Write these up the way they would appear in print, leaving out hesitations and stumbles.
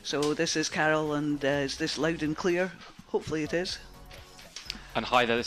So this is Carol, and is this loud and clear? Hopefully it is. And hi there.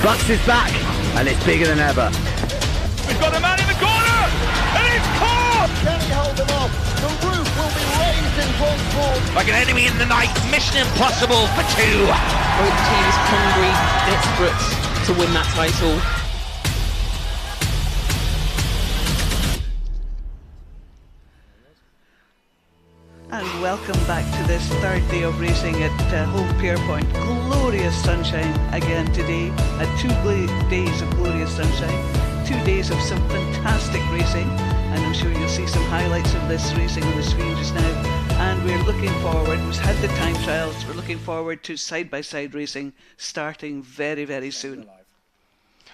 BUCS is back, and it's bigger than ever. We've got a man in the corner, and it's caught! Can he hold them off? The roof will be raised in Bronzebourne. Like an enemy in the night, mission impossible for two. Both teams hungry, desperate to win that title. And welcome back to this third day of racing at Hove Pierpoint. Glorious sunshine again today. Two days of glorious sunshine. 2 days of some fantastic racing. And I'm sure you'll see some highlights of this racing on the screen just now. And we're looking forward, we've had the time trials, we're looking forward to side-by-side racing starting very, very soon.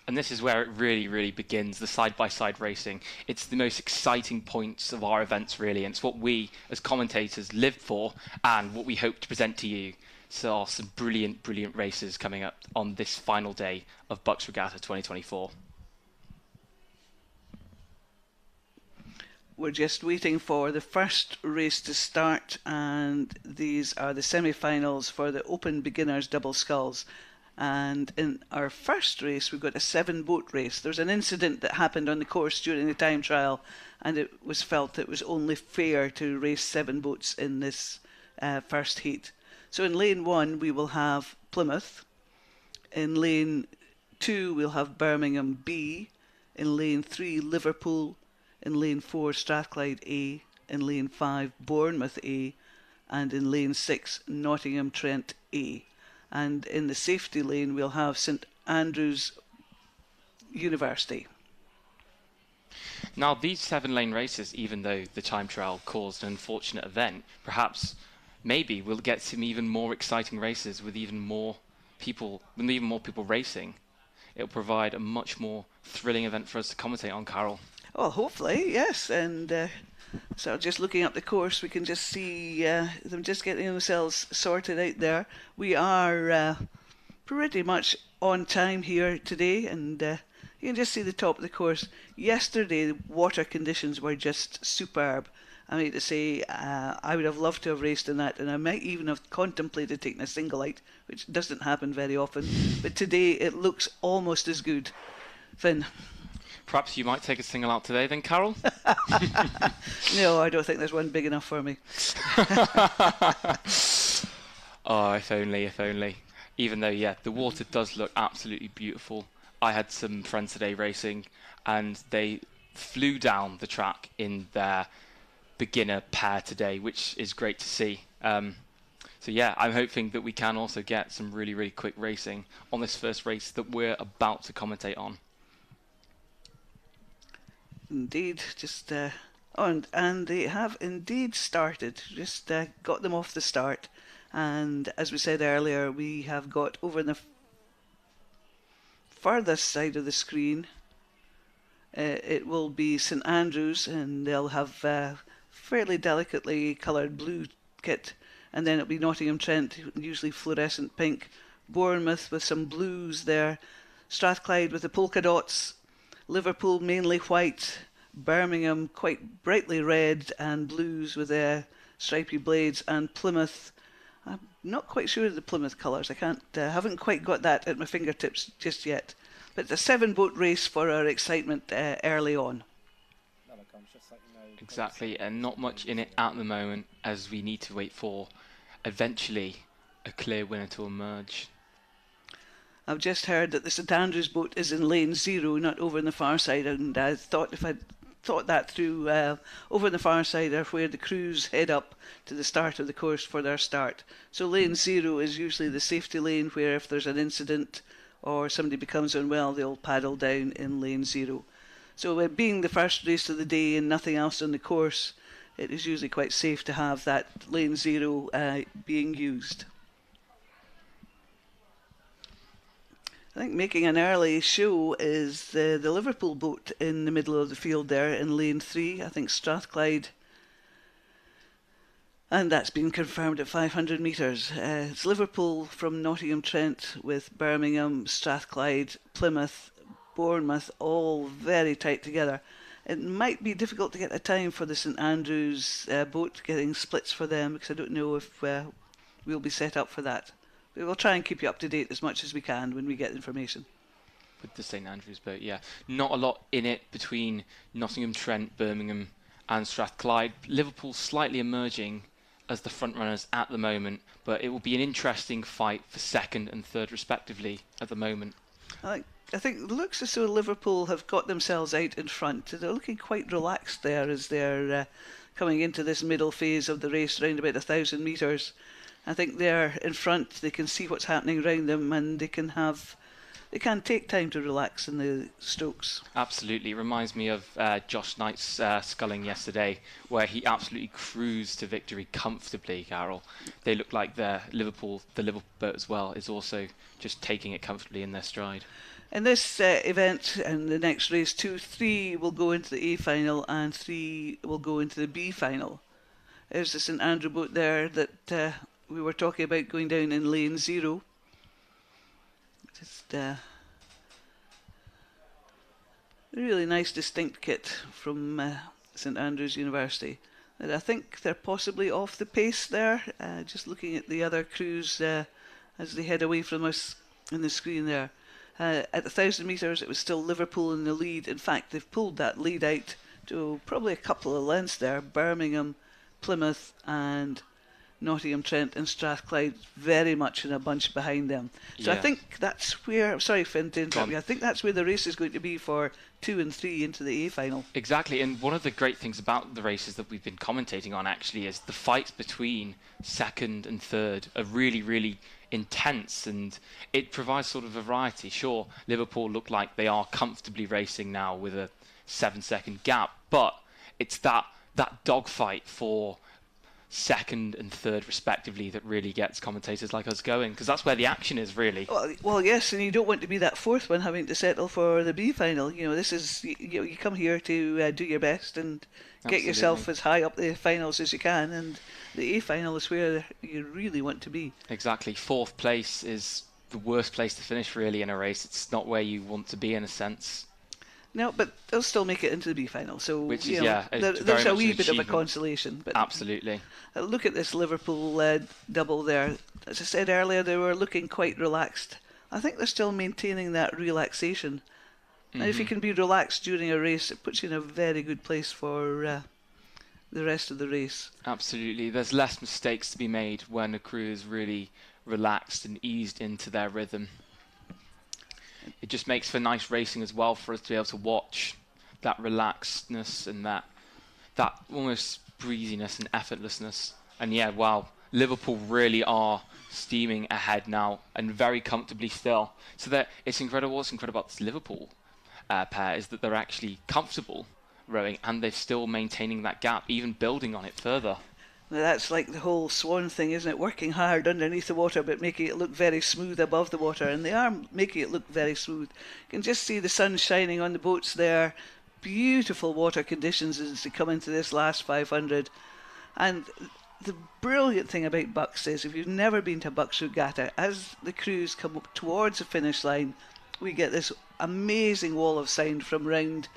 And this is where it really begins, the side-by-side racing. It's the most exciting points of our events, really, and it's what we, as commentators, live for and what we hope to present to you. So some brilliant races coming up on this final day of BUCS Regatta 2024. We're just waiting for the first race to start, and these are the semi-finals for the Open Beginners Double Sculls. And in our first race, we've got a 7-boat race. There's an incident that happened on the course during the time trial, and it was felt it was only fair to race 7 boats in this first heat. So in lane 1, we will have Plymouth. In lane 2, we'll have Birmingham B. In lane 3, Liverpool. In lane 4, Strathclyde A. In lane 5, Bournemouth A. And in lane 6, Nottingham Trent A. And in the safety lane, we'll have St Andrews University. Now, these 7-lane races, even though the time trial caused an unfortunate event, perhaps, maybe we'll get some even more exciting races with even more people racing. It'll provide a much more thrilling event for us to commentate on, Carol. Well, hopefully, yes. And so just looking up the course, we can just see them just getting themselves sorted out there. We are pretty much on time here today, and you can just see the top of the course. Yesterday, the water conditions were just superb. I mean to say, I would have loved to have raced in that, and I might even have contemplated taking a single light, which doesn't happen very often. But today, it looks almost as good. Finn? Perhaps you might take a single out today then, Carol? No, I don't think there's one big enough for me. Oh, if only. Even though, yeah, the water does look absolutely beautiful. I had some friends today racing, and they flew down the track in their beginner pair today, which is great to see. So yeah, I'm hoping that we can also get some really quick racing on this first race that we're about to commentate on. Indeed, just and they have indeed started. Just got them off the start, and as we said earlier, we have got over on the furthest side of the screen. It will be St Andrews, and they'll have fairly delicately coloured blue kit, and then it'll be Nottingham Trent, usually fluorescent pink. Bournemouth with some blues there. Strathclyde with the polka dots. Liverpool mainly white, Birmingham quite brightly red and blues with stripy blades, and Plymouth, I'm not quite sure of the Plymouth colours. I haven't quite got that at my fingertips just yet. But it's a 7-boat race for our excitement early on. Exactly, and not much in it at the moment, as we need to wait for eventually a clear winner to emerge. I've just heard that the St Andrews boat is in lane 0, not over on the far side, and I thought if I'd thought that through, over on the far side are where the crews head up to the start of the course for their start. So lane 0 is usually the safety lane, where if there's an incident or somebody becomes unwell, they'll paddle down in lane 0. So being the first race of the day and nothing else on the course, it is usually quite safe to have that lane 0 being used. I think making an early show is the Liverpool boat in the middle of the field there in lane 3. I think Strathclyde, and that's been confirmed at 500 metres. It's Liverpool from Nottingham Trent with Birmingham, Strathclyde, Plymouth, Bournemouth, all very tight together. It might be difficult to get a time for the St Andrews boat, getting splits for them, because I don't know if we'll be set up for that. We will try and keep you up to date as much as we can when we get information. With the St Andrews boat, yeah. Not a lot in it between Nottingham Trent, Birmingham and Strathclyde. Liverpool slightly emerging as the front runners at the moment, but it will be an interesting fight for second and third respectively at the moment. I think it looks as though Liverpool have got themselves out in front. They're looking quite relaxed there as they're coming into this middle phase of the race, around about 1,000 metres. I think they're in front. They can see what's happening around them, and they can take time to relax in the strokes. Absolutely. It reminds me of Josh Knight's sculling yesterday, where he absolutely cruised to victory comfortably, Carol. They look like the Liverpool boat as well, is also just taking it comfortably in their stride. In this event and the next race, 3 will go into the A final and 3 will go into the B final. There's the St Andrew boat there that we were talking about going down in lane 0. Just a really nice distinct kit from St Andrews University. And I think they're possibly off the pace there, just looking at the other crews as they head away from us in the screen there. At 1,000 metres it was still Liverpool in the lead. In fact, they've pulled that lead out to probably a couple of lengths there. Birmingham, Plymouth and Nottingham Trent and Strathclyde very much in a bunch behind them. So yeah. I think that's where, sorry Finn to interrupt you, I think that's where the race is going to be for 2 and 3 into the A final. Exactly, and one of the great things about the races that we've been commentating on actually is the fights between second and third are really, really intense, and it provides sort of variety. Sure, Liverpool look like they are comfortably racing now with a 7-second gap, but it's that dogfight for second and third respectively that really gets commentators like us going, because that's where the action is really. Well, yes, and you don't want to be that fourth one having to settle for the B final. You know, this is you come here to do your best and get yourself as high up the finals as you can, and the A final is where you really want to be. Exactly. 4th place is the worst place to finish really in a race. It's not where you want to be in a sense. No, but they'll still make it into the B final. So which is, there's a wee bit of a consolation. But absolutely. Look at this Liverpool double there. As I said earlier, they were looking quite relaxed. I think they're still maintaining that relaxation. And if you can be relaxed during a race, it puts you in a very good place for the rest of the race. Absolutely. There's less mistakes to be made when a crew is really relaxed and eased into their rhythm. It just makes for nice racing as well for us to be able to watch that relaxedness and that almost breeziness and effortlessness. And yeah, wow, Liverpool really are steaming ahead now and very comfortably still. So that it's incredible. What's incredible about this Liverpool pair is that they're actually comfortable rowing and they're still maintaining that gap, even building on it further. That's like the whole swan thing, isn't it? Working hard underneath the water but making it look very smooth above the water, and they are making it look very smooth. You can just see the sun shining on the boats there. Beautiful water conditions as they come into this last 500. And the brilliant thing about BUCS is, if you've never been to BUCS Regatta, as the crews come up towards the finish line, we get this amazing wall of sound from round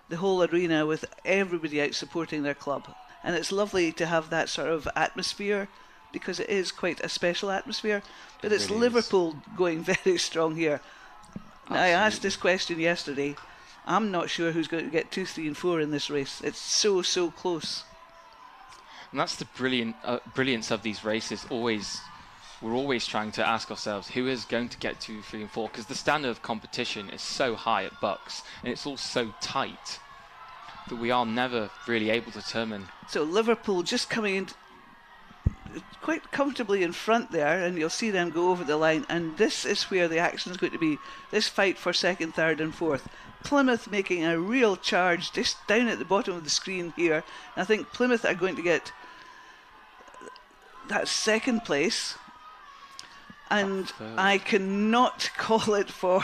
the whole arena with everybody out supporting their club. And it's lovely to have that sort of atmosphere, because it is quite a special atmosphere. But it's really Liverpool going very strong here. Now, I asked this question yesterday. I'm not sure who's going to get 2, 3 and 4 in this race. It's so close. And that's the brilliance of these races. We're always trying to ask ourselves who is going to get 2, 3 and 4, because the standard of competition is so high at BUCS and it's all so tight that we are never really able to determine. So Liverpool just coming in quite comfortably in front there, and you'll see them go over the line, and this is where the action is going to be, this fight for 2nd, 3rd and 4th. Plymouth making a real charge just down at the bottom of the screen here. I think Plymouth are going to get that 2nd place, and I cannot call it for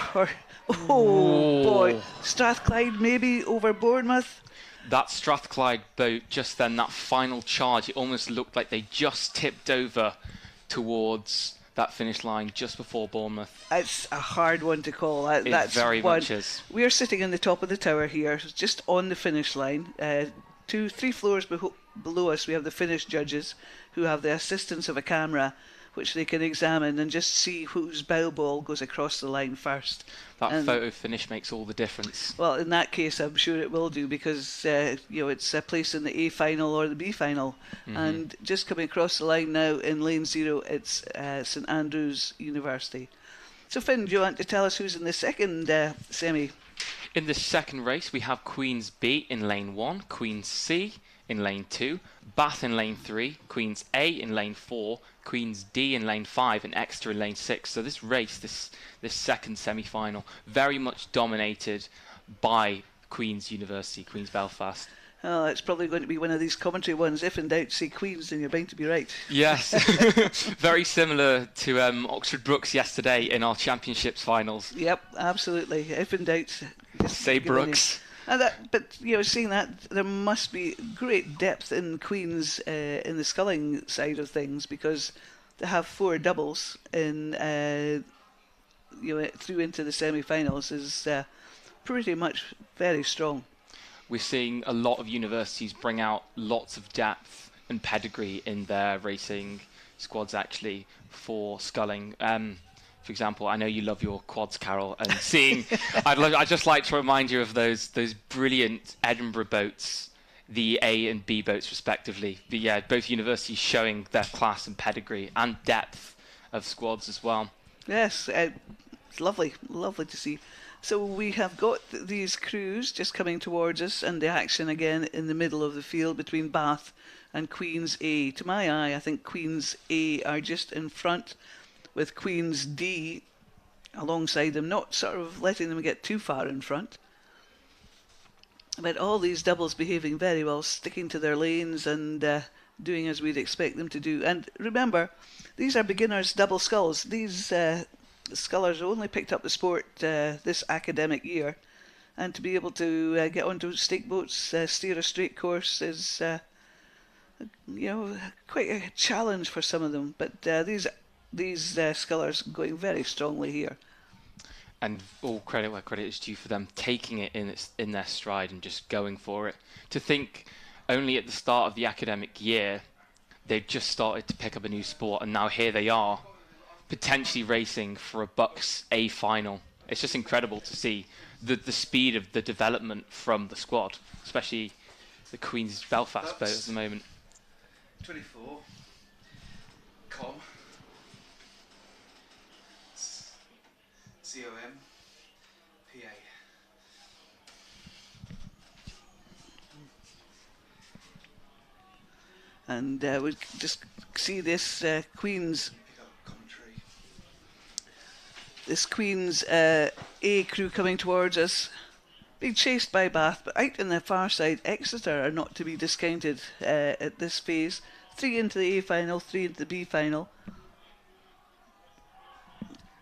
boy, Strathclyde maybe over Bournemouth. That Strathclyde boat just then, that final charge, it almost looked like they just tipped over towards that finish line just before Bournemouth. It's a hard one to call. That's very one. much is. We're sitting in the top of the tower here, just on the finish line. 2, 3 floors below us, we have the finish judges, who have the assistance of a camera, which they can examine and just see whose bow ball goes across the line first. That photo finish makes all the difference. Well, in that case, I'm sure it will do, because it's a place in the A final or the B final. And just coming across the line now in lane 0, it's St Andrews University. So Finn, do you want to tell us who's in the 2nd semi? In the 2nd race, we have Queen's B in lane 1, Queen's C in lane 2, Bath in lane 3, Queen's A in lane 4, Queen's D in lane 5 and Exeter in lane 6. So this race, this 2nd semi-final, very much dominated by Queen's University, Queen's Belfast. Oh, it's probably going to be one of these commentary ones. If in doubt, say Queen's, and you're bound to be right. Yes, very similar to Oxford Brooks yesterday in our championships finals. Yep, absolutely. If in doubt, say Brooks. But seeing that, there must be great depth in Queen's in the sculling side of things, because they have 4 doubles in through into the semi-finals is pretty much very strong. We're seeing a lot of universities bring out lots of depth and pedigree in their racing squads actually for sculling. For example, I know you love your quads, Carol, and seeing, I'd just like to remind you of those brilliant Edinburgh boats, the A and B boats respectively. But yeah, both universities showing their class and pedigree and depth of squads as well. Yes, it's lovely to see. So we have got these crews just coming towards us, and the action again in the middle of the field between Bath and Queen's A. To my eye, I think Queen's A are just in front, with Queen's D alongside them, not sort of letting them get too far in front. But all these doubles behaving very well, sticking to their lanes and doing as we'd expect them to do. And remember, these are beginners double sculls. These scullers only picked up the sport this academic year, and to be able to get onto stake boats, steer a straight course is quite a challenge for some of them. But these scullers going very strongly here. And all credit where credit is due for them taking it in their stride and just going for it. To think only at the start of the academic year they've just started to pick up a new sport, and now here they are potentially racing for a BUCS A final. It's just incredible to see the speed of the development from the squad, especially the Queen's Belfast boat at the moment. 24. Com. COM. PA. And we just see this Queen's A crew coming towards us, being chased by Bath, but out in the far side, Exeter are not to be discounted at this phase. 3 into the A final, 3 into the B final.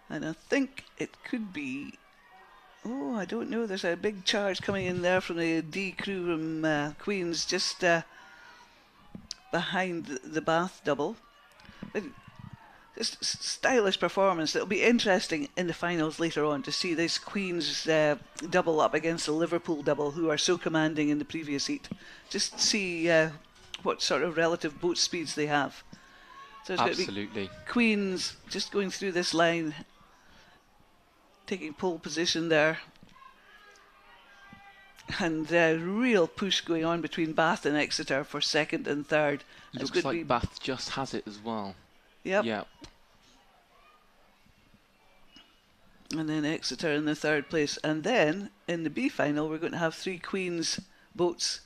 And I think it could be... Oh, I don't know. There's a big charge coming in there from the D crew from Queen's, just behind the Bath double. But just stylish performance. It'll be interesting in the finals later on to see this Queen's double up against the Liverpool double, who are so commanding in the previous heat. Just see what sort of relative boat speeds they have. So it's Absolutely. going to be Queen's just going through this line, taking pole position there. And real push going on between Bath and Exeter for second and third. Looks like Bath just has it as well. Yep. Yeah. And then Exeter in the third place. And then in the B final, we're going to have 3 Queen's boats.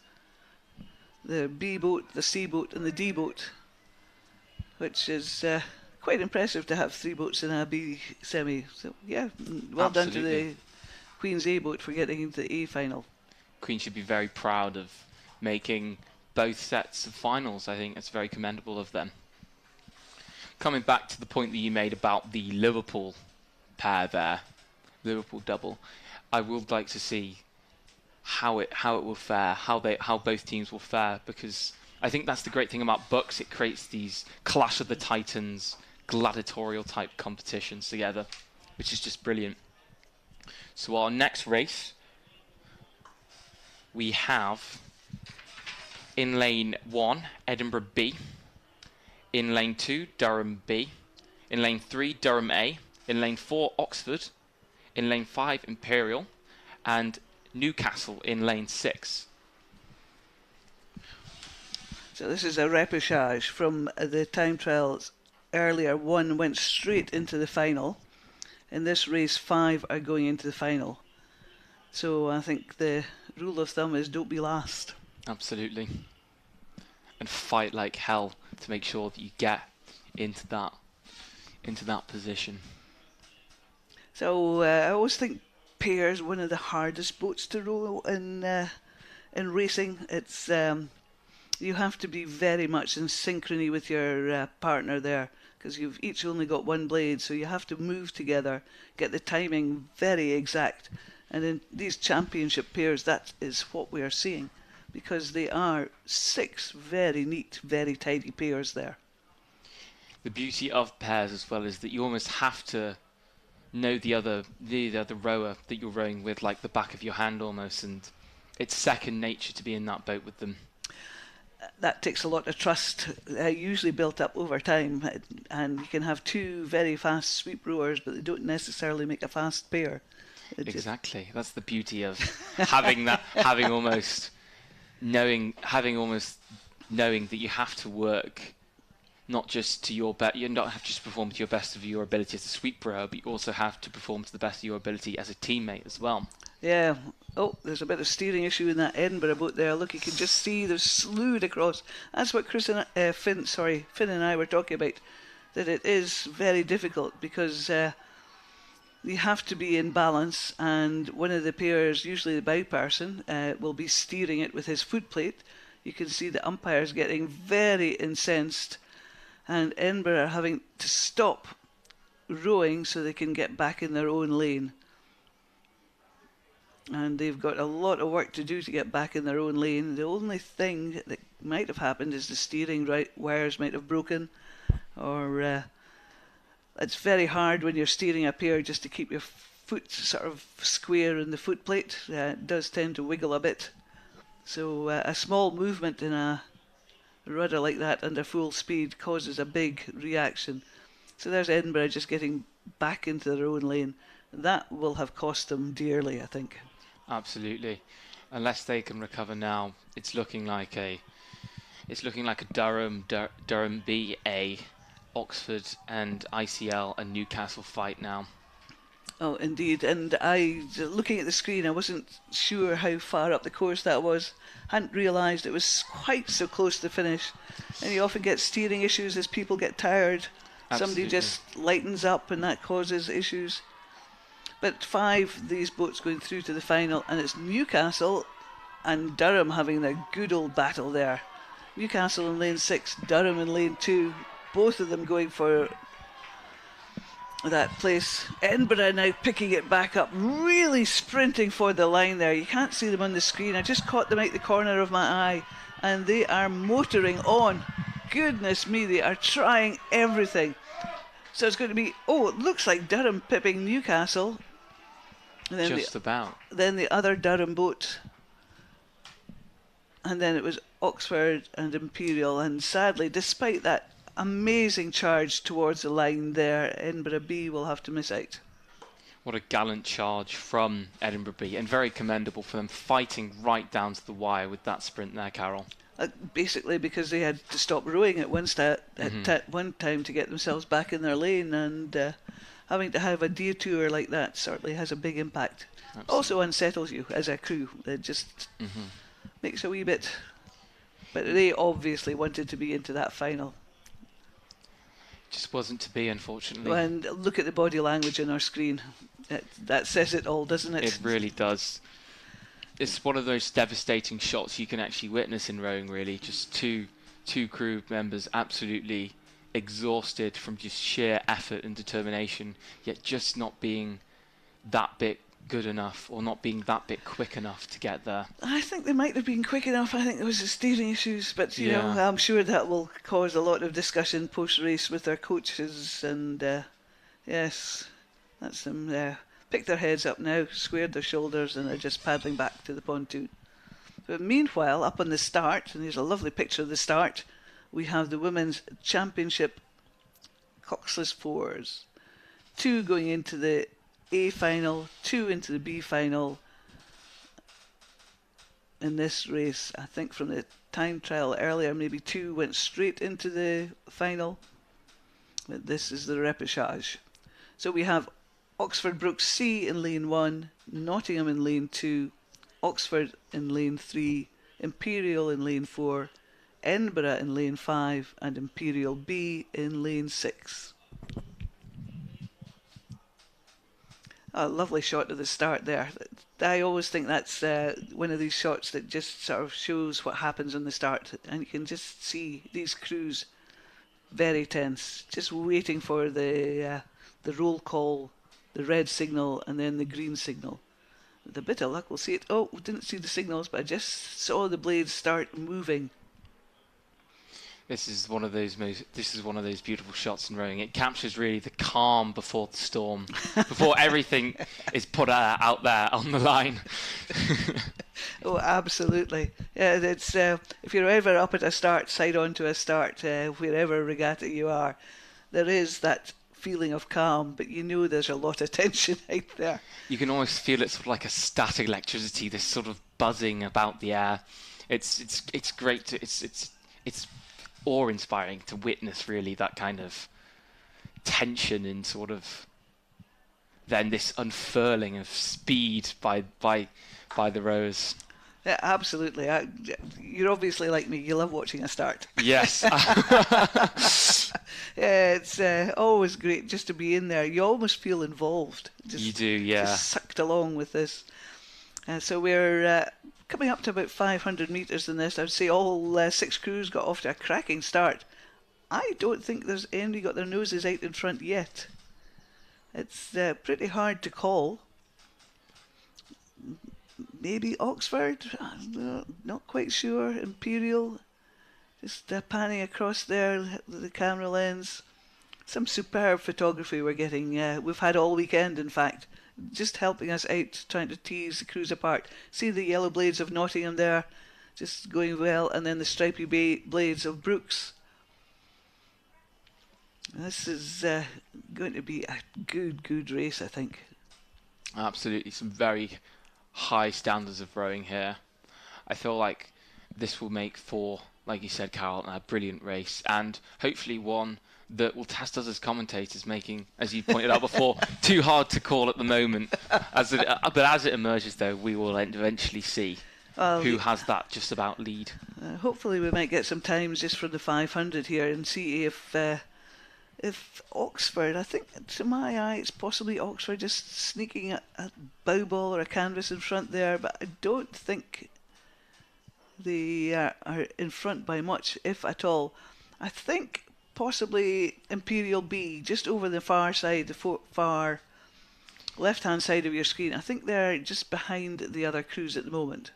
The B boat, the C boat and the D boat. Which is quite impressive to have 3 boats in a B semi. So yeah, well Absolutely. done to the Queen's A boat for getting into the A final. Queen should be very proud of making both sets of finals. I think it's very commendable of them. Coming back to the point that you made about the Liverpool pair there, Liverpool double, I would like to see how it will fare, how both teams will fare, because I think that's the great thing about BUCS. It creates these Clash of the Titans, gladiatorial type competitions together, which is just brilliant. So our next race, we have in lane 1, Edinburgh B. In lane 2, Durham B. In lane 3, Durham A. In lane 4, Oxford. In lane 5, Imperial. And Newcastle in lane 6. So this is a repechage from the time trials earlier. 1 went straight into the final. In this race, 5 are going into the final. So I think the rule of thumb is don't be last. Absolutely. And fight like hell to make sure that you get into that position. So I always think pairs one of the hardest boats to row in racing. It's you have to be very much in synchrony with your partner there, because you've each only got 1 blade, so you have to move together, get the timing very exact. And in these championship pairs, that is what we are seeing, because they are 6 very neat, very tidy pairs there. The beauty of pairs as well is that you almost have to know the other rower that you're rowing with like the back of your hand almost, and it's second nature to be in that boat with them. That takes a lot of trust, usually built up over time, and you can have 2 very fast sweep rowers, but they don't necessarily make a fast pair. Exactly. That's the beauty of having that, having almost knowing that you have to work not just to your best. You don't have to just perform to your best of your ability as a sweep rower, but you also have to perform to the best of your ability as a teammate as well. Yeah. Oh, there's a bit of steering issue in that Edinburgh boat there. Look, you can just see there's slewed across. That's what Finn and I were talking about, that it is very difficult because you have to be in balance, and one of the pairs, usually the bow person, will be steering it with his foot plate. You can see the umpires getting very incensed, and Edinburgh are having to stop rowing so they can get back in their own lane. And they've got a lot of work to do to get back in their own lane. The only thing that might have happened is the steering wires might have broken, or it's very hard when you're steering a pair just to keep your foot sort of square in the foot plate. It does tend to wiggle a bit. So a small movement in a rudder like that under full speed causes a big reaction. So there's Edinburgh just getting back into their own lane. That will have cost them dearly, I think. Absolutely. Unless they can recover now, it's looking like a Durham B, A, Oxford and ICL and Newcastle fight now. Oh, indeed. And looking at the screen, I wasn't sure how far up the course that was. Hadn't realised it was quite so close to the finish. And you often get steering issues as people get tired. Absolutely. Somebody just lightens up and that causes issues. But 5 of these boats going through to the final, and it's Newcastle and Durham having their good old battle there. Newcastle in lane 6, Durham in lane 2, both of them going for that place. Edinburgh now picking it back up, really sprinting for the line there. You can't see them on the screen. I just caught them out the corner of my eye, and they are motoring on. Goodness me, they are trying everything. So it's going to be, it looks like Durham pipping Newcastle. And then Just about. Then the other Durham boat. And then it was Oxford and Imperial. And sadly, despite that amazing charge towards the line there, Edinburgh B will have to miss out. What a gallant charge from Edinburgh B, and very commendable for them fighting right down to the wire with that sprint there, Carol. Basically because they had to stop rowing at one time to get themselves back in their lane, and having to have a detour like that certainly has a big impact. Absolutely. Also unsettles you as a crew. It just makes a wee bit. But they obviously wanted to be into that final. Just wasn't to be, unfortunately. And look at the body language on our screen. That says it all, doesn't it? It really does. It's one of those devastating shots you can actually witness in rowing, really. Just two crew members absolutely exhausted from just sheer effort and determination, yet just not being that bit good enough, or not being that bit quick enough to get there. I think they might have been quick enough. I think there was the steering issues, but you know, I'm sure that will cause a lot of discussion post-race with their coaches. And yes, that's them. Picked their heads up now, squared their shoulders, and are just paddling back to the pontoon. But meanwhile, up on the start, and here's a lovely picture of the start, we have the Women's Championship Coxless Fours. 2 going into the A final, 2 into the B final. In this race, I think from the time trial earlier, maybe 2 went straight into the final. But this is the repechage. So we have Oxford Brookes C in lane 1, Nottingham in lane 2, Oxford in lane 3, Imperial in lane 4, Edinburgh in lane 5, and Imperial B in lane 6. A lovely shot at the start there. I always think that's one of these shots that just sort of shows what happens on the start, and you can just see these crews very tense, just waiting for the roll call, the red signal, and then the green signal. With a bit of luck, we'll see it. Oh, we didn't see the signals, but I just saw the blades start moving. This is one of those beautiful shots in rowing. It captures really the calm before the storm, before everything is put out there on the line. Oh, absolutely. Yeah, it's if you're ever up at a start, side on to a start, wherever regatta you are, there is that feeling of calm, but you know there's a lot of tension out there. You can almost feel it sort of like a static electricity, this sort of buzzing about the air. It's great. It's awe-inspiring to witness really that kind of tension and sort of then this unfurling of speed by the rowers. Yeah, absolutely. You're obviously like me. You love watching a start. Yes. Yeah, it's always great just to be in there. You almost feel involved. You do, yeah. Just sucked along with this. So we're coming up to about 500 metres in this. I would say all 6 crews got off to a cracking start. I don't think there's anybody got their noses out in front yet. It's pretty hard to call. Maybe Oxford, not quite sure. Imperial, just panning across there, the camera lens. Some superb photography we're getting. We've had all weekend, in fact, just helping us out, trying to tease the crews apart. See the yellow blades of Nottingham there, just going well, and then the stripy blades of Brookes. This is going to be a good race, I think. Absolutely, some very high standards of rowing here. I feel like this will make for, like you said, Carol, a brilliant race, and hopefully one that will test us as commentators, making, as you pointed out before, too hard to call at the moment. But as it emerges, though, we will eventually see who has that just about lead. Hopefully we might get some times just for the 500 here and see if Oxford, I think to my eye it's possibly Oxford just sneaking a bow ball or a canvas in front there, but I don't think they are in front by much, if at all. I think possibly Imperial B, just over the far side, the far left-hand side of your screen. I think they're just behind the other crews at the moment.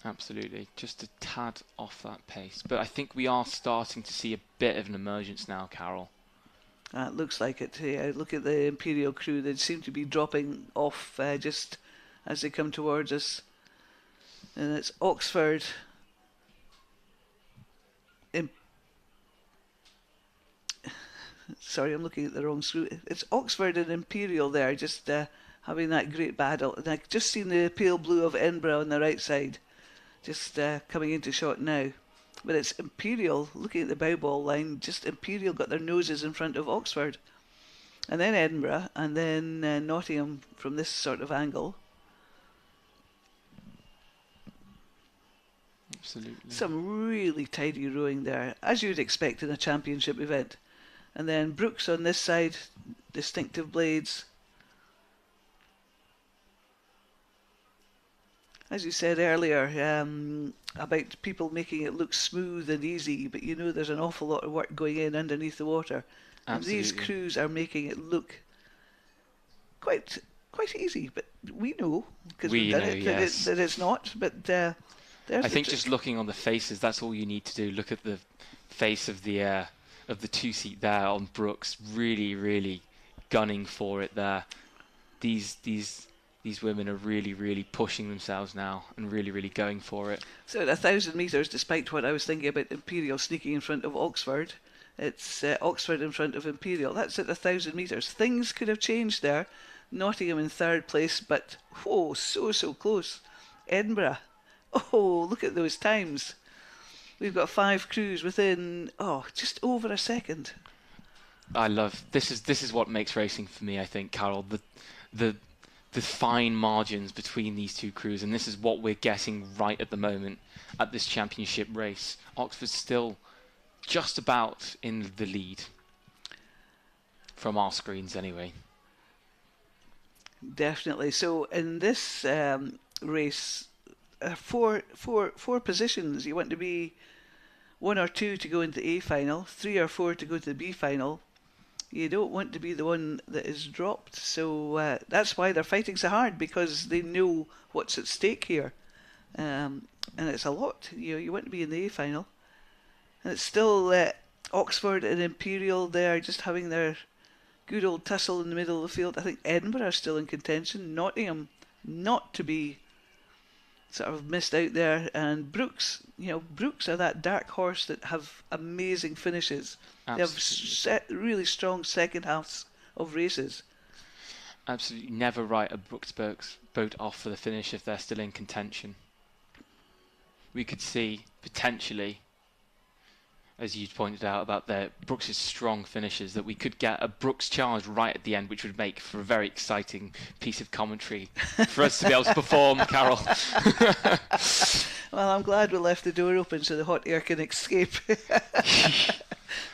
Absolutely, just a tad off that pace. But I think we are starting to see a bit of an emergence now, Carol. It looks like it. Yeah, look at the Imperial crew. They seem to be dropping off just as they come towards us. And it's Oxford. Sorry, I'm looking at the wrong screw. It's Oxford and Imperial there, just having that great battle. And I've just seen the pale blue of Edinburgh on the right side, just coming into shot now. But it's Imperial, looking at the bow ball line, just Imperial got their noses in front of Oxford. And then Edinburgh, and then Nottingham from this sort of angle. Absolutely. Some really tidy rowing there, as you'd expect in a championship event. And then BUCS on this side, distinctive blades. As you said earlier, about people making it look smooth and easy, but you know there's an awful lot of work going in underneath the water. And these crews are making it look quite easy, but we know, because we've done it, that it's not. But I think just looking on the faces, that's all you need to do. Look at the face of the two-seat there on BUCS, really gunning for it there. These women are really pushing themselves now and really going for it. So at 1,000 metres, despite what I was thinking about Imperial sneaking in front of Oxford, it's Oxford in front of Imperial. That's at 1,000 metres. Things could have changed there. Nottingham in third place, but so close. Edinburgh. Oh, look at those times. We've got 5 crews within just over a second. I love this is what makes racing for me, I think, Carol. The fine margins between these two crews, and this is what we're getting right at the moment at this championship race. Oxford's still just about in the lead from our screens anyway. Definitely. So in this race, four positions. You want to be 1 or 2 to go into the A final, 3 or 4 to go to the B final. You don't want to be the one that is dropped. So that's why they're fighting so hard, because they know what's at stake here. And it's a lot. You want to be in the A final. And it's still Oxford and Imperial there, just having their good old tussle in the middle of the field. I think Edinburgh are still in contention. Nottingham not to be sort of missed out there, and BUCS, BUCS are that dark horse that have amazing finishes. Absolutely. They have really strong second halves of races. Absolutely never write a BUCS boat off for the finish if they're still in contention. We could see potentially, as you pointed out about their BUCS' strong finishes, that we could get a BUCS charge right at the end, which would make for a very exciting piece of commentary for us to be able to perform, Carol. Well, I'm glad we left the door open so the hot air can escape.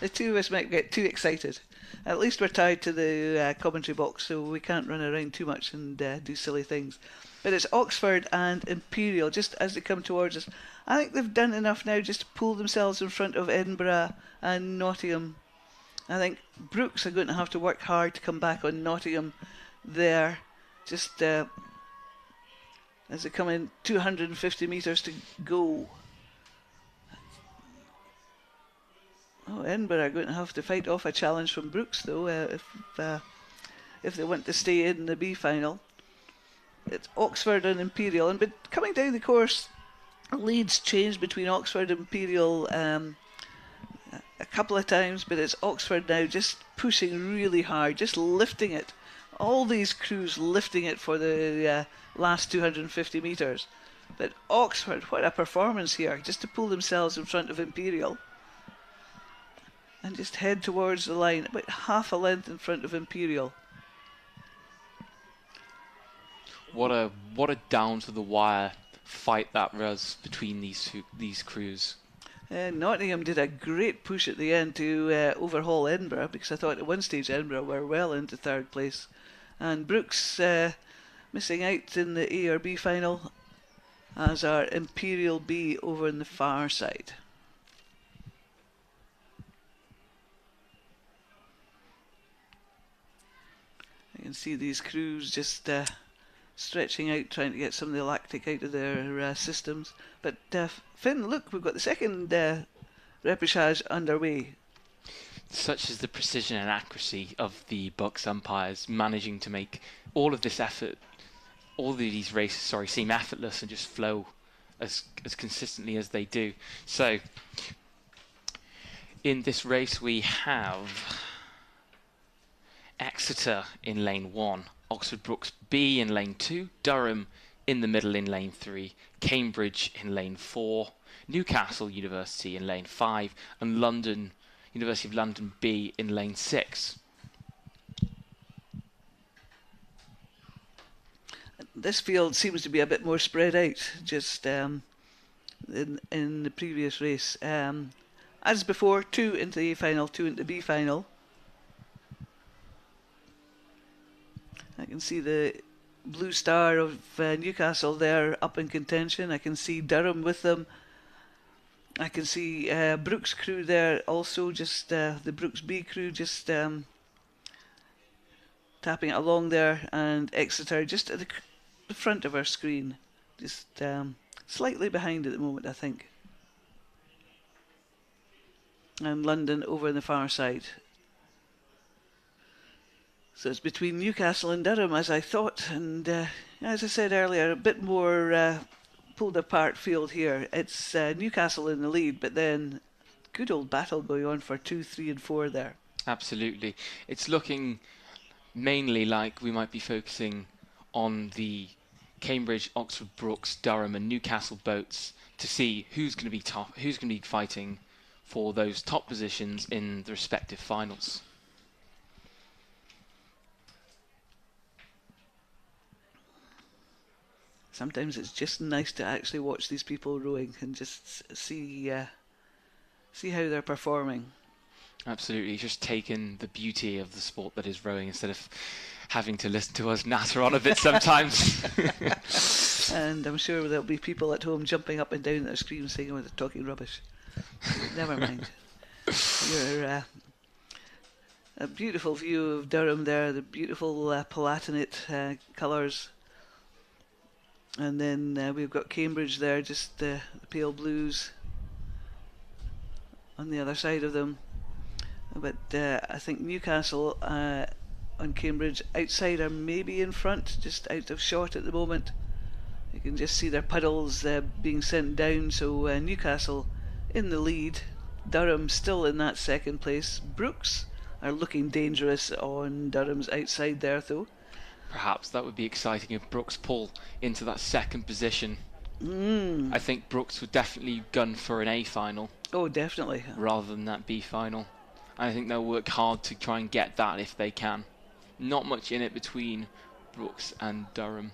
The two of us might get too excited. At least we're tied to the commentary box, so we can't run around too much and do silly things. But it's Oxford and Imperial, just as they come towards us. I think they've done enough now just to pull themselves in front of Edinburgh and Nottingham. I think BUCS are going to have to work hard to come back on Nottingham there. Just as they come in 250 metres to go. Edinburgh are going to have to fight off a challenge from BUCS though, if they want to stay in the B final. It's Oxford and Imperial, but coming down the course, leads changed between Oxford and Imperial a couple of times, but it's Oxford now just pushing really hard, just lifting it. All these crews lifting it for the last 250 metres. But Oxford, what a performance here, just to pull themselves in front of Imperial. And just head towards the line, about half a length in front of Imperial. What a down to the wire fight that was between these crews. Nottingham did a great push at the end to overhaul Edinburgh, because I thought at one stage Edinburgh were well into third place, and BUCS missing out in the A or B final, as are Imperial B over on the far side. You can see these crews just stretching out, trying to get some of the lactic out of their systems. But Finn, look, we've got the second repechage underway. Such is the precision and accuracy of the BUCS umpires, managing to make all of this effort, all of these races, seem effortless and just flow as consistently as they do. So, in this race we have Exeter in lane 1, Oxford Brookes B in lane 2, Durham in the middle in lane 3, Cambridge in lane 4, Newcastle University in lane 5, and University of London B in lane 6. This field seems to be a bit more spread out, just in the previous race. As before, 2 into the A final, 2 into the B final. I can see the Blue Star of Newcastle there up in contention. I can see Durham with them. I can see Brookes crew there also, just the Brookes B crew just tapping it along there, and Exeter just at the front of our screen, just slightly behind at the moment, I think. And London over on the far side. So it's between Newcastle and Durham, as I thought, and as I said earlier, a bit more pulled apart field here. It's Newcastle in the lead, but then good old battle going on for 2, 3 and 4 there. Absolutely. It's looking mainly like we might be focusing on the Cambridge, Oxford Brookes, Durham and Newcastle boats to see who's going to be top, who's going to be fighting for those top positions in the respective finals. Sometimes it's just nice to actually watch these people rowing and just see how they're performing. Absolutely, just taking the beauty of the sport that is rowing instead of having to listen to us natter on a bit sometimes. And I'm sure there'll be people at home jumping up and down at their screen saying, "Oh, they're talking rubbish." Never mind. You're a beautiful view of Durham there, the beautiful Palatinate colours. And then we've got Cambridge there, just the pale blues on the other side of them. But I think Newcastle on Cambridge outside are maybe in front, just out of shot at the moment. You can just see their puddles being sent down, so Newcastle in the lead. Durham still in that second place. Brookes are looking dangerous on Durham's outside there though. Perhaps that would be exciting if Brookes pull into that second position. I think Brookes would definitely gun for an A final. Oh, definitely. Rather than that B final. And I think they'll work hard to try and get that if they can. Not much in it between Brookes and Durham.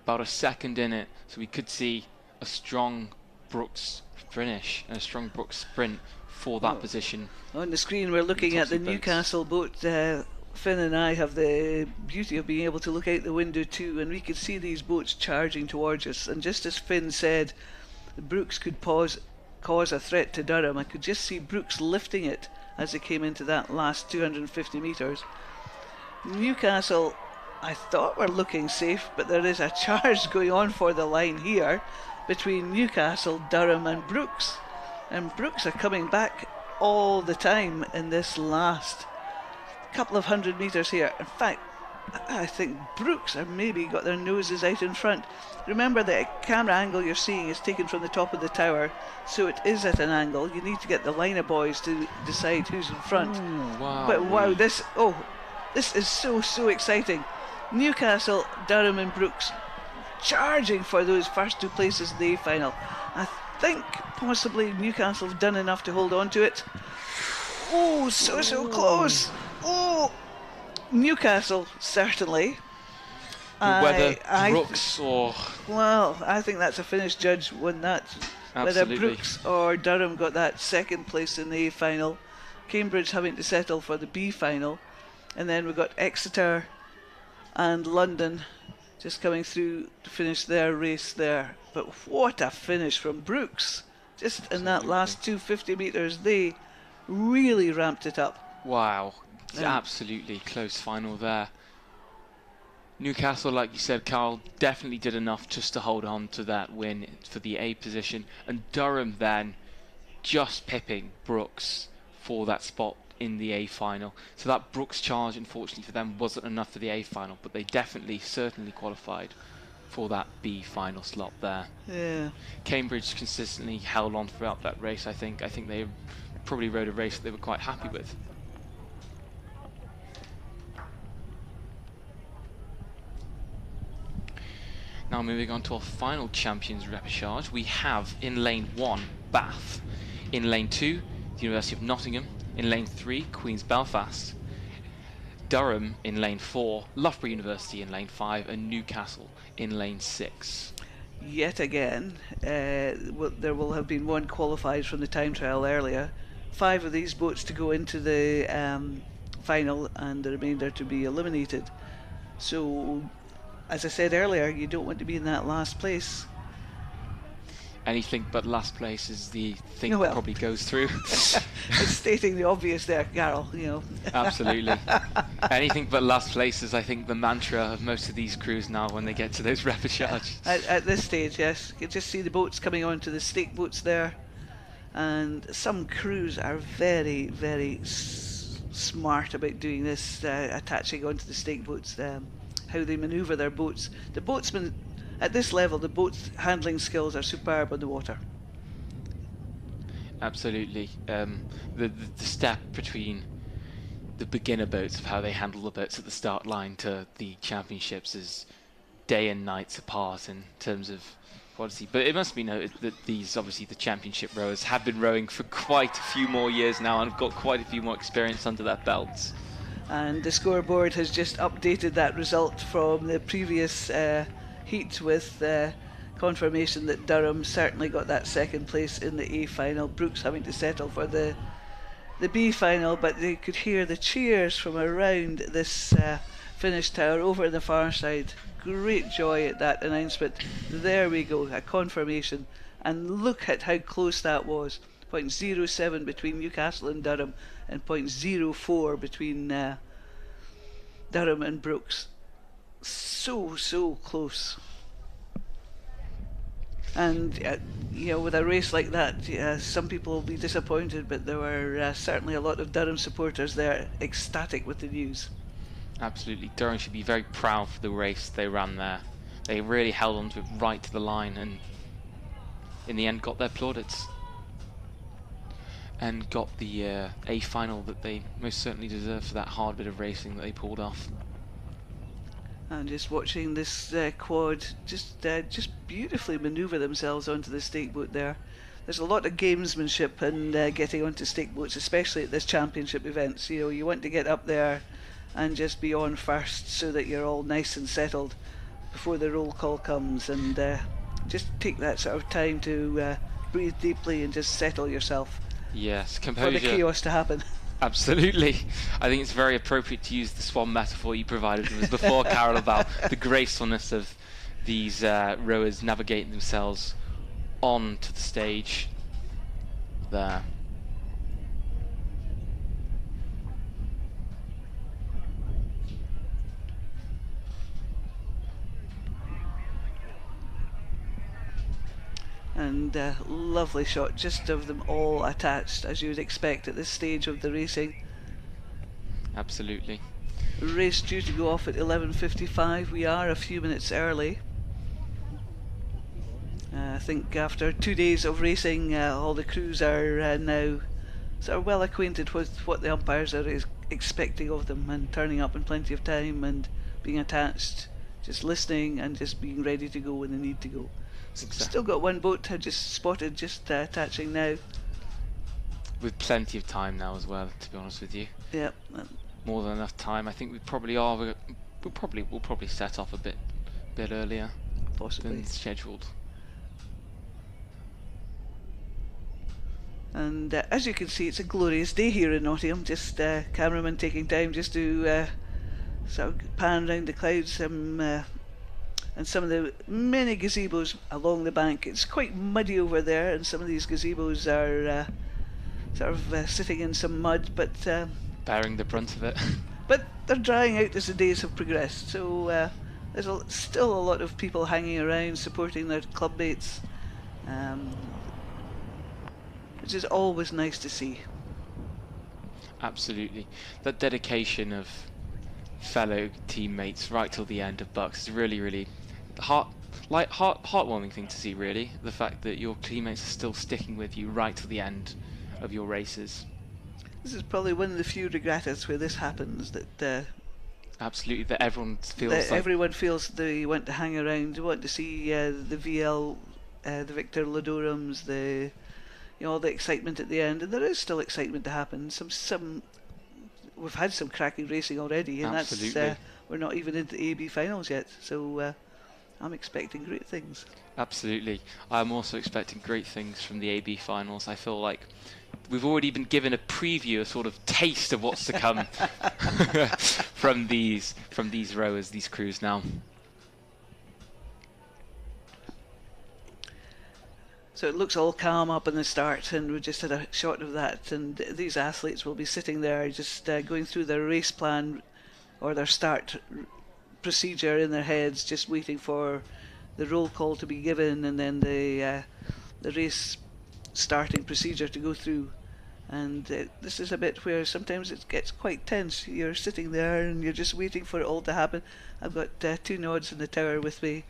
About a second in it, so we could see a strong Brookes finish and a strong Brookes sprint for that position. On the screen we're looking at the Newcastle boat. Finn and I have the beauty of being able to look out the window too, and we could see these boats charging towards us. And just as Finn said, Brookes could cause a threat to Durham, I could just see Brookes lifting it as they came into that last 250 metres. Newcastle, I thought were looking safe, but there is a charge going on for the line here between Newcastle, Durham and Brookes. And Brookes are coming back all the time in this last couple of 100 metres here. In fact, I think Brookes have maybe got their noses out in front. Remember, the camera angle you're seeing is taken from the top of the tower, so it is at an angle. You need to get the line of boys to decide who's in front. Wow. But wow, this is so exciting. Newcastle, Durham and Brookes charging for those first 2 places in the A final. I think possibly Newcastle have done enough to hold on to it. Oh, so close. Oh, Newcastle certainly. Whether Brookes or... Well, I think that's a finished judge when that... Absolutely. Whether Brookes or Durham got that second place in the A final. Cambridge having to settle for the B final. And then we've got Exeter and London just coming through to finish their race there. But what a finish from Brookes. Just in that last 250 metres, they really ramped it up. Wow. Absolutely close final there. Newcastle, like you said, Carl, definitely did enough just to hold on to that win for the A position. And Durham then just pipping Brookes for that spot in the A final. So that BUCS charge, unfortunately for them, wasn't enough for the A final, but they certainly qualified for that B final slot there. Yeah. Cambridge consistently held on throughout that race. I think they probably rode a race that they were quite happy with. Now moving on to our final champions repechage, we have in lane 1 Bath, in lane 2 the University of Nottingham, in lane 3 Queen's Belfast, Durham in lane 4, Loughborough University in lane 5, and Newcastle in lane 6. Yet again, there will have been one qualified from the time trial earlier. 5 of these boats to go into the final, and the remainder to be eliminated. So, as I said earlier, you don't want to be in that last place. Anything but last place is the thing Well. that probably goes through. It's stating the obvious there, Carol, you know. Absolutely. Anything but last place is, I think, the mantra of most of these crews now when they get to those repechages. At this stage, yes. You can just see the boats coming onto the stake boats there. And some crews are very, very smart about doing this, attaching onto the stake boats, how they manoeuvre their boats. The boatsmen, at this level, the boat handling skills are superb on the water. Absolutely. The step between the beginner boats of how they handle the boats at the start line to the championships is day and nights apart in terms of quality. But it must be noted that these, obviously, the championship rowers have been rowing for quite a few more years now and have got quite a few more experience under their belts. And the scoreboard has just updated that result from the previous heat with confirmation that Durham certainly got that second place in the A final. BUCS having to settle for the B final, but they could hear the cheers from around this finish tower over on the far side. Great joy at that announcement. There we go, a confirmation, and look at how close that was. 0.07 between Newcastle and Durham, and 0.04 between Durham and BUCS. So close. And you know, with a race like that, some people will be disappointed, but there were certainly a lot of Durham supporters there ecstatic with the news. Absolutely. Durham should be very proud for the race they ran there. They really held on to it right to the line and in the end got their plaudits and got the A final that they most certainly deserve for that hard bit of racing that they pulled off. And just watching this quad just beautifully manoeuvre themselves onto the stake boat there. There's a lot of gamesmanship in getting onto stake boats, especially at this championship events. You know, you want to get up there and just be on first so that you're all nice and settled before the roll call comes, and just take that sort of time to breathe deeply and just settle yourself. Yes, composure. For the chaos to happen. Absolutely. I think it's very appropriate to use the swan metaphor you provided with us before, Carol, about the gracefulness of these rowers navigating themselves onto the stage there. And lovely shot just of them all attached, as you would expect at this stage of the racing. Absolutely. Race due to go off at 11:55. We are a few minutes early. I think after 2 days of racing, all the crews are now sort of well acquainted with what the umpires are expecting of them, and turning up in plenty of time and being attached, just listening and just being ready to go when they need to go. Still got one boat I just spotted just attaching now. With plenty of time now as well, to be honest with you. Yep. More than enough time. I think we probably are. We'll probably set off a bit earlier, Possibly, than scheduled. And as you can see, it's a glorious day here in Nottingham. Just cameraman taking time just to sort of pan around the clouds. And some of the many gazebos along the bank. It's quite muddy over there, and some of these gazebos are sort of sitting in some mud, but bearing the brunt of it. But they're drying out as the days have progressed. So there's still a lot of people hanging around supporting their club mates, which is always nice to see. Absolutely. That dedication of fellow teammates right till the end of BUCS is really, really heartwarming thing to see, really. The fact that your teammates are still sticking with you right till the end of your races. This is probably one of the few regattas where this happens, that Absolutely, that everyone feels like... everyone feels they want to hang around, want to see the VL, the Victor Ludorums, all the excitement at the end, and there is still excitement to happen. We've had some cracking racing already, and that's we're not even into the AB finals yet, so I'm expecting great things. Absolutely. I'm also expecting great things from the AB finals. I feel like we've already been given a preview, a sort of taste of what's to come from these rowers, these crews now. So it looks all calm up in the start, and we just had a shot of that, and these athletes will be sitting there just going through their race plan or their start procedure in their heads, just waiting for the roll call to be given, and then the race starting procedure to go through. And this is a bit where sometimes it gets quite tense. You're sitting there and you're just waiting for it all to happen. I've got two nods in the tower with me.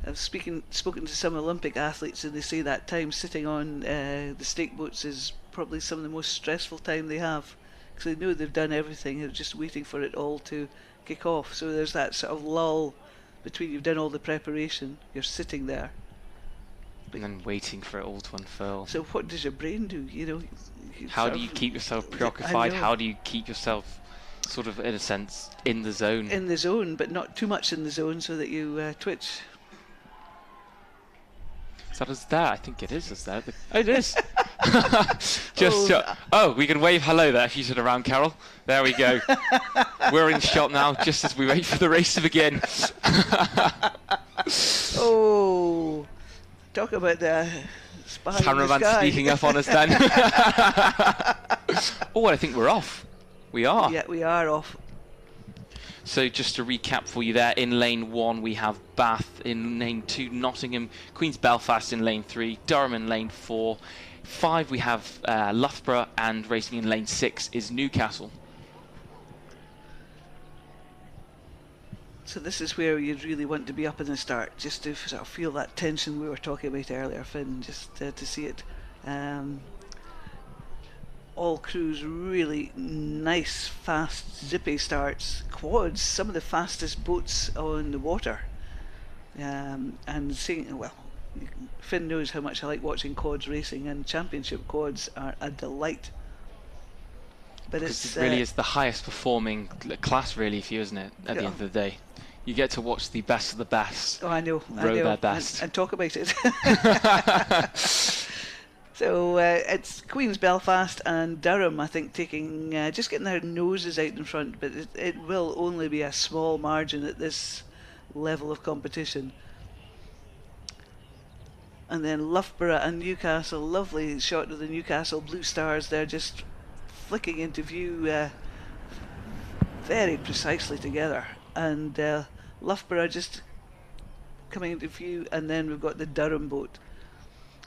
I've spoken to some Olympic athletes, and they say that time sitting on the stake boats is probably some of the most stressful time they have, because they know they've done everything. They're just waiting for it all to kick off. So there's that sort of lull between you've done all the preparation, you're sitting there, and then waiting for it all to unfurl. So what does your brain do? How do you keep yourself preoccupied? How do you keep yourself sort of, in a sense, in the zone? In the zone, but not too much in the zone so that you twitch. Is that us there? I think it is us there. Oh, it is. We can wave hello there if you turn around, Carol. There we go. We're in shot now, just as we wait for the race to begin. Oh, talk about the spy cameraman sneaking up on us then. Oh, I think we're off. We are. Yeah, we are off. So just to recap for you there, in lane 1 we have Bath, in lane 2 Nottingham, Queen's Belfast in lane 3, Durham in lane 4, 5 we have Loughborough, and racing in lane 6 is Newcastle. So this is where you'd really want to be up in the start, just to sort of feel that tension we were talking about earlier, Finn, just to see it. All crews really nice, fast, zippy starts. Quads, some of the fastest boats on the water. And seeing, well, Finn knows how much I like watching quads racing, and championship quads are a delight. But it really is the highest performing class, really, for you, isn't it? At the end of the day, you get to watch the best of the best. Oh, I know. Their best and talk about it. So it's Queen's Belfast and Durham, I think, taking just getting their noses out in front, but it will only be a small margin at this level of competition. And then Loughborough and Newcastle, lovely shot of the Newcastle Blue Stars there, just flicking into view very precisely together. And Loughborough just coming into view, and then we've got the Durham boat.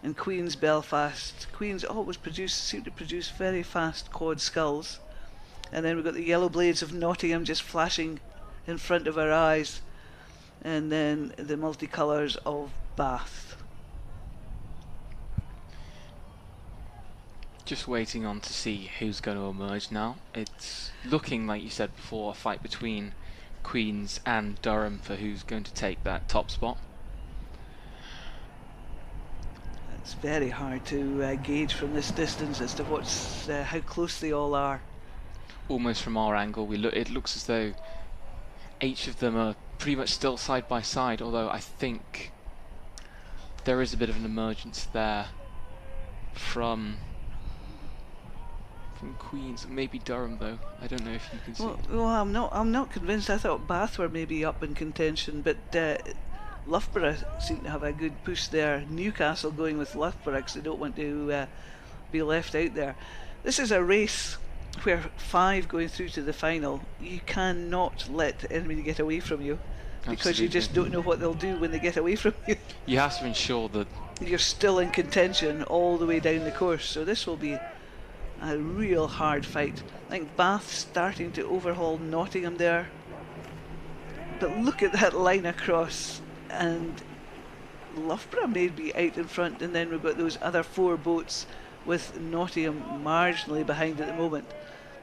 And Queen's Belfast. Queen's always seem to produce very fast quad sculls. And then we've got the yellow blades of Nottingham just flashing in front of our eyes. And then the multicolours of Bath. Just waiting on to see who's going to emerge now. It's looking, like you said before, a fight between Queen's and Durham for who's going to take that top spot. It's very hard to gauge from this distance as to how close they all are. Almost from our angle, it looks as though each of them are pretty much still side by side, although I think there is a bit of an emergence there from Queen's, maybe Durham though. I don't know if you can see. Well, I'm not convinced. I thought Bath were maybe up in contention, but Loughborough seem to have a good push there. Newcastle going with Loughborough because they don't want to be left out there. This is a race where 5 going through to the final, you cannot let the enemy get away from you. Because Absolutely. you just don't know what they'll do when they get away from you. You have to ensure that you're still in contention all the way down the course. So this will be A real hard fight. I think Bath's starting to overhaul Nottingham there. But look at that line across, and Loughborough may be out in front, and then we've got those other 4 boats with Nottingham marginally behind at the moment.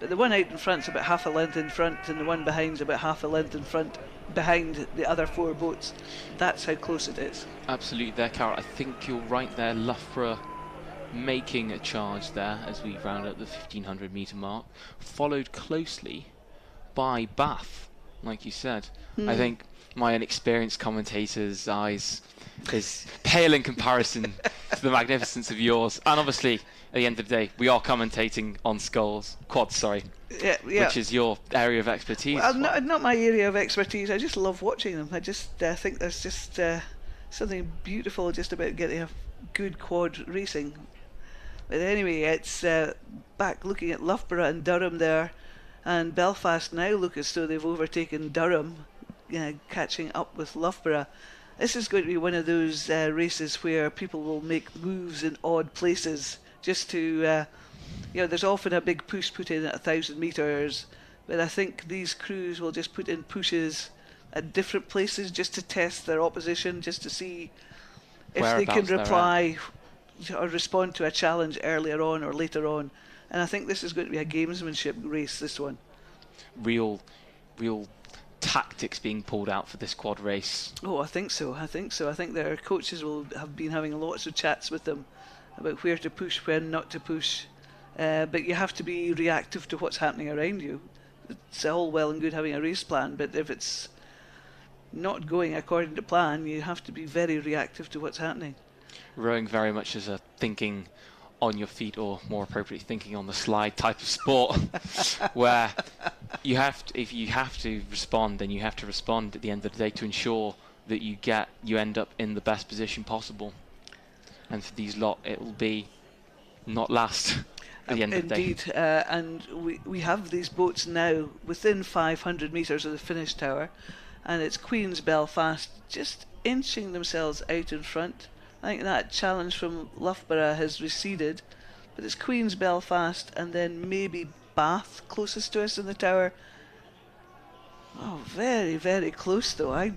But the one out in front's about half a length in front, and the one behind's about half a length in front behind the other 4 boats. That's how close it is. Absolutely there, Carol. I think you're right there. Loughborough making a charge there as we round up the 1500 metre mark, followed closely by Bath, like you said. I think my inexperienced commentator's eyes is pale in comparison to the magnificence of yours. And obviously, at the end of the day, we are commentating on quads, Yeah. which is your area of expertise. Well, not my area of expertise. I just love watching them. I just think there's just something beautiful just about getting a good quad racing. But anyway, it's back looking at Loughborough and Durham there, and Belfast now look as though they've overtaken Durham, catching up with Loughborough. This is going to be one of those races where people will make moves in odd places just to, there's often a big push put in at 1,000 metres, but I think these crews will just put in pushes at different places just to test their opposition, just to see if they can reply or respond to a challenge earlier on or later on. And I think this is going to be a gamesmanship race, this one. Real tactics being pulled out for this quad race. Oh, I think so. I think their coaches will have been having lots of chats with them about where to push, when not to push. But you have to be reactive to what's happening around you. It's all well and good having a race plan, but if it's not going according to plan, you have to be very reactive to what's happening. Rowing very much as a thinking on your feet, or more appropriately thinking on the slide type of sport, where if you have to respond, then you have to respond at the end of the day to ensure that you end up in the best position possible. And for these lot, it will be not last at the end of the day. Indeed, and we have these boats now within 500 metres of the finish tower, and it's Queen's Belfast just inching themselves out in front. I think that challenge from Loughborough has receded, but it's Queen's Belfast and then maybe Bath closest to us in the tower. Oh, very, very close though.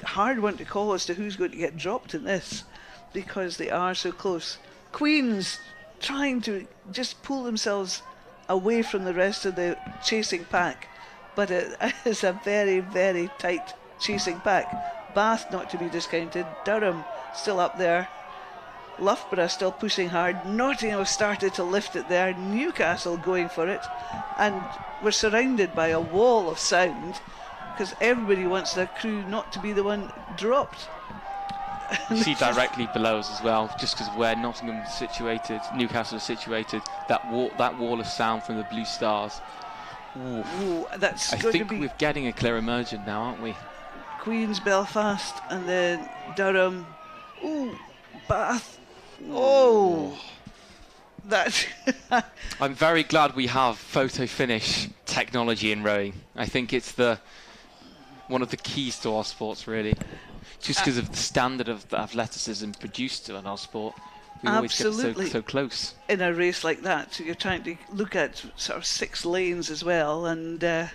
Hard one to call as to who's going to get dropped in this, because they are so close. Queen's trying to just pull themselves away from the rest of the chasing pack, but it is a very, very tight chasing pack. Bath not to be discounted, Durham still up there, Loughborough still pushing hard, Nottingham started to lift it there, Newcastle going for it, and we're surrounded by a wall of sound because everybody wants their crew not to be the one dropped. You see directly below us as well, just because of where Nottingham's situated, Newcastle is situated, that wall of sound from the Blue Stars. Ooh, that's I think we're getting a clear emergent now, aren't we? Queen's Belfast and then Durham. Ooh, Bath. Oh, that. I'm very glad we have photo finish technology in rowing. I think it's one of the keys to our sports, really. Just because of the standard of the athleticism produced in our sport, we always get so close. In a race like that, so you're trying to look at sort of 6 lanes as well, and that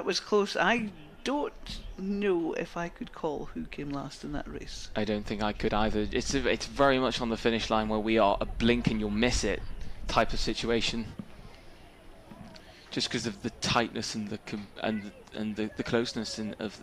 was close. I don't know if I could call who came last in that race. I don't think I could either. It's very much on the finish line where we are a blink and you'll miss it type of situation. Just because of the tightness and the closeness of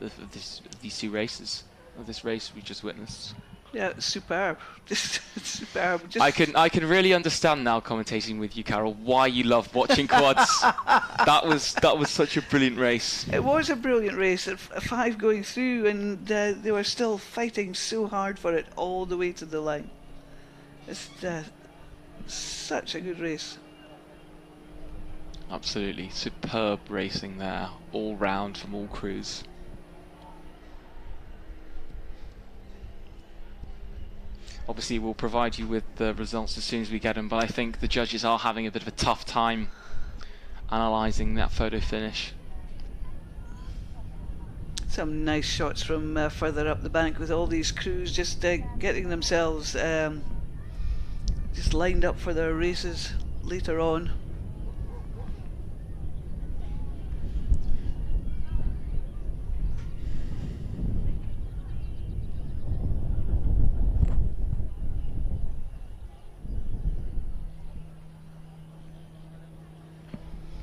these two races, of this race we just witnessed. Yeah, it's superb. Just superb. I can really understand now, commentating with you, Carol, why you love watching quads. That was such a brilliant race. It was a brilliant race. 5 going through, and they were still fighting so hard for it all the way to the line. It's such a good race. Absolutely superb racing there, all round from all crews. Obviously we'll provide you with the results as soon as we get them, but I think the judges are having a bit of a tough time analysing that photo finish. Some nice shots from further up the bank with all these crews just getting themselves just lined up for their races later on.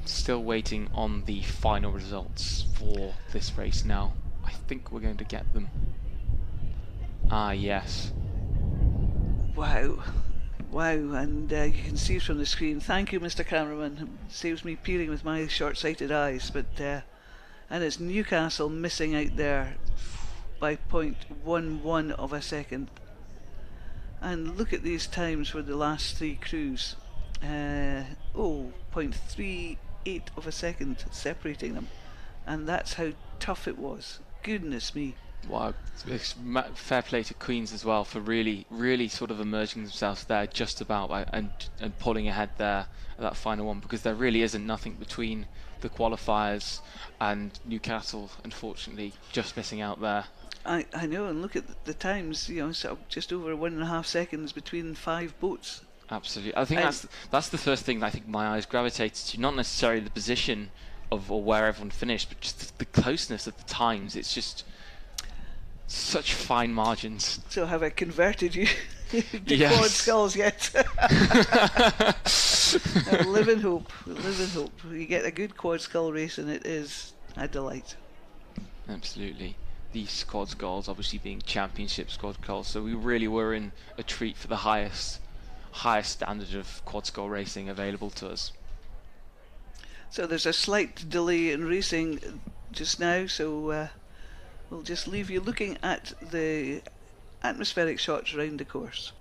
Still waiting on the final results for this race now. I think we're going to get them. Ah, yes. Wow. Wow, and you can see from the screen. Thank you, Mr. Cameraman. It saves me peering with my short-sighted eyes. But and it's Newcastle missing out there by 0.11 of a second. And look at these times for the last three crews. 0.38 of a second separating them, and that's how tough it was. Goodness me. Wow, it's fair play to Queens as well for really sort of emerging themselves there just about and pulling ahead there at that final one, because there really isn't nothing between the qualifiers and Newcastle, unfortunately, just missing out there. I know, and look at the times, you know, sort of just over 1.5 seconds between 5 boats. Absolutely. I think that's the first thing that I think my eyes gravitated to, not necessarily the position of or where everyone finished, but just the closeness of the times. It's just such fine margins. So have I converted you to Yes. quad sculls yet? Live in hope. Live in hope. You get a good quad skull race and it is a delight. Absolutely. These quad sculls obviously being championship quad sculls, so we really were in a treat for the highest standard of quad skull racing available to us. So there's a slight delay in racing just now, so we'll just leave you looking at the atmospheric shots around the course.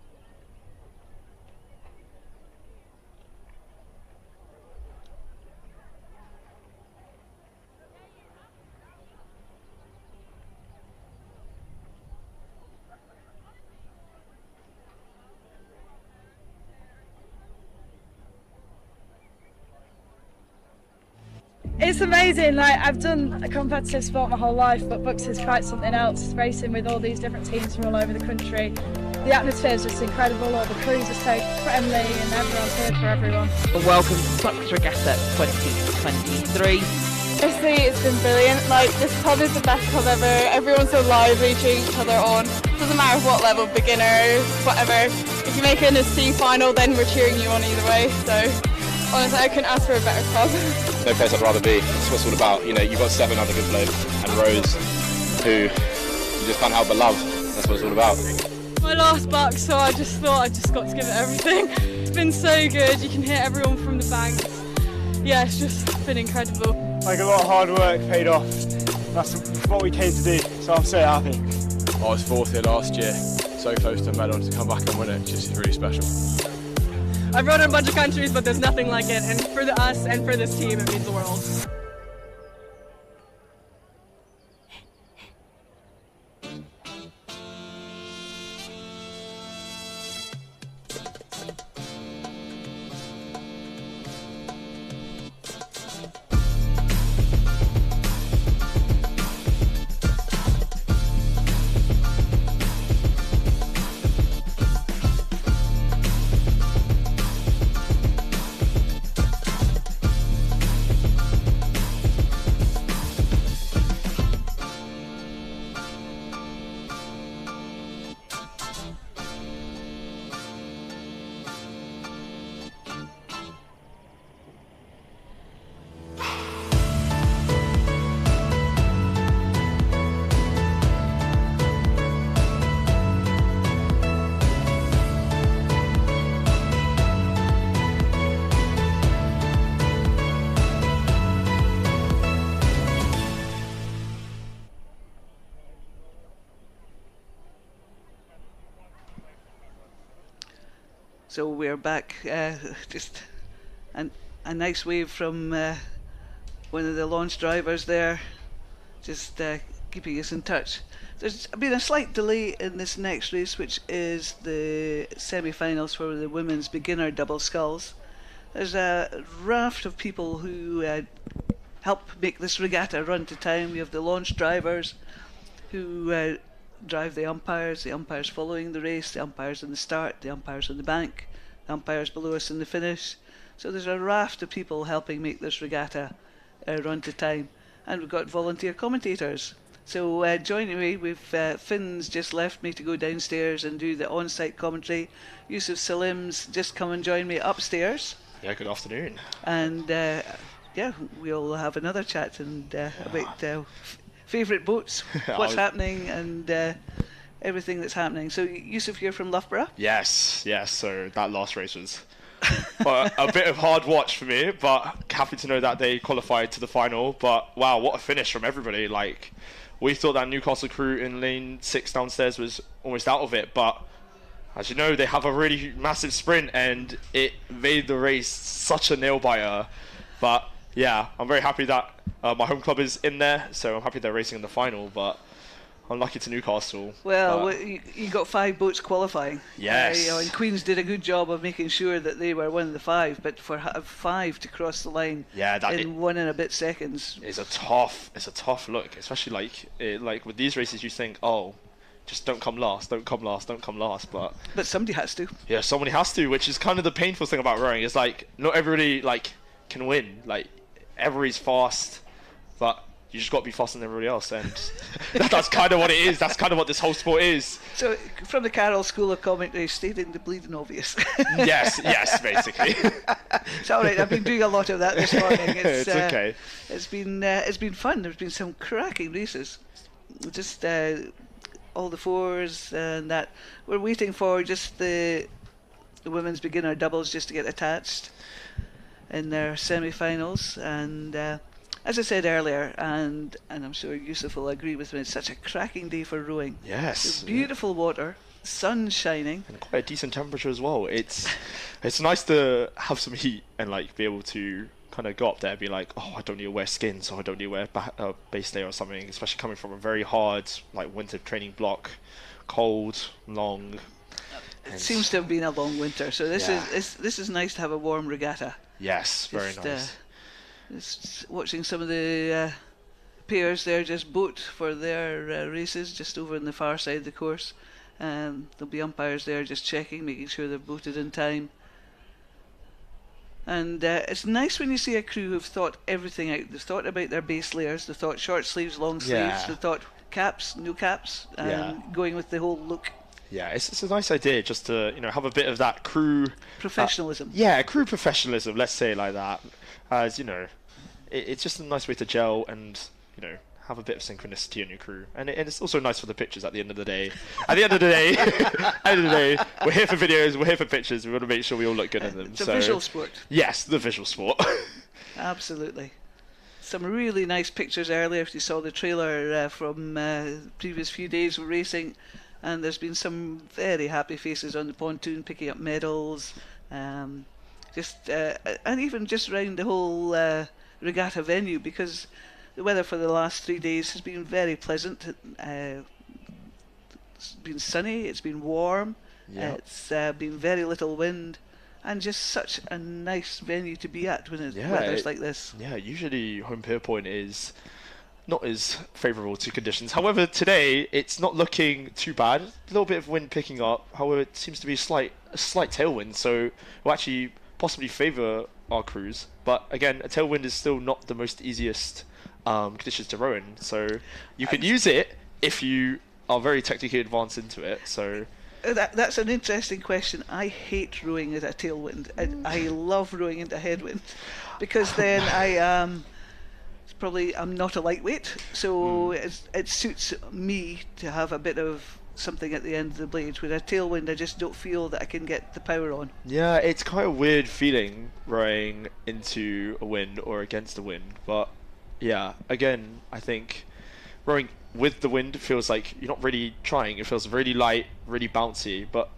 It's amazing. Like, I've done a competitive sport my whole life, but BUCS is quite something else. Racing with all these different teams from all over the country. The atmosphere is just incredible. All the crews are so friendly, and everyone's here for everyone. Welcome to BUCS Regatta 2023. Honestly, it's been brilliant. Like, this pub is the best pub ever. Everyone's so lively, cheering each other on. Doesn't matter what level, beginners, whatever. If you make it in a C final, then we're cheering you on either way. So honestly, I couldn't ask for a better pub. No place I'd rather be. It's what it's all about. You know, you've got 7 other good blokes and Rose, who you just can't help but love. That's what it's all about. My last buck, so I just thought I just got to give it everything. It's been so good. You can hear everyone from the banks. Yeah, it's just been incredible. Like, a lot of hard work paid off. That's what we came to do, so I'm so happy. I was 4th here last year, so close to a medal, and to come back and win it just is really special. I've run in a bunch of countries, but there's nothing like it, and for us and for this team, it means the world. So we're back, just a nice wave from one of the launch drivers there, just keeping us in touch. There's been a slight delay in this next race, which is the semi-finals for the women's beginner double sculls. There's a raft of people who help make this regatta run to time. We have the launch drivers who drive the umpires following the race, the umpires in the start, the umpires in the bank, umpires below us in the finish. So there's a raft of people helping make this regatta run to time. And we've got volunteer commentators. So joining me, Finn's just left me to go downstairs and do the on-site commentary. Yusuf Salim's just come and join me upstairs. Yeah, good afternoon. And yeah, we'll have another chat about favourite boats, what's happening, and everything that's happening. So Yusuf, you're from Loughborough? Yes. So that last race was a bit of hard watch for me, but happy to know that they qualified to the final. But wow, what a finish from everybody. Like, we thought that Newcastle crew in lane 6 downstairs was almost out of it, but as you know, they have a really massive sprint and it made the race such a nail-biter. But yeah, I'm very happy that my home club is in there, so I'm happy they're racing in the final, but unlucky to Newcastle. Well, you got 5 boats qualifying. Yes. And Queen's did a good job of making sure that they were one of the 5, but for 5 to cross the line in 1 and a bit seconds it's a tough look, especially like with these races. You think, oh, just don't come last, but somebody has to. Yeah, somebody has to, which is kind of the painful thing about rowing. Is like not everybody can win. Like everybody's fast, but you just got to be faster than everybody else, and that's kind of what it is. That's kind of what this whole sport is. So, from the Carroll School of Commentary, stating the bleeding obvious. yes, basically. It's all right. I've been doing a lot of that this morning. It's okay. It's been fun. There's been some cracking races. Just all the 4s and that. We're waiting for just the women's beginner doubles just to get attached in their semi-finals, and as I said earlier, and I'm sure Yusuf will agree with me, it's such a cracking day for rowing. Yes. It's beautiful water, sun shining, and quite a decent temperature as well. It's nice to have some heat and be able to kind of go up there and be like, oh, I don't need to wear skins, or I don't need to wear base layer or something, especially coming from a very hard winter training block, cold, long. It seems to have been a long winter, so this is nice to have a warm regatta. Yes, very nice. Just watching some of the pairs there just boat for their races just over on the far side of the course. There'll be umpires there just checking, making sure they've boated in time. And it's nice when you see a crew who've thought everything out. They've thought about their base layers, they've thought short sleeves, long sleeves, they've thought caps, no caps, and going with the whole look. Yeah, it's a nice idea just to have a bit of that crew professionalism. Crew professionalism. Let's say it like that. As it's just a nice way to gel and have a bit of synchronicity in your crew, and it's also nice for the pictures at the end of the day. At the end of the day, we're here for videos, we're here for pictures. We want to make sure we all look good in them. It's a visual sport. Yes, the visual sport. Absolutely. Some really nice pictures earlier. If you saw the trailer from the previous few days of racing. And there's been some very happy faces on the pontoon picking up medals, and even just around the whole regatta venue, because the weather for the last 3 days has been very pleasant. It's been sunny, it's been warm, it's been very little wind, and just such a nice venue to be at when weather's like this. Yeah, usually Home Pier Point is not as favourable to conditions. However, today it's not looking too bad. A little bit of wind picking up. However, it seems to be a slight tailwind, so will actually possibly favour our crews. But again, a tailwind is still not the most easiest conditions to row in. So you can use it if you are very technically advanced into it. So that's an interesting question. I hate rowing at a tailwind. I love rowing into headwind, because then I'm not a lightweight, so it suits me to have a bit of something at the end of the blade. With a tailwind, I just don't feel that I can get the power on. Yeah, it's quite a weird feeling rowing into a wind or against the wind. But yeah, again, I think rowing with the wind feels like you're not really trying. It feels really light, really bouncy. But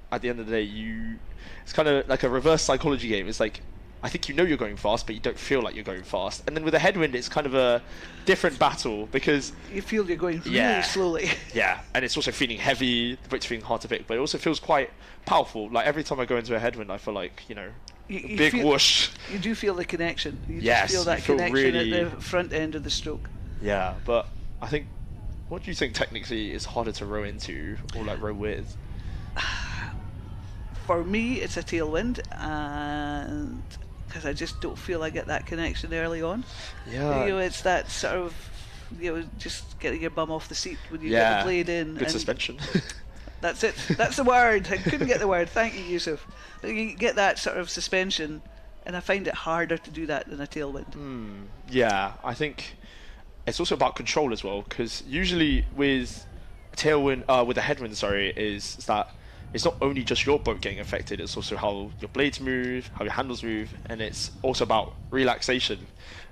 at the end of the day, it's kind of like a reverse psychology game. It's like, I think you're going fast, but you don't feel like you're going fast. And then with a headwind, it's kind of a different battle, because you feel you're going really slowly. Yeah, and it's also feeling heavy, the boat's feeling hard to pick, but it also feels quite powerful. Like every time I go into a headwind, I feel like, big whoosh. You do feel the connection. You just feel that connection really at the front end of the stroke. Yeah, but I think, what do you think technically is harder to row into or row with? For me, it's a tailwind, and because I just don't feel I get that connection early on. Yeah. You know, it's that sort of, you know, just getting your bum off the seat when you get the blade in. Good suspension. That's it. That's the word. I couldn't get the word. Thank you, Yusuf. You get that sort of suspension, and I find it harder to do that than a tailwind. Yeah, I think it's also about control as well, because usually with tailwind, with a headwind, sorry, is that it's not only just your boat getting affected, it's also how your blades move, how your handles move, and it's also about relaxation,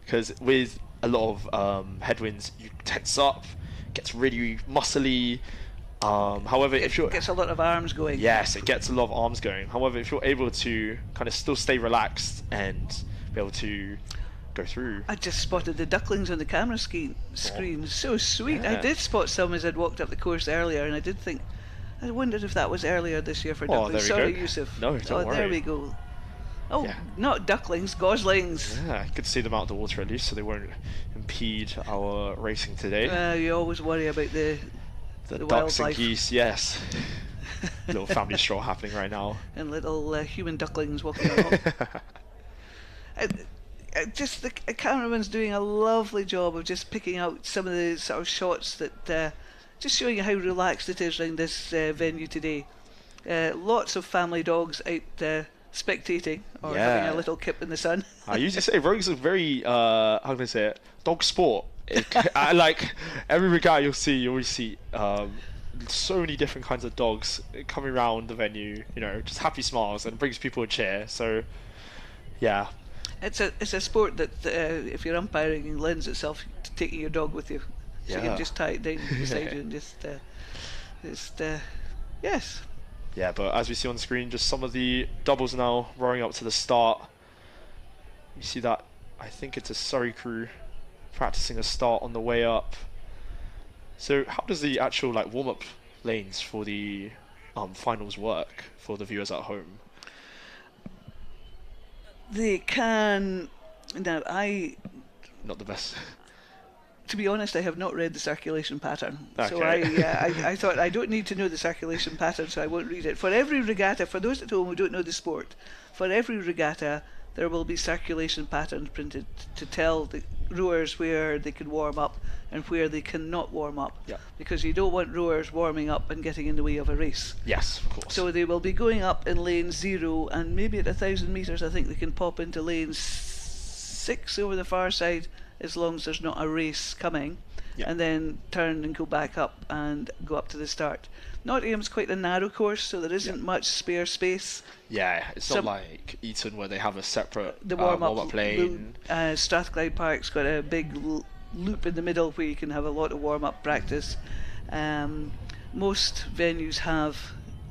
because with a lot of headwinds, you tense up, gets really muscly. However, if you're gets a lot of arms going. Yes, it gets a lot of arms going. However, if you're able to kind of still stay relaxed and be able to go through. I just spotted the ducklings on the camera screen. So sweet. I did spot some as I'd walked up the course earlier, and I did think, I wondered if that was earlier this year for ducklings. Sorry, Yusuf. No, don't worry. There we go. Oh, not ducklings, goslings. Yeah, good to see them out of the water at least, so they won't impede our racing today. You always worry about the ducks wildlife. and geese, yes. Little family stroll happening right now. And little human ducklings walking along. Just the cameraman's doing a lovely job of just picking out some of the sort of shots that just showing you how relaxed it is around this venue today. Lots of family dogs out spectating or having a little kip in the sun. I usually say Rogue's a very how can I say it, dog sport. I like every regatta you always see so many different kinds of dogs coming around the venue, you know, just happy smiles, and it brings people a cheer. So yeah, it's a sport that if you're umpiring, lends itself to taking your dog with you, so you can just tie it down beside you and just yes. Yeah, but as we see on the screen, just some of the doubles now rowing up to the start. You see that, I think it's a Surrey crew practicing a start on the way up. So how does the actual like warm-up lanes for the finals work for the viewers at home? They can. Now, not the best. To be honest, I have not read the circulation pattern, okay. So I thought I don't need to know the circulation pattern, so I won't read it. For every regatta, for those at home who don't know the sport, for every regatta there will be circulation patterns printed to tell the rowers where they can warm up and where they cannot warm up. Yeah. Because you don't want rowers warming up and getting in the way of a race. Yes, of course. So they will be going up in lane 0, and maybe at 1,000 metres I think they can pop into lane 6 over the far side, as long as there's not a race coming, and then turn and go back up and go up to the start. Nottingham's quite a narrow course, so there isn't much spare space. Yeah, it's not like Eton where they have a separate the warm-up lane. Strathclyde Park's got a big loop in the middle where you can have a lot of warm-up practice. Most venues have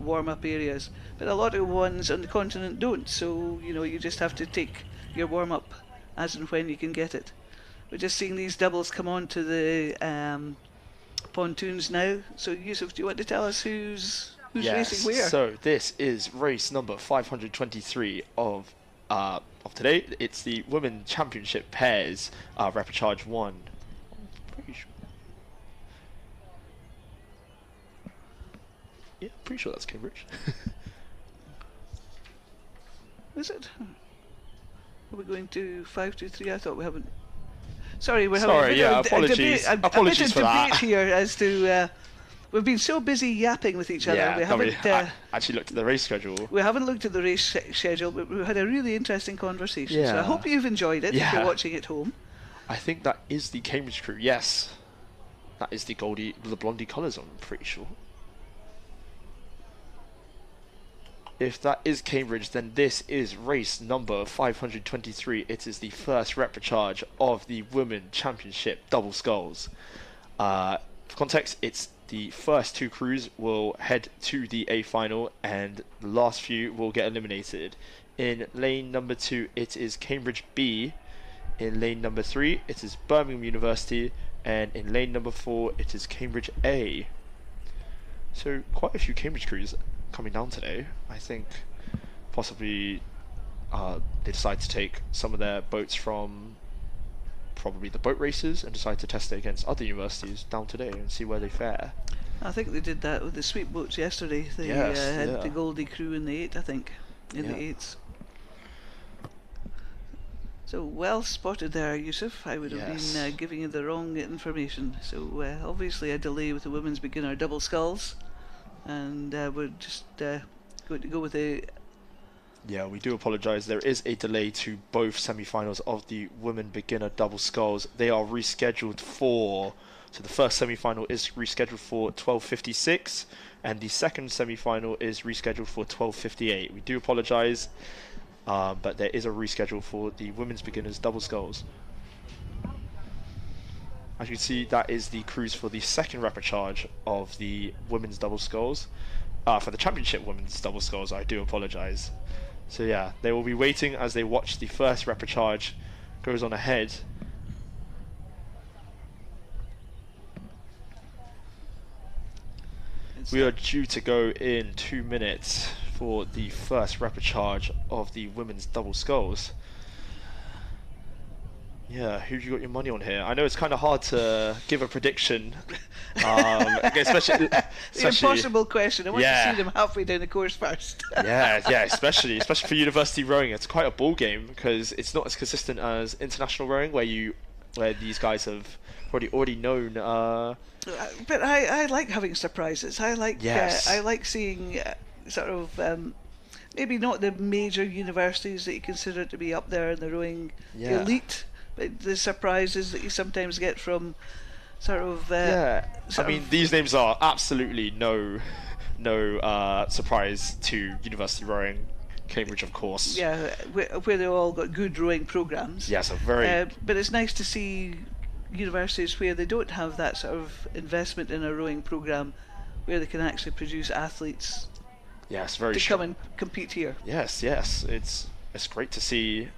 warm-up areas, but a lot of ones on the continent don't, so you know, you just have to take your warm-up as and when you can get it. We're just seeing these doubles come on to the pontoons now. So Yusuf, do you want to tell us who's racing where? So this is race number 523 of today. It's the Women Championship Pairs repechage 1. Pretty sure that's Cambridge. Is it? Are we going to 523? I thought we haven't. Sorry, we're having apologies. Apologies for that. Debate here as to we've been so busy yapping with each other. Yeah, we haven't actually looked at the race schedule. We haven't looked at the race schedule, but we had a really interesting conversation. Yeah. So I hope you've enjoyed it if you're watching at home. I think that is the Cambridge crew. Yes, that is the blondie colours. I'm pretty sure. If that is Cambridge, then this is race number 523. It is the first repechage of the Women Championship Double Sculls. For context, it's the first 2 crews will head to the A final, and the last few will get eliminated. In lane number 2, it is Cambridge B. In lane number 3, it is Birmingham University, and in lane number 4, it is Cambridge A. So quite a few Cambridge crews coming down today. I think possibly they decide to take some of their boats from probably the boat races and decide to test it against other universities down today and see where they fare. I think they did that with the sweep boats yesterday. They had the Goldie crew in the 8, I think, in the 8s. So well spotted there, Yusuf. I would have been giving you the wrong information. So obviously a delay with the women's beginner double sculls, and we're just going to go with the... Yeah, we do apologise. There is a delay to both semi-finals of the women beginner double sculls. They are rescheduled for... So the first semi-final is rescheduled for 12:56, and the second semi-final is rescheduled for 12:58. We do apologise. But there is a reschedule for the women's beginners double sculls. As you can see, that is the crews for the second repechage of the women's double sculls. For the championship women's double sculls, I do apologise. So yeah, they will be waiting as they watch the first repechage goes on ahead. We are due to go in 2 minutes for the first repechage of the women's double sculls. Yeah, who you got your money on here? I know it's kind of hard to give a prediction, especially the impossible question. I want to see them halfway down the course first. especially for university rowing, it's quite a ball game because it's not as consistent as international rowing, where these guys have already known. But I like having surprises. I like seeing sort of maybe not the major universities that you consider to be up there in the rowing elite, but the surprises that you sometimes get from sort of I mean, these names are absolutely no surprise to university rowing. Cambridge, of course. Yeah, where they all got good rowing programs. Yes, a very. But it's nice to see universities where they don't have that sort of investment in a rowing program, where they can actually produce athletes. Yes, very. To come and compete here. Yes, it's great to see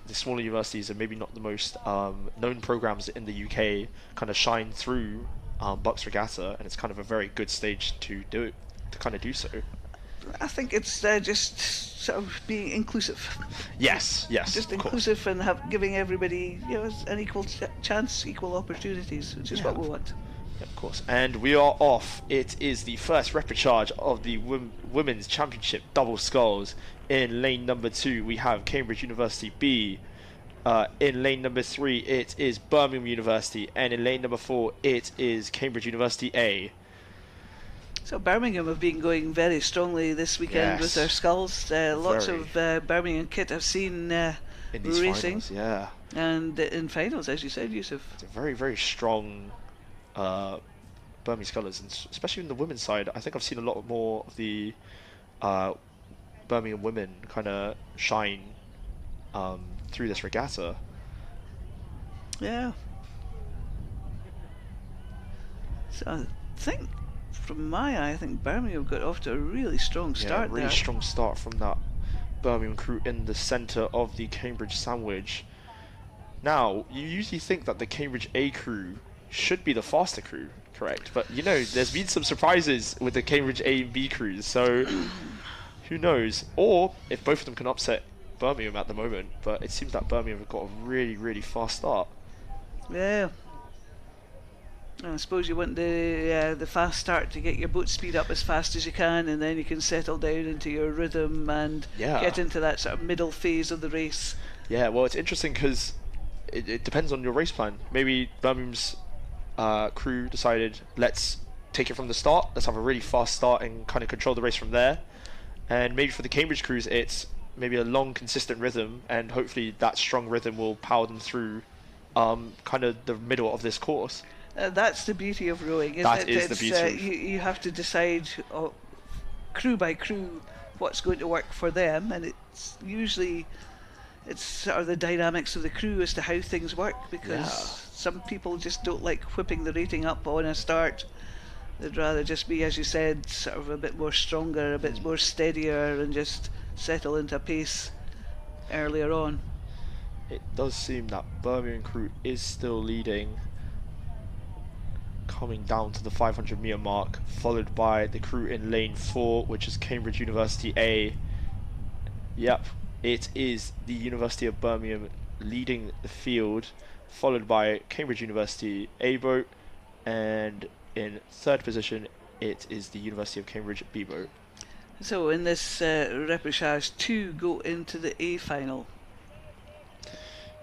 the smaller universities and maybe not the most known programs in the UK kind of shine through BUCS Regatta, and it's kind of a very good stage to do so. I think it's just sort of being inclusive. Yes, just inclusive and giving everybody an equal chance, equal opportunities, which is what we want. Yeah, of course. And we are off. It is the first repechage of the Women's Championship double sculls. In lane number 2, we have Cambridge University B. In lane number 3, it is Birmingham University. And in lane number 4, it is Cambridge University A. So Birmingham have been going very strongly this weekend with their sculls. Lots of Birmingham kit I've seen in these racing. Finals, and in finals, as you said, Yusuf. It's a very, very strong Birmingham scullers, and especially in the women's side. I think I've seen a lot more of the Birmingham women kind of shine through this regatta. Yeah. So I think, from my eye, I think Birmingham got off to a really strong start there. Really strong start from that Birmingham crew in the centre of the Cambridge sandwich. Now, you usually think that the Cambridge A crew should be the faster crew, correct? But, there's been some surprises with the Cambridge A and B crews, so who knows? Or if both of them can upset Birmingham at the moment, but it seems that Birmingham have got a really, really fast start. Yeah. I suppose you want the fast start to get your boat speed up as fast as you can, and then you can settle down into your rhythm and get into that sort of middle phase of the race. Yeah, well, it's interesting because it depends on your race plan. Maybe Birmingham's crew decided, let's take it from the start, let's have a really fast start and kind of control the race from there. And maybe for the Cambridge crews, it's maybe a long, consistent rhythm, and hopefully that strong rhythm will power them through kind of the middle of this course. That's the beauty of rowing, isn't that it? Is the beauty. You have to decide crew by crew what's going to work for them, and it's usually sort of the dynamics of the crew as to how things work, because some people just don't like whipping the rating up on a start. They'd rather just be, as you said, sort of a bit more stronger, a bit more steadier, and just settle into pace earlier on. It does seem that Birmingham crew is still leading, coming down to the 500 metre mark, followed by the crew in lane 4, which is Cambridge University A. Yep, it is the University of Birmingham leading the field, followed by Cambridge University A boat, and in third position it is the University of Cambridge B boat. So in this repechage, 2 go into the A final.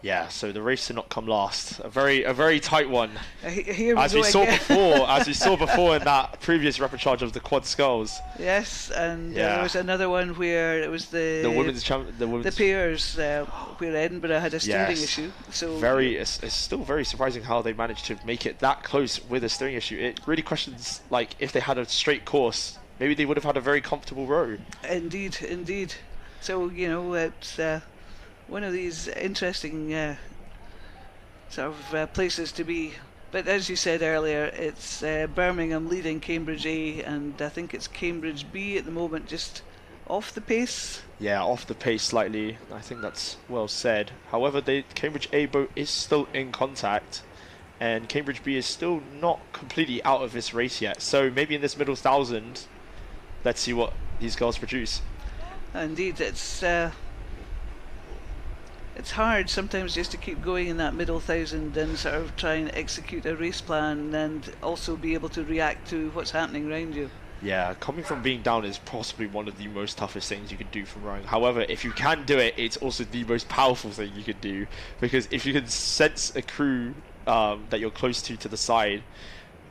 Yeah, so the race did not come last. A very tight one. Here as we saw before in that previous repechage of the quad sculls. Yes, and there was another one where it was the pairs where Edinburgh had a steering issue. So it's still very surprising how they managed to make it that close with a steering issue. It really questions, like, if they had a straight course, maybe they would have had a very comfortable row. Indeed. So, you know, it's one of these interesting sort of places to be. But as you said earlier, it's Birmingham leading Cambridge A, and I think it's Cambridge B at the moment, just off the pace. Yeah, off the pace slightly. I think that's well said. However, the Cambridge A boat is still in contact, and Cambridge B is still not completely out of this race yet. So maybe in this middle 1,000, let's see what these girls produce. Indeed, it's hard sometimes just to keep going in that middle 1,000 and sort of try and execute a race plan and also be able to react to what's happening around you. Yeah, coming from being down is possibly one of the most toughest things you can do from rowing. However, if you can do it, it's also the most powerful thing you could do, because if you can sense a crew that you're close to the side,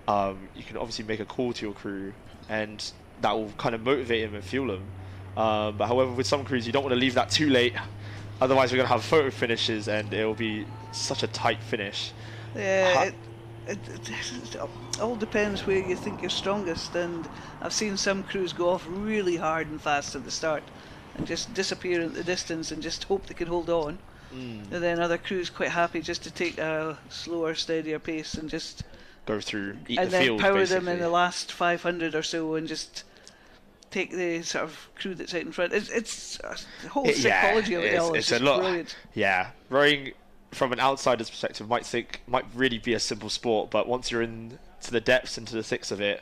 you can obviously make a call to your crew, and that will kind of motivate them and fuel them. But however, with some crews, you don't want to leave that too late. Otherwise, we're going to have photo finishes, and it will be such a tight finish. Yeah, it all depends where you think you're strongest. And I've seen some crews go off really hard and fast at the start and just disappear in the distance and just hope they can hold on. And then other crews quite happy just to take a slower, steadier pace and just go through, eat and the field, then power basically. them in the last 500 or so and just take the sort of crew that's out in front. It's the whole psychology of it all is just brilliant. Yeah, rowing from an outsider's perspective might really be a simple sport, but once you're into the depths, into the thick of it,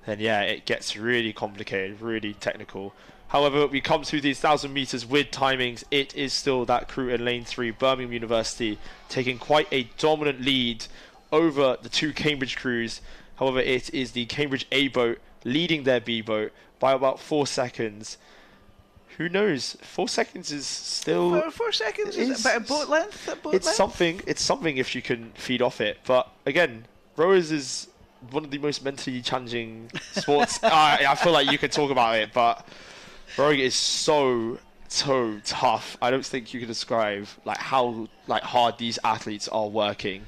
then yeah, it gets really complicated, really technical. However, we come to these 1,000 meters with timings. It is still that crew in lane 3, Birmingham University, taking quite a dominant lead over the 2 Cambridge crews. However, it is the Cambridge A boat leading their B boat by about 4 seconds. Who knows? 4 seconds is still... 4 seconds is about a boat length? It's something if you can feed off it. But again, rowers is one of the most mentally challenging sports. I feel like you could talk about it, but rowing is so tough. I don't think you can describe how hard these athletes are working.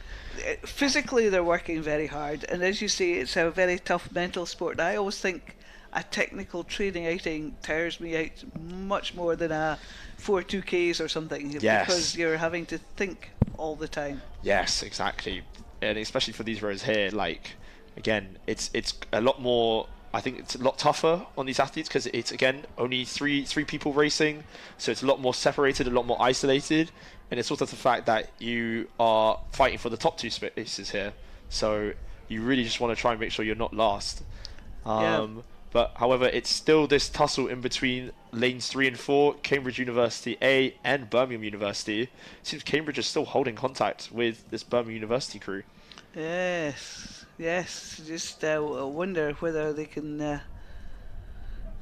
Physically, they're working very hard, and as you say, it's a very tough mental sport. I always think a technical training outing tires me out much more than a 4 2Ks or something, because you're having to think all the time. Yes, exactly, and especially for these rowers here, again, it's a lot more. I think it's a lot tougher on these athletes because it's, again, only three people racing, so it's a lot more separated, a lot more isolated, and it's also the fact that you are fighting for the top 2 spaces here, so you really just want to try and make sure you're not last. But however, it's still this tussle in between lanes 3 and 4, Cambridge University A and Birmingham University. It seems Cambridge is still holding contact with this Birmingham University crew. Yes, just wonder whether they can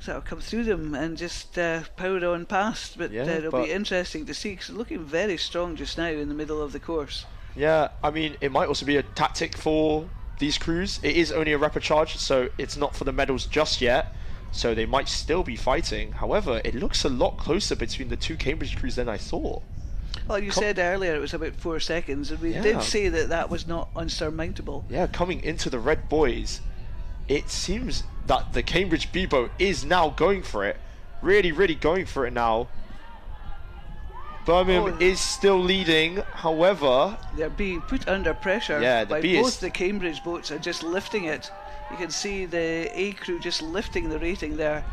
sort of come through them and just power on past, but it'll be interesting to see, because it's looking very strong just now in the middle of the course. Yeah, I mean, it might also be a tactic for these crews. It is only a repechage, so it's not for the medals just yet, so they might still be fighting. However, it looks a lot closer between the 2 Cambridge crews than I thought. Well, you said earlier it was about 4 seconds, and we did say that was not unsurmountable. Yeah, coming into the red boys, it seems that the Cambridge B boat is now going for it. Really going for it now. Birmingham is still leading, however... They're being put under pressure by both the Cambridge boats are just lifting it. You can see the A crew just lifting the rating there,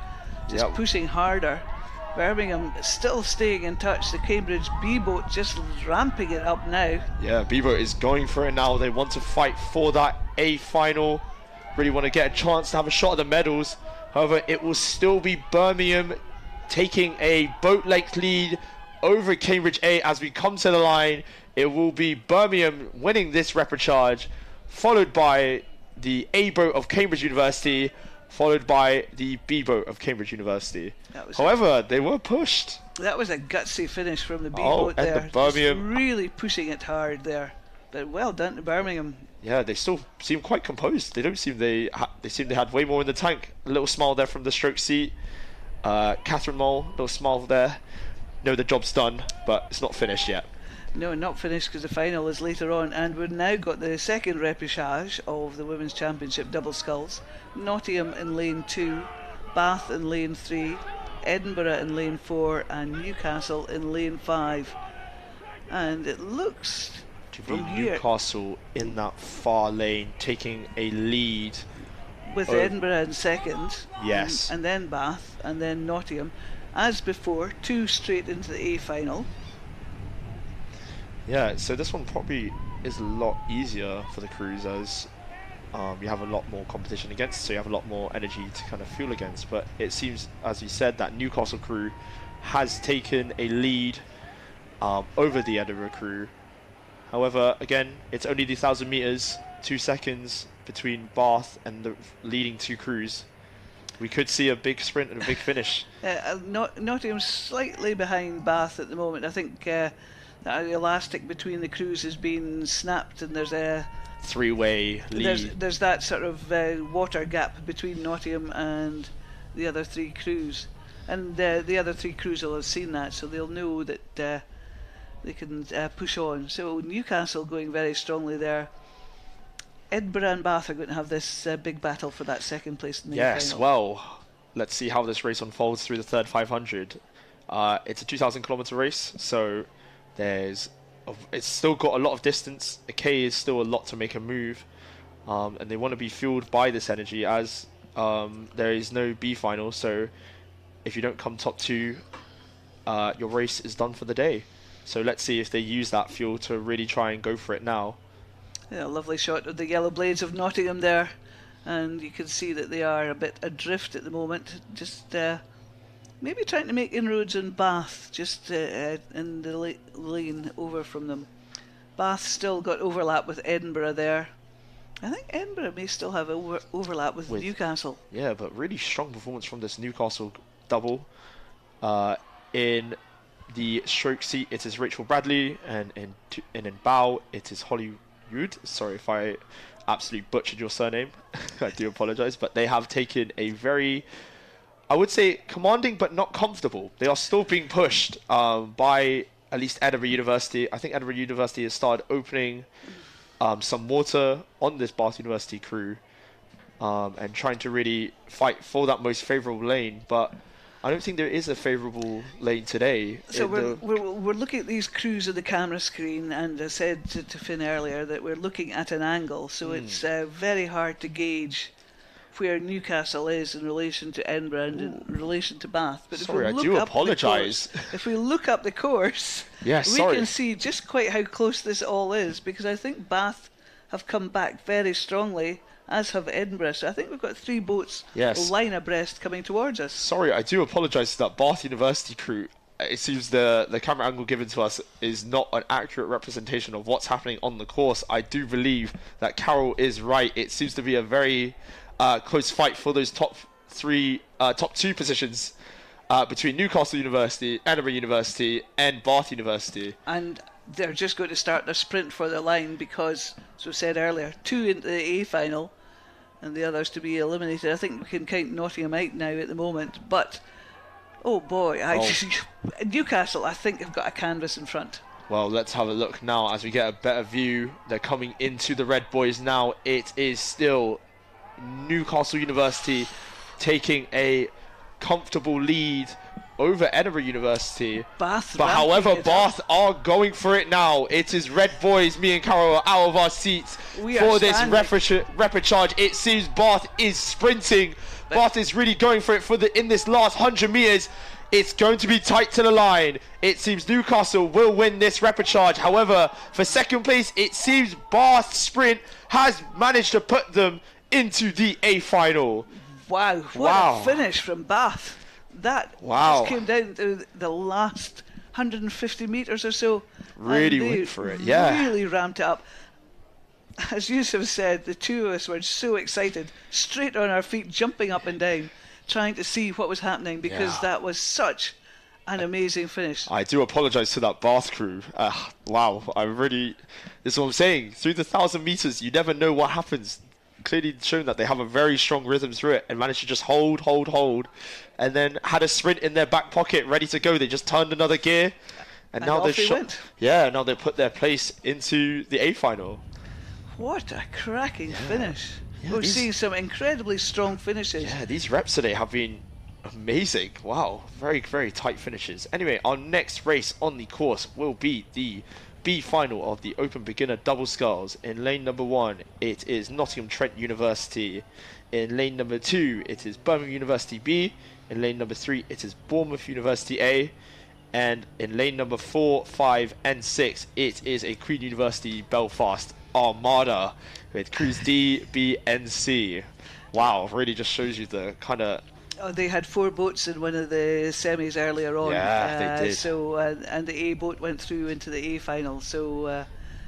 just pushing harder. Birmingham still staying in touch. The Cambridge B boat just ramping it up now. Yeah, B boat is going for it now. They want to fight for that A final. Really want to get a chance to have a shot at the medals. However, it will still be Birmingham taking a boat length lead over Cambridge A as we come to the line. It will be Birmingham winning this repechage, followed by the A boat of Cambridge University. followed by the B boat of Cambridge University. However, they were pushed. That was a gutsy finish from the B Oh, boat and there. the Birmingham. Just really pushing it hard there. But well done to Birmingham. Yeah, they still seem quite composed. They don't seem they seem they had way more in the tank. A little smile there from the stroke seat. Catherine Mole, little smile there. No, the job's done, but it's not finished yet. No, not finished because the final is later on, and we've now got the second repechage of the Women's Championship double sculls. Nottingham in lane 2, Bath in lane 3, Edinburgh in lane 4, and Newcastle in lane 5. And it looks to be from here Newcastle in that far lane, taking a lead. with Edinburgh in second. Yes. And then Bath, and then Nottingham. As before, 2 straight into the A final. Yeah, so this one probably is a lot easier for the crews as you have a lot more competition against, so you have a lot more energy to kind of fuel against. But it seems, as you said, that Newcastle crew has taken a lead over the Edinburgh crew. However, again, it's only the 1,000 meters, 2 seconds between Bath and the leading 2 crews. We could see a big sprint and a big finish. Nottingham's slightly behind Bath at the moment. I think the elastic between the crews has been snapped, and there's a 3-way lead. There's that sort of water gap between Nottingham and the other 3 crews, and the other 3 crews will have seen that, so they'll know that they can push on. So Newcastle going very strongly there. Edinburgh and Bath are going to have this big battle for that second place in the Yes, final. well, let's see how this race unfolds through the third 500. It's a 2,000 kilometer race, so it's still got a lot of distance. A K is still a lot to make a move, and they want to be fueled by this energy as there is no B final, so if you don't come top 2, your race is done for the day. So let's see if they use that fuel to really try and go for it now. Yeah, lovely shot of the yellow blades of Nottingham there, and you can see that they are a bit adrift at the moment, just maybe trying to make inroads in Bath, just in the lane over from them. Bath still got overlap with Edinburgh there. I think Edinburgh may still have overlap with Newcastle. Yeah, but really strong performance from this Newcastle double. In the stroke seat, it is Rachel Bradley, and in bow, it is Holly Wood. Sorry if I absolutely butchered your surname. I do apologise, but they have taken a very, I would say, commanding but not comfortable. They are still being pushed by at least Edinburgh University. I think Edinburgh University has started opening some water on this Bath University crew and trying to really fight for that most favourable lane, but I don't think there is a favourable lane today. So we're looking at these crews on the camera screen, and I said to Finn earlier that we're looking at an angle, so it's very hard to gauge where Newcastle is in relation to Edinburgh and in relation to Bath. But sorry, if we I do apologise. If we look up the course, we can see just quite how close this all is, because I think Bath have come back very strongly, as have Edinburgh. So I think we've got 3 boats line abreast coming towards us. Sorry, I do apologise to that Bath University crew. It seems the camera angle given to us is not an accurate representation of what's happening on the course. I do believe that Carol is right. It seems to be a very close fight for those top 2 positions between Newcastle University, Edinburgh University, and Bath University. And they're just going to start their sprint for the line because, as we said earlier, 2 into the A final and the others to be eliminated. I think we can count Nottingham out now at the moment, but oh boy, Newcastle I think have got a canvas in front. Well, let's have a look now as we get a better view. They're coming into the Red Boys now. It is still Newcastle University taking a comfortable lead over Edinburgh University. Bath, but however, Bath are going for it now. It is Red Boys. Me and Carol are out of our seats for this repechage. It seems Bath is sprinting. Bath is really going for it in this last 100 meters. It's going to be tight to the line. It seems Newcastle will win this repechage. However, for second place, it seems Bath's sprint has managed to put them into the A final. Wow, what a finish from Bath. That just came down to the last 150 metres or so. Really went for it, yeah. Really ramped it up. as you have said, the two of us were so excited, straight on our feet, jumping up and down, trying to see what was happening, because that was such an amazing finish. I do apologise to that Bath crew. Wow, this is what I'm saying. Through the 1,000 metres, you never know what happens. Clearly shown that they have a very strong rhythm through it and managed to just hold, and then had a sprint in their back pocket ready to go. They just turned another gear, and now they've went. Yeah, now they put their place into the A final. What a cracking finish. We're seeing some incredibly strong finishes. Yeah, these reps today have been amazing. Wow, very, very tight finishes. Anyway, our next race on the course will be the B final of the Open Beginner Double Sculls. In lane number 1, it is Nottingham Trent University. In lane number 2, it is Birmingham University B. In lane number 3, it is Bournemouth University A. And in lane number 4, 5, and 6, it is a Queen University Belfast Armada with crews D, B, and C. Wow, really just shows you the kind of... Oh, they had 4 boats in one of the semis earlier on. Yeah, they did. So, and the A boat went through into the A final. So,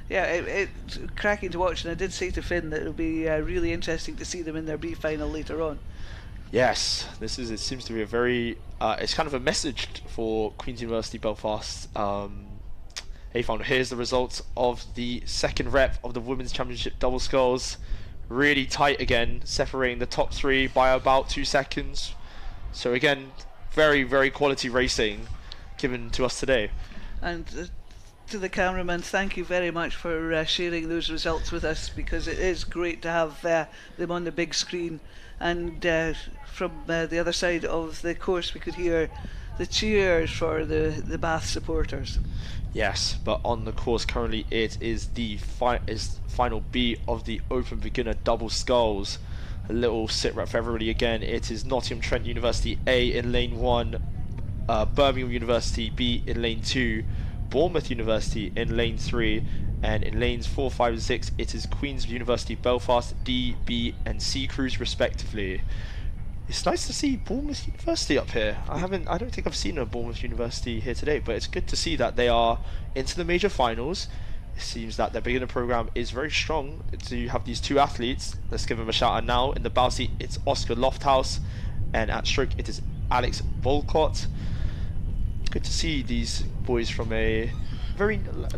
it's cracking to watch. And I did say to Finn that it'll be really interesting to see them in their B final later on. Yes, it seems to be a very... it's kind of a message for Queen's University Belfast A final. Here's the results of the second rep of the Women's Championship Double Sculls. Really tight again, separating the top 3 by about 2 seconds. So again, very, very quality racing given to us today. And to the cameraman, thank you very much for sharing those results with us, because it is great to have them on the big screen. And from the other side of the course, we could hear the cheers for the Bath supporters. Yes, but on the course currently, it is the final B of the Open Beginner Double Sculls. A little sit rep for everybody again. It is Nottingham Trent University A in lane 1, Birmingham University B in lane 2, Bournemouth University in lane 3, and in lanes 4, 5, and 6, it is Queen's University Belfast D, B, and C crews respectively. It's nice to see Bournemouth University up here. I don't think I've seen a Bournemouth University here today, but it's good to see that they are into the major finals. It seems that their beginner program is very strong to have these 2 athletes. Let's give them a shout out now. In the bow seat, it's Oscar Lofthouse, and at stroke, it is Alex Volcott. Good to see these boys from a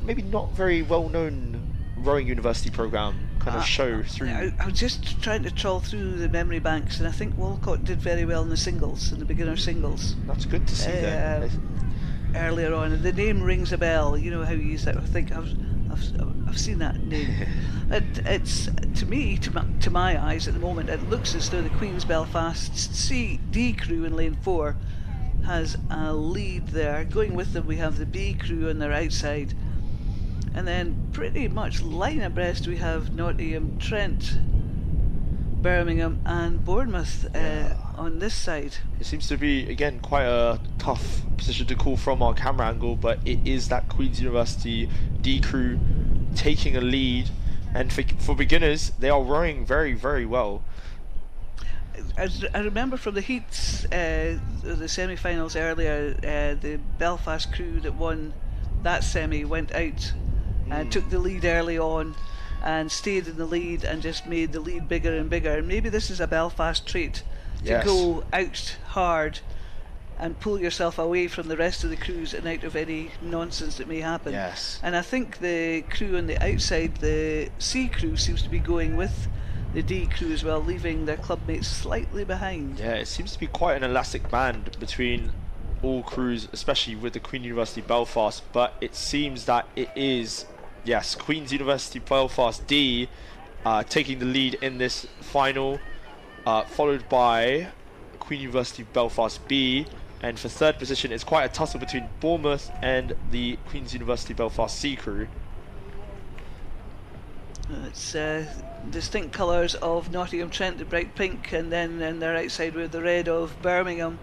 maybe not very well-known rowing university program kind of show through. I was just trying to trawl through the memory banks, and I think Walcott did very well in the singles, in the beginner singles. That's good to see then. Earlier on, and the name rings a bell. You know how you use that. I think I've seen that name. It's to me, to my eyes at the moment, it looks as though the Queen's Belfast D crew in lane 4 has a lead there. Going with them, we have the B crew on their outside. And then pretty much line abreast we have Nottingham, Trent, Birmingham and Bournemouth on this side. It seems to be, again, quite a tough position to call from our camera angle, but it is that Queen's University D crew taking a lead. And for beginners, they are rowing very, very well. I remember from the heats, the semi-finals earlier, the Belfast crew that won that semi went out and took the lead early on and stayed in the lead and just made the lead bigger and bigger. And maybe this is a Belfast trait, to go out hard and pull yourself away from the rest of the crews and out of any nonsense that may happen. Yes. And I think the crew on the outside, the C crew, seems to be going with the D crew as well, leaving their clubmates slightly behind. Yeah, it seems to be quite an elastic band between all crews, especially with the Queen University Belfast, but it seems that it is, yes, Queen's University Belfast D taking the lead in this final, followed by Queen University Belfast B, and for third position it's quite a tussle between Bournemouth and the Queen's University Belfast C crew. It's distinct colours of Nottingham Trent, the bright pink, and then they're outside with the red of Birmingham.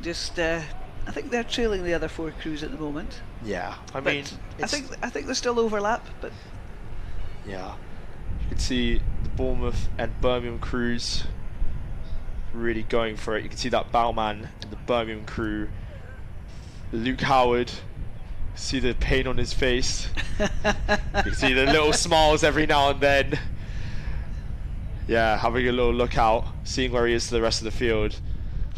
Just, I think they're trailing the other 4 crews at the moment. Yeah, I mean, I think there's still overlap, but yeah, you can see the Bournemouth and Birmingham crews really going for it. You can see that bowman in the Birmingham crew, Luke Howard, See the pain on his face. You can see the little smiles every now and then. Yeah, having a little look out, seeing where he is to the rest of the field.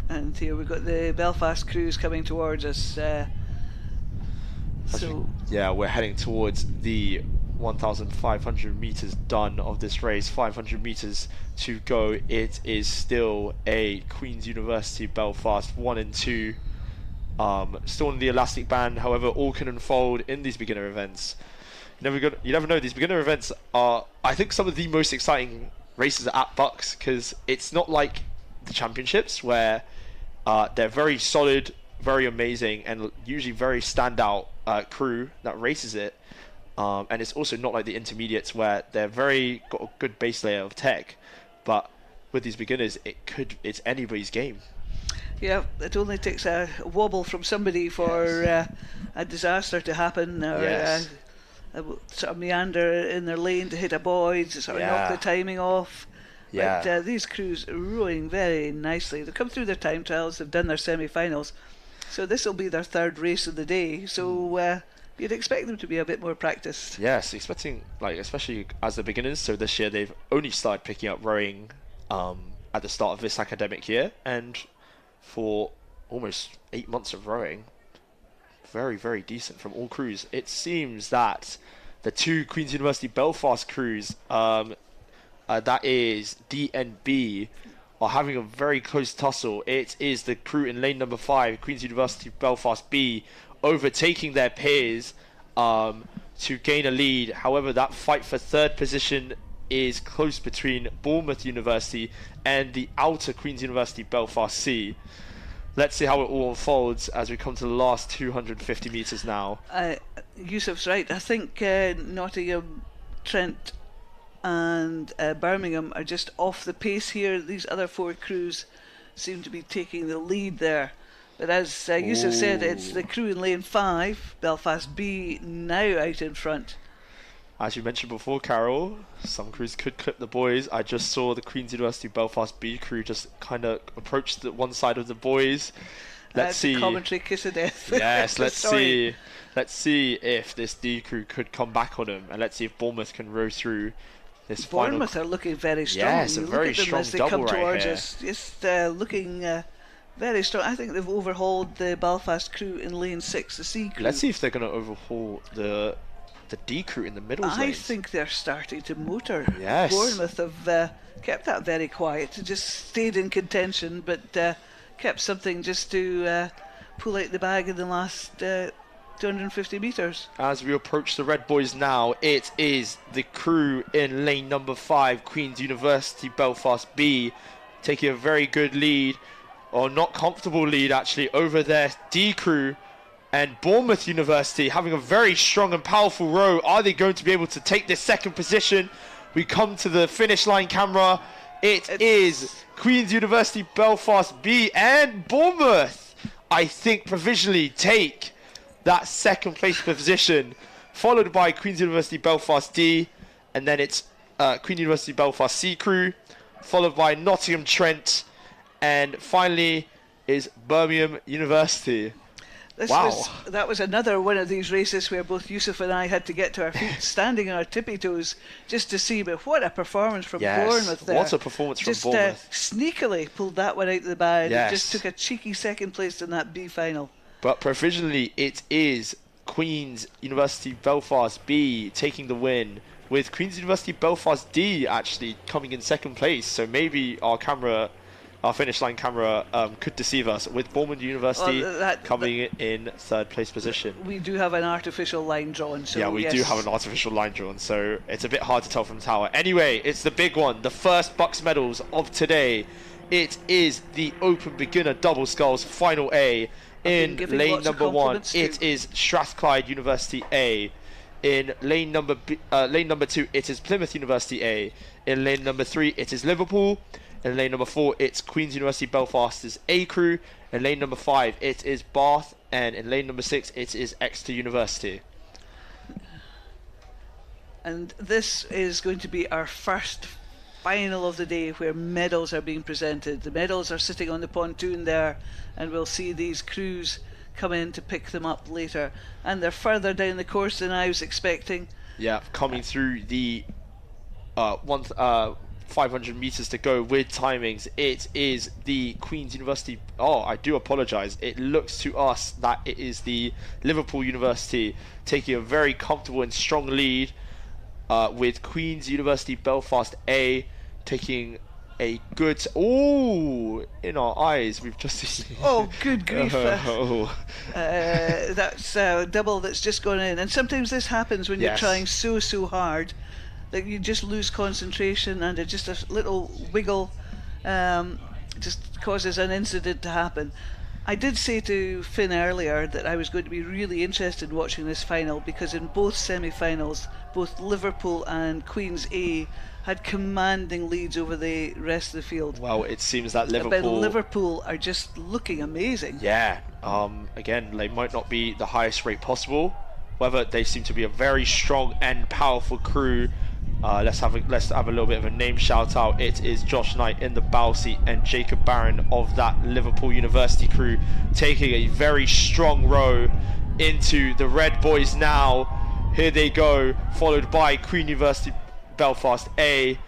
And here we've got the Belfast crews coming towards us. Yeah, we're heading towards the 1,500 meters done of this race. 500 meters to go. It is still a Queen's University Belfast 1 and 2. Still in the elastic band. However, all can unfold in these beginner events. You never know. These beginner events are, I think, some of the most exciting races at BUCS, because it's not like the championships where they're very solid, very amazing, and usually very standout crew that races it. And it's also not like the intermediates where they're got a good base layer of tech. But with these beginners, it's anybody's game. Yeah, it only takes a wobble from somebody for a disaster to happen, or a sort of meander in their lane to hit a boy, to sort of knock the timing off. Yeah. But these crews are rowing very nicely. They've come through their time trials, they've done their semi-finals. So this will be their third race of the day. So you'd expect them to be a bit more practiced. Yes, expecting, like, especially as the beginners. So this year they've only started picking up rowing at the start of this academic year, and for almost 8 months of rowing, very, very decent from all crews. It seems that the two Queen's University Belfast crews, that is D and B, are having a very close tussle. It is the crew in lane number 5, Queen's University Belfast B, overtaking their peers to gain a lead. However, that fight for third position is close between Bournemouth University and the outer Queen's University Belfast C. Let's see how it all unfolds as we come to the last 250 metres now. Yusuf's right. I think Nottingham, Trent and Birmingham are just off the pace here. These other 4 crews seem to be taking the lead there. But as Yusuf said, it's the crew in lane 5, Belfast B, now out in front. As you mentioned before, Carol, some crews could clip the boys. I just saw the Queen's University Belfast B crew just kind of approach the one side of the boys. Let's see. The commentary kiss of death. Yes, let's see. Let's see if this D crew could come back on them, and let's see if Bournemouth can row through this final. Bournemouth are looking very strong. Yes, a very strong as they double come right towards here. us. Just looking very strong. I think they've overhauled the Belfast crew in lane 6, the C crew. Let's see if they're going to overhaul the D crew in the middle lanes. I think they're starting to motor. Yes. Bournemouth have kept that very quiet, just stayed in contention, but kept something just to pull out the bag in the last 250 metres. As we approach the Red Boys now, it is the crew in lane number 5, Queen's University Belfast B, taking a very good lead, or not comfortable lead actually, over their D crew. And Bournemouth University having a very strong and powerful row. Are they going to be able to take this second position? We come to the finish line camera. It is Queen's University Belfast B, and Bournemouth, I think, provisionally take that second place position, followed by Queen's University Belfast D, and then it's Queen's University Belfast C crew, followed by Nottingham Trent, and finally is Birmingham University. That was another one of these races where both Yusuf and I had to get to our feet, standing on our tippy toes, just to see. But what a performance from Bournemouth there! What a performance from Bournemouth! Sneakily pulled that one out of the bag. Yes. And just took a cheeky second place in that B final. But provisionally, it is Queen's University Belfast B taking the win, with Queen's University Belfast D actually coming in second place. So maybe our finish line camera could deceive us, with Bournemouth University coming in third place position. We do have an artificial line drawn. So yeah, we do have an artificial line drawn, so it's a bit hard to tell from tower. Anyway, it's the big one, the first BUCS medals of today. It is the Open Beginner Double Sculls Final A. In lane number 1, it is Strathclyde University A. In lane number 2, it is Plymouth University A. In lane number 3, it is Liverpool. In lane number 4, it's Queen's University Belfast's A crew. In lane number 5, it is Bath. And in lane number 6, it is Exeter University. And this is going to be our first final of the day where medals are being presented. The medals are sitting on the pontoon there, and we'll see these crews come in to pick them up later. And they're further down the course than I was expecting. Yeah, coming through the 500 meters to go with timings. It is the Queen's University. Oh, I do apologize. It looks to us that it is the Liverpool University taking a very comfortable and strong lead, with Queen's University Belfast A taking a good... Oh, in our eyes, we've just seen... Oh, good grief. That's a double that's just gone in. And sometimes this happens when you're trying so hard that you just lose concentration, and just a little wiggle just causes an incident to happen. I did say to Finn earlier that I was going to be really interested in watching this final, because in both semi-finals, both Liverpool and Queen's A had commanding leads over the rest of the field. Well, it seems that Liverpool are just looking amazing. Yeah, again, they might not be the highest rate possible. However, they seem to be a very strong and powerful crew. Let's have a little bit of a name shout out. It is Josh Knight in the bow seat and Jacob Barron of that Liverpool University crew taking a very strong row into the Red Boys now. Here they go, followed by Queen University Belfast A.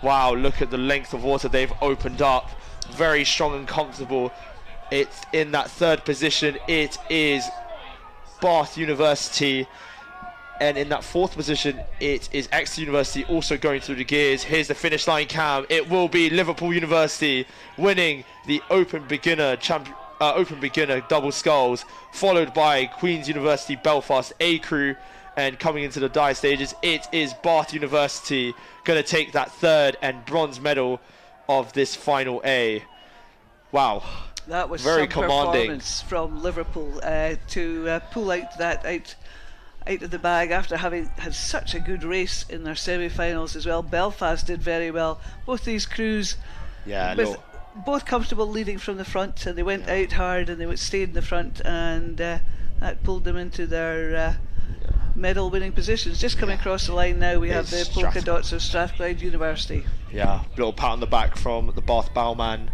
Wow, look at the length of water they've opened up. Very strong and comfortable. It's in that third position. It is Bath University. And in that fourth position, it is Exeter University also going through the gears. Here's the finish line cam. It will be Liverpool University winning the Open Beginner double sculls, followed by Queen's University Belfast A crew. And coming into the die stages, it is Bath University going to take that third and bronze medal of this final A. Wow. That was very some commanding performance from Liverpool to pull out of the bag after having had such a good race in their semi-finals as well. Belfast did very well. Both these crews, both comfortable leading from the front, and they went out hard and they stayed in the front, and that pulled them into their medal winning positions. Just coming across the line now, we have the polka dots of Strathclyde University. Yeah, little pat on the back from the Bath bowman.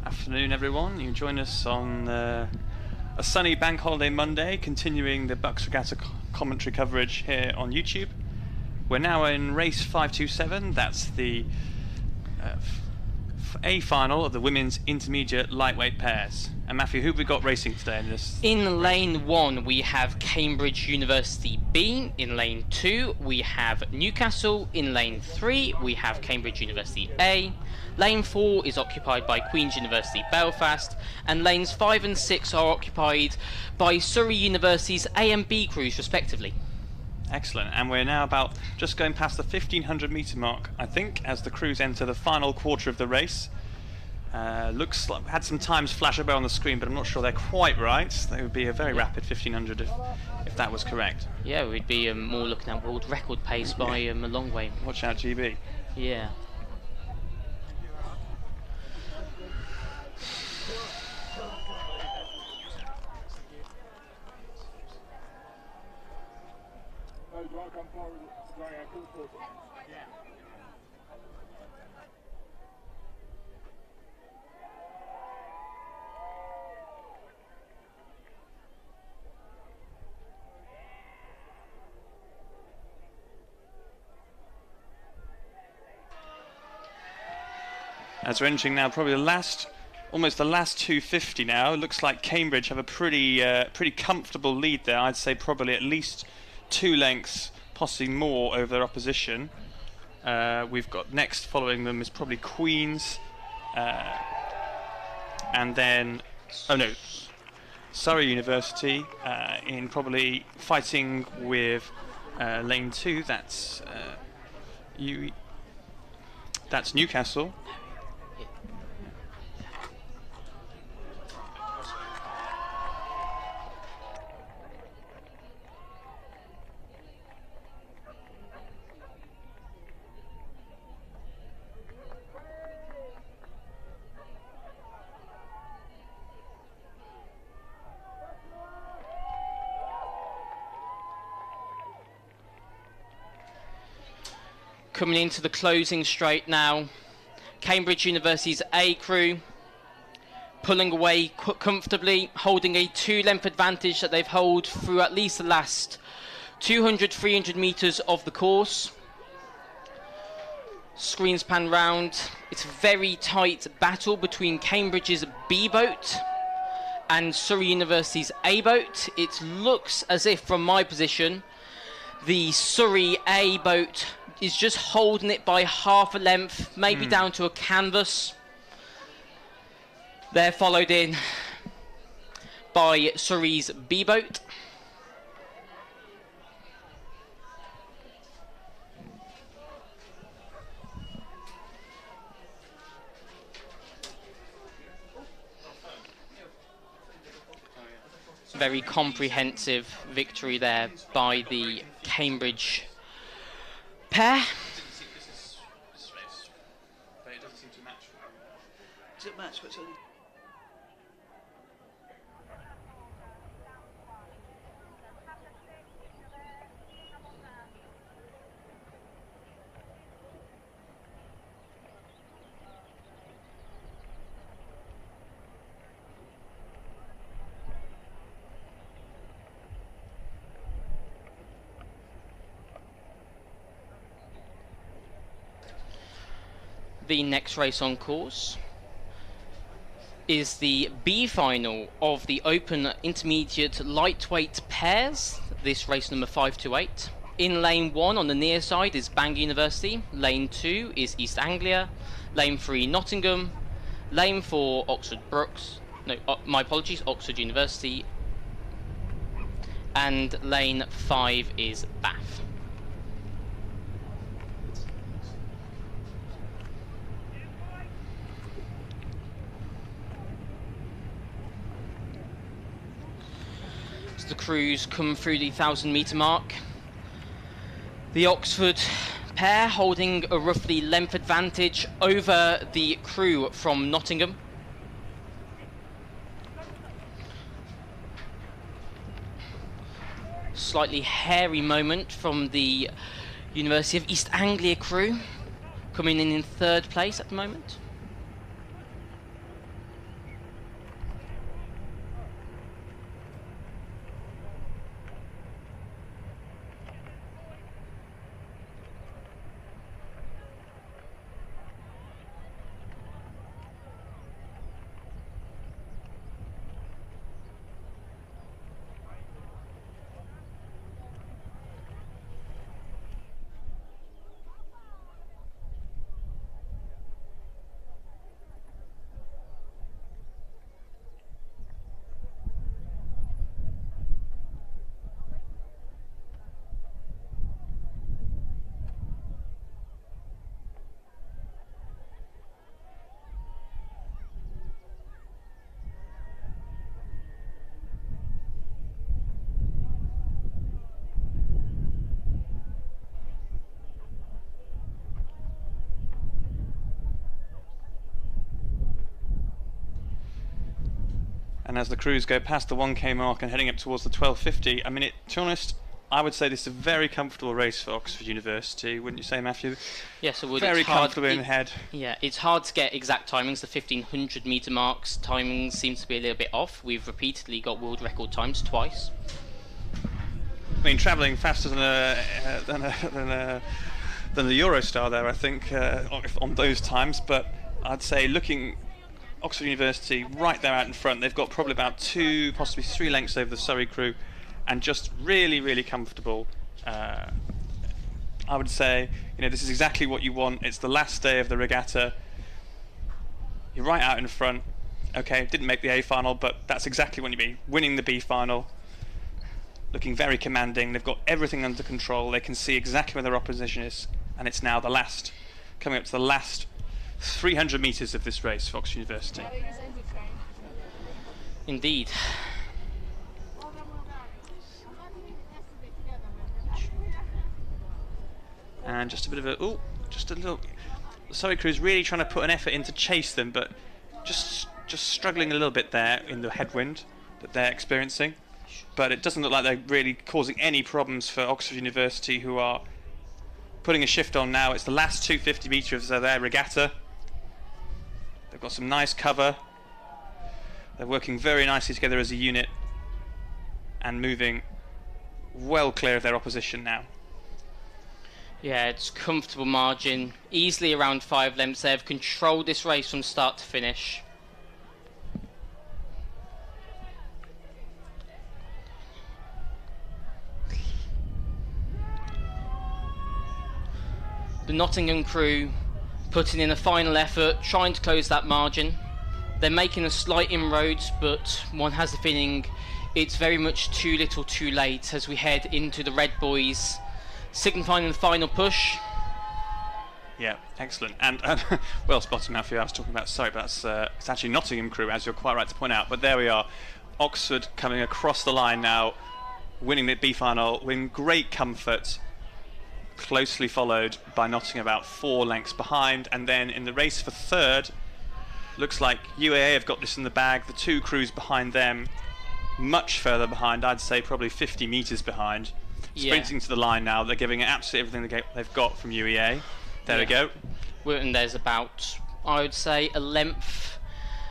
Afternoon, everyone. You can join us on a sunny bank holiday Monday, continuing the BUCS Regatta commentary coverage here on YouTube. We're now in race 527. That's the A final of the women's intermediate lightweight pairs. And Matthew, who have we got racing today in this? In lane 1 we have Cambridge University B. In lane 2 we have Newcastle. In lane 3 we have Cambridge University A. Lane 4 is occupied by Queen's University Belfast, and lanes 5 and 6 are occupied by Surrey University's A and B crews respectively. Excellent, and we're now about just going past the 1500 metre mark, I think, as the crews enter the final quarter of the race. Looks like had some times flash up on the screen, but I'm not sure they're quite right. They would be a very rapid 1500 if that was correct. Yeah, we'd be more looking at world record pace by a long way. Watch out, GB. Yeah. As we're entering now, probably almost the last 250 now. It looks like Cambridge have a pretty comfortable lead there. I'd say probably at least 2 lengths, possibly more, over their opposition. We've got next following them is probably Queen's, and then Surrey University in probably fighting with lane 2. That's Newcastle. Coming into the closing straight now, Cambridge University's A crew pulling away comfortably, holding a 2-length advantage that they've held through at least the last 200-300 metres of the course. Screens pan round. It's a very tight battle between Cambridge's B boat and Surrey University's A boat. It looks as if, from my position, the Surrey A boat is just holding it by half a length, maybe down to a canvas. They're followed in by Surrey's B boat. Very comprehensive victory there by the Cambridge pair. Does it match what's on? The next race on course is the B final of the Open Intermediate Lightweight Pairs. This race number 5 to 8. In lane 1 on the near side is Bangor University. Lane 2 is East Anglia. Lane 3 Nottingham. Lane 4 Oxford University. And lane 5 is Bath. The crews come through the 1,000-metre mark. The Oxford pair holding a roughly length advantage over the crew from Nottingham. Slightly hairy moment from the University of East Anglia crew, coming in 3rd place at the moment. And as the crews go past the 1k mark and heading up towards the 12:50, I mean, to be honest, I would say this is a very comfortable race for Oxford University, wouldn't you say, Matthew? Yes, I would. Very comfortable in ahead. Yeah, it's hard to get exact timings. The 1500 metre marks timing seems to be a little bit off. We've repeatedly got world record times twice. I mean, travelling faster than the Eurostar there, I think, on those times. But I'd say looking Oxford University right there out in front, they've got probably about 2, possibly 3 lengths over the Surrey crew, and just really, really comfortable. I would say, this is exactly what you want. It's the last day of the regatta. You're right out in front. Okay, didn't make the A final, but that's exactly what you mean. Winning the B final. Looking very commanding. They've got everything under control. They can see exactly where their opposition is, and it's now coming up to the last 300 metres of this race for Oxford University. Indeed. And just a bit of the Surrey crew's really trying to put an effort in to chase them, but just struggling a little bit there in the headwind that they're experiencing. But it doesn't look like they're really causing any problems for Oxford University, who are putting a shift on now. It's the last 250 metres of their regatta. They've got some nice cover. They're working very nicely together as a unit and moving well clear of their opposition now. Yeah, it's comfortable margin, easily around 5 lengths. They've controlled this race from start to finish. The Nottingham crew putting in a final effort, trying to close that margin. They're making a slight inroads, but one has the feeling it's very much too little too late as we head into the Red Boys, signifying the final push. Yeah, excellent. And well spotted, Matthew. I was talking about, sorry, but it's actually Nottingham crew, as you're quite right to point out. But there we are, Oxford coming across the line now, winning the B final with great comfort. Closely followed by Nottingham about 4 lengths behind, and then in the race for third, looks like UAA have got this in the bag. The 2 crews behind them, much further behind, I'd say probably 50 metres behind. Sprinting to the line now, they're giving it absolutely everything they've got from UEA. There we go. And there's about, I would say, a length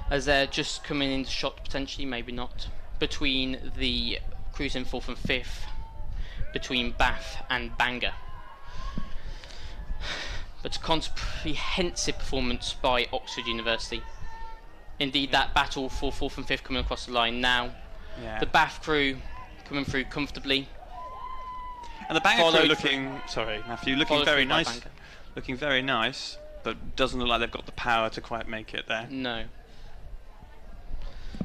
as they're just coming into shot, potentially, maybe not, between the crews in 4th and 5th, between Bath and Bangor. But a comprehensive performance by Oxford University. Indeed, that battle for 4th and 5th coming across the line now. Yeah. The Bath crew coming through comfortably. And the Bangor crew looking, sorry Matthew, looking very nice. Looking very nice, but doesn't look like they've got the power to quite make it there. No.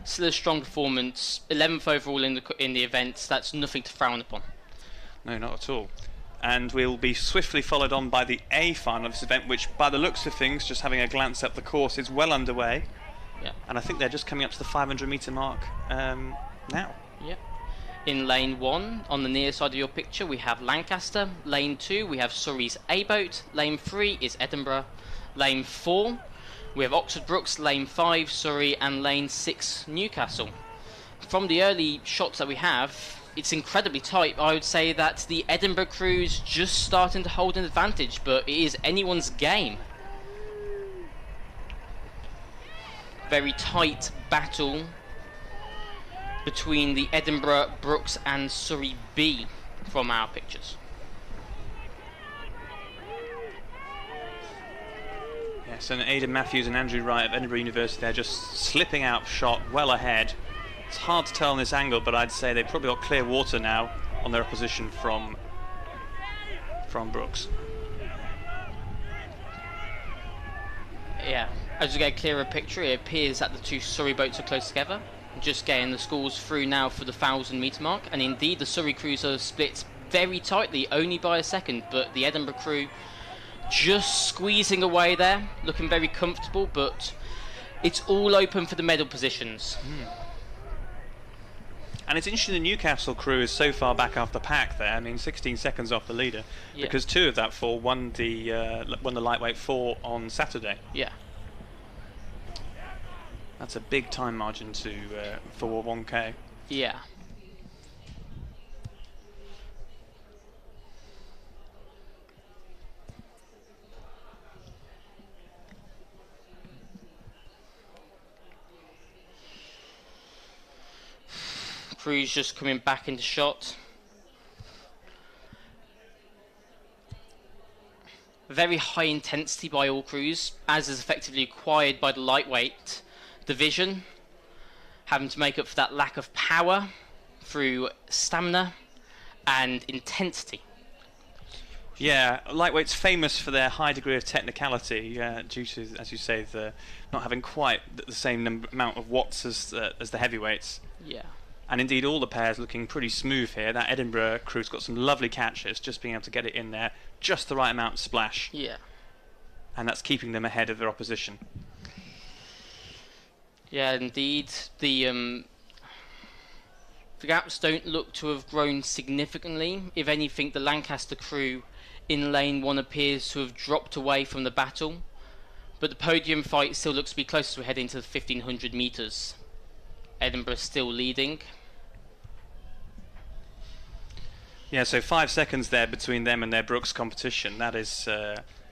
Still a strong performance. 11th overall in the event. That's nothing to frown upon. No, not at all. And we'll be swiftly followed on by the A final of this event, which by the looks of things, just having a glance up the course, is well underway. Yeah. And I think they're just coming up to the 500 metre mark now. Yep. In lane 1, on the near side of your picture, we have Lancaster. Lane 2, we have Surrey's A-Boat. Lane 3 is Edinburgh. Lane 4, we have Oxford Brookes. Lane 5, Surrey. And lane 6, Newcastle. From the early shots that we have, it's incredibly tight. I would say that the Edinburgh crew's just starting to hold an advantage, but it is anyone's game. Very tight battle between the Edinburgh, Brookes and Surrey B from our pictures. Yes, and Aidan Matthews and Andrew Wright of Edinburgh University, they're just slipping out shot well ahead. It's hard to tell on this angle, but I'd say they've probably got clear water now on their opposition from Brookes. Yeah, as you get a clearer picture, it appears that the 2 Surrey boats are close together. Just getting the scores through now for the 1,000 metre mark, and indeed the Surrey crews are split very tightly, only by a second, but the Edinburgh crew just squeezing away there, looking very comfortable, but it's all open for the medal positions. And it's interesting the Newcastle crew is so far back off the pack there. I mean, 16 seconds off the leader, because 2 of that 4 won the lightweight 4 on Saturday. Yeah. That's a big time margin for 1K. Yeah. Crew's just coming back into shot. Very high intensity by all crews, as is effectively acquired by the lightweight division, having to make up for that lack of power through stamina and intensity. Yeah, lightweight's famous for their high degree of technicality, due to, as you say, the not having quite the same amount of watts as the heavyweights. Yeah. And indeed, all the pairs looking pretty smooth here. That Edinburgh crew's got some lovely catches, just being able to get it in there, just the right amount of splash. Yeah. And that's keeping them ahead of their opposition. Yeah, indeed. The gaps don't look to have grown significantly. If anything, the Lancaster crew in lane 1 appears to have dropped away from the battle. But the podium fight still looks to be close as we head into the 1500 metres. Edinburgh still leading. Yeah, so 5 seconds there between them and their BUCS competition. That is,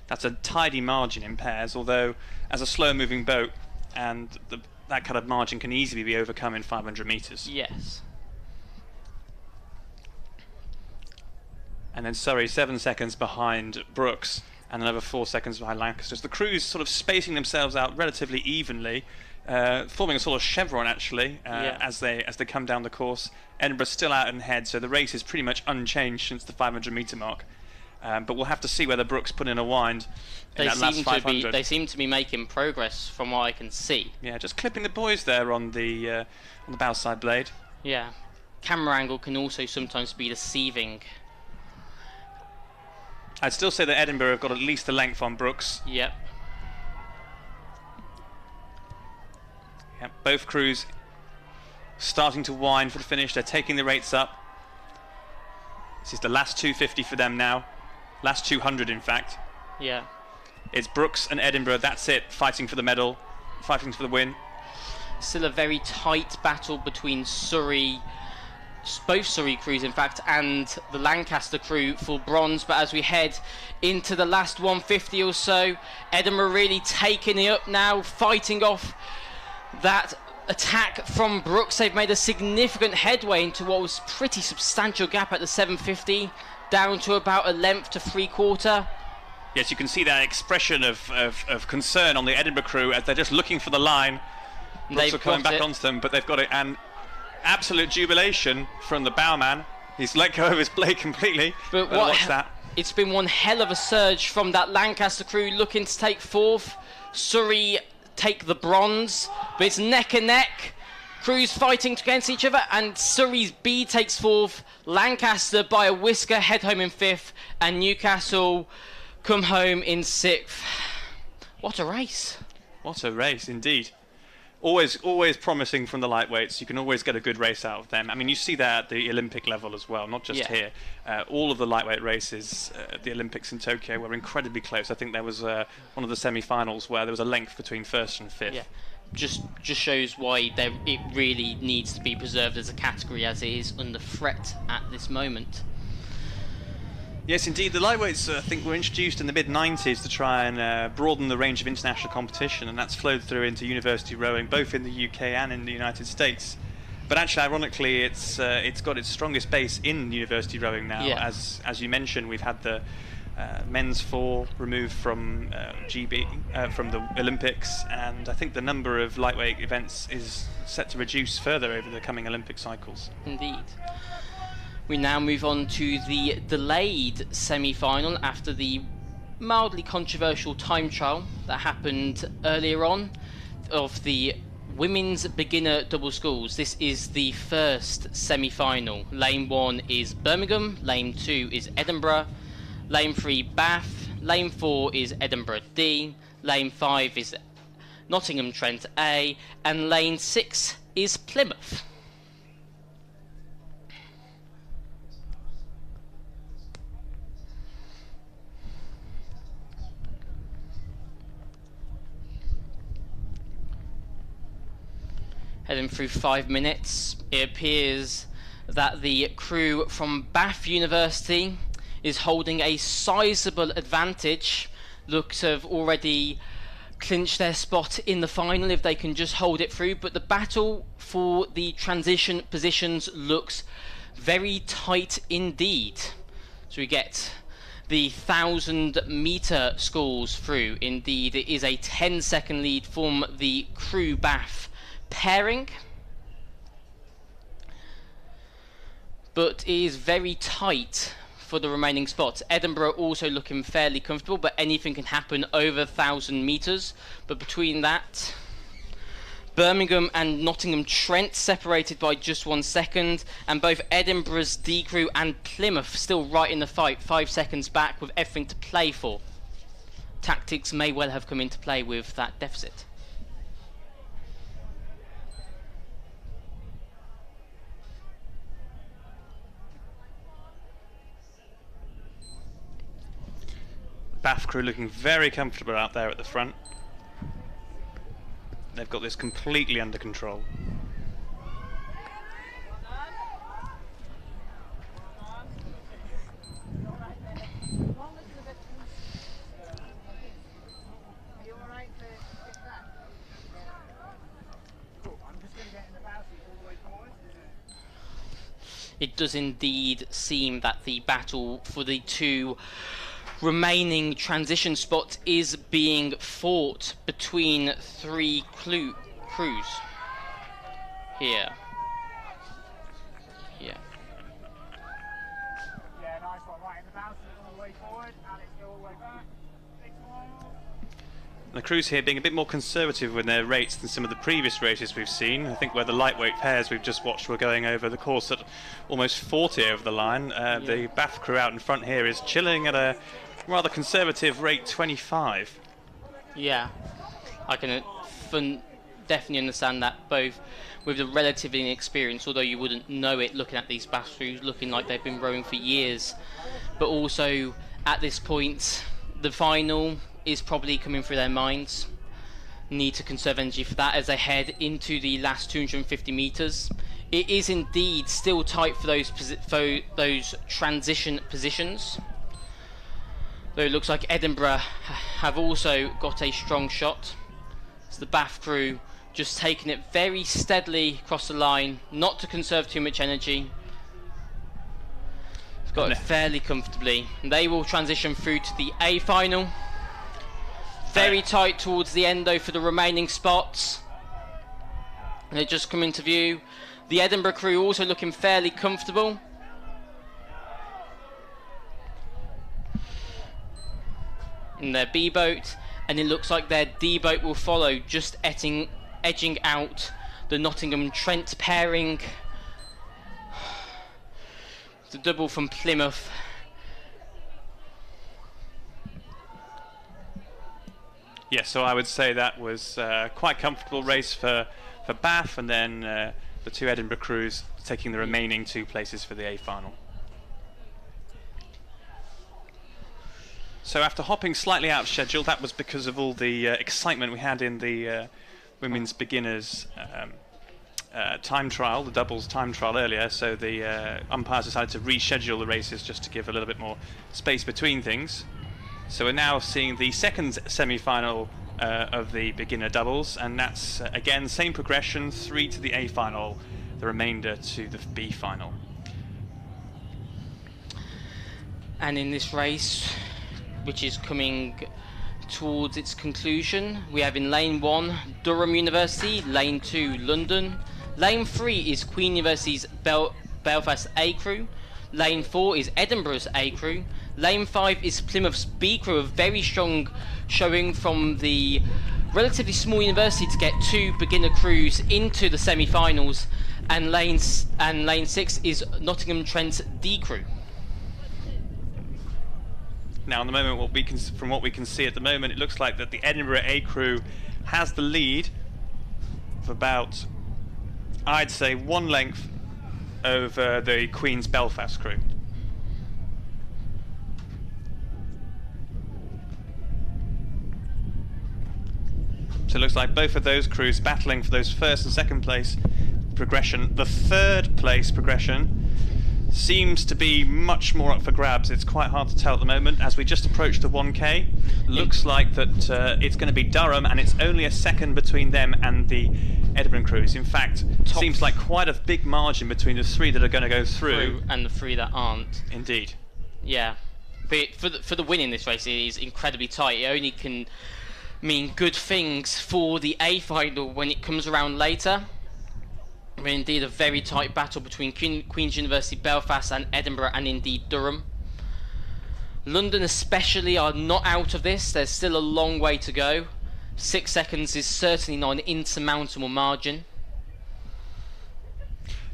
that's a tidy margin in pairs, although as a slow-moving boat, and that kind of margin can easily be overcome in 500 metres. Yes. And then Surrey 7 seconds behind BUCS, and another 4 seconds behind Lancaster. So the crews sort of spacing themselves out relatively evenly, forming a sort of chevron actually, as they come down the course. Edinburgh's still out and ahead, so the race is pretty much unchanged since the 500 metre mark. But we'll have to see whether BUCS put in a wind in that last 500. They seem to be making progress from what I can see. Yeah, just clipping the boys there on the bow side blade. Yeah. Camera angle can also sometimes be deceiving. I'd still say that Edinburgh have got at least a length on BUCS. Yep. Yep, both crews starting to wind for the finish. They're taking the rates up. This is the last 250 for them now. Last 200, in fact. Yeah. It's BUCS and Edinburgh, that's it, fighting for the medal, fighting for the win. Still a very tight battle between Surrey, both Surrey crews in fact, and the Lancaster crew for bronze. But as we head into the last 150 or so, Edinburgh really taking it up now, fighting off that attack from BUCS. They've made a significant headway into what was pretty substantial gap at the 750, down to about a length to 3/4. Yes, you can see that expression of concern on the Edinburgh crew as they're just looking for the line. BUCS are coming back onto them, but they've got it. And absolute jubilation from the bowman. He's let go of his blade completely. But watch that. It's been one hell of a surge from that Lancaster crew looking to take 4th. Surrey take the bronze, but it's neck and neck. Crews fighting against each other, and Surrey's B takes 4th. Lancaster by a whisker head home in 5th, and Newcastle come home in 6th. What a race. What a race indeed. Always promising from the lightweights. You can always get a good race out of them. I mean, you see that at the Olympic level as well, not just here. All of the lightweight races at the Olympics in Tokyo were incredibly close. I think there was one of the semi-finals where there was a length between 1st and 5th. Yeah, just shows why it really needs to be preserved as a category, as it is under threat at this moment. Yes, indeed. The lightweights, I think, were introduced in the mid-90s to try and broaden the range of international competition, and that's flowed through into university rowing, both in the UK and in the United States. But actually, ironically, it's got its strongest base in university rowing now. Yeah. As you mentioned, we've had the men's 4 removed from from the Olympics, and I think the number of lightweight events is set to reduce further over the coming Olympic cycles. Indeed. We now move on to the delayed semi-final after the mildly controversial time trial that happened earlier on of the women's beginner double sculls. This is the first semi-final. Lane 1 is Birmingham, lane 2 is Edinburgh, lane 3 Bath, lane 4 is Edinburgh D, lane 5 is Nottingham Trent A, and lane 6 is Plymouth. Heading through 5 minutes, it appears that the crew from Bath University is holding a sizable advantage. Looks to have already clinched their spot in the final if they can just hold it through, but the battle for the transition positions looks very tight indeed. So we get the 1,000-meter scores through. Indeed, it is a 10-second lead from the crew Bath pairing, but it is very tight for the remaining spots. Edinburgh also looking fairly comfortable, but anything can happen over 1,000 metres. But between that, Birmingham and Nottingham Trent separated by just 1 second, and both Edinburgh's D Crew and Plymouth still right in the fight, 5 seconds back with everything to play for. Tactics may well have come into play with that deficit. Bath crew looking very comfortable out there at the front. They've got this completely under control. It does indeed seem that the battle for the two remaining transition spots is being fought between 3 crews. Here. Yeah, nice one, right in the bounce, all the way forward, and it's all the way back. The crews here being a bit more conservative with their rates than some of the previous races we've seen. I think where the lightweight pairs we've just watched were going over the course at almost 40 over the line. The Bath crew out in front here is chilling at a rather conservative rate 25. Yeah, I can definitely understand that, both with the relative inexperience, although you wouldn't know it looking at these Bath crews looking like they've been rowing for years, but also at this point the final is probably coming through their minds. Need to conserve energy for that as they head into the last 250 metres. It is indeed still tight for those transition positions, though it looks like Edinburgh have also got a strong shot. It's the Bath crew just taking it very steadily across the line, not to conserve too much energy. It's got it fairly comfortably. They will transition through to the A final. Very tight towards the end though for the remaining spots. And they just come into view. The Edinburgh crew also looking fairly comfortable. In their B boat, and it looks like their D boat will follow, just edging out the Nottingham Trent pairing. The double from Plymouth. Yes, so I would say that was quite comfortable race for Bath, and then the 2 Edinburgh crews taking the remaining 2 places for the A final. So after hopping slightly out of schedule, that was because of all the excitement we had in the women's beginners time trial, the doubles time trial earlier, so the umpires decided to reschedule the races just to give a little bit more space between things. So we're now seeing the second semi-final of the beginner doubles, and that's again same progression, 3 to the A final, the remainder to the B final. And in this race, which is coming towards its conclusion, we have in lane 1 Durham University, lane 2 London, lane 3 is Queen University's Belfast A crew, lane 4 is Edinburgh's A crew, lane 5 is Plymouth's B crew, a very strong showing from the relatively small university to get 2 beginner crews into the semi-finals, and lane 6 is Nottingham Trent's D crew. Now, at the moment, from what we can see at the moment, it looks like that the Edinburgh A crew has the lead of about, I'd say, 1 length over the Queen's Belfast crew. So it looks like both of those crews battling for those first and second place progression. The third place progression seems to be much more up for grabs. It's quite hard to tell at the moment as we just approach the 1K. Looks like that it's going to be Durham, and it's only a second between them and the Edinburgh crews. In fact, seems like quite a big margin between the 3 that are going to go through and the 3 that aren't. Indeed. Yeah, but for the win in this race, it is incredibly tight. It only can mean good things for the A final when it comes around later. I mean, indeed, a very tight battle between Queen's University Belfast and Edinburgh, and indeed Durham. London especially are not out of this. There's still a long way to go. 6 seconds is certainly not an insurmountable margin.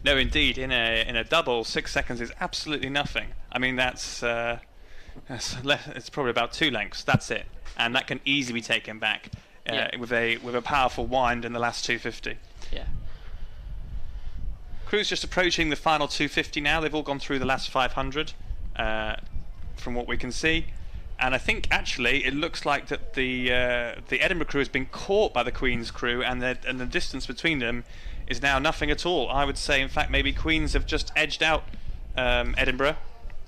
No, indeed, in a double, 6 seconds is absolutely nothing. I mean, it's probably about 2 lengths. That's it, and that can easily be taken back with a powerful wind in the last 250. Yeah. Crews just approaching the final 250 now. They've all gone through the last 500 from what we can see. And I think actually it looks like that the Edinburgh crew has been caught by the Queen's crew, and the distance between them is now nothing at all. I would say, in fact, maybe Queen's have just edged out Edinburgh.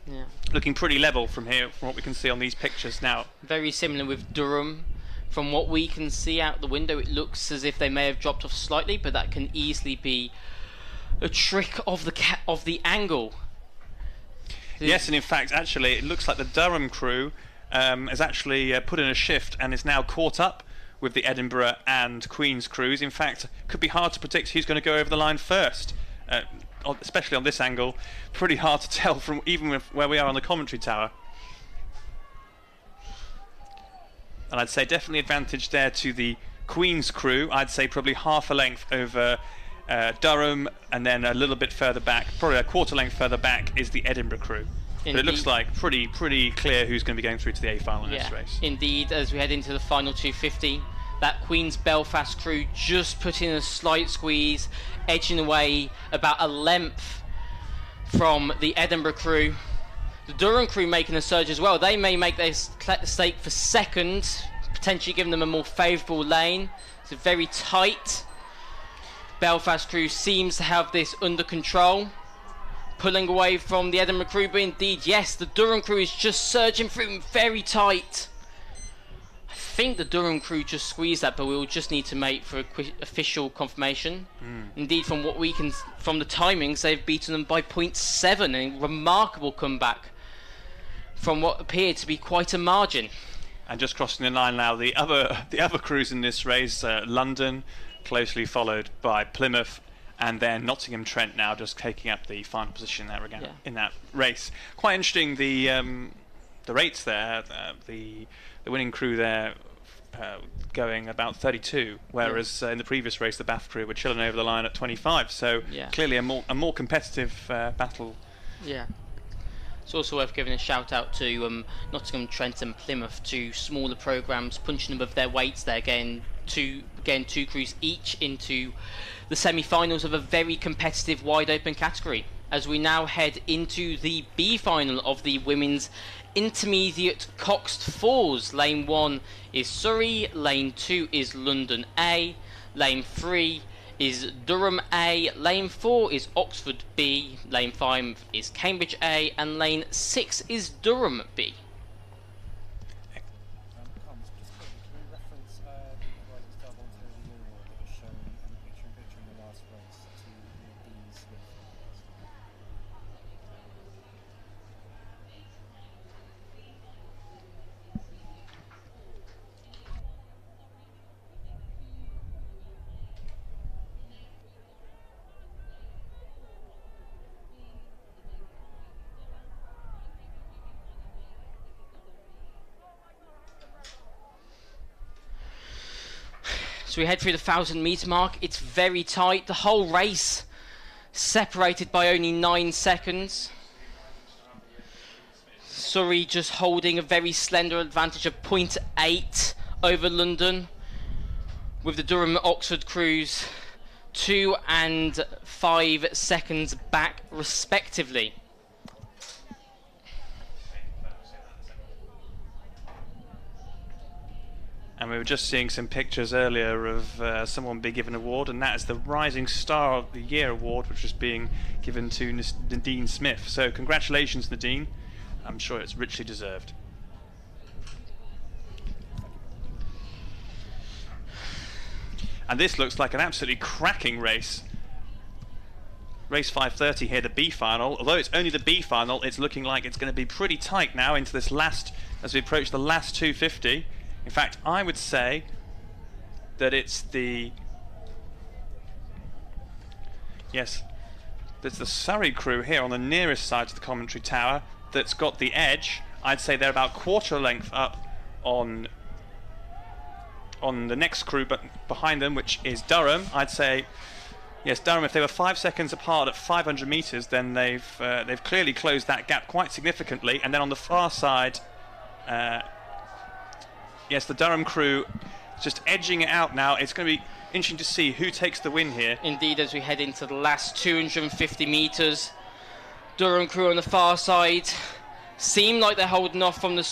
Yeah. Looking pretty level from here, from what we can see on these pictures now. Very similar with Durham. From what we can see out the window, it looks as if they may have dropped off slightly, but that can easily be a trick of the angle. Yes, and in fact, actually, it looks like the Durham crew has actually put in a shift and is now caught up with the Edinburgh and Queen's crews. In fact, it could be hard to predict who's going to go over the line first, especially on this angle. Pretty hard to tell from even where we are on the commentary tower. And I'd say definitely advantage there to the Queen's crew. I'd say probably half a length over Durham, and then a little bit further back, probably a quarter length further back, is the Edinburgh crew. But it looks like pretty clear who's going to be going through to the A final in this race. Indeed, as we head into the final 250, that Queen's Belfast crew just put in a slight squeeze, edging away about a length from the Edinburgh crew. The Durham crew making a surge as well. They may make their stake for second, potentially giving them a more favourable lane. It's a very tight. Belfast crew seems to have this under control, pulling away from the Edinburgh crew, but indeed, yes, the Durham crew is just surging through very tight. I think the Durham crew just squeezed that, but we'll just need to make for official confirmation. Indeed, from what we can, from the timings, they've beaten them by 0.7, a remarkable comeback from what appeared to be quite a margin. And just crossing the line now, the other crews in this race, London, closely followed by Plymouth, and then Nottingham Trent now just taking up the final position in that race. Quite interesting, the rates there. The winning crew there going about 32, whereas in the previous race the Bath crew were chilling over the line at 25. So clearly a more competitive battle. Yeah. It's also worth giving a shout out to Nottingham Trent and Plymouth, two smaller programmes punching above their weights there, getting two crews each into the semi-finals of a very competitive wide open category. As we now head into the B final of the women's intermediate Coxed Fours. Lane 1 is Surrey, lane 2 is London A, lane 3 is Durham A, lane 4 is Oxford B, lane 5 is Cambridge A, and lane 6 is Durham B. So we head through the 1,000 metre mark. It's very tight. The whole race separated by only 9 seconds. Surrey just holding a very slender advantage of 0.8 over London, with the Durham Oxford crews 2 and 5 seconds back respectively. And we were just seeing some pictures earlier of someone being given an award, and that is the Rising Star of the Year award, which was being given to Nadine Smith. So congratulations, Nadine. I'm sure it's richly deserved. And this looks like an absolutely cracking race. Race 5:30 here, the B final. Although it's only the B final, it's looking like it's going to be pretty tight now into this last, as we approach the last 250. In fact, I would say that it's the... Yes, there's the Surrey crew here on the nearest side to the commentary tower that's got the edge. I'd say they're about quarter length up on the next crew but behind them, which is Durham. I'd say, yes, Durham, if they were 5 seconds apart at 500 metres, then they've clearly closed that gap quite significantly. And then on the far side, yes, the Durham crew just edging it out now. It's going to be interesting to see who takes the win here. Indeed, as we head into the last 250 metres, Durham crew on the far side seem like they're holding off from the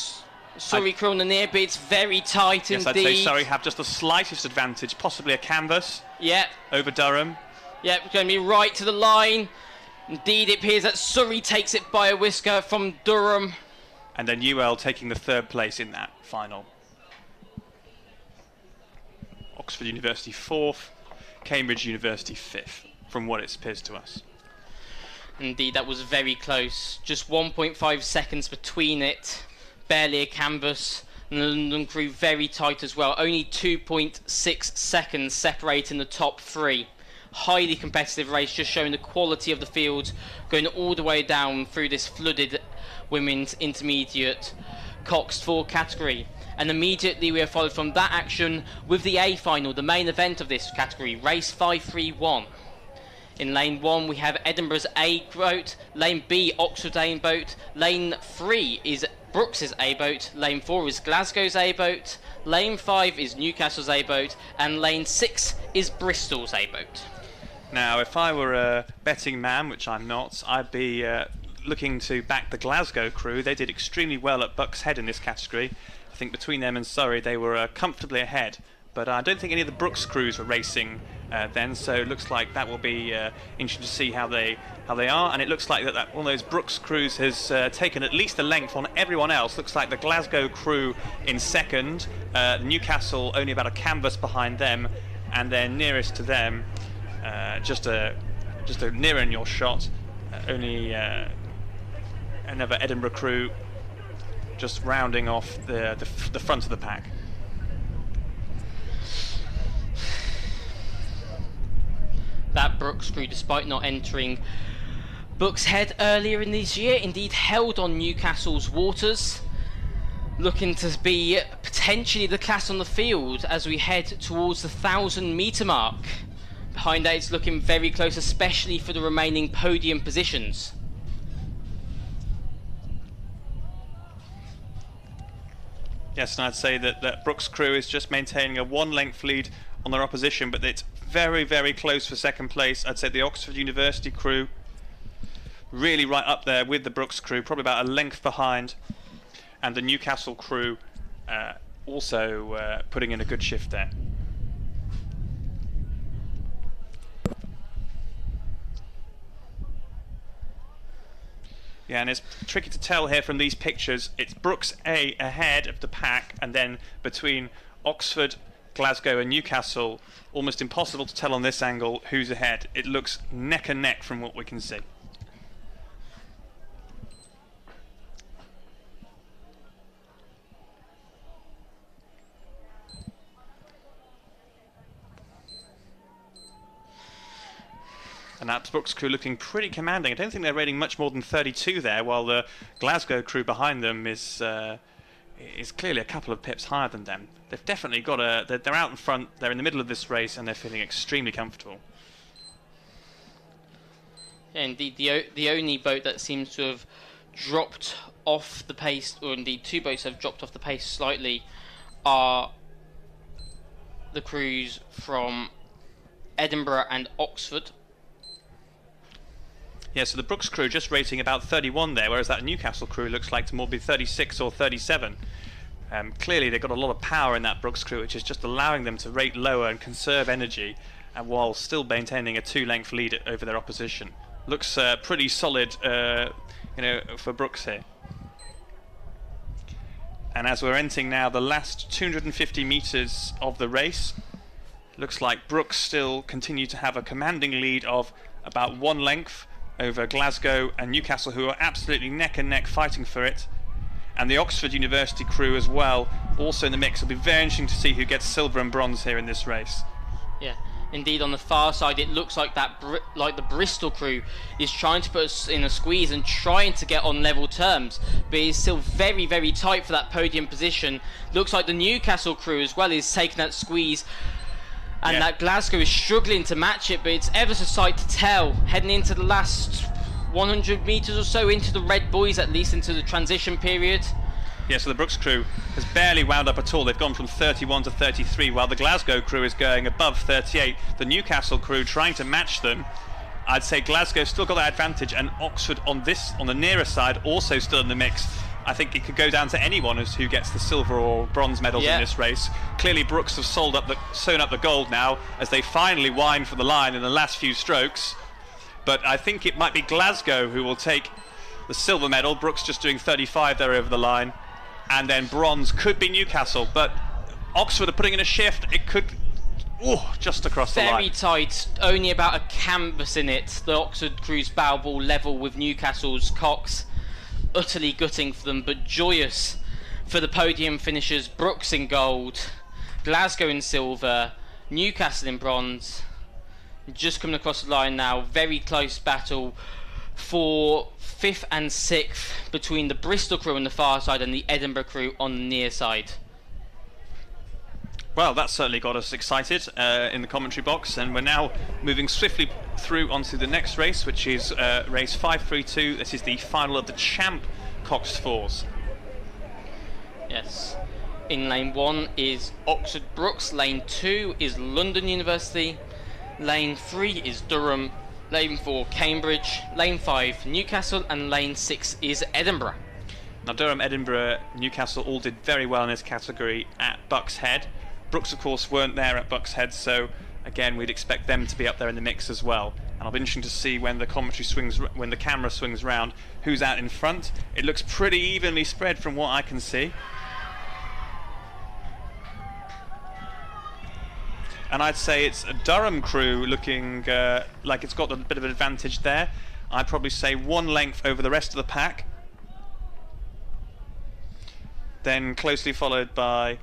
Surrey crew on the near, but it's very tight yes, indeed. I'd say Surrey have just the slightest advantage, possibly a canvas over Durham. Yeah, going to be right to the line. Indeed, it appears that Surrey takes it by a whisker from Durham. And then UL taking the third place in that final. Oxford University 4th, Cambridge University 5th, from what it appears to us. Indeed, that was very close. Just 1.5 seconds between it. Barely a canvas. And the London crew very tight as well. Only 2.6 seconds separating the top three. Highly competitive race, just showing the quality of the field, going all the way down through this flooded women's intermediate Coxed 4 category. And immediately we are followed from that action with the A final, the main event of this category, race 531. In lane 1 we have Edinburgh's A boat, lane B Oxford A boat, lane 3 is Brooks's A boat, lane 4 is Glasgow's A boat, lane 5 is Newcastle's A boat, and lane 6 is Bristol's A boat. Now, if I were a betting man, which I'm not, I'd be looking to back the Glasgow crew. They did extremely well at BUCS Head in this category. I think between them and Surrey, they were comfortably ahead. But I don't think any of the Brooks crews were racing then, so it looks like that will be interesting to see how they are. And it looks like that one of those Brooks crews has taken at least a length on everyone else. Looks like the Glasgow crew in second, Newcastle only about a canvas behind them, and then nearest to them, just a nearer in your shot, only another Edinburgh crew just rounding off the front of the pack. That Brooks crew, despite not entering BUCS Head earlier in this year, indeed held on Newcastle's waters, looking to be potentially the class on the field as we head towards the 1,000 metre mark. Behind that it's looking very close, especially for the remaining podium positions. Yes, and I'd say that Brooks crew is just maintaining a 1 length lead on their opposition, but it's very, very close for second place. I'd say the Oxford University crew really right up there with the Brooks crew, probably about a length behind, and the Newcastle crew also putting in a good shift there. Yeah, and it's tricky to tell here from these pictures. It's Brooks A ahead of the pack, and then between Oxford, Glasgow and Newcastle, almost impossible to tell on this angle who's ahead. It looks neck and neck from what we can see. And that Brooks crew looking pretty commanding. I don't think they're rating much more than 32 there, while the Glasgow crew behind them is clearly a couple of pips higher than them. They've definitely got they're out in front, they're in the middle of this race, and they're feeling extremely comfortable. Yeah, indeed, the only boat that seems to have dropped off the pace, or indeed two boats have dropped off the pace slightly, are the crews from Edinburgh and Oxford. Yeah, so the Brooks crew just rating about 31 there, whereas that Newcastle crew looks like to more be 36 or 37. Clearly they've got a lot of power in that Brooks crew, which is just allowing them to rate lower and conserve energy, and while still maintaining a 2-length lead over their opposition. Looks pretty solid, for Brooks here. And as we're entering now the last 250 metres of the race, looks like Brooks still continue to have a commanding lead of about 1 length over Glasgow and Newcastle, who are absolutely neck and neck fighting for it. And the Oxford University crew as well, also in the mix. It'll be very interesting to see who gets silver and bronze here in this race. Yeah, indeed. On the far side, it looks like the Bristol crew is trying to put us in a squeeze and trying to get on level terms, but it's still very, very tight for that podium position. Looks like the Newcastle crew as well is taking that squeeze, and that Glasgow is struggling to match it, but it's ever so slight to tell heading into the last 100 metres or so, into the Red Boys, at least into the transition period. Yeah, so the Brooks crew has barely wound up at all. They've gone from 31 to 33, while the Glasgow crew is going above 38. The Newcastle crew trying to match them. I'd say Glasgow's still got that advantage, and Oxford on the nearer side also still in the mix. I think it could go down to anyone as who gets the silver or bronze medals in this race. Clearly Brooks have sewn up the gold now as they finally wind for the line in the last few strokes. But I think it might be Glasgow who will take the silver medal. Brooks just doing 35 there over the line. And then bronze could be Newcastle. But Oxford are putting in a shift. It could... just across the line. Very tight. Only about a canvas in it. The Oxford crew's bow ball level with Newcastle's Cox. Utterly gutting for them, but joyous for the podium finishers. Brooks in gold, Glasgow in silver, Newcastle in bronze. Just coming across the line now, very close battle for 5th and 6th between the Bristol crew on the far side and the Edinburgh crew on the near side. Well, that certainly got us excited in the commentary box, and we're now moving swiftly through onto the next race, which is race 532. This is the final of the Champ Coxed Fours. Yes. In lane 1 is Oxford Brooks, lane 2 is London University, lane 3 is Durham, lane 4 Cambridge, lane 5 Newcastle, and lane 6 is Edinburgh. Now Durham, Edinburgh, Newcastle all did very well in this category at Bucks Head. Brooks, of course, weren't there at Bucks Head, so again, we'd expect them to be up there in the mix as well. And I'll be interesting to see when the when the camera swings round, who's out in front. It looks pretty evenly spread from what I can see. And I'd say it's a Durham crew looking like it's got a bit of an advantage there. I'd probably say 1 length over the rest of the pack. Then closely followed by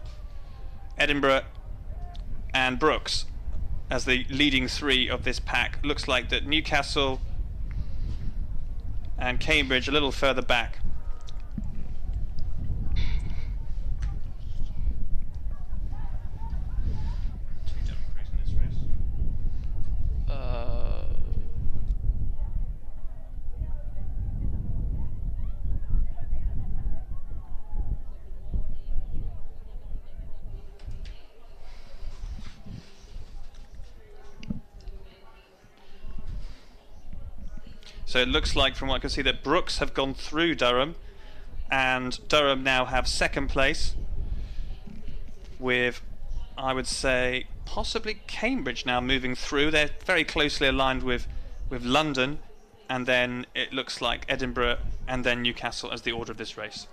Edinburgh and Brooks as the leading 3 of this pack. Looks like that Newcastle and Cambridge a little further back. So it looks like, from what I can see, that Brooks have gone through Durham, and Durham now have 2nd place with, I would say, possibly Cambridge now moving through. They're very closely aligned with London, and then it looks like Edinburgh and then Newcastle as the order of this race.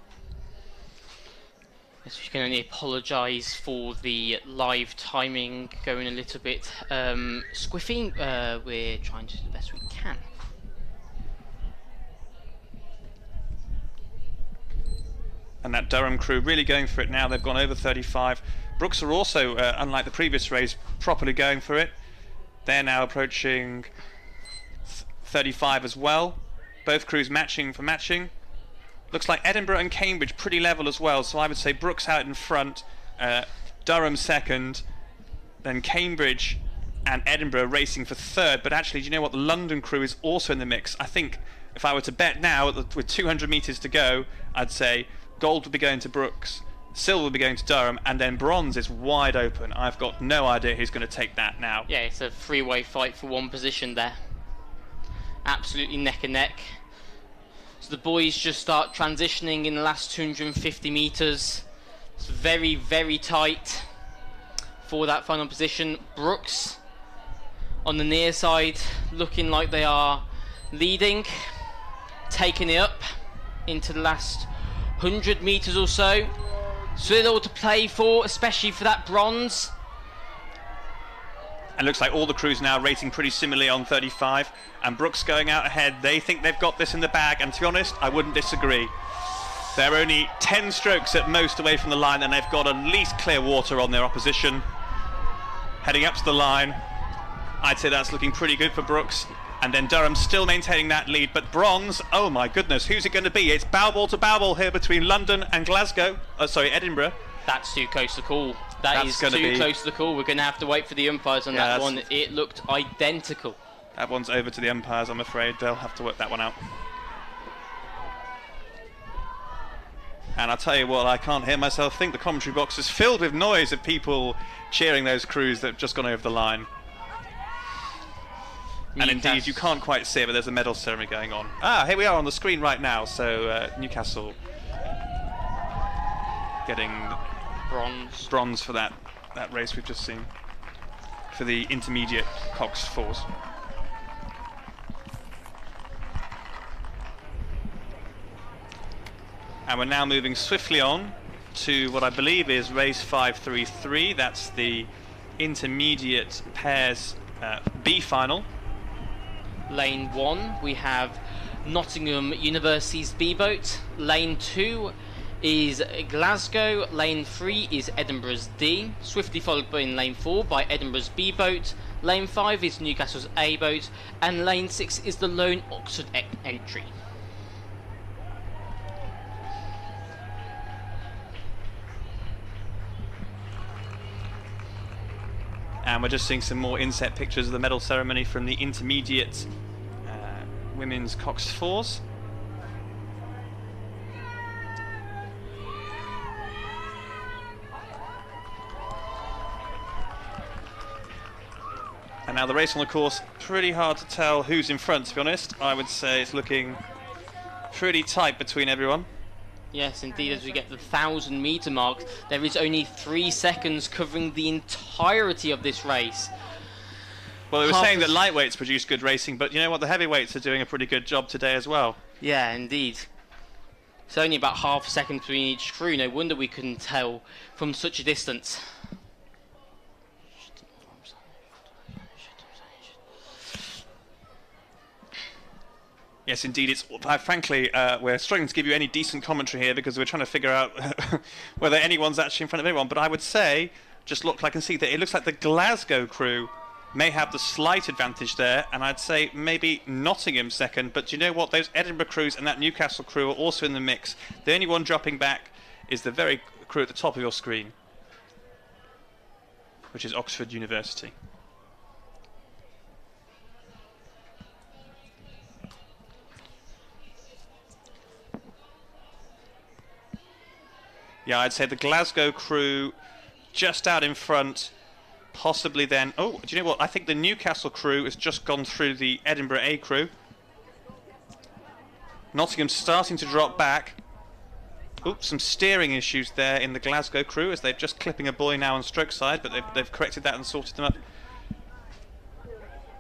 Yes, we can only apologise for the live timing going a little bit squiffy. We're trying to do the best we can. And that Durham crew really going for it now. They've gone over 35. Brooks are also, unlike the previous race, properly going for it. They're now approaching 35 as well. Both crews matching for matching. Looks like Edinburgh and Cambridge pretty level as well. So I would say Brooks out in front, Durham 2nd, then Cambridge and Edinburgh racing for 3rd. But actually, do you know what? The London crew is also in the mix. I think if I were to bet now, with 200 metres to go, I'd say gold would be going to Brooks, silver would be going to Durham, and then bronze is wide open. I've got no idea who's going to take that now. Yeah, it's a 3-way fight for 1 position there. Absolutely neck and neck. So the boys just start transitioning in the last 250 metres. It's very, very tight for that final position. BUCS on the near side, looking like they are leading, taking it up into the last 100 metres or so. Still all to play for, especially for that bronze. And looks like all the crews now racing pretty similarly on 35, and BUCS going out ahead. They think they've got this in the bag, and to be honest, I wouldn't disagree. They're only 10 strokes at most away from the line, and they've got at least clear water on their opposition. Heading up to the line, I'd say that's looking pretty good for BUCS. And then Durham still maintaining that lead, but bronze, oh my goodness, who's it going to be? It's bow ball to bow ball here between London and Glasgow. Edinburgh. That's too close to call. That's too close to the call. We're going to have to wait for the umpires on that one. It looked identical. That one's over to the umpires, I'm afraid. They'll have to work that one out. And I'll tell you what, I can't hear myself think. The commentary box is filled with noise of people cheering those crews that have just gone over the line. And indeed, you can't quite see it, but there's a medal ceremony going on. Here we are on the screen right now. So Newcastle getting bronze for that race we've just seen for the intermediate Coxed fours. And we're now moving swiftly on to what I believe is race 533. That's the intermediate pairs B final. Lane 1, we have Nottingham University's B-boat. Lane 2 is Glasgow. Lane 3 is Edinburgh's D. Swiftly followed by in Lane 4 by Edinburgh's B-boat. Lane 5 is Newcastle's A-boat. And Lane 6 is the lone Oxford entry. And we're just seeing some more inset pictures of the medal ceremony from the intermediate women's Coxed fours. And now the race on the course, pretty hard to tell who's in front, to be honest. I would say it's looking pretty tight between everyone. Yes, indeed, as we get the 1,000 metre mark, there is only 3 seconds covering the entirety of this race. Well, they were saying that lightweights produce good racing, but you know what, the heavyweights are doing a pretty good job today as well. Yeah, indeed. It's only about half a second between each crew. No wonder we couldn't tell from such a distance. Yes, indeed. It's frankly, we're struggling to give you any decent commentary here because we're trying to figure out whether anyone's actually in front of anyone. But I would say, just look, I can see that it looks like the Glasgow crew may have the slight advantage there, and I'd say maybe Nottingham second. But do you know what? Those Edinburgh crews and that Newcastle crew are also in the mix. The only one dropping back is the very crew at the top of your screen, which is Oxford University. Yeah, I'd say the Glasgow crew just out in front, possibly then... Oh, do you know what? I think the Newcastle crew has just gone through the Edinburgh A crew. Nottingham starting to drop back. Oops, some steering issues there in the Glasgow crew as they're just clipping a buoy now on stroke side, but they've corrected that and sorted them up.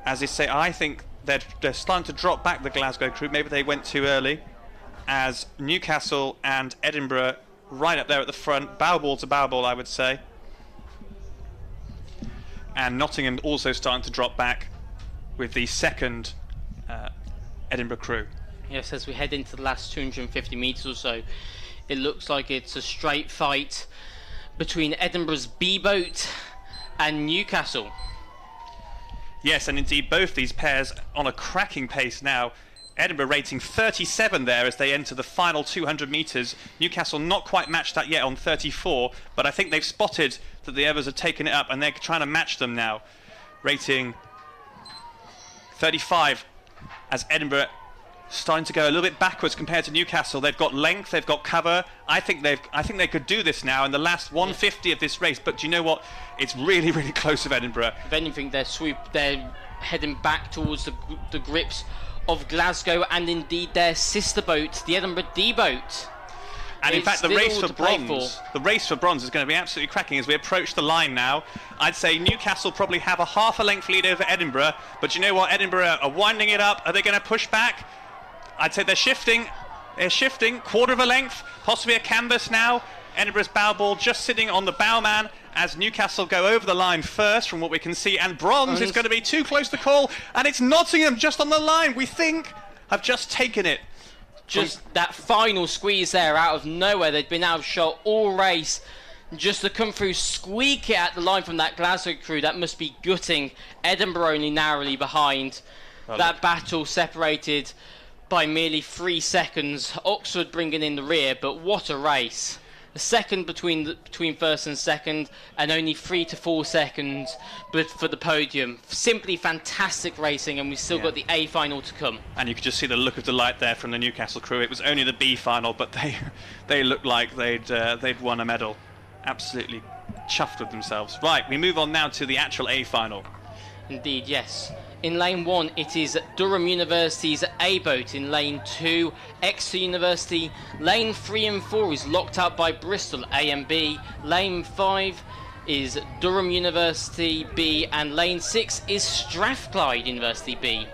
As they say, I think they're starting to drop back, the Glasgow crew. Maybe they went too early, as Newcastle and Edinburgh right up there at the front, bow ball to bow ball, I would say. And Nottingham also starting to drop back with the second Edinburgh crew. Yes, as we head into the last 250 metres or so, it looks like it's a straight fight between Edinburgh's B-boat and Newcastle. Yes, and indeed both these pairs on a cracking pace now. Edinburgh rating 37 there as they enter the final 200 metres. Newcastle not quite matched that yet on 34, but I think they've spotted that the others have taken it up and they're trying to match them now. Rating 35 as Edinburgh starting to go a little bit backwards compared to Newcastle. They've got length, they've got cover. I think they could do this now in the last 150 of this race, but do you know what? It's really, really close of Edinburgh. If anything, they're heading back towards the grips of Glasgow and indeed their sister boat, the Edinburgh D boat. And in It's fact, the still race for to play bronze, the race for bronze is going to be absolutely cracking as we approach the line now. I'd say Newcastle probably have a half a length lead over Edinburgh, but you know what? Edinburgh are winding it up. Are they going to push back? I'd say they're shifting. They're shifting, quarter of a length, possibly a canvas now. Edinburgh's bow ball just sitting on the bowman as Newcastle go over the line first from what we can see, and bronze is going to be too close to call, and it's Nottingham just on the line. We think have just taken it. Just that final squeeze there out of nowhere. They'd been out of shot all race. Just to come through, squeak it at the line from that Glasgow crew. That must be gutting. Edinburgh only narrowly behind. That battle separated by merely 3 seconds. Oxford bringing in the rear, but what a race. A second between first and second, and only 3 to 4 seconds but for the podium. Simply fantastic racing, and we've still got the A final to come. And you could just see the look of delight there from the Newcastle crew. It was only the B final, but they looked like they'd won a medal. Absolutely chuffed with themselves. Right, we move on now to the actual A final. Indeed, yes. In lane 1, it is Durham University's A-boat. In lane 2, Exeter University. Lane 3 and 4 is locked up by Bristol A and B. Lane 5 is Durham University B, and lane 6 is Strathclyde University B,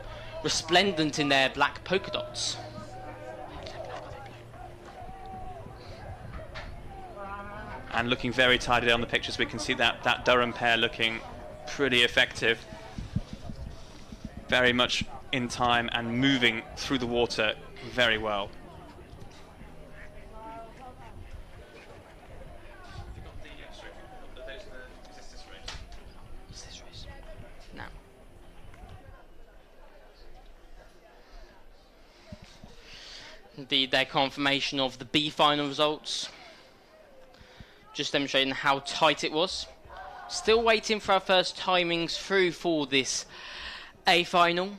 resplendent in their black polka dots. And looking very tidy on the pictures, we can see that Durham pair looking pretty effective. Very much in time and moving through the water very well. Now. Indeed, their confirmation of the B final results. Just demonstrating how tight it was. Still waiting for our first timings through for this A final.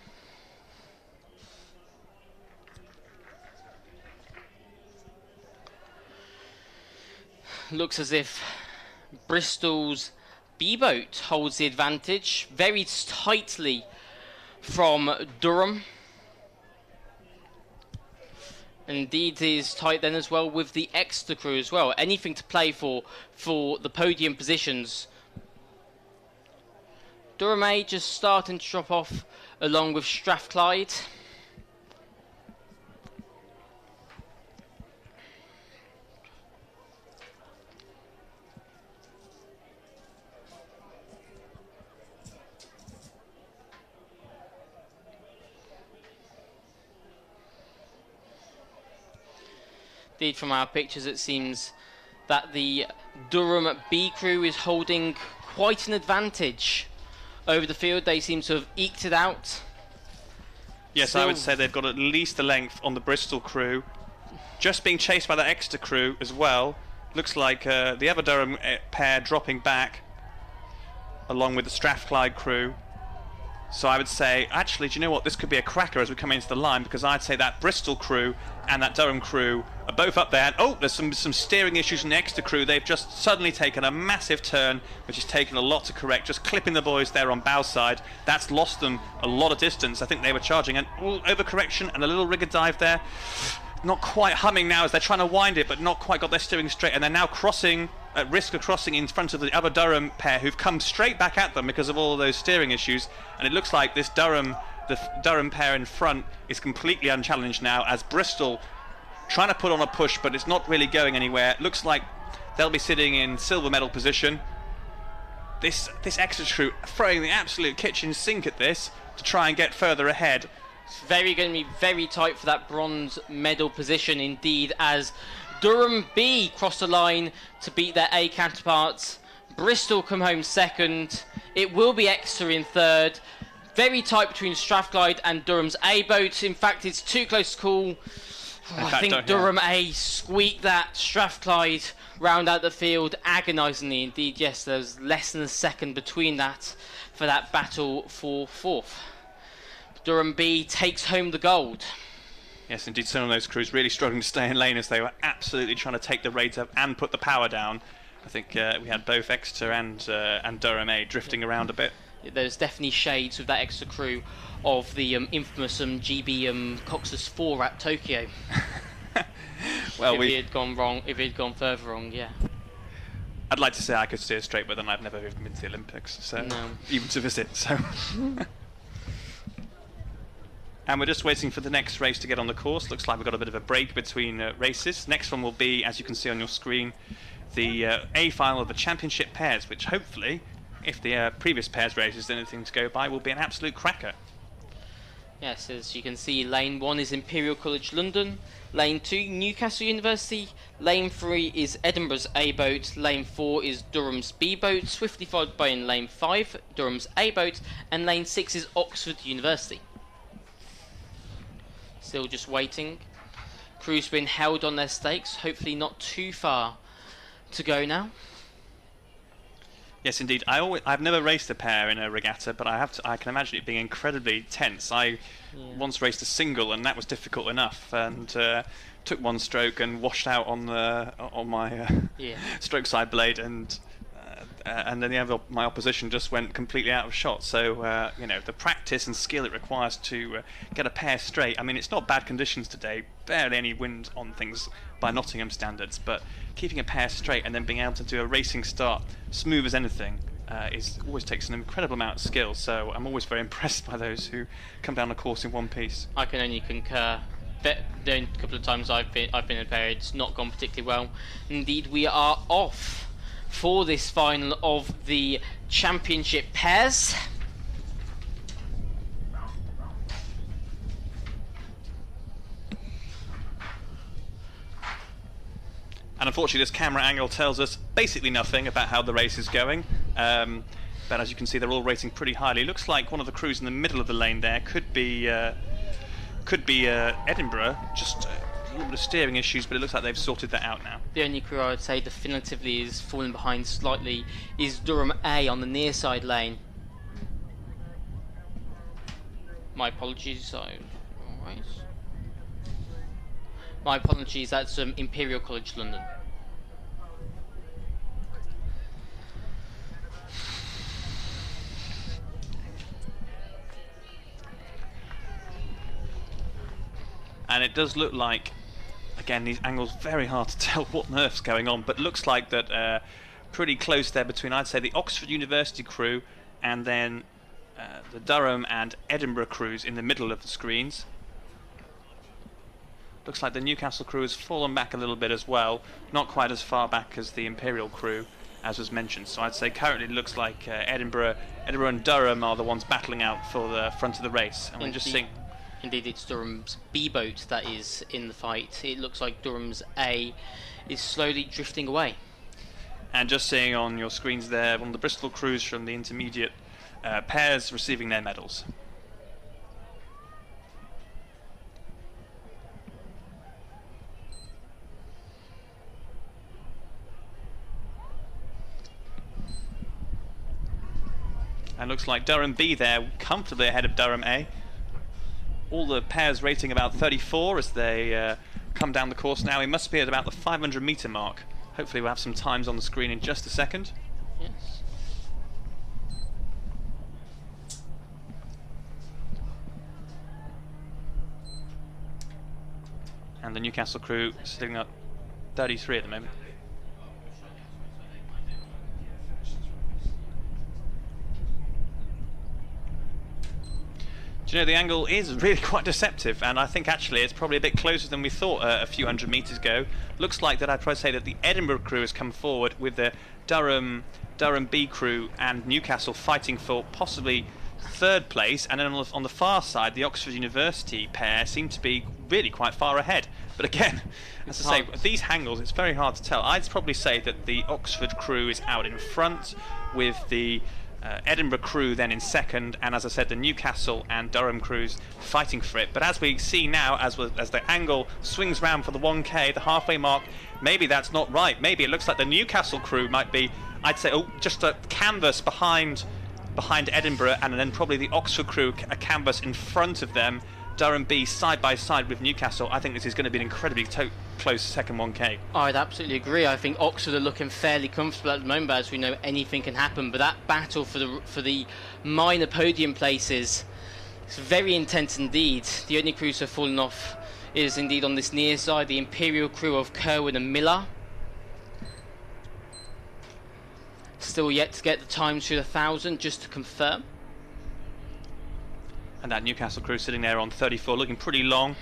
Looks as if Bristol's B-boat holds the advantage very tightly from Durham. Indeed, it is tight then as well with the Exeter crew as well. Anything to play for the podium positions. Durham A just starting to drop off along with Strathclyde. Indeed, from our pictures it seems that the Durham B crew is holding quite an advantage over the field. They seem to have eked it out. Yes, still, I would say they've got at least a length on the Bristol crew. Just being chased by the Exeter crew as well. Looks like the other Durham pair dropping back along with the Strathclyde crew. So I would say, actually, do you know what? This could be a cracker as we come into the line, because I'd say that Bristol crew and that Durham crew are both up there. And, oh, there's some steering issues in the Exeter crew. They've just suddenly taken a massive turn, which has taken a lot to correct. Just clipping the boys there on bow side. That's lost them a lot of distance. I think they were charging an overcorrection and a little rigger dive there. Not quite humming now as they're trying to wind it, but not quite got their steering straight. And they're now crossing, at risk of crossing in front of the other Durham pair who've come straight back at them because of all of those steering issues. And it looks like this the Durham pair in front is completely unchallenged now, as Bristol trying to put on a push, but it's not really going anywhere. It looks like they'll be sitting in silver medal position. This Exeter crew throwing the absolute kitchen sink at this to try and get further ahead. It's going to be very tight for that bronze medal position indeed, as Durham B cross the line to beat their A counterparts. Bristol come home second. It will be Exeter in third. Very tight between Strathclyde and Durham's A boat. In fact, it's too close to call. I think Durham A squeaked that Strathclyde round out the field agonisingly. Indeed, yes, there's less than a second between that for that battle for fourth. Durham B takes home the gold. Yes, indeed, some of those crews really struggling to stay in lane as they were absolutely trying to take the rate up and put the power down. I think we had both Exeter and Durham A drifting around a bit. There's definitely shades with that Exeter crew of the infamous GB Coxed 4 at Tokyo. Well, if it had gone wrong, if it had gone further wrong, yeah. I'd like to say I could steer straight, but then I've never even been to the Olympics, so even to visit. So, and we're just waiting for the next race to get on the course. Looks like we've got a bit of a break between races. Next one will be, as you can see on your screen, the A final of the championship pairs, which hopefully, if the previous pairs races anything to go by, will be an absolute cracker. Yes, as you can see, lane 1 is Imperial College London, lane 2 Newcastle University, lane 3 is Edinburgh's A boat, lane 4 is Durham's B boat, swiftly followed by in lane 5 Durham's A boat, and lane 6 is Oxford University. Still just waiting. Crews been held on their stakes, hopefully not too far to go now. Yes, indeed. I've never raced a pair in a regatta, but I can imagine it being incredibly tense. I once raced a single, and that was difficult enough. And took one stroke and washed out on my stroke side blade, and then my opposition just went completely out of shot. So you know, the practice and skill it requires to get a pair straight. I mean, it's not bad conditions today, barely any wind on things by Nottingham standards, but keeping a pair straight and then being able to do a racing start smooth as anything always takes an incredible amount of skill. So I'm always very impressed by those who come down the course in one piece. I can only concur. The couple of times I've been in a pair, it's not gone particularly well. Indeed, we are off for this final of the championship pairs. And unfortunately, this camera angle tells us basically nothing about how the race is going. But as you can see, they're all rating pretty highly. Looks like one of the crews in the middle of the lane there could be Edinburgh. Just a little bit of steering issues, but it looks like they've sorted that out now. The only crew I would say definitively is falling behind slightly is Durham A on the near side lane. My apologies. Alright. My apologies, that's Imperial College London. And it does look like, again, these angles, very hard to tell what on earth's going on, but looks like that pretty close there between, I'd say, the Oxford University crew and then the Durham and Edinburgh crews in the middle of the screens. Looks like the Newcastle crew has fallen back a little bit as well, not quite as far back as the Imperial crew, as was mentioned. So I'd say currently it looks like Edinburgh and Durham are the ones battling out for the front of the race. And we're just seeing. Indeed, it's Durham's B boat that is in the fight. It looks like Durham's A is slowly drifting away. And just seeing on your screens there, one of the Bristol crews from the intermediate pairs receiving their medals. And looks like Durham B there, comfortably ahead of Durham A. All the pairs rating about 34 as they come down the course now. We must be at about the 500 metre mark. Hopefully we'll have some times on the screen in just a second. Yes. And the Newcastle crew sitting at 33 at the moment. You know, the angle is really quite deceptive, and I think actually it's probably a bit closer than we thought a few hundred metres ago. Looks like that I'd probably say that the Edinburgh crew has come forward with the Durham B crew and Newcastle fighting for possibly third place, and then on the far side the Oxford University pair seem to be really quite far ahead. But again, as I say, these angles, it's very hard to tell. I'd probably say that the Oxford crew is out in front with the Edinburgh crew then in second, and as I said, the Newcastle and Durham crews fighting for it. But as we see now, as the angle swings round for the 1K, the halfway mark, maybe that's not right. Maybe it looks like the Newcastle crew might be, I'd say, just a canvas behind Edinburgh, and then probably the Oxford crew a canvas in front of them. Durham B side by side with Newcastle. I think this is going to be an incredibly close second 1K. I'd absolutely agree. I think Oxford are looking fairly comfortable at the moment, but as we know, anything can happen. But that battle for the minor podium places is very intense indeed. The only crews have fallen off is indeed on this near side, the Imperial crew of Kerwin and Miller. Still yet to get the times through the 1,000, just to confirm. And that Newcastle crew sitting there on 34, looking pretty long.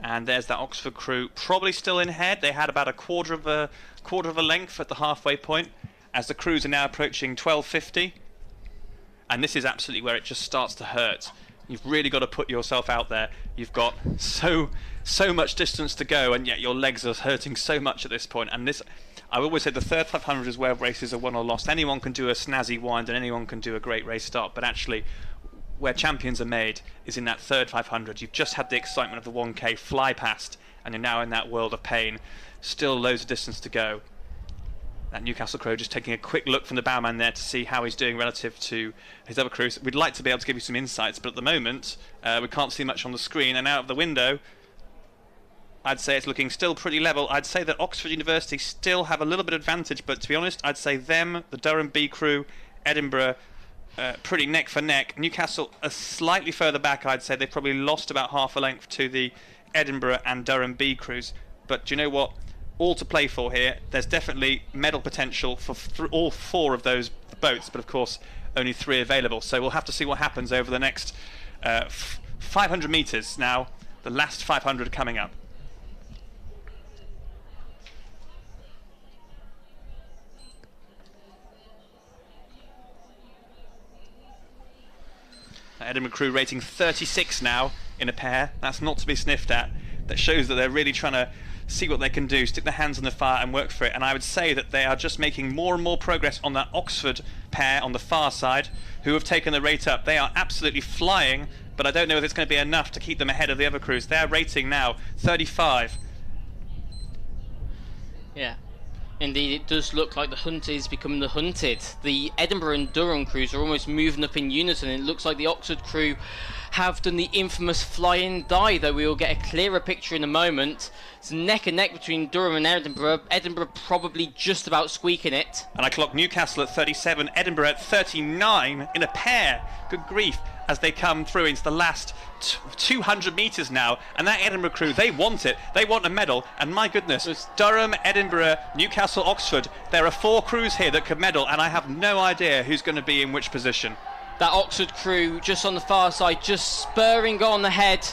And there's that Oxford crew, probably still in head. They had about a quarter of a length at the halfway point, as the crews are now approaching 12:50. And this is absolutely where it just starts to hurt. You've really got to put yourself out there. You've got so much distance to go, and yet your legs are hurting so much at this point. And this, I always say, the third 500 is where races are won or lost. Anyone can do a snazzy wind, and anyone can do a great race start, but actually, where champions are made is in that third 500. You've just had the excitement of the 1K fly past, and you're now in that world of pain. Still loads of distance to go. That Newcastle crew just taking a quick look from the bowman there to see how he's doing relative to his other crews. We'd like to be able to give you some insights, but at the moment we can't see much on the screen, and out of the window I'd say it's looking still pretty level. I'd say that Oxford University still have a little bit of advantage, but to be honest, I'd say them, the Durham B crew, Edinburgh, pretty neck for neck. Newcastle are slightly further back. I'd say they've probably lost about half a length to the Edinburgh and Durham B crews. But do you know what? All to play for here. There's definitely medal potential for all 4 of those boats, but of course only 3 available. So we'll have to see what happens over the next 500 metres now. The last 500 coming up. Edinburgh crew rating 36 now in a pair. That's not to be sniffed at. That shows that they're really trying to see what they can do, stick their hands on the fire and work for it. And I would say that they are just making more and more progress on that Oxford pair on the far side, who have taken the rate up. They are absolutely flying, but I don't know if it's going to be enough to keep them ahead of the other crews. They're rating now 35. Yeah. Indeed, it does look like the hunt is becoming the hunted. The Edinburgh and Durham crews are almost moving up in unison. It looks like the Oxford crew have done the infamous fly-in die, though we will get a clearer picture in a moment. It's neck and neck between Durham and Edinburgh. Edinburgh probably just about squeaking it. And I clock Newcastle at 37, Edinburgh at 39 in a pair. Good grief, as they come through into the last 200 metres now. And that Edinburgh crew, they want it. They want a medal. And my goodness, Durham, Edinburgh, Newcastle, Oxford. There are 4 crews here that could medal, and I have no idea who's going to be in which position. That Oxford crew just on the far side, just spurring on ahead.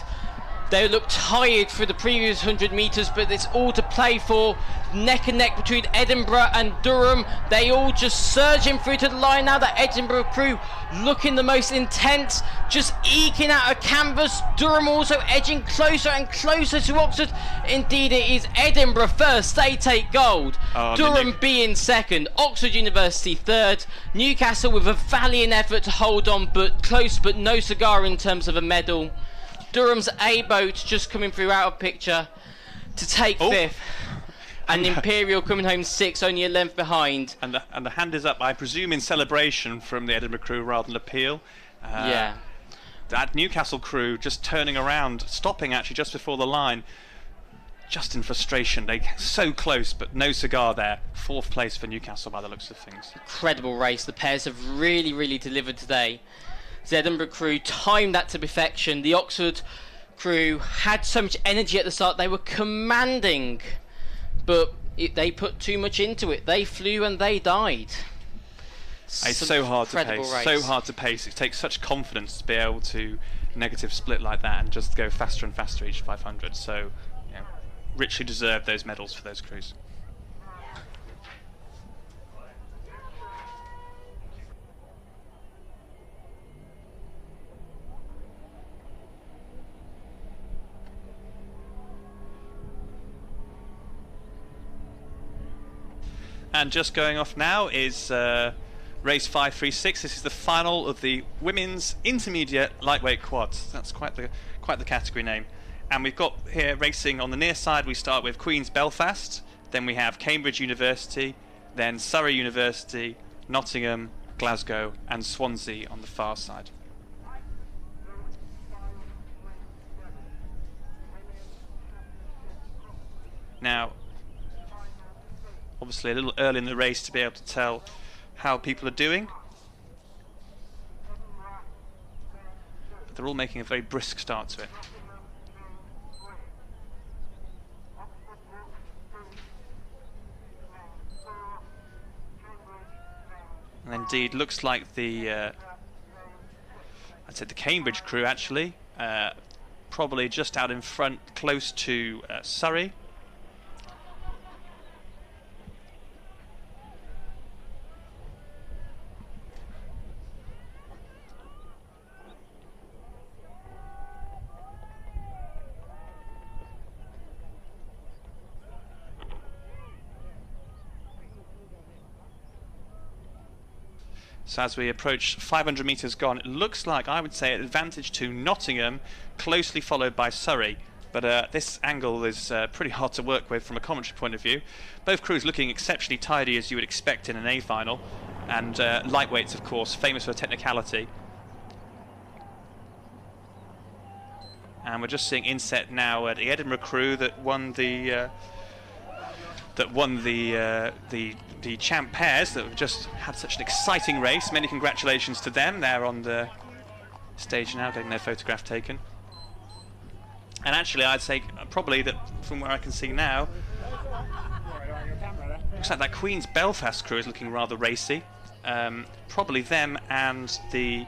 They look tired for the previous 100 metres, but it's all to play for. Neck and neck between Edinburgh and Durham. They all just surging through to the line now. That Edinburgh crew looking the most intense, just eking out a canvas. Durham also edging closer and closer to Oxford. Indeed, it is Edinburgh first. They take gold. Durham being second. Oxford University third. Newcastle with a valiant effort to hold on, but close but no cigar in terms of a medal. Durham's A boat just coming through out of picture to take 5th. And Imperial coming home 6th, only a length behind. And the hand is up, I presume, in celebration from the Edinburgh crew rather than appeal. Yeah. That Newcastle crew just turning around, stopping actually just before the line. Just in frustration. They so close, but no cigar there. 4th place for Newcastle by the looks of things. Incredible race. The pairs have really delivered today. The Edinburgh crew timed that to perfection. The Oxford crew had so much energy at the start. They were commanding, but they put too much into it. They flew and they died. It's so hard to pace. Race. So hard to pace. It takes such confidence to be able to negative split like that and just go faster and faster each 500. So, you know, richly deserved those medals for those crews. And just going off now is race 536. This is the final of the women's intermediate lightweight quads. That's quite the category name. And we've got here racing on the near side. We start with Queen's Belfast, then we have Cambridge University, then Surrey University, Nottingham, Glasgow, and Swansea on the far side. Now, Obviously a little early in the race to be able to tell how people are doing. But they're all making a very brisk start to it. And indeed, looks like the I'd say the Cambridge crew actually, probably just out in front, close to Surrey. So as we approach 500 metres gone, it looks like, I would say, advantage to Nottingham, closely followed by Surrey. But this angle is pretty hard to work with from a commentary point of view. Both crews looking exceptionally tidy, as you would expect in an A final. And lightweights, of course, famous for technicality. And we're just seeing inset now at the Edinburgh crew that won the champ pairs that have just had such an exciting race. Many congratulations to them. They're on the stage now getting their photograph taken. And actually I'd say probably that from where I can see now, looks like that Queen's Belfast crew is looking rather racy. Probably them and the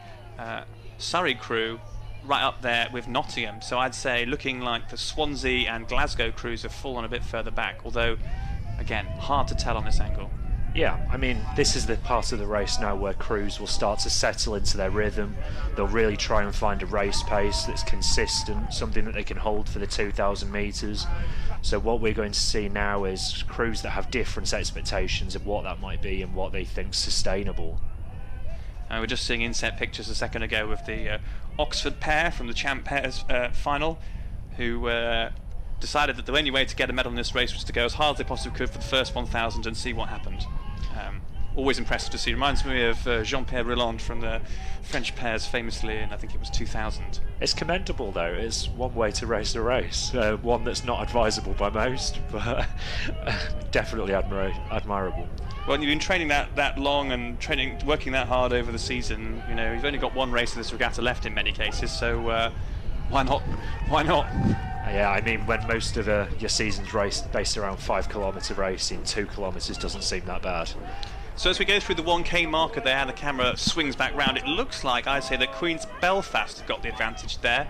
Surrey crew right up there with Nottingham. So I'd say looking like the Swansea and Glasgow crews have fallen a bit further back, although again, hard to tell on this angle. Yeah, I mean, this is the part of the race now where crews will start to settle into their rhythm. They'll really try and find a race pace that's consistent, something that they can hold for the 2,000 metres. So what we're going to see now is crews that have different expectations of what that might be and what they think sustainable. And we're just seeing inset pictures a second ago of the Oxford pair from the champ pairs final, who decided that the only way to get a medal in this race was to go as hard as they possibly could for the first 1,000 and see what happened. Always impressive to see. Reminds me of Jean-Pierre Rilland from the French pairs famously in, I think it was 2000. It's commendable though. It's one way to race a race, one that's not advisable by most, but definitely admirable. Well, you've been training that long and working that hard over the season. You know, you've only got one race of this regatta left in many cases, so why not? Why not? Yeah, I mean, when most of your season's race based around 5 kilometre racing, 2 kilometres doesn't seem that bad. So as we go through the 1K marker there and the camera swings back round, it looks like, I'd say, that Queen's Belfast got the advantage there,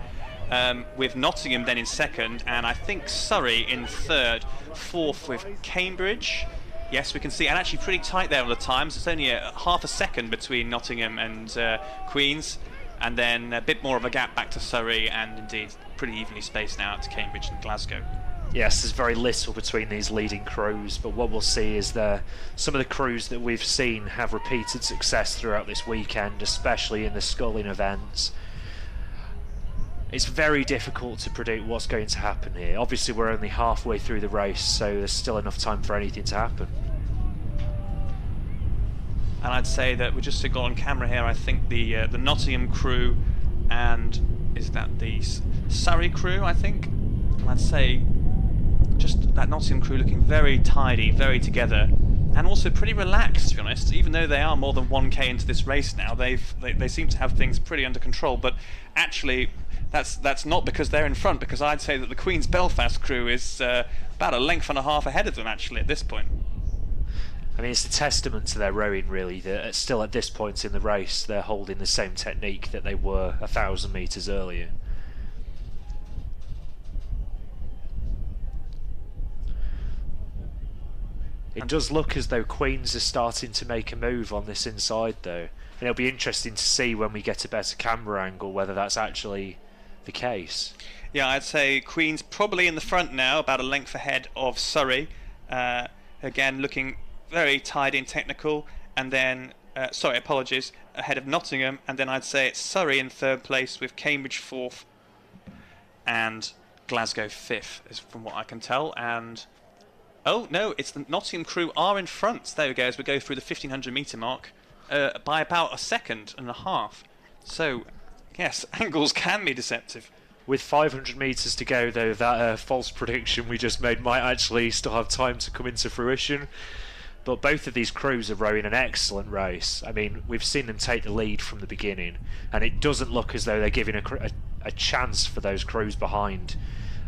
with Nottingham then in second, and I think Surrey in third, fourth with Cambridge. Yes, we can see, and actually pretty tight there on the times. It's only half a second between Nottingham and Queen's, and then a bit more of a gap back to Surrey, and indeed pretty evenly spaced now out to Cambridge and Glasgow. Yes, there's very little between these leading crews, but what we'll see is some of the crews that we've seen have repeated success throughout this weekend, especially in the sculling events. It's very difficult to predict what's going to happen here. Obviously we're only halfway through the race, so there's still enough time for anything to happen. And I'd say that we just got on camera here, I think the Nottingham crew and is that the Surrey crew, I think? And I'd say just that Nottingham crew looking very tidy, very together, and also pretty relaxed, to be honest. Even though they are more than 1K into this race now, they seem to have things pretty under control. But actually, that's not because they're in front, because I'd say that the Queen's Belfast crew is about a length and a half ahead of them actually at this point. I mean, it's a testament to their rowing, really, that still at this point in the race they're holding the same technique that they were 1,000 metres earlier. It does look as though Queen's are starting to make a move on this inside though, and it'll be interesting to see when we get a better camera angle whether that's actually the case. Yeah, I'd say Queen's probably in the front now, about a length ahead of Surrey. Again, looking very tidy and technical, and then, ahead of Nottingham, and then I'd say it's Surrey in third place with Cambridge fourth and Glasgow fifth, is from what I can tell. And oh no, it's the Nottingham crew are in front. There we go, as we go through the 1,500 metre mark by about a second and a half. So yes, angles can be deceptive. With 500 metres to go though, that false prediction we just made might actually still have time to come into fruition. but both of these crews are rowing an excellent race. I mean, we've seen them take the lead from the beginning, and it doesn't look as though they're giving a chance for those crews behind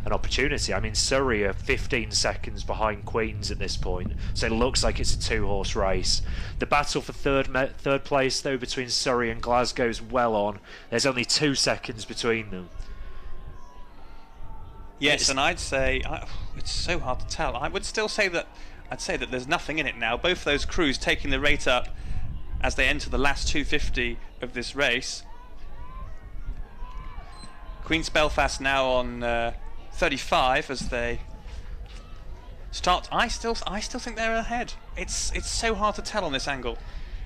an opportunity. I mean, Surrey are 15 seconds behind Queens at this point, so it looks like it's a two-horse race. The battle for third place, though, between Surrey and Glasgow is well on. There's only 2 seconds between them. Yes, and I'd say it's so hard to tell. I would still say that there's nothing in it now. Both those crews taking the rate up as they enter the last 250 of this race. Queen's Belfast now on 35 as they start. I still think they're ahead. It's so hard to tell on this angle.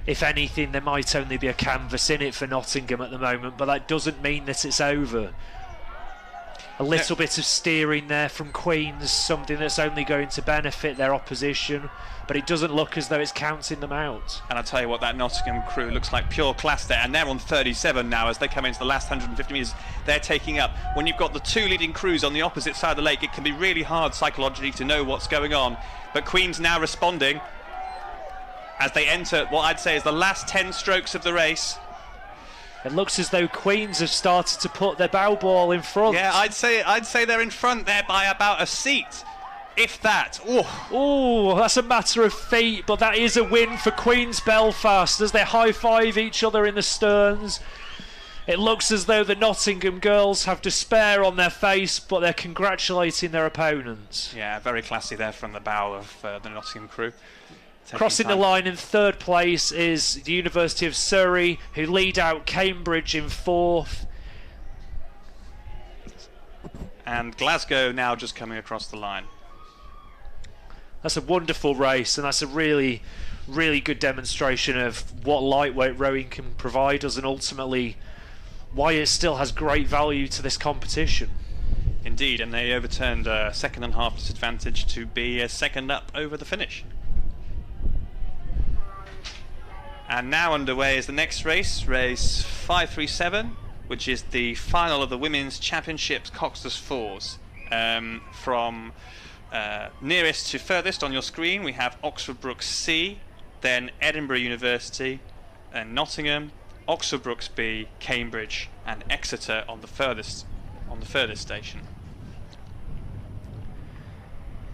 If anything, there might only be a canvas in it for Nottingham at the moment, but that doesn't mean that it's over. A little bit of steering there from Queens, something that's only going to benefit their opposition, but it doesn't look as though it's counting them out. And I'll tell you what, that Nottingham crew looks like pure class there, and they're on 37 now as they come into the last 150 metres. They're taking up. When you've got the two leading crews on the opposite side of the lake, it can be really hard psychologically to know what's going on. But Queen's now responding as they enter what I'd say is the last 10 strokes of the race. It looks as though Queens have started to put their bow ball in front. Yeah, I'd say they're in front there by about a seat, if that. Oh, that's a matter of feet, but that is a win for Queen's Belfast as they high-five each other in the sterns. It looks as though the Nottingham girls have despair on their face, but they're congratulating their opponents. Yeah, very classy there from the bow of the Nottingham crew. Crossing the line in third place is the University of Surrey, who lead out Cambridge in fourth. And Glasgow now just coming across the line. That's a wonderful race, and that's a really, really good demonstration of what lightweight rowing can provide us, and ultimately why it still has great value to this competition. Indeed, and they overturned a second and a half disadvantage to be a second up over the finish. And now underway is the next race, race 537, which is the final of the Women's Championships Coxed Fours. From nearest to furthest on your screen, we have Oxford Brookes C, then Edinburgh University, and Nottingham, Oxford Brookes B, Cambridge, and Exeter on the furthest station.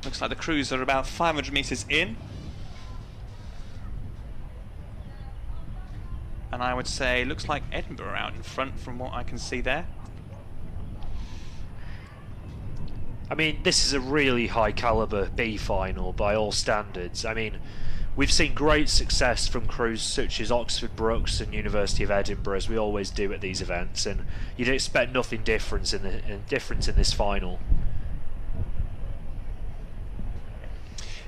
Looks like the crews are about 500 metres in. And I would say, looks like Edinburgh are out in front from what I can see there. I mean, this is a really high calibre B final by all standards. I mean, we've seen great success from crews such as Oxford Brookes and University of Edinburgh, as we always do at these events, and you'd expect nothing different in this final.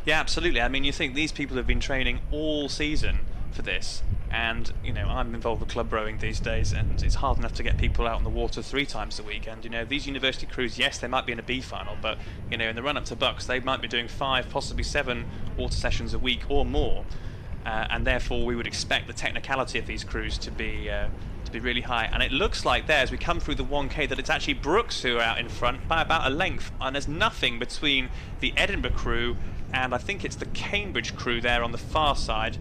Yeah, absolutely. I mean, you think these people have been training all season for this, and you know, I'm involved with club rowing these days, and it's hard enough to get people out on the water 3 times a week. And you know, these university crews, yes, they might be in a B final, but you know, in the run up to BUCS, they might be doing 5, possibly 7 water sessions a week or more, and therefore we would expect the technicality of these crews to be really high. And it looks like there, as we come through the 1K, that it's actually Brookes who are out in front by about a length, and there's nothing between the Edinburgh crew and I think it's the Cambridge crew there on the far side.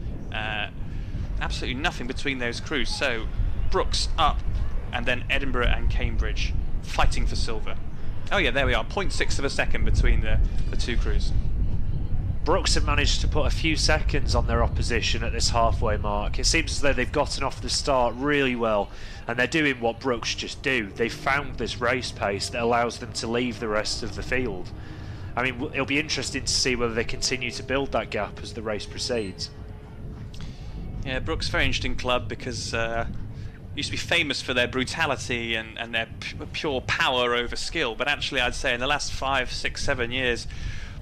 Absolutely nothing between those crews. So Brookes up, and then Edinburgh and Cambridge fighting for silver. Oh yeah, there we are, 0.6 of a second between the two crews. Brookes have managed to put a few seconds on their opposition at this halfway mark. It seems as though they've gotten off the start really well, and they're doing what Brookes just do. They've found this race pace that allows them to leave the rest of the field. I mean, it'll be interesting to see whether they continue to build that gap as the race proceeds. Yeah, Brookes, very interesting club, because used to be famous for their brutality and their pure power over skill, but actually I'd say in the last 5, 6, 7 years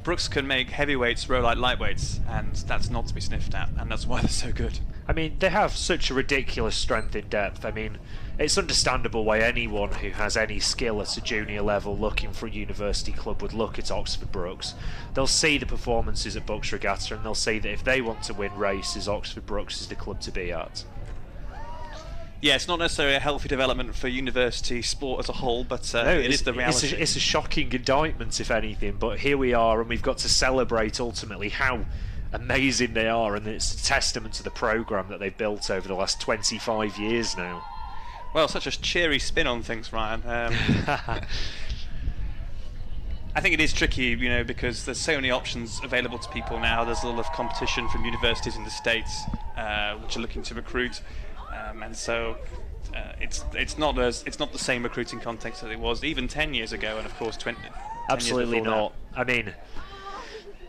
Brookes can make heavyweights row like lightweights, and that's not to be sniffed at, and that's why they're so good. I mean, they have such a ridiculous strength in depth. I mean, it's understandable why anyone who has any skill at a junior level looking for a university club would look at Oxford Brookes. They'll see the performances at BUCS Regatta, and they'll see that if they want to win races, Oxford Brookes is the club to be at. Yeah, it's not necessarily a healthy development for university sport as a whole, but no, it is the reality. It's a shocking indictment, if anything, but here we are, and we've got to celebrate ultimately how amazing they are, and it's a testament to the programme that they've built over the last 25 years now. Well, such a cheery spin on things, Ryan. I think it is tricky, you know, because there's so many options available to people now. There's a lot of competition from universities in the States which are looking to recruit, and so it's not the same recruiting context that it was even 10 years ago, and of course 10 Absolutely years before not. I mean,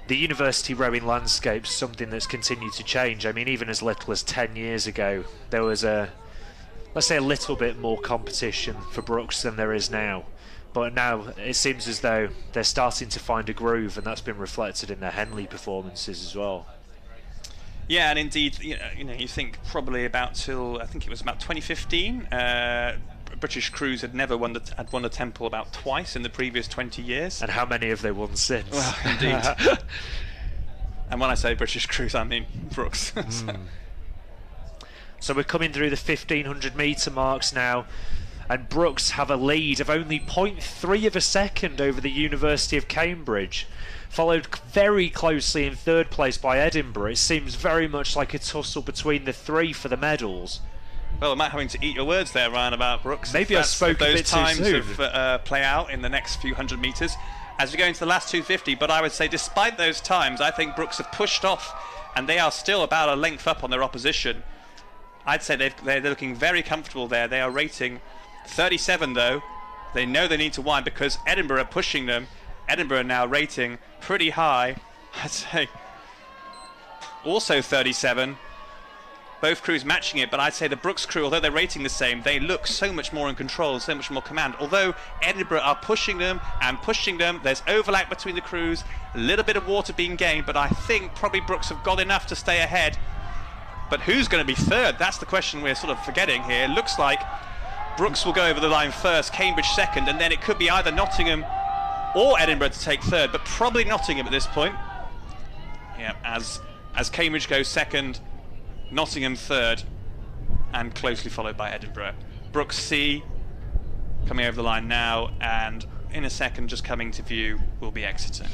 the university rowing landscape is something that's continued to change. I mean, even as little as 10 years ago, there was let's say a little bit more competition for Brooks than there is now. But now it seems as though they're starting to find a groove, and that's been reflected in their Henley performances as well. Yeah, and indeed, you know, you think probably about till I think it was about 2015, British crews had never won the Temple about twice in the previous 20 years. And how many have they won since? Well, indeed. And when I say British crews, I mean Brooks. So we're coming through the 1500 metre marks now, and Brooks have a lead of only 0.3 of a second over the University of Cambridge, followed very closely in third place by Edinburgh. It seems very much like a tussle between the three for the medals. Well, I might having to eat your words there, Ryan, about Brooks. Maybe I spoke a bit too soon. Those times of play out in the next few hundred metres as we go into the last 250, but I would say despite those times, I think Brooks have pushed off, and they are still about a length up on their opposition. I'd say they're looking very comfortable there. They are rating 37 though. They know they need to wind because Edinburgh are pushing them. Edinburgh are now rating pretty high. I'd say also 37. Both crews matching it, but I'd say the Brooks crew, although they're rating the same, they look so much more in control, so much more command. Although Edinburgh are pushing them and pushing them, there's overlap between the crews, a little bit of water being gained, but I think probably Brooks have got enough to stay ahead. But who's going to be third? That's the question we're sort of forgetting here. It looks like Brooks will go over the line first, Cambridge second, and then it could be either Nottingham or Edinburgh to take third, but probably Nottingham at this point. Yeah, as Cambridge goes second, Nottingham third, and closely followed by Edinburgh. Brooks C coming over the line now, and in a second, just coming to view, will be Exeter.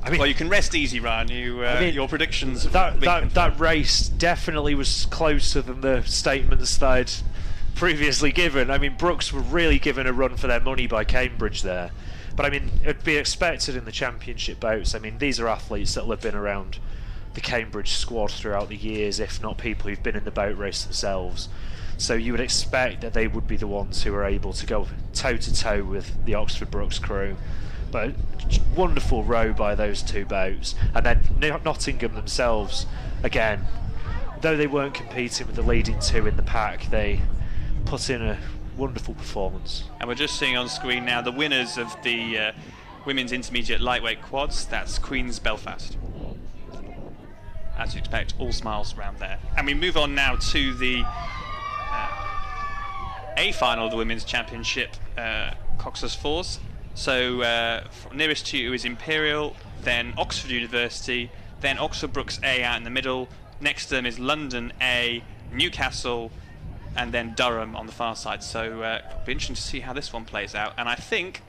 Well, you can rest easy, Ryan. Your predictions. That race definitely was closer than the statements that I'd previously given. I mean, Brooks were really given a run for their money by Cambridge there. But I mean, it'd be expected in the championship boats. I mean, these are athletes that have been around the Cambridge squad throughout the years, if not people who've been in the boat race themselves. So you would expect that they would be the ones who are able to go toe-to-toe with the Oxford Brooks crew. But wonderful row by those two boats. And then Nottingham themselves, again, though they weren't competing with the leading two in the pack, they put in a wonderful performance. And we're just seeing on screen now the winners of the women's intermediate lightweight quads. That's Queen's Belfast. As you expect, all smiles around there. And we move on now to the A final of the women's championship, Cox's Fours. So nearest to you is Imperial, then Oxford University, then Oxford Brooks A out in the middle. Next to them is London A, Newcastle, and then Durham on the far side. So it'll be interesting to see how this one plays out. And I think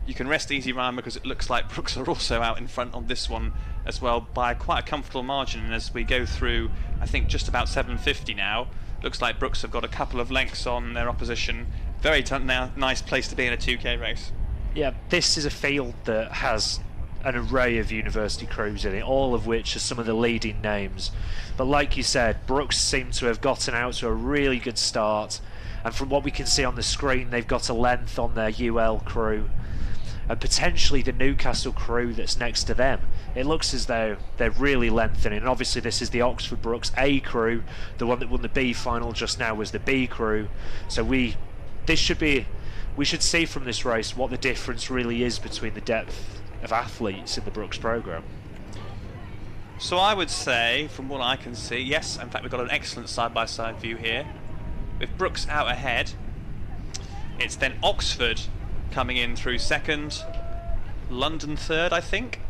you can rest easy, Ryan, because it looks like Brooks are also out in front on this one as well by quite a comfortable margin. And as we go through, I think just about 750 now, looks like Brooks have got a couple of lengths on their opposition. Very nice place to be in a 2K race. Yeah, this is a field that has an array of university crews in it, all of which are some of the leading names. But like you said, Brooks seem to have gotten out to a really good start, and from what we can see on the screen, they've got a length on their UL crew, and potentially the Newcastle crew that's next to them. It looks as though they're really lengthening, and obviously this is the Oxford Brooks A crew. The one that won the B final just now was the B crew, so we should see from this race what the difference really is between the depth of athletes in the Brooks programme. So I would say, from what I can see, yes, in fact we've got an excellent side-by-side view here. With Brooks out ahead, it's then Oxford coming in through second, London third, I think.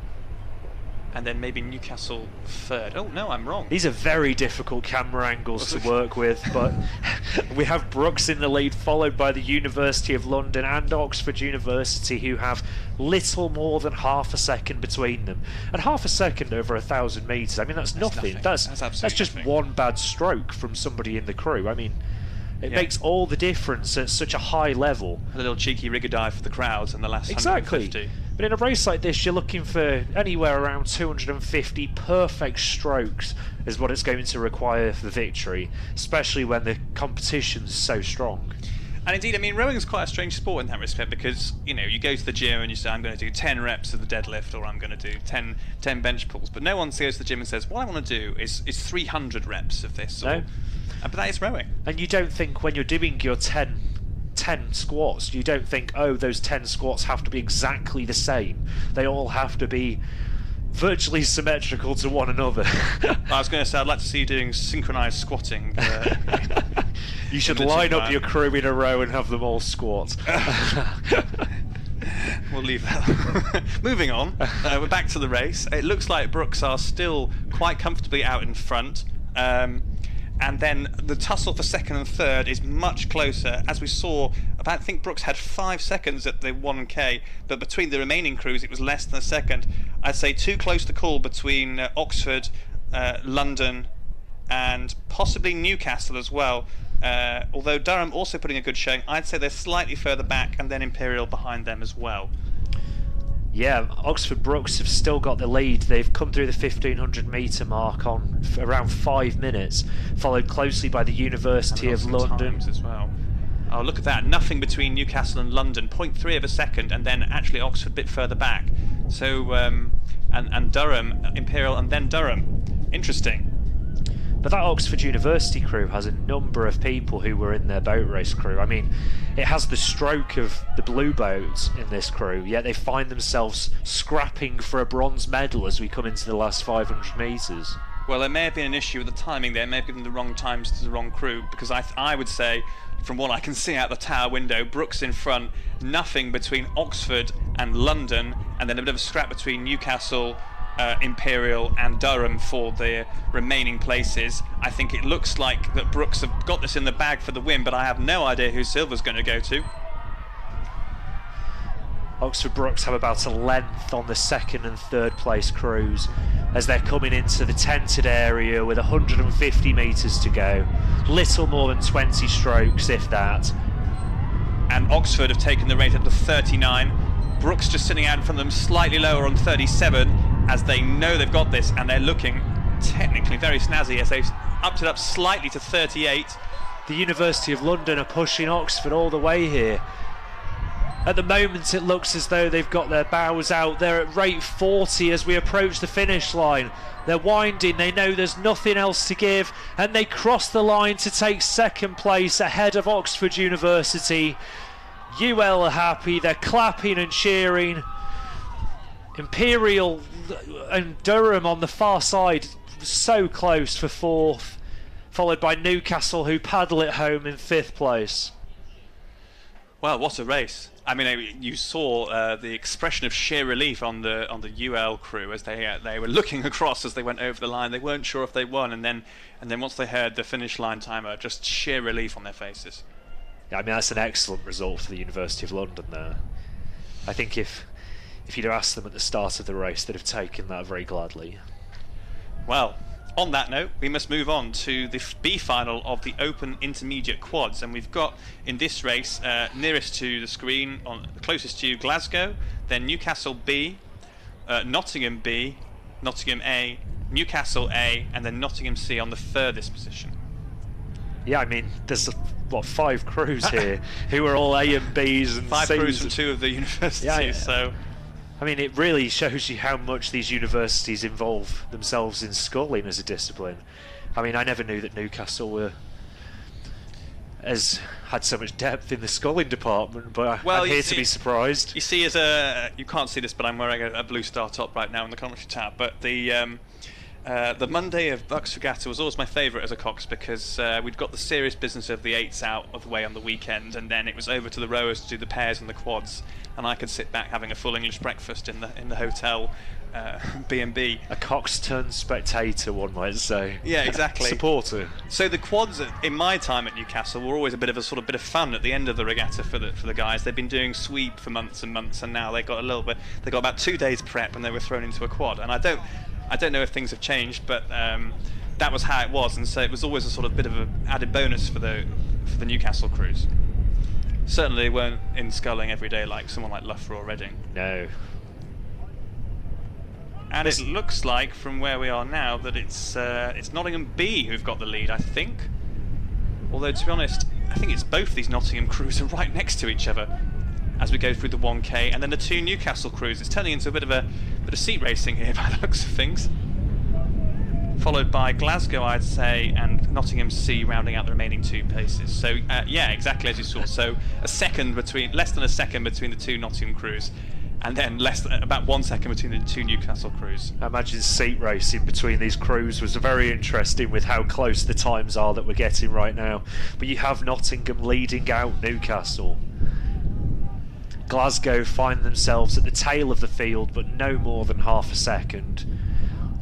and then maybe Newcastle third. Oh no, I'm wrong. These are very difficult camera angles to work with, but we have BUCS in the lead, followed by the University of London and Oxford University, who have little more than half a second between them. And half a second over 1,000 metres, I mean, that's nothing. That's just nothing. one bad stroke from somebody in the crew. I mean, it makes all the difference at such a high level. A little cheeky rigger dive for the crowds in the last Exactly. 150. But in a race like this, you're looking for anywhere around 250 perfect strokes is what it's going to require for victory, especially when the competition's so strong. And indeed, I mean, rowing is quite a strange sport in that respect, because, you know, you go to the gym and you say, I'm going to do 10 reps of the deadlift, or I'm going to do 10 bench pulls, but no one goes to the gym and says, what I want to do is 300 reps of this. No. But that is rowing. And you don't think when you're doing your 10 squats, you don't think, oh, those 10 squats have to be exactly the same. They all have to be virtually symmetrical to one another. I was going to say, I'd like to see you doing synchronised squatting. You should line up your crew in a row and have them all squat. We'll leave that. Moving on, we're back to the race. It looks like BUCS are still quite comfortably out in front. And then the tussle for second and third is much closer. As we saw, I think BUCS had 5 seconds at the 1K, but between the remaining crews it was less than a second. I'd say too close to call between Oxford, London, and possibly Newcastle as well. Although Durham also putting a good showing, I'd say they're slightly further back, and then Imperial behind them as well. Yeah, Oxford BUCS have still got the lead. They've come through the 1500 metre mark on around 5 minutes, followed closely by the University of London as well. Oh, look at that! Nothing between Newcastle and London. 0.3 of a second, and then actually Oxford a bit further back. So and Durham, Imperial, and then Durham. Interesting. But that Oxford University crew has a number of people who were in their boat race crew. I mean, it has the stroke of the blue boats in this crew, yet they find themselves scrapping for a bronze medal as we come into the last 500 metres. Well, there may have been an issue with the timing there. It may have given the wrong times to the wrong crew, because I would say, from what I can see out the tower window, BUCS in front, nothing between Oxford and London, and then a bit of a scrap between Newcastle, Imperial and Durham for the remaining places. I think it looks like that BUCS have got this in the bag for the win, but I have no idea who Silver's going to go to. Oxford BUCS have about a length on the second and third place crews as they're coming into the tented area with 150 metres to go. Little more than 20 strokes, if that. And Oxford have taken the rate up to 39. BUCS just sitting out in front of them slightly lower on 37, as they know they've got this, and they're looking technically very snazzy as they've upped it up slightly to 38. The University of London are pushing Oxford all the way here. At the moment it looks as though they've got their bows out. They're at rate 40 as we approach the finish line. They're winding, they know there's nothing else to give, and they cross the line to take second place ahead of Oxford University. UL are happy, they're clapping and cheering. Imperial and Durham on the far side, so close for fourth, followed by Newcastle, who paddle it home in fifth place. Well, what a race! I mean, you saw the expression of sheer relief on the UL crew as they were looking across as they went over the line. They weren't sure if they won, and then once they heard the finish line timer, just sheer relief on their faces. Yeah, I mean, that's an excellent result for the University of London there. I think if you'd have asked them at the start of the race, they'd have taken that very gladly. Well, on that note, we must move on to the B final of the Open Intermediate Quads, and we've got in this race nearest to the screen, closest to you, Glasgow, then Newcastle B, Nottingham B, Nottingham A, Newcastle A, and then Nottingham C on the furthest position. Yeah, I mean, there's 5 crews here who are all A and Bs and 5 Cs. crews from 2 of the universities. Yeah. So I mean, it really shows you how much these universities involve themselves in sculling as a discipline. I mean, I never knew that Newcastle had so much depth in the sculling department, but I'm here to be surprised. You see, you can't see this, but I'm wearing a blue star top right now in the commentary tab. But the The Monday of BUCS Regatta was always my favourite as a Cox because we'd got the serious business of the 8s out of the way on the weekend, and then it was over to the rowers to do the pairs and the quads, and I could sit back having a full English breakfast in the hotel B&B. A Cox turned spectator, one might say. Yeah, exactly. Supporter. So the quads in my time at Newcastle were always a bit of fun at the end of the regatta for the guys. They've been doing sweep for months and months, and now they got about 2 days prep, and they were thrown into a quad. And I don't know if things have changed, but that was how it was, and so it was always a sort of bit of an added bonus for the Newcastle crews. Certainly they weren't in sculling every day like someone like Loughborough or Reading. No. And it looks like, from where we are now, that it's Nottingham B who've got the lead, I think. Although, to be honest, I think it's both these Nottingham crews are right next to each other as we go through the 1K, and then the 2 Newcastle crews. It's turning into a bit of seat racing here by the looks of things. Followed by Glasgow, I'd say, and Nottingham C rounding out the remaining 2 places. So, yeah, exactly as you saw. So, less than a second between the 2 Nottingham crews, and then about 1 second between the 2 Newcastle crews. I imagine seat racing between these crews was very interesting with how close the times are that we're getting right now. But you have Nottingham leading out Newcastle. Glasgow find themselves at the tail of the field, but no more than half a second.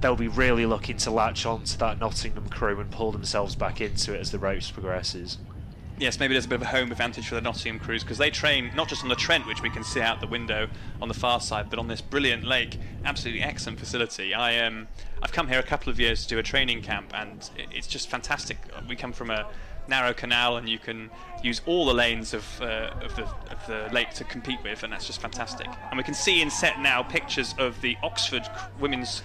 They'll be really looking to latch on to that Nottingham crew and pull themselves back into it as the race progresses. Yes, maybe there's a bit of a home advantage for the Nottingham crews because they train not just on the Trent, which we can see out the window on the far side, but on this brilliant lake. Absolutely excellent facility. I've come here a couple of years to do a training camp, and it's just fantastic. We come from a narrow canal, and you can use all the lanes of the lake to compete with, and that's just fantastic. And we can see in set now pictures of the Oxford women's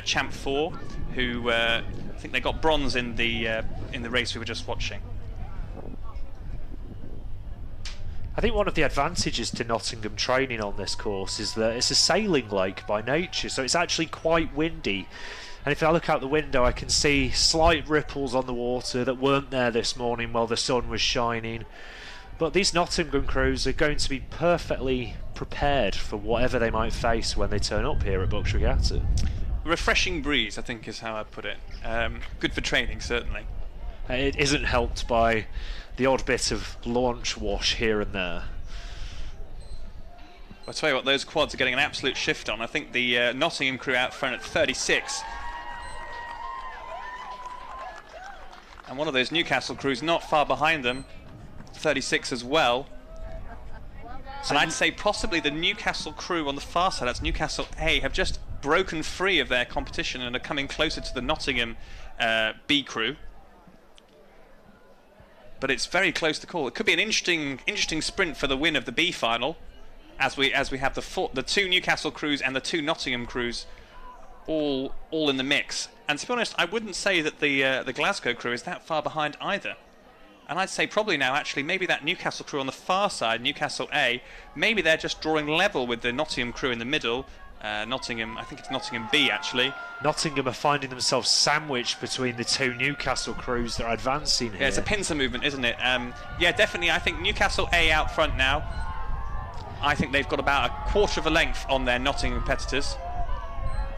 Champ 4, who I think they got bronze in the race we were just watching. I think one of the advantages to Nottingham training on this course is that it's a sailing lake by nature, so it's actually quite windy. And if I look out the window, I can see slight ripples on the water that weren't there this morning while the sun was shining. But these Nottingham crews are going to be perfectly prepared for whatever they might face when they turn up here at BUCS Regatta. Refreshing breeze, I think, is how I put it. Good for training, certainly. It isn't helped by the odd bit of launch wash here and there. I'll tell you what, those quads are getting an absolute shift on. I think the Nottingham crew out front at 36. And one of those Newcastle crews not far behind them, 36 as well. And I'd say possibly the Newcastle crew on the far side, that's Newcastle A, have just broken free of their competition and are coming closer to the Nottingham B crew. But it's very close to call. It could be an interesting sprint for the win of the B final, as we have the 2 Newcastle crews and the 2 Nottingham crews all in the mix. And to be honest, I wouldn't say that the Glasgow crew is that far behind either. And I'd say probably now, actually, maybe that Newcastle crew on the far side, Newcastle A, maybe they're just drawing level with the Nottingham crew in the middle. Nottingham, I think it's Nottingham B, actually. Nottingham are finding themselves sandwiched between the 2 Newcastle crews that are advancing here. Yeah, it's a pincer movement, isn't it? Yeah, definitely. I think Newcastle A out front now. I think they've got about a quarter of a length on their Nottingham competitors.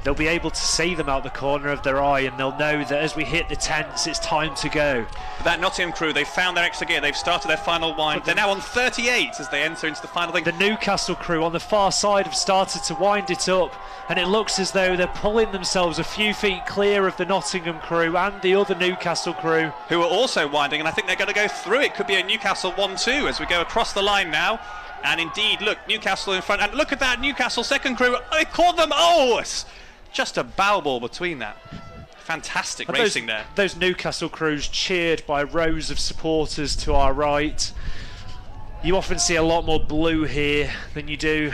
They'll be able to see them out the corner of their eye, and they'll know that as we hit the tents, it's time to go. But that Nottingham crew, they've found their extra gear. They've started their final wind. They're now on 38 as they enter into the final thing. The Newcastle crew on the far side have started to wind it up, and it looks as though they're pulling themselves a few feet clear of the Nottingham crew and the other Newcastle crew, who are also winding, and I think they're going to go through it. Could be a Newcastle 1-2 as we go across the line now. And indeed, look, Newcastle in front, and look at that Newcastle second crew. They caught them. Oh, it's just a bow ball between that. Fantastic and racing there. Those Newcastle crews cheered by rows of supporters to our right. You often see a lot more blue here than you do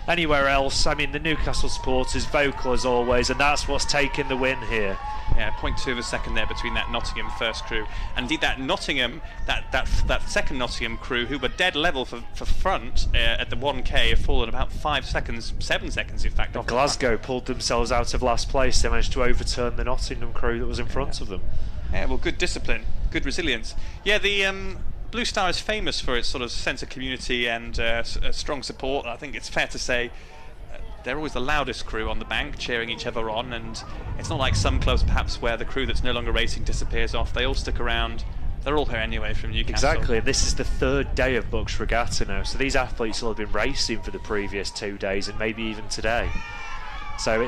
anywhere else. I mean, the Newcastle supporters vocal as always, and that's what's taken the win here. Yeah, 0.2 of a second there between that Nottingham first crew and indeed that Nottingham, that second Nottingham crew, who were dead level for front at the 1K, have fallen about 5 seconds, 7 seconds in fact. And Glasgow pulled themselves out of last place. They managed to overturn the Nottingham crew that was in front of them. Yeah, well, good discipline, good resilience. Yeah, the Blue Star is famous for its sort of sense of community and strong support. I think it's fair to say they're always the loudest crew on the bank, cheering each other on, and it's not like some clubs perhaps where the crew that's no longer racing disappears off. They all stick around. They're all here anyway from Newcastle. Exactly, and this is the third day of BUCS Regatta now, so these athletes will have been racing for the previous 2 days and maybe even today. So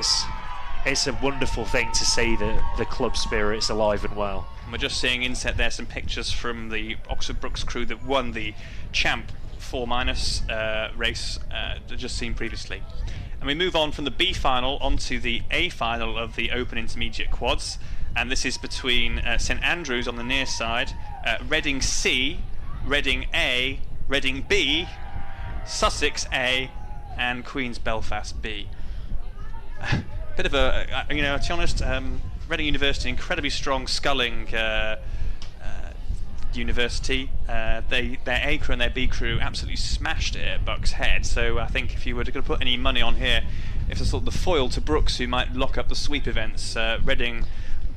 it's a wonderful thing to see that the club spirit's alive and well. And we're just seeing inset there some pictures from the Oxford Brookes crew that won the Champ 4- race just seen previously. And we move on from the B final onto the A final of the Open Intermediate Quads. And this is between St Andrews on the near side, Reading C, Reading A, Reading B, Sussex A, and Queen's Belfast B. Bit of a, to be honest, Reading University, incredibly strong sculling university. Their A crew and their B crew absolutely smashed it at Bucks Head. So I think if you were to put any money on here, if it's sort of the foil to Brooks, who might lock up the sweep events, Reading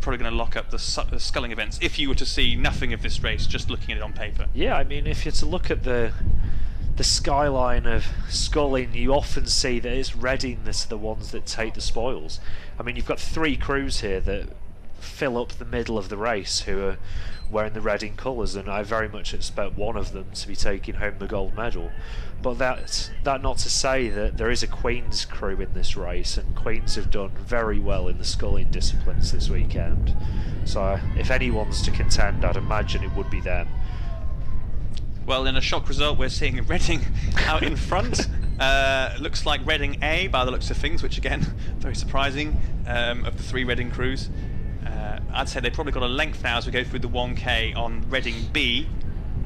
probably going to lock up the sculling events if you were to see nothing of this race, just looking at it on paper. Yeah, I mean, if you're to look at the skyline of sculling, you often see that it's Reading that's the ones that take the spoils. I mean, you've got 3 crews here that fill up the middle of the race who are wearing the Reading colours, and I very much expect one of them to be taking home the gold medal. But that's not to say that there is a Queen's crew in this race, and Queen's have done very well in the sculling disciplines this weekend. So if anyone's to contend, I'd imagine it would be them. Well, in a shock result, we're seeing Reading out in front. Looks like Reading A, by the looks of things, which again, very surprising, of the 3 Reading crews. I'd say they've probably got a length now as we go through the 1K on Reading B,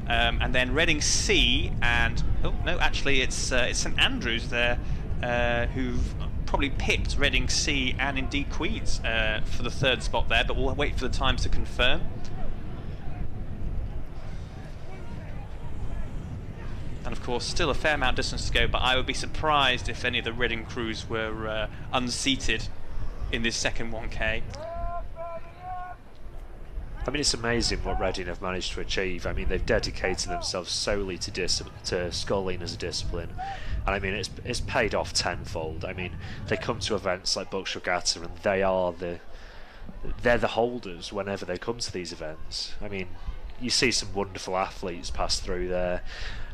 and then Reading C, and oh no, actually it's St Andrews there, who've probably picked Reading C and indeed Queen's for the 3rd spot there, but we'll wait for the times to confirm. And of course, still a fair amount of distance to go, but I would be surprised if any of the Reading crews were unseated in this second 1K. I mean, it's amazing what Reading have managed to achieve. I mean, they've dedicated themselves solely to sculling as a discipline, and I mean, it's paid off tenfold. I mean, they come to events like BUCS Regatta, and they're the holders whenever they come to these events. I mean, you see some wonderful athletes pass through there.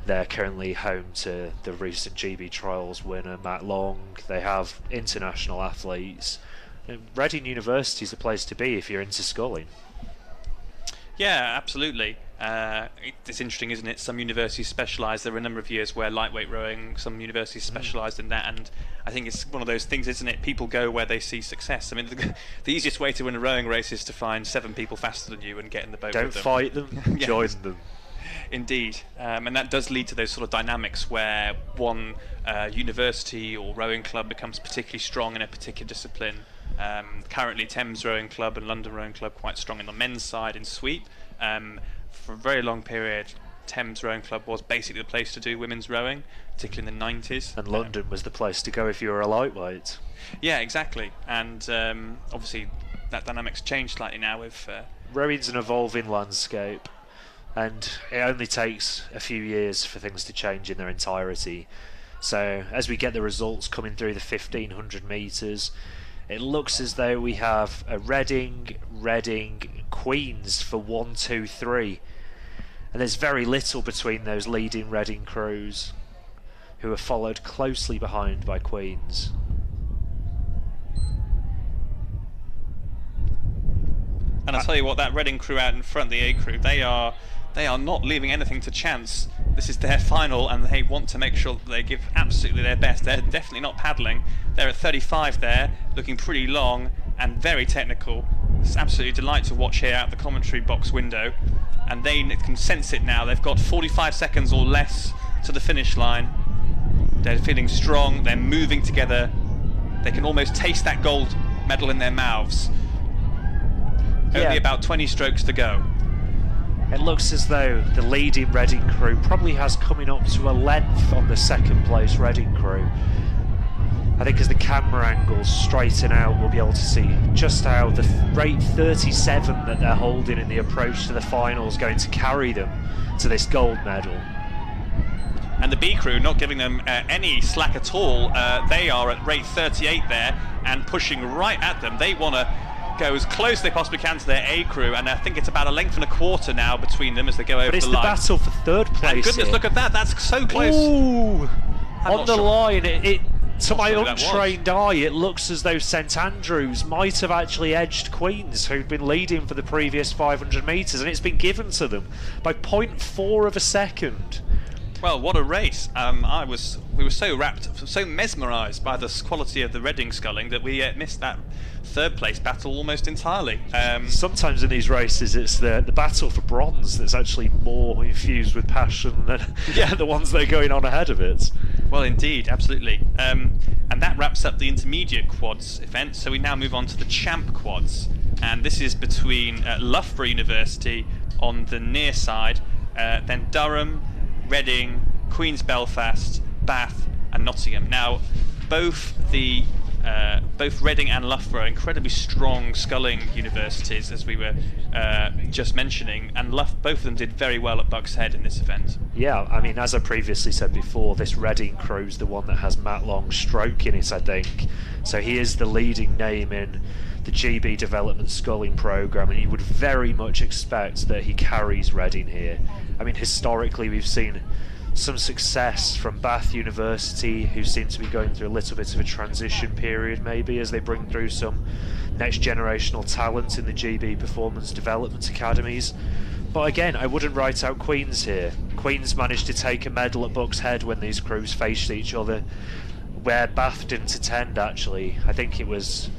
They're currently home to the recent GB Trials winner, Matt Long. They have international athletes. Reading University is the place to be if you're into sculling. Yeah, absolutely. It's interesting, isn't it? Some universities specialise. There were a number of years where lightweight rowing, some universities specialised in that, and I think it's one of those things, isn't it? People go where they see success. I mean, the easiest way to win a rowing race is to find 7 people faster than you and get in the boat with them. Don't fight them, join them. Indeed, and that does lead to those sort of dynamics where one university or rowing club becomes particularly strong in a particular discipline. Currently Thames Rowing Club and London Rowing Club quite strong in the men's side in sweep. For a very long period, Thames Rowing Club was basically the place to do women's rowing, particularly in the 90s. And London was the place to go if you were a lightweight. Yeah, exactly. And obviously that dynamic's changed slightly now with... Rowing's an evolving landscape, and it only takes a few years for things to change in their entirety. So as we get the results coming through the 1500 metres, it looks as though we have a Reading, Queen's for 1, 2, 3. And there's very little between those leading Reading crews, who are followed closely behind by Queen's. And I'll tell you what, that Reading crew out in front, the A crew, they are not leaving anything to chance. This is their final, and they want to make sure that they give absolutely their best. They're definitely not paddling. They're at 35 there, looking pretty long and very technical. It's absolutely a delight to watch here out the commentary box window. And they can sense it now. They've got 45 seconds or less to the finish line. They're feeling strong, they're moving together. They can almost taste that gold medal in their mouths. Only about 20 strokes to go. It looks as though the leading Reading crew probably has coming up to a length on the second place Reading crew. I think as the camera angles straighten out, we'll be able to see just how the rate 37 that they're holding in the approach to the final is going to carry them to this gold medal. and the B crew not giving them any slack at all. They are at rate 38 there and pushing right at them. They want to go as close as they possibly can to their A crew, and I think it's about a length and a quarter now between them as they go over the line. But it's the battle for third place. And goodness, here. look at that! That's so close. Ooh, on the line, it to my sure untrained eye, it looks as though St Andrews might have actually edged Queen's, who'd been leading for the previous 500 metres, and it's been given to them by 0.4 of a second. Well, what a race! We were so so mesmerised by the quality of the Reading sculling that we missed that third place battle almost entirely. Sometimes in these races, it's the battle for bronze that's actually more infused with passion than the ones that are going on ahead of it. Well, indeed, absolutely. And that wraps up the intermediate quads event. So we now move on to the champ quads, and this is between Loughborough University on the near side, then Durham, Reading, Queen's Belfast, Bath and Nottingham. Now both Reading and Loughborough are incredibly strong sculling universities, as we were just mentioning, and both of them did very well at Bucks Head in this event. Yeah, I mean, as I previously said before, this Reading crew's the one that has Matt Long's stroke in it, I think. So he is the leading name in the GB development sculling programme, and you would very much expect that he carries Reading here. I mean, historically we've seen some success from Bath University, who seem to be going through a little bit of a transition period maybe as they bring through some next generational talent in the GB performance development academies. But again, I wouldn't write out Queen's here. Queen's managed to take a medal at Bucks Head when these crews faced each other, where Bath didn't attend actually. I think it was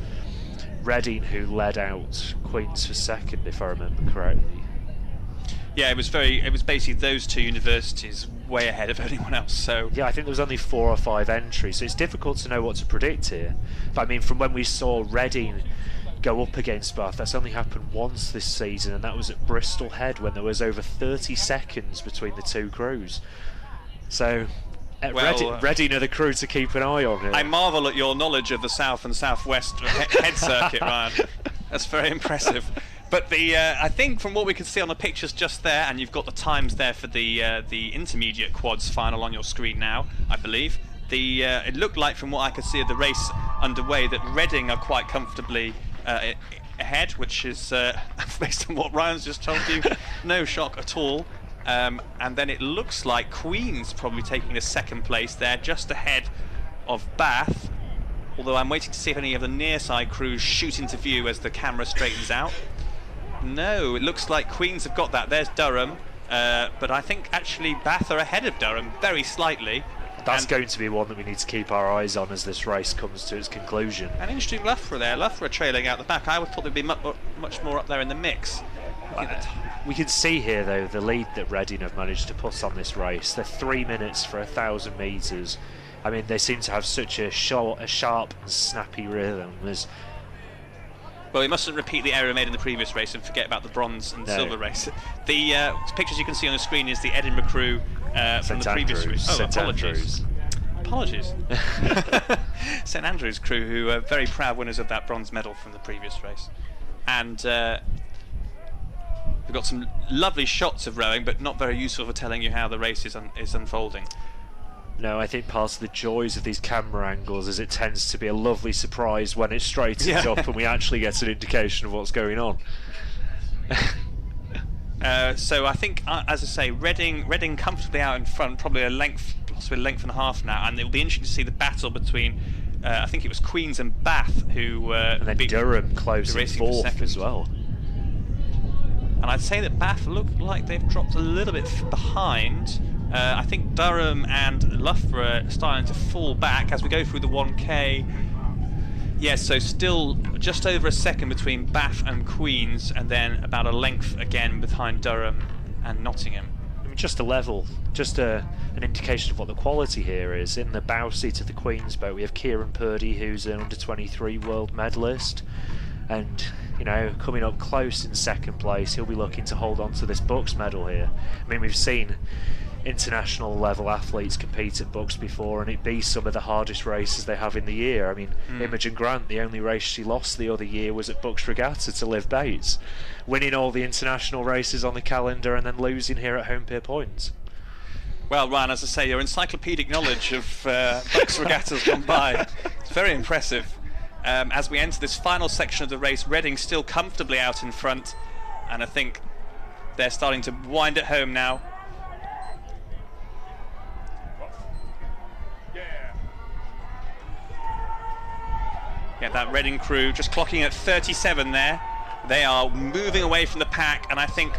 Reading who led out Queen's for second, if I remember correctly. Yeah, it was basically those two universities way ahead of anyone else. So yeah, I think there was only 4 or 5 entries, so it's difficult to know what to predict here. But I mean, from when we saw Reading go up against Bath, that's only happened once this season, and that was at Bristol Head when there was over 30 seconds between the two crews. So Reading are the crew to keep an eye on here. I marvel at your knowledge of the South and South West head circuit, Ryan. That's very impressive. But I think from what we can see on the pictures just there, and you've got the times there for the intermediate quads final on your screen now, I believe. It looked like, from what I could see of the race underway, that Reading are quite comfortably ahead, which is, based on what Ryan's just told you, no shock at all. And then it looks like Queen's probably taking the second place there, just ahead of Bath. Although I'm waiting to see if any of the near side crews shoot into view as the camera straightens out. No, it looks like Queen's have got that. There's Durham, but I think actually Bath are ahead of Durham very slightly. That's going to be one that we need to keep our eyes on as this race comes to its conclusion. And interesting Loughborough there. Loughborough trailing out the back. I would thought they'd be much more up there in the mix. We can see here though the lead that Reading have managed to put on this race. They're 3 minutes for 1,000 metres. I mean, they seem to have such a sharp and snappy rhythm. Well, we mustn't repeat the error made in the previous race and forget about the bronze and silver race. The pictures you can see on the screen is the Edinburgh crew from the previous race. Oh, apologies. Apologies. St Andrews crew, who are very proud winners of that bronze medal from the previous race. And we've got some lovely shots of rowing, but not very useful for telling you how the race is unfolding. No, I think part of the joys of these camera angles is it tends to be a lovely surprise when it straightens up and we actually get an indication of what's going on. So I think, as I say, Reading comfortably out in front, probably possibly a length and a half now, and it will be interesting to see the battle between, I think it was Queen's and Bath, who and then Durham close in fourth as well. And I'd say that Bath look like they've dropped a little bit behind. I think Durham and Loughborough are starting to fall back as we go through the 1K. Yes, so still just over a second between Bath and Queen's, and then about a length again behind Durham and Nottingham. I mean, just a level, just an indication of what the quality here is. In the bow seat of the Queen's boat, we have Kieran Purdy, who's an under-23 world medalist, and you know, coming up close in second place, he'll be looking to hold on to this BUCS medal here. I mean, we've seen international level athletes compete at BUCS before, and it be some of the hardest races they have in the year. I mean, Imogen Grant, the only race she lost the other year was at BUCS Regatta to Liv Bates, winning all the international races on the calendar and then losing here at Home Pier Point. Well, Ryan, as I say, your encyclopedic knowledge of BUCS Regattas gone by. It's very impressive. As we enter this final section of the race, Reading still comfortably out in front, and I think they're starting to wind it home now. Yeah, that Reading crew just clocking at 37 there. They are moving away from the pack, and I think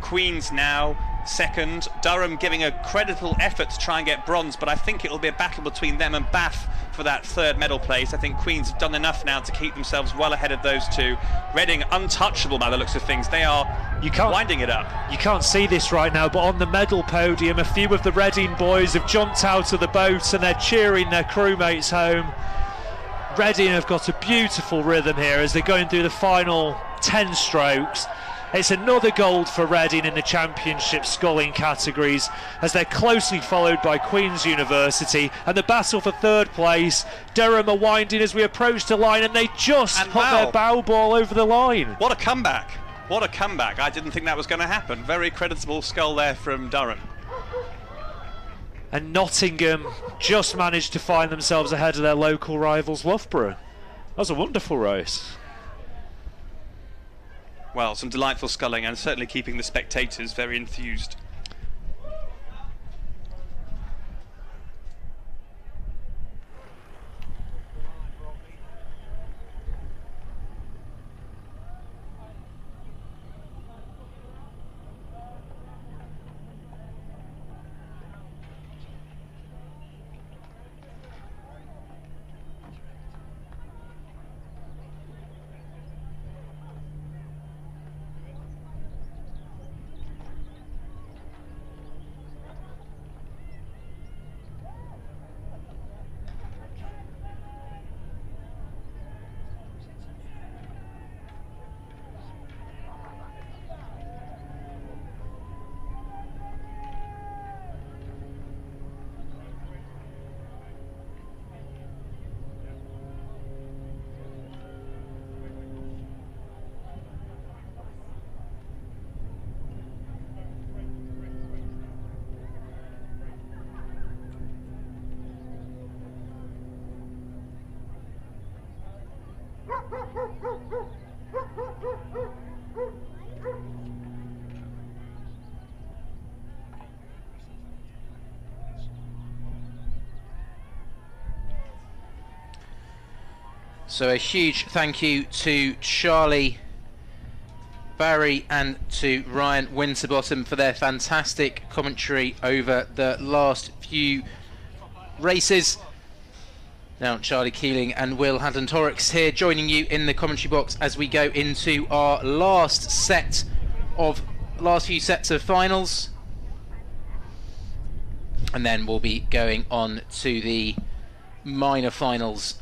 Queen's now second. Durham giving a creditable effort to try and get bronze, but I think it'll be a battle between them and Bath for that third medal place. I think Queen's have done enough now to keep themselves well ahead of those two. Reading untouchable by the looks of things. They are winding it up. You can't see this right now, but on the medal podium, a few of the Reading boys have jumped out of the boat and they're cheering their crewmates home. Reading have got a beautiful rhythm here as they're going through the final 10 strokes. It's another gold for Reading in the championship sculling categories as they're closely followed by Queen's University, and the battle for third place. Durham are winding as we approach the line, and they just put their bow ball over the line. What a comeback. What a comeback. I didn't think that was going to happen. Very creditable scull there from Durham. And Nottingham just managed to find themselves ahead of their local rivals Loughborough. That was a wonderful race. Well, some delightful sculling and certainly keeping the spectators very enthused. So a huge thank you to Charlie, Barry and to Ryan Winterbottom for their fantastic commentary over the last few races. Now Charlie Keeling and Will Haddon-Torrix here joining you in the commentary box as we go into our last few sets of finals, and then we'll be going on to the minor finals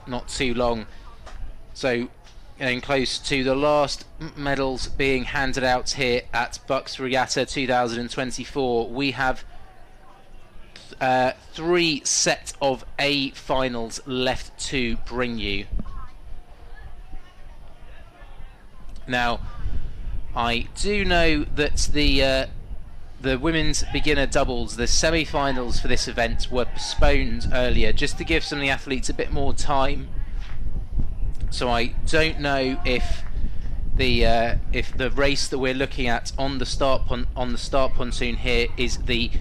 not too long. So getting close to the last medals being handed out here at BUCS Regatta 2024. We have 3 sets of A finals left to bring you. Now, I do know that the women's beginner doubles, the semi-finals for this event, were postponed earlier just to give some of the athletes a bit more time. So I don't know if the race that we're looking at on the start pontoon here is the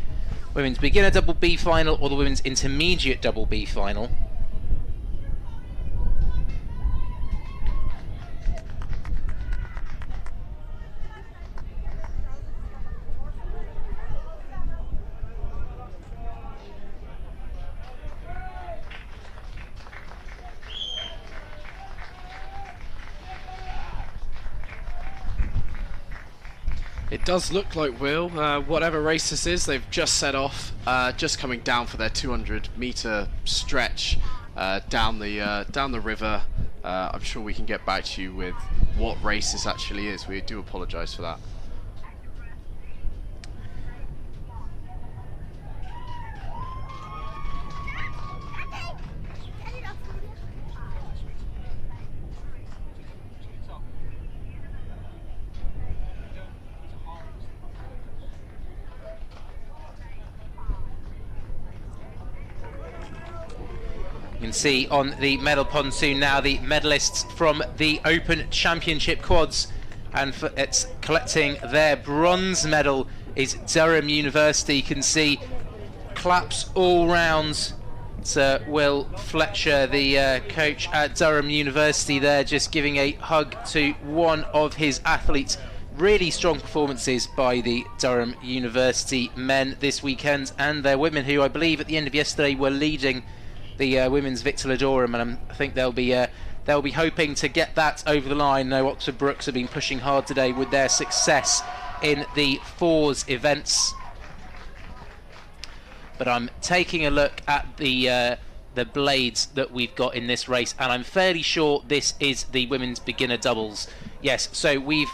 women's beginner double B final or the women's intermediate double B final. It does look like, Will, whatever race this is, they've just set off, just coming down for their 200-metre stretch down the river. I'm sure we can get back to you with what race this actually is. We do apologise for that. can see on the medal pontoon now the medalists from the Open Championship quads, and it's collecting their bronze medal is Durham University. You can see claps all round. It's Will Fletcher, the coach at Durham University there, just giving a hug to one of his athletes. Really strong performances by the Durham University men this weekend, and their women, who I believe at the end of yesterday were leading the women's Victor Ludorum, and I think they'll be hoping to get that over the line. No, Oxford Brooks have been pushing hard today with their success in the fours events. But I'm taking a look at the blades that we've got in this race, and I'm fairly sure this is the women's beginner doubles. Yes, so we've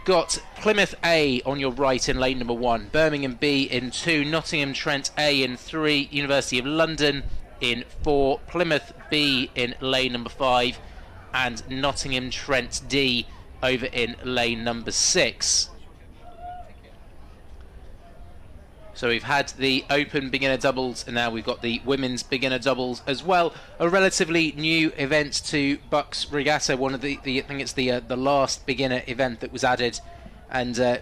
got Plymouth A on your right in lane number 1, Birmingham B in 2, Nottingham Trent A in 3, University of London in 4, Plymouth B in lane number 5, and Nottingham Trent D over in lane number 6. So we've had the Open beginner doubles, and now we've got the women's beginner doubles as well. A relatively new event to BUCS Regatta, one of the I think it's the last beginner event that was added, and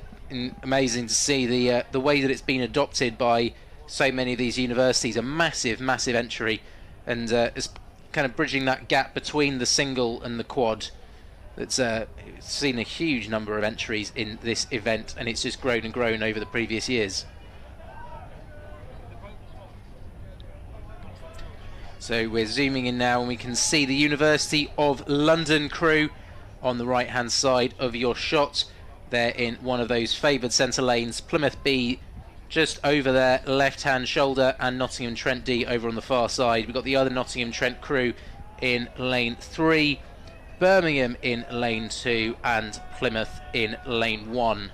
amazing to see the way that it's been adopted by so many of these universities. A massive entry, and it's kind of bridging that gap between the single and the quad. That's seen a huge number of entries in this event, and it's just grown and grown over the previous years. So we're zooming in now, and we can see the University of London crew on the right hand side of your shot. They're in one of those favoured centre lanes. Plymouth B just over their left hand shoulder, and Nottingham Trent D over on the far side. We've got the other Nottingham Trent crew in lane 3, Birmingham in lane 2, and Plymouth in lane 1.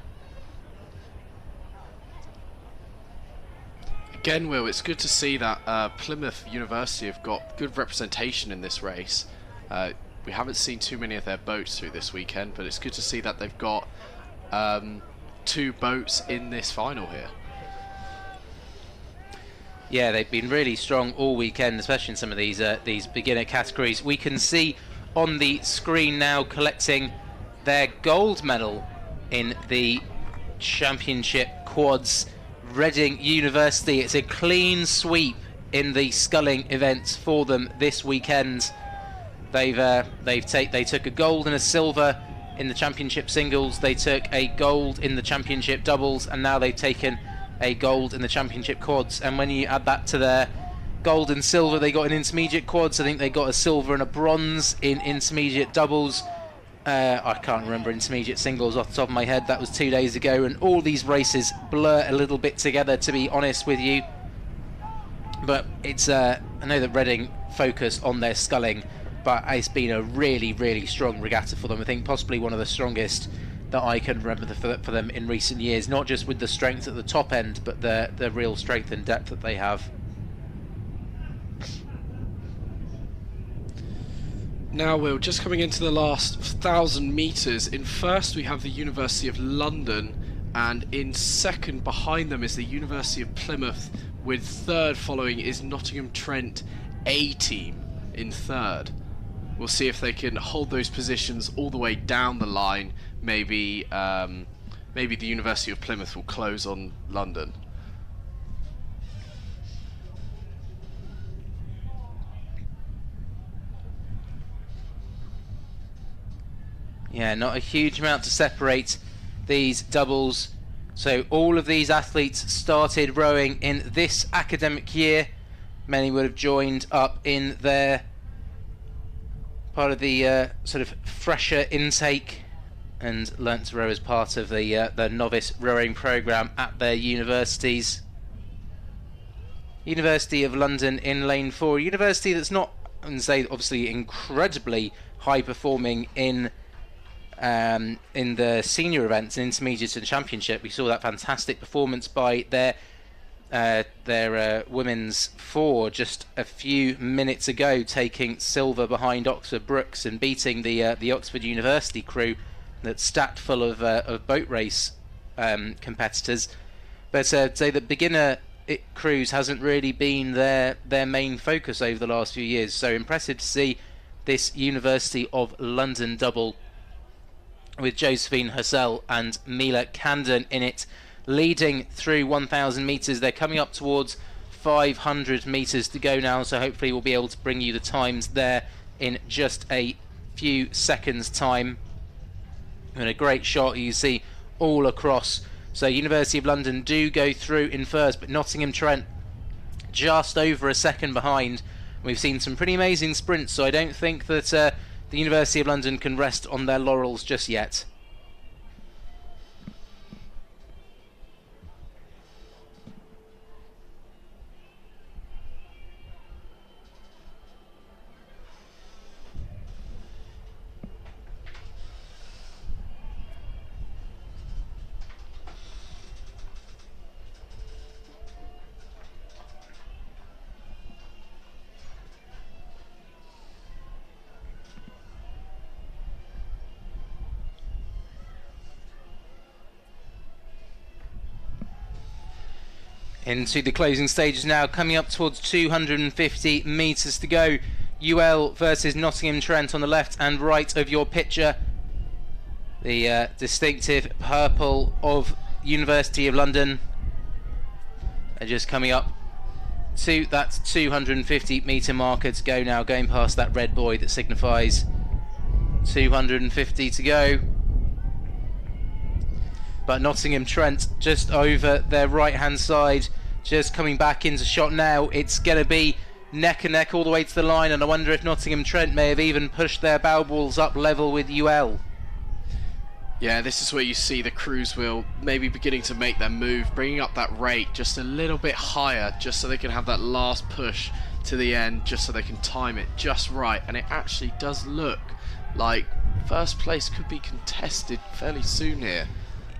Again, Will, it's good to see that Plymouth University have got good representation in this race. We haven't seen too many of their boats through this weekend, but it's good to see that they've got 2 boats in this final here. Yeah, they've been really strong all weekend, especially in some of these beginner categories. We can see on the screen now collecting their gold medal in the championship quads. Reading University, it's a clean sweep in the sculling events for them this weekend. They took a gold and a silver in the championship singles. They took a gold in the championship doubles, and now they've taken a gold in the championship quads. And when you add that to their gold and silver, they got an intermediate quads. I think they got a silver and a bronze in intermediate doubles. I can't remember intermediate singles off the top of my head. That was 2 days ago, and all these races blur a little bit together, to be honest with you. But it's I know that Reading focus on their sculling, but it's been a really strong regatta for them. I think possibly one of the strongest that I can remember for them in recent years, not just with the strength at the top end, but the real strength and depth that they have. Now, Will, just coming into the last 1,000 metres, in first we have the University of London, and in second behind them is the University of Plymouth, with third following is Nottingham Trent A team in third. We'll see if they can hold those positions all the way down the line. Maybe the University of Plymouth will close on London. Yeah, not a huge amount to separate these doubles. So all of these athletes started rowing in this academic year. Many would have joined up in their part of the sort of fresher intake and learnt to row as part of the novice rowing programme at their universities. University of London in lane 4. University that's not, I would say, obviously incredibly high performing in the senior events, intermediate and championship. We saw that fantastic performance by their women's 4 just a few minutes ago, taking silver behind Oxford Brooks and beating the Oxford University crew that's stacked full of boat race competitors. But say the beginner crews hasn't really been their main focus over the last few years. So impressive to see this University of London double with Josephine Hussell and Mila Camden in it, leading through 1,000 metres. They're coming up towards 500 metres to go now, so hopefully we'll be able to bring you the times there in just a few seconds time. And a great shot you see all across. So University of London do go through in first, but Nottingham Trent just over a second behind. We've seen some pretty amazing sprints, so I don't think that the University of London can rest on their laurels just yet. Into the closing stages now, coming up towards 250 metres to go. UL versus Nottingham Trent on the left and right of your picture. The distinctive purple of University of London. And just coming up to that 250 metre marker to go now, going past that red buoy that signifies 250 to go. But Nottingham Trent just over their right hand side, just coming back into shot now. It's going to be neck and neck all the way to the line, and I wonder if Nottingham Trent may have even pushed their bow balls up level with UL. Yeah, this is where you see the crews will maybe beginning to make their move, bringing up that rate just a little bit higher, just so they can have that last push to the end, just so they can time it just right. And it actually does look like first place could be contested fairly soon here.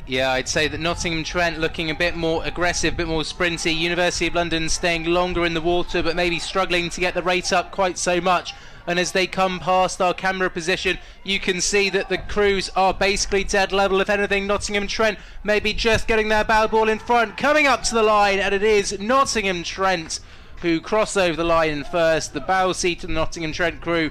Yeah, I'd say that Nottingham Trent looking a bit more aggressive, a bit more sprinty. University of London staying longer in the water, but maybe struggling to get the rate up quite so much. And as they come past our camera position, you can see that the crews are basically dead level. If anything, Nottingham Trent maybe just getting their bow ball in front, coming up to the line, and it is Nottingham Trent who cross over the line in first. The bow seat of the Nottingham Trent crew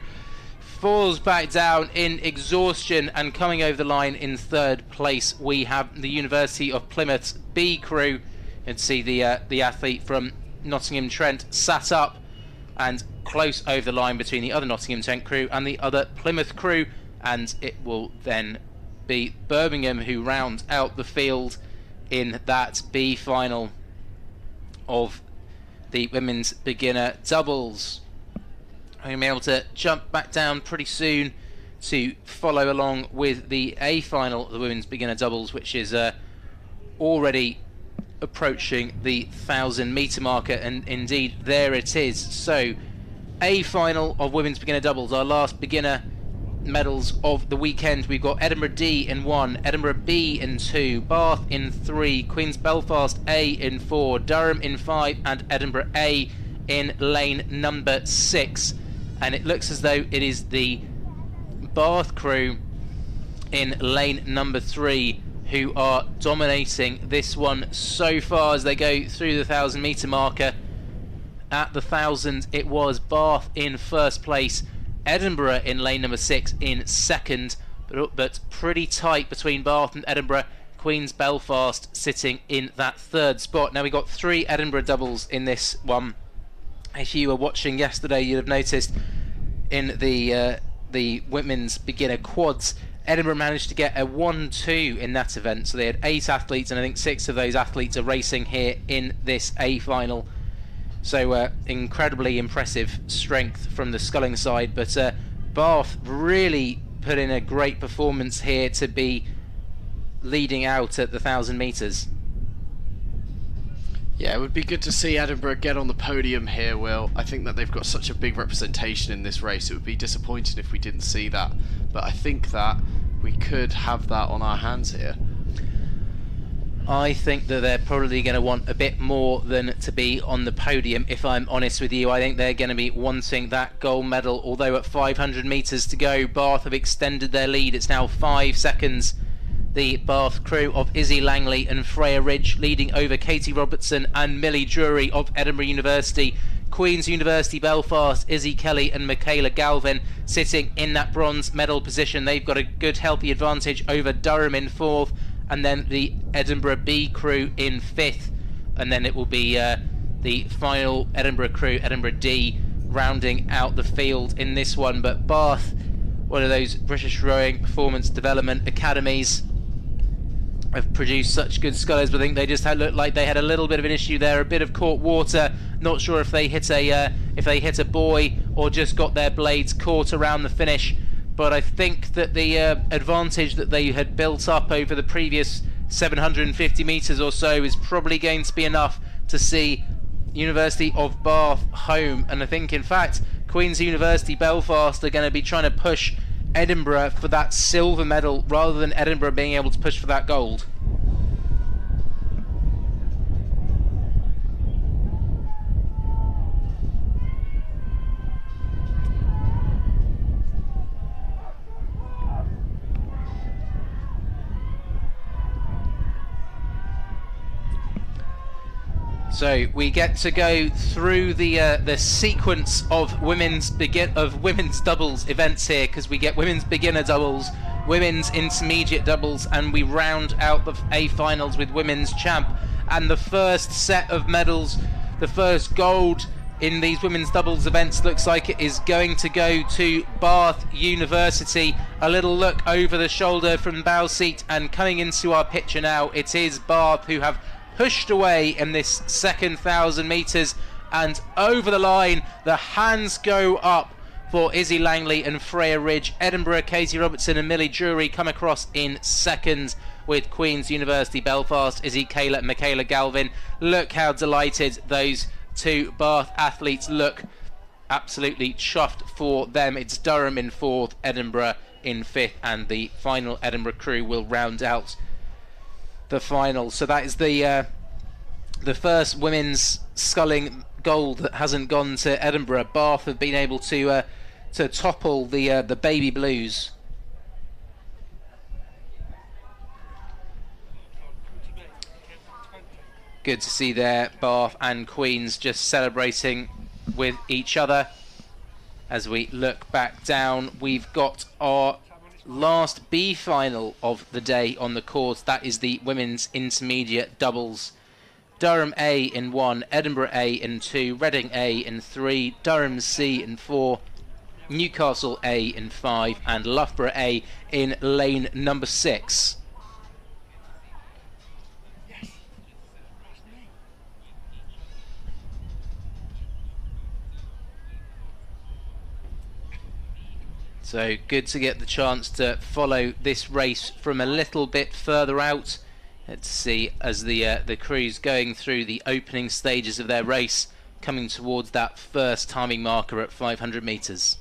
falls back down in exhaustion, and coming over the line in third place we have the University of Plymouth's B crew. And see the athlete from Nottingham Trent sat up and close over the line between the other Nottingham Trent crew and the other Plymouth crew, and it will then be Birmingham who round out the field in that B final of the women's beginner doubles. I'm going to be able to jump back down pretty soon to follow along with the A final of the women's beginner doubles, which is already approaching the 1,000 metre marker, and indeed there it is. So A final of women's beginner doubles, our last beginner medals of the weekend. We've got Edinburgh D in 1, Edinburgh B in 2, Bath in 3, Queen's Belfast A in 4, Durham in 5, and Edinburgh A in lane number 6. And it looks as though it is the Bath crew in lane number 3 who are dominating this one so far as they go through the 1,000 metre marker. At the 1,000 it was Bath in first place, Edinburgh in lane number 6 in second, but pretty tight between Bath and Edinburgh. Queen's Belfast sitting in that third spot. Now we got 3 Edinburgh doubles in this one. If you were watching yesterday, you'd have noticed in the women's beginner quads, Edinburgh managed to get a 1-2 in that event. So they had 8 athletes, and I think 6 of those athletes are racing here in this A final. So incredibly impressive strength from the sculling side, but Bath really put in a great performance here to be leading out at the 1,000 metres. Yeah, it would be good to see Edinburgh get on the podium here, Will. I think that they've got such a big representation in this race. It would be disappointing if we didn't see that. But I think that we could have that on our hands here. I think that they're probably going to want a bit more than to be on the podium, if I'm honest with you. I think they're going to be wanting that gold medal, although at 500 metres to go, Bath have extended their lead. It's now 5 seconds the Bath crew of Izzy Langley and Freya Ridge, leading over Katie Robertson and Millie Drury of Edinburgh University. Queen's University Belfast, Izzy Kelly and Michaela Galvin sitting in that bronze medal position. They've got a good healthy advantage over Durham in 4th, and then the Edinburgh B crew in 5th, and then it will be the final Edinburgh crew, Edinburgh D, rounding out the field in this one. But Bath, one of those British Rowing Performance Development Academies, have produced such good scullers, but I think they just looked like they had a little bit of an issue there, a bit of caught water. Not sure if they hit a buoy or just got their blades caught around the finish. But I think that the advantage that they had built up over the previous 750 metres or so is probably going to be enough to see University of Bath home. And I think, in fact, Queen's University Belfast are going to be trying to push Edinburgh for that silver medal rather than Edinburgh being able to push for that gold. So we get to go through the sequence of women's doubles events here, because we get women's beginner doubles, women's intermediate doubles, and we round out the A finals with women's champ. And the first set of medals, the first gold in these women's doubles events, looks like it is going to go to Bath University. A little look over the shoulder from the bow seat, and coming into our picture now, it is Bath who have pushed away in this second 1,000 metres, and over the line the hands go up for Izzy Langley and Freya Ridge. Edinburgh, Katie Robertson and Millie Drury come across in second, with Queen's University Belfast, Izzy Kayla and Michaela Galvin. Look how delighted those two Bath athletes look. Absolutely chuffed for them. It's Durham in 4th, Edinburgh in 5th, and the final Edinburgh crew will round out the final. So that is the first women's sculling gold that hasn't gone to Edinburgh. Bath have been able to topple the Baby Blues. Good to see there Bath and Queen's just celebrating with each other. As we look back down, we've got our last B final of the day on the course. That is the women's intermediate doubles. Durham A in 1, Edinburgh A in 2, Reading A in 3, Durham C in 4, Newcastle A in 5, and Loughborough A in lane number 6. So good to get the chance to follow this race from a little bit further out. Let's see as the crew's going through the opening stages of their race, coming towards that first timing marker at 500 metres.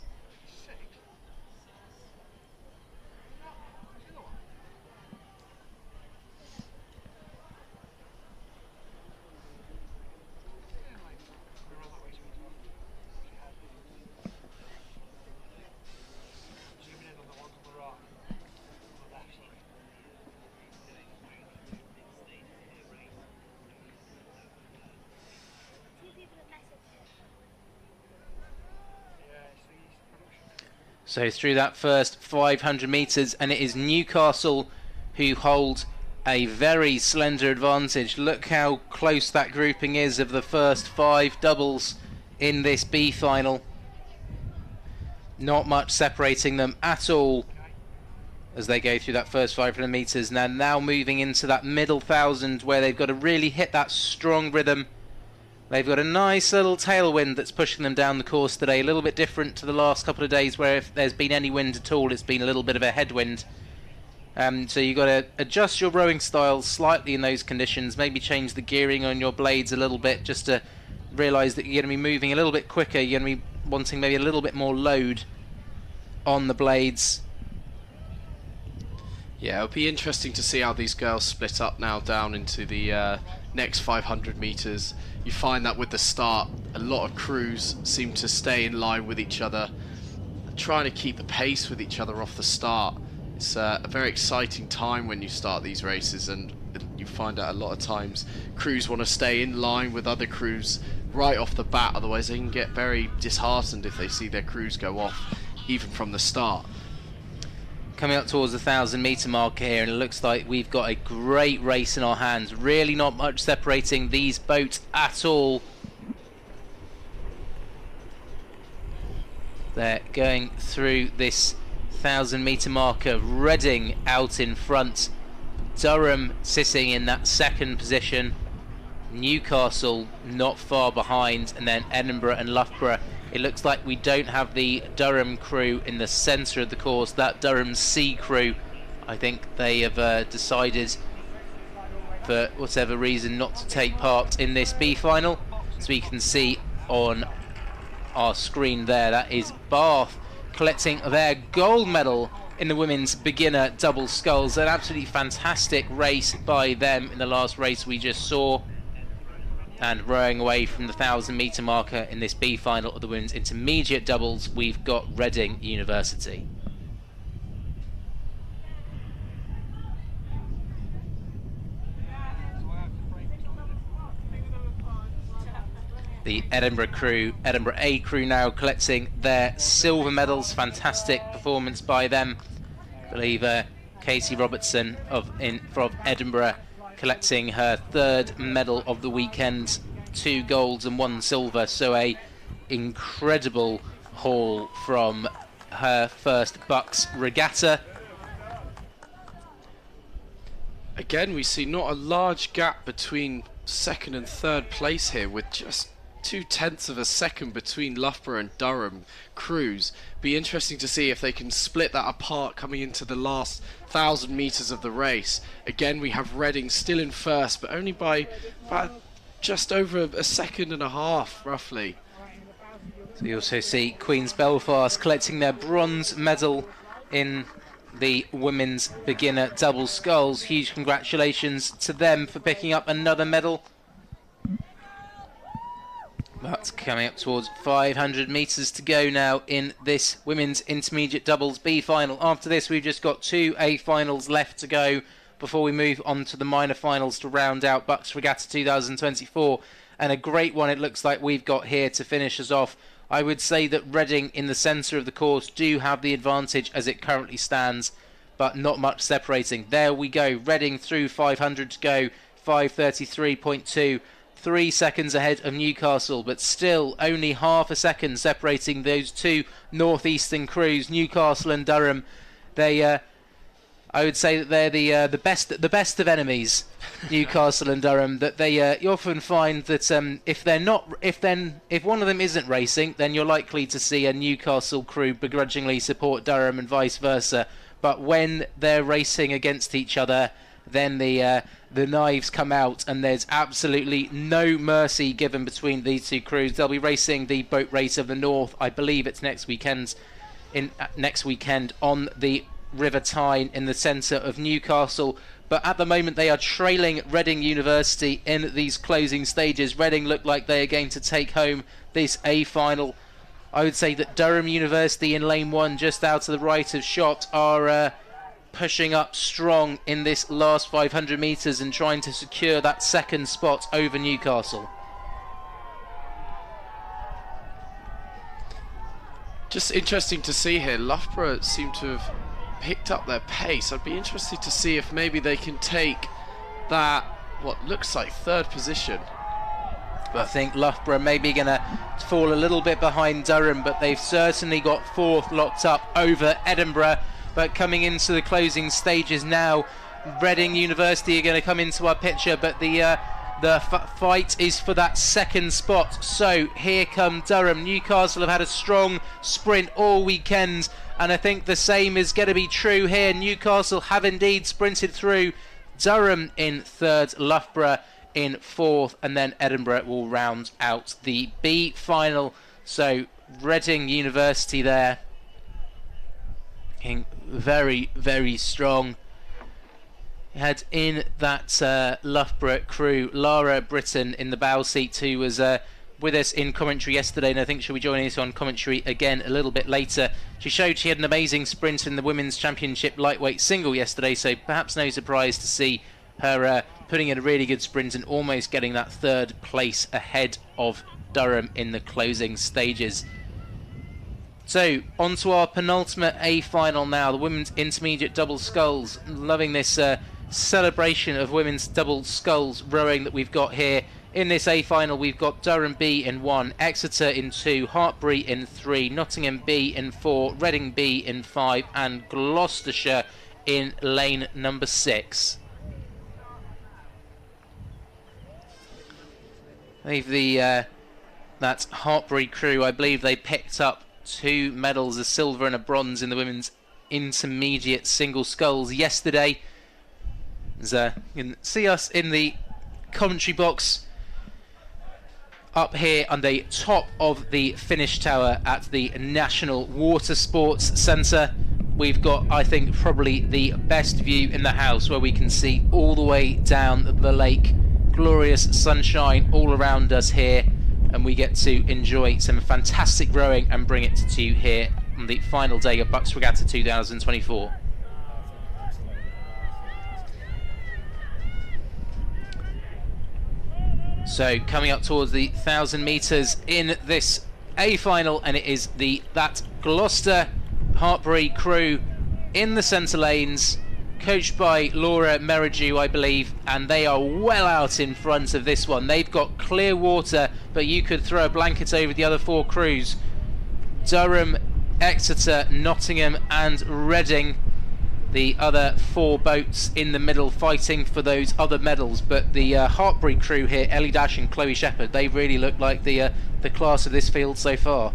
So through that first 500 metres, and it is Newcastle who hold a very slender advantage. Look how close that grouping is of the first 5 doubles in this B final. Not much separating them at all as they go through that first 500 metres. Now moving into that middle 1,000 where they've got to really hit that strong rhythm. They've got a nice little tailwind that's pushing them down the course today, a little bit different to the last couple of days where if there's been any wind at all, it's been a little bit of a headwind. So you've got to adjust your rowing style slightly in those conditions, maybe change the gearing on your blades a little bit just to realise that you're going to be moving a little bit quicker, you're going to be wanting maybe a little bit more load on the blades. Yeah, it'll be interesting to see how these girls split up now down into the next 500 metres. You find that with the start, a lot of crews seem to stay in line with each other, trying to keep the pace with each other off the start. It's a very exciting time when you start these races, and you find out a lot of times crews want to stay in line with other crews right off the bat, otherwise they can get very disheartened if they see their crews go off even from the start. Coming up towards the 1,000-metre mark here, and it looks like we've got a great race in our hands. Really not much separating these boats at all. They're going through this 1,000-metre marker. Reading out in front. Durham sitting in that second position. Newcastle not far behind, and then Edinburgh and Loughborough. It looks like we don't have the Durham crew in the centre of the course. That Durham C crew, I think they have decided for whatever reason not to take part in this B final. So we can see on our screen there, that is Bath collecting their gold medal in the women's beginner double sculls. An absolutely fantastic race by them in the last race we just saw. And rowing away from the 1,000-metre marker in this B final of the women's intermediate doubles, we've got Reading University. The Edinburgh A crew now collecting their silver medals. Fantastic performance by them. I believe Katie Robertson from Edinburgh collecting her third medal of the weekend, 2 golds and 1 silver, so a incredible haul from her first BUCS Regatta. Again, we see not a large gap between second and third place here, with just 0.2 of a second between Loughborough and Durham crews. Be interesting to see if they can split that apart coming into the last 1,000 metres of the race. Again, we have Reading still in first, but only by about just over a second and a half, roughly. So you also see Queen's Belfast collecting their bronze medal in the women's beginner double sculls. Huge congratulations to them for picking up another medal. But coming up towards 500 metres to go now in this women's intermediate doubles B final. After this, we've just got 2 A finals left to go before we move on to the minor finals to round out BUCS Regatta 2024. And a great one it looks like we've got here to finish us off. I would say that Reading in the centre of the course do have the advantage as it currently stands, but not much separating. There we go, Reading through 500 to go, 5:33.2. 3 seconds ahead of Newcastle, but still only half a second separating those two northeastern crews, Newcastle and Durham. They, I would say that they're the best of enemies, Newcastle and Durham. That they you often find that if one of them isn't racing, then you're likely to see a Newcastle crew begrudgingly support Durham and vice versa. But when they're racing against each other, then the knives come out, and there's absolutely no mercy given between these two crews. They'll be racing the boat race of the North. I believe it's next weekend on the River Tyne in the centre of Newcastle. But at the moment they are trailing Reading University in these closing stages. Reading look like they are going to take home this A final. I would say that Durham University in lane 1, just out to the right of shot, are pushing up strong in this last 500 metres and trying to secure that second spot over Newcastle. Just interesting to see here, Loughborough seem to have picked up their pace. I'd be interested to see if maybe they can take that, what looks like third position. But I think Loughborough may be going to fall a little bit behind Durham, but they've certainly got fourth locked up over Edinburgh. But coming into the closing stages now, Reading University are going to come into our picture, but the fight is for that second spot. So here come Durham. Newcastle have had a strong sprint all weekend, and I think the same is going to be true here. Newcastle have indeed sprinted through. Durham in third, Loughborough in fourth, and then Edinburgh will round out the B final. So Reading University there, very, very strong. Had in that Loughborough crew Lara Britton in the bow seat, who was with us in commentary yesterday, and I think she'll be joining us on commentary again a little bit later. She showed she had an amazing sprint in the Women's Championship lightweight single yesterday, so perhaps no surprise to see her putting in a really good sprint and almost getting that third place ahead of Durham in the closing stages. So, on to our penultimate A final now, the women's intermediate double sculls. Loving this celebration of women's double sculls rowing that we've got here. In this A final, we've got Durham B in 1, Exeter in 2, Hartpury in 3, Nottingham B in 4, Reading B in 5, and Gloucestershire in lane number 6. That Hartpury crew, I believe they picked up 2 medals, a silver and a bronze, in the women's intermediate single sculls yesterday. You can see us in the commentary box up here on the top of the finish tower at the National Water Sports Centre. We've got, I think, probably the best view in the house, where we can see all the way down the lake. Glorious sunshine all around us here, and we get to enjoy some fantastic rowing and bring it to you here on the final day of BUCS Regatta 2024. So coming up towards the 1,000 metres in this A final, and it is that Gloucester Hartpury crew in the centre lanes, coached by Laura Merridew, I believe, and they are well out in front of this one. They've got clear water, but you could throw a blanket over the other 4 crews. Durham, Exeter, Nottingham and Reading, the other 4 boats in the middle fighting for those other medals. But the Hartpury crew here, Ellie Dash and Chloe Shepherd, they really look like the class of this field so far.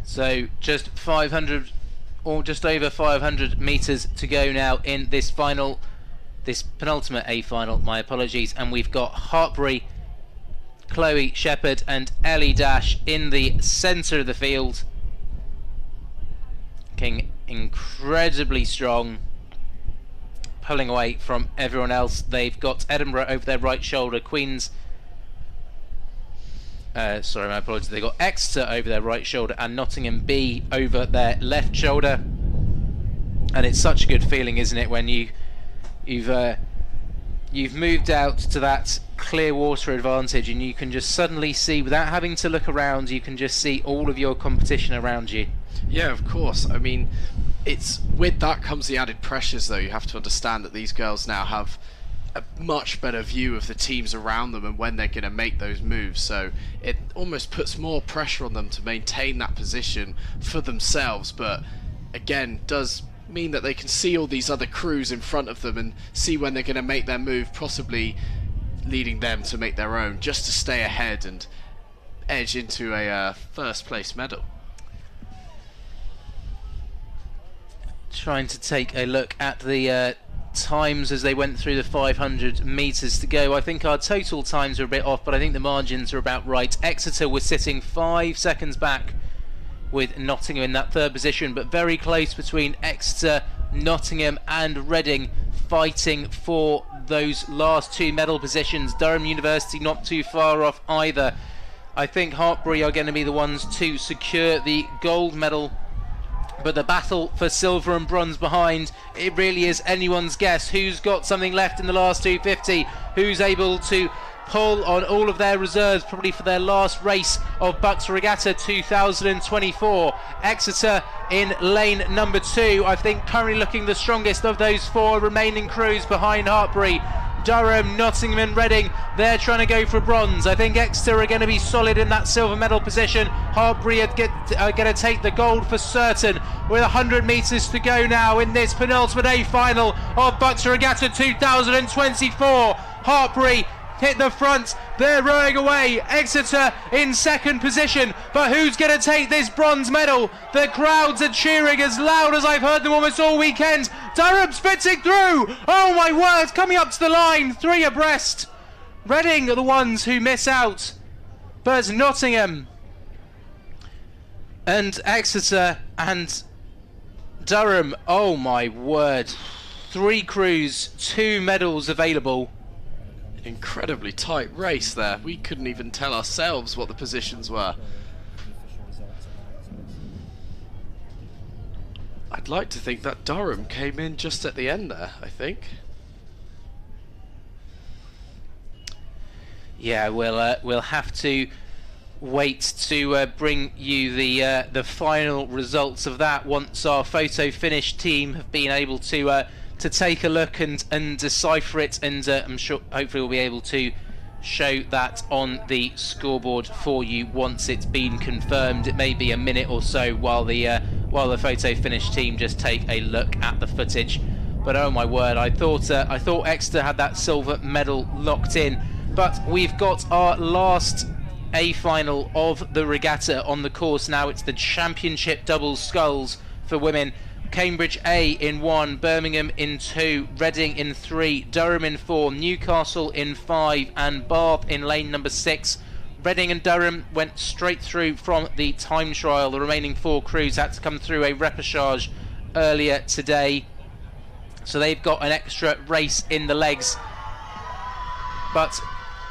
So just 500 or just over 500 metres to go now in this penultimate A final, my apologies, and we've got Hartpury, Chloe Shepherd and Ellie Dash in the centre of the field, looking incredibly strong, pulling away from everyone else. They've got Edinburgh over their right shoulder, Queen's sorry, my apologies. They've got Exeter over their right shoulder and Nottingham B over their left shoulder. And it's such a good feeling, isn't it, when you've moved out to that clear water advantage, and you can just suddenly see, without having to look around, you can just see all of your competition around you. Yeah, of course. I mean, it's with that comes the added pressures, though. You have to understand that these girls now have a much better view of the teams around them and when they're going to make those moves, so it almost puts more pressure on them to maintain that position for themselves, but again does mean that they can see all these other crews in front of them and see when they're going to make their move, possibly leading them to make their own, just to stay ahead and edge into a first place medal. Trying to take a look at the times as they went through the 500 metres to go. I think our total times are a bit off, but I think the margins are about right. Exeter was sitting 5 seconds back with Nottingham in that third position, but very close between Exeter, Nottingham and Reading, fighting for those last 2 medal positions. Durham University not too far off either. I think Hartpury are going to be the ones to secure the gold medal, but the battle for silver and bronze behind, it really is anyone's guess. Who's got something left in the last 250? Who's able to pull on all of their reserves, probably for their last race of BUCS Regatta 2024. Exeter in lane number 2, I think currently looking the strongest of those 4 remaining crews behind Hartpury. Durham, Nottingham and Reading, they're trying to go for bronze. I think Exeter are going to be solid in that silver medal position. Hartpury are going to take the gold for certain, with 100 metres to go now in this penultimate A final of BUCS Regatta 2024. Hartpury hit the front, they're rowing away. Exeter in second position, but who's going to take this bronze medal? The crowds are cheering as loud as I've heard them almost all weekend. Durham spitting through, oh my word, coming up to the line, 3 abreast. Reading are the ones who miss out, but Nottingham and Exeter and Durham, oh my word, 3 crews, 2 medals available. Incredibly tight race there. We couldn't even tell ourselves what the positions were. I'd like to think that Durham came in just at the end there, I think. Yeah, we'll have to wait to bring you the final results of that once our photo finish team have been able to take a look and decipher it, and I'm sure hopefully we'll be able to show that on the scoreboard for you once it's been confirmed. It may be a minute or so while the photo finish team just take a look at the footage. But oh my word, I thought Exeter had that silver medal locked in, but we've got our last A final of the regatta on the course now. It's the championship doubles sculls for women. Cambridge A in 1, Birmingham in 2, Reading in 3, Durham in 4, Newcastle in 5 and Bath in lane number 6. Reading and Durham went straight through from the time trial. The remaining 4 crews had to come through a repechage earlier today, so they've got an extra race in the legs. But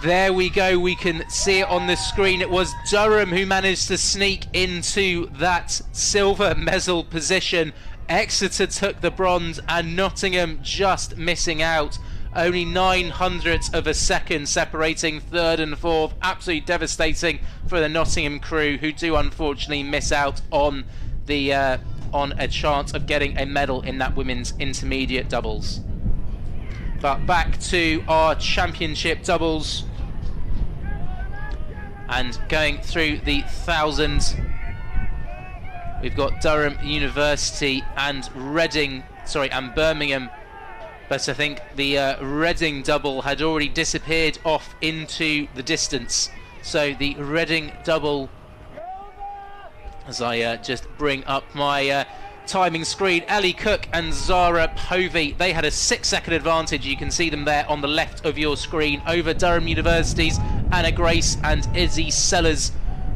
there we go, we can see it on the screen. It was Durham who managed to sneak into that silver medal position. Exeter took the bronze and Nottingham just missing out. Only 900ths of a second separating 3rd and 4th. Absolutely devastating for the Nottingham crew, who do unfortunately miss out on a chance of getting a medal in that women's intermediate doubles. But back to our championship doubles, and going through the thousands. We've got Durham University and Birmingham, but I think the Reading double had already disappeared off into the distance. So the Reading double, as I just bring up my timing screen, Ellie Cook and Zara Povey, they had a 6-second advantage. You can see them there on the left of your screen over Durham University's Anna Grace and Izzy Sellers,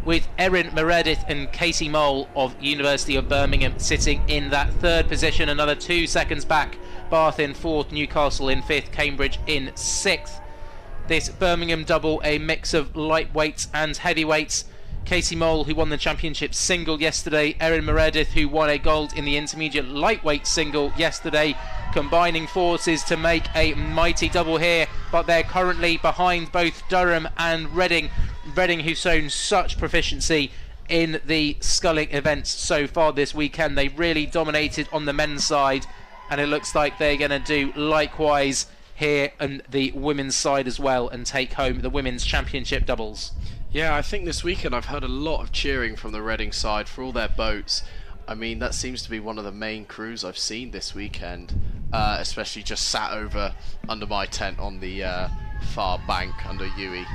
with Erin Meredith and Casey Mole of University of Birmingham sitting in that 3rd position, another 2 seconds back. Bath in 4th, Newcastle in 5th, Cambridge in 6th. This Birmingham double, a mix of lightweights and heavyweights. Casey Mole, who won the championship single yesterday, Erin Meredith, who won a gold in the intermediate lightweight single yesterday, combining forces to make a mighty double here, but they're currently behind both Durham and Reading. Reading, who's shown such proficiency in the sculling events so far this weekend. They really dominated on the men's side, and it looks like they're going to do likewise here on the women's side as well, and take home the women's championship doubles. Yeah, I think this weekend I've heard a lot of cheering from the Reading side for all their boats. I mean, that seems to be one of the main crews I've seen this weekend, especially just sat over under my tent on the far bank under Uwe.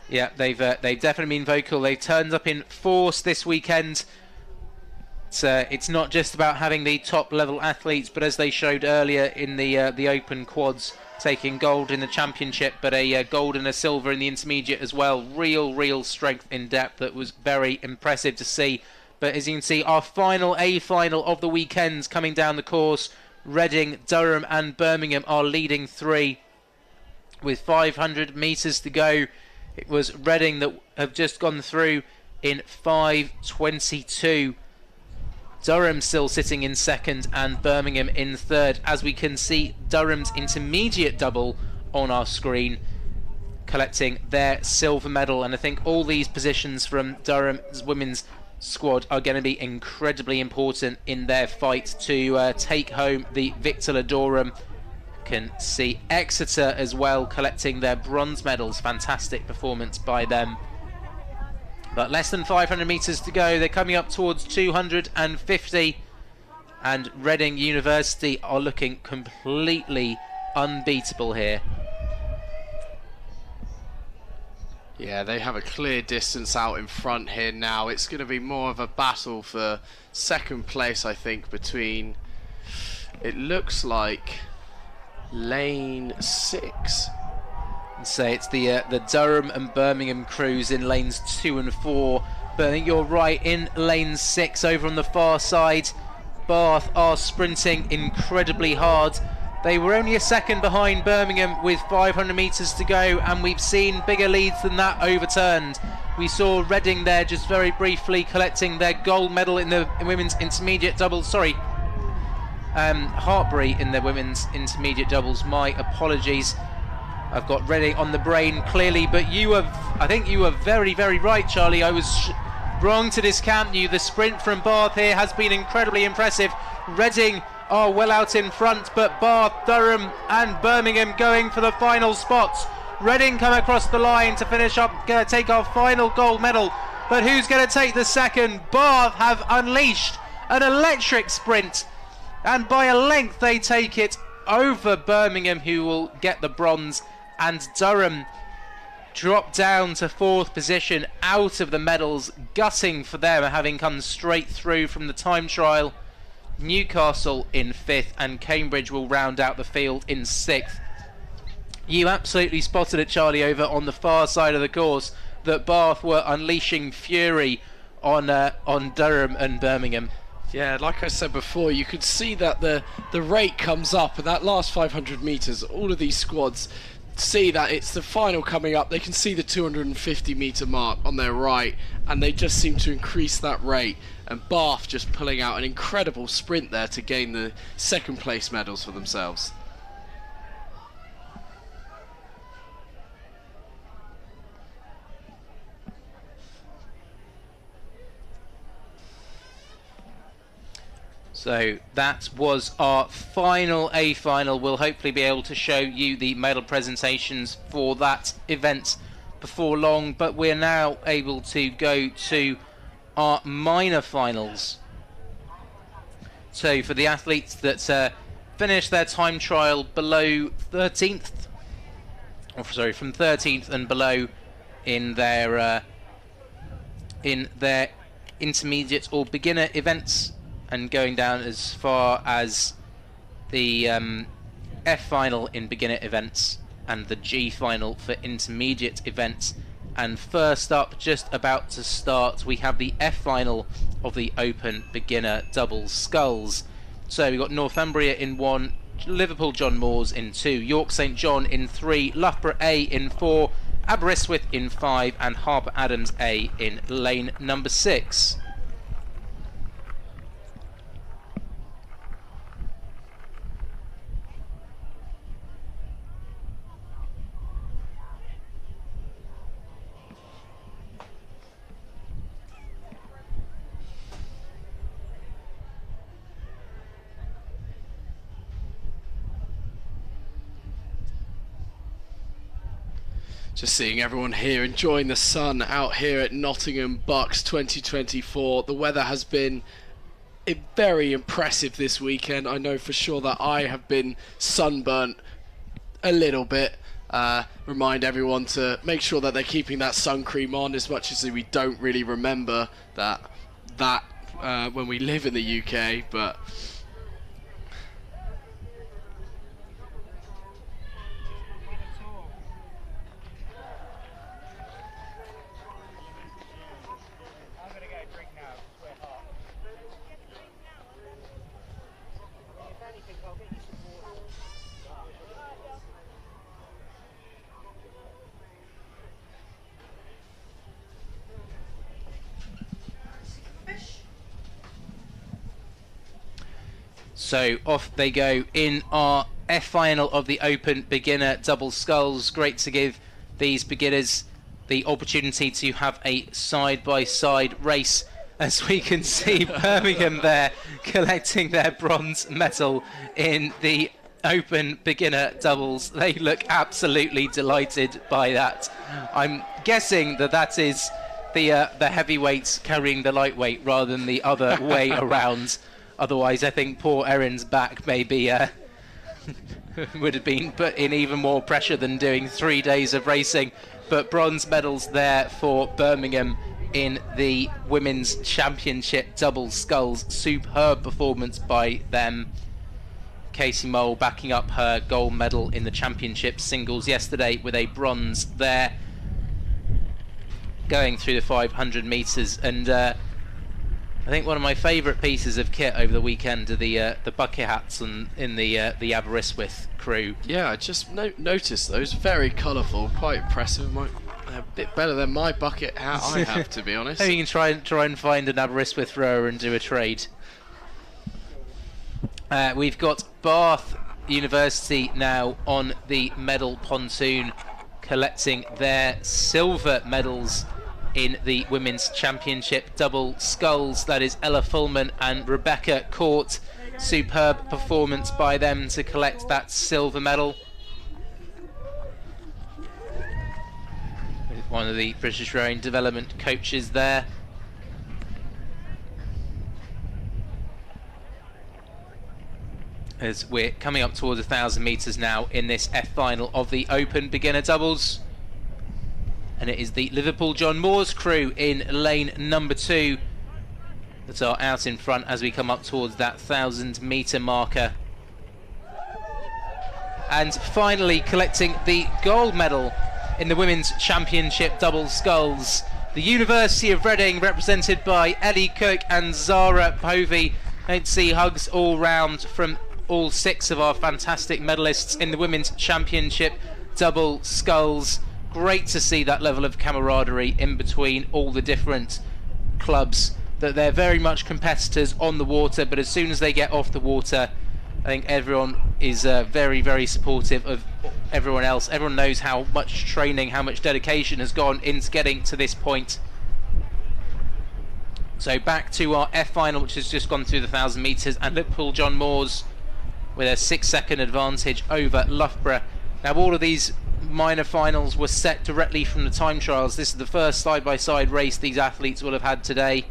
Yeah, they've definitely been vocal. They've turned up in force this weekend. It's not just about having the top level athletes, but as they showed earlier in the open quads, taking gold in the championship, but a gold and a silver in the intermediate as well. Real strength in depth that was very impressive to see. But as you can see, our final A final of the weekend's coming down the course. Reading, Durham and Birmingham are leading 3 with 500 metres to go. It was Reading that have just gone through in 5:22. Durham still sitting in 2nd and Birmingham in 3rd. As we can see, Durham's intermediate double on our screen collecting their silver medal. And I think all these positions from Durham's women's squad are going to be incredibly important in their fight to take home the Victor Ludorum. Can see Exeter as well collecting their bronze medals. Fantastic performance by them. But less than 500 metres to go. They're coming up towards 250, and Reading University are looking completely unbeatable here. Yeah, they have a clear distance out in front here now. It's going to be more of a battle for second place, I think, between, it looks like, lane 6. So it's the Durham and Birmingham crews in lanes 2 and 4. But I think you're right, in lane 6 over on the far side, Bath are sprinting incredibly hard. They were only a second behind Birmingham with 500 metres to go, and we've seen bigger leads than that overturned. We saw Reading there just very briefly collecting their gold medal in the women's intermediate doubles. Hartbury in the women's intermediate doubles. My apologies. I've got Reading on the brain clearly, but I think you were very, very right, Charlie. I was wrong to discount you. The sprint from Bath here has been incredibly impressive. Reading are well out in front, but Bath, Durham and Birmingham going for the final spots. Reading come across the line to finish up, going to take our final gold medal, but who's going to take the second? Bath have unleashed an electric sprint, and by a length they take it over Birmingham, who will get the bronze, and Durham drop down to 4th position, out of the medals, gutting for them, having come straight through from the time trial. Newcastle in 5th, and Cambridge will round out the field in 6th. You absolutely spotted it, Charlie, over on the far side of the course, that Bath were unleashing fury on Durham and Birmingham. Yeah, like I said before, you could see that the rate comes up, and that last 500 metres, all of these squads see that it's the final coming up. They can see the 250 metre mark on their right, and they just seem to increase that rate. And Bath just pulling out an incredible sprint there to gain the second place medals for themselves. So that was our final A final. We'll hopefully be able to show you the medal presentations for that event before long, but we're now able to go to our minor finals. So for the athletes that finished their time trial below 13th, from 13th and below in their intermediate or beginner events, and going down as far as the F final in beginner events and the G final for intermediate events. And first up, just about to start, we have the F final of the Open Beginner Doubles Sculls. So we've got Northumbria in 1, Liverpool John Moores in 2, York St John in 3, Loughborough A in 4, Aberystwyth in 5, and Harper Adams A in lane number 6. Just seeing everyone here enjoying the sun out here at Nottingham BUCS 2024. The weather has been very impressive this weekend. I know for sure that I have been sunburnt a little bit. Remind everyone to make sure that they're keeping that sun cream on, as much as we don't really remember that when we live in the UK, but So off they go in our F final of the Open Beginner Double Sculls. Great to give these beginners the opportunity to have a side-by-side race, as we can see Birmingham there collecting their bronze medal in the open beginner doubles. They look absolutely delighted by that. I'm guessing that is the heavyweights carrying the lightweight rather than the other way around. Otherwise, I think poor Erin's back maybe would have been put in even more pressure than doing 3 days of racing. But bronze medals there for Birmingham in the Women's Championship double sculls. Superb performance by them. Casey Mole backing up her gold medal in the championship singles yesterday with a bronze there, going through the 500 metres. And I think one of my favourite pieces of kit over the weekend are the bucket hats in the Aberystwyth crew. Yeah, I just noticed those. Very colourful, quite impressive. A bit better than my bucket hat I have, to be honest. Maybe you can try and find an Aberystwyth rower and do a trade. We've got Bath University now on the medal pontoon, collecting their silver medals in the Women's Championship double sculls. That is Ella Fullman and Rebecca Court. Superb performance by them to collect that silver medal. One of the British Rowing Development coaches there. As we're coming up towards 1,000 metres now in this F final of the Open Beginner Doubles. And it is the Liverpool John Moores crew in lane number 2 that are out in front as we come up towards that 1,000 metre marker. And finally collecting the gold medal in the Women's Championship double sculls, the University of Reading, represented by Ellie Cook and Zara Povey. Don't see hugs all round from all 6 of our fantastic medalists in the Women's Championship double sculls. Great to see that level of camaraderie in between all the different clubs, that they're very much competitors on the water, but as soon as they get off the water, I think everyone is very, very supportive of everyone else. Everyone knows how much training, how much dedication has gone into getting to this point. So back to our F final, which has just gone through the 1,000 metres, and Liverpool John Moores with a 6-second advantage over Loughborough. Now, all of these minor finals were set directly from the time trials. This is the first side-by-side race these athletes will have had today.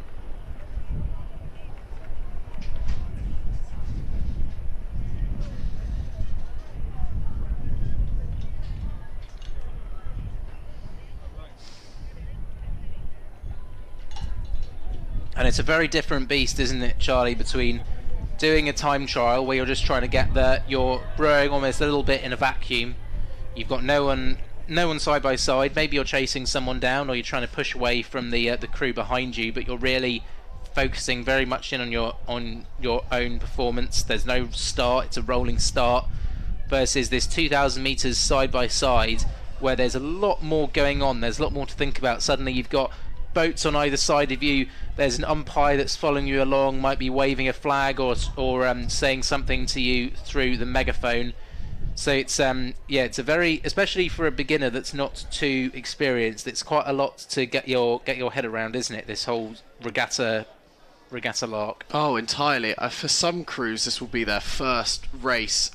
And it's a very different beast, isn't it, Charlie, between doing a time trial where you're just trying to get you're rowing almost a little bit in a vacuum. You've got no one side by side. Maybe you're chasing someone down, or you're trying to push away from the crew behind you, but you're really focusing very much in on your own performance. There's no start; it's a rolling start. Versus this 2,000 meters side by side, where there's a lot more going on. There's a lot more to think about. Suddenly, you've got boats on either side of you. There's an umpire that's following you along, might be waving a flag or saying something to you through the megaphone. So it's it's a very, especially for a beginner that's not too experienced, it's quite a lot to get your head around, isn't it? This whole regatta lark. Oh, entirely. For some crews, this will be their first race,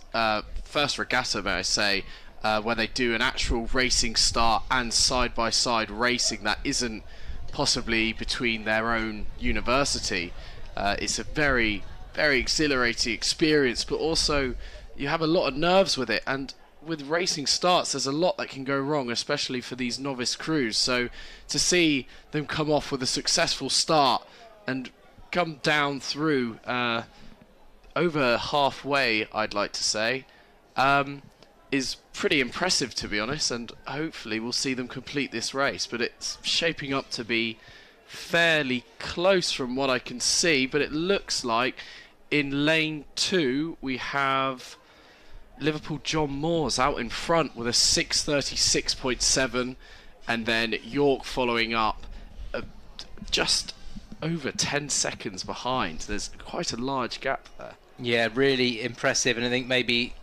first regatta, may I say, where they do an actual racing start and side-by-side racing that isn't possibly between their own university. It's a very, very exhilarating experience, but also you have a lot of nerves with it, and with racing starts there's a lot that can go wrong, especially for these novice crews. So to see them come off with a successful start and come down through over halfway, I'd like to say, is pretty impressive, to be honest, and hopefully we'll see them complete this race. But it's shaping up to be fairly close from what I can see, but it looks like in lane 2 we have Liverpool John Moores out in front with a 6:36.7, and then York following up just over 10 seconds behind. There's quite a large gap there. Yeah, really impressive, and I think maybe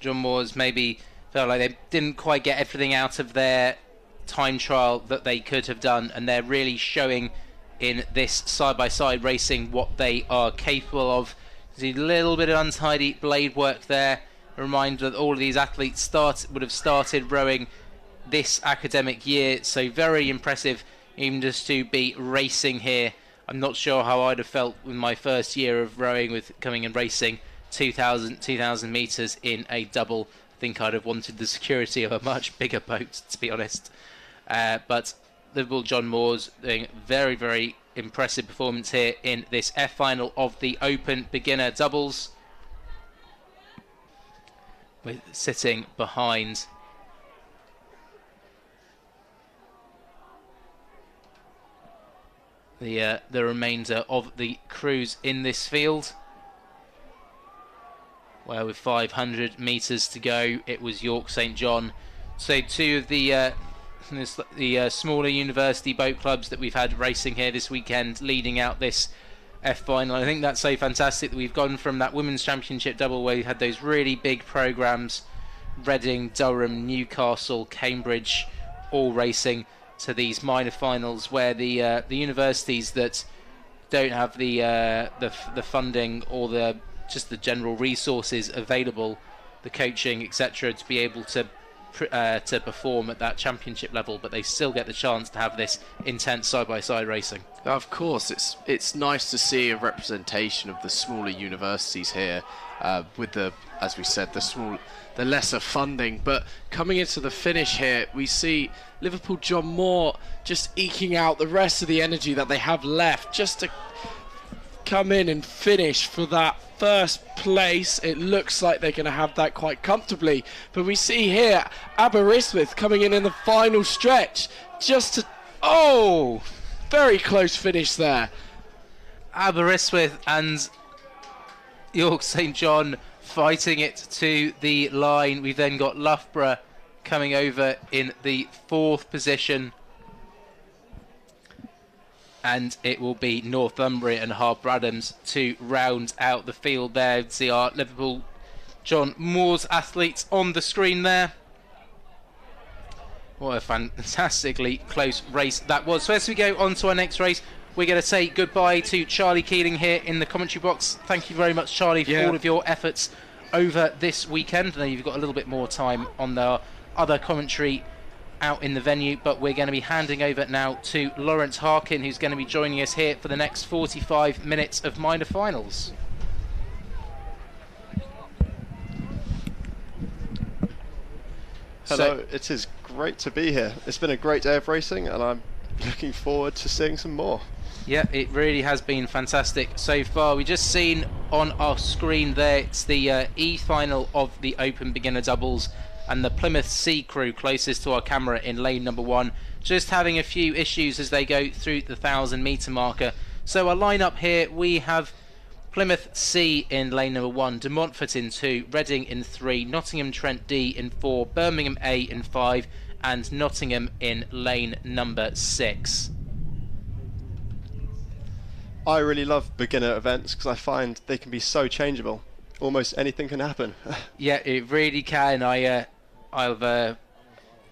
John Moores maybe felt like they didn't quite get everything out of their time trial that they could have done, and they're really showing in this side-by-side racing what they are capable of. There's a little bit of untidy blade work there. A reminder that all of these athletes would have started rowing this academic year, so very impressive even just to be racing here. I'm not sure how I'd have felt in my first year of rowing with coming and racing 2,000 metres in a double. I think I'd have wanted the security of a much bigger boat, to be honest. But Liverpool John Moore's doing very, very impressive performance here in this F final of the Open Beginner Doubles, with sitting behind the remainder of the crews in this field, where with 500 metres to go it was York St John. So two of the smaller university boat clubs that we've had racing here this weekend leading out this F final. I think that's so fantastic that we've gone from that women's championship double where we had those really big programmes, Reading, Durham, Newcastle, Cambridge, all racing, to these minor finals where the universities that don't have the funding or just the general resources available, the coaching, etc., to be able to perform at that championship level, but they still get the chance to have this intense side-by-side racing. Of course, it's nice to see a representation of the smaller universities here, with the, as we said, the lesser funding. But coming into the finish here, we see Liverpool John Moore just eking out the rest of the energy that they have left, just to come in and finish for that first place. It looks like they're going to have that quite comfortably, but we see here Aberystwyth coming in the final stretch, just to very close finish there. Aberystwyth and York St John fighting it to the line. We've then got Loughborough coming over in the 4th position, and it will be Northumbria and Harper Adams to round out the field there. See our Liverpool John Moore's athletes on the screen there. What a fantastically close race that was. So as we go on to our next race, we're going to say goodbye to Charlie Keeling here in the commentary box. Thank you very much, Charlie, for all of your efforts over this weekend. I know you've got a little bit more time on the other commentary out in the venue, but we're going to be handing over now to Lawrence Harkin, who's going to be joining us here for the next 45 minutes of minor finals. Hello, it is great to be here. It's been a great day of racing, and I'm looking forward to seeing some more. Yeah, it really has been fantastic so far. We just seen on our screen there, it's the E final of the Open Beginner Doubles, and the Plymouth Sea crew closest to our camera in lane number 1, just having a few issues as they go through the 1,000 metre marker. So our lineup here, we have Plymouth Sea in lane number 1, De Montfort in 2, Reading in 3, Nottingham Trent D in 4, Birmingham A in 5, and Nottingham in lane number 6. I really love beginner events because I find they can be so changeable. Almost anything can happen. Yeah, it really can. I've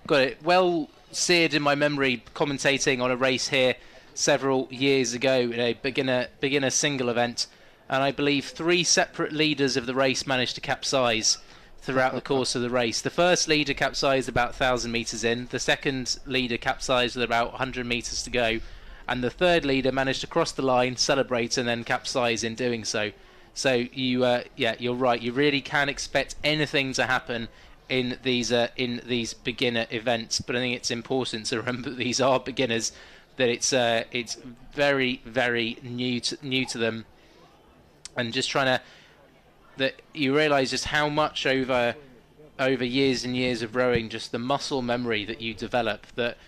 got it well seared in my memory commentating on a race here several years ago in a beginner single event, and I believe 3 separate leaders of the race managed to capsize throughout the course of the race. The first leader capsized about 1,000 metres in, the second leader capsized with about 100 metres to go, and the third leader managed to cross the line, celebrate, and then capsize in doing so. So you're right. You really can expect anything to happen in these beginner events. But I think it's important to remember that these are beginners, that it's very, very new to them, and just that you realise just how much over years and years of rowing, just the muscle memory that you develop, that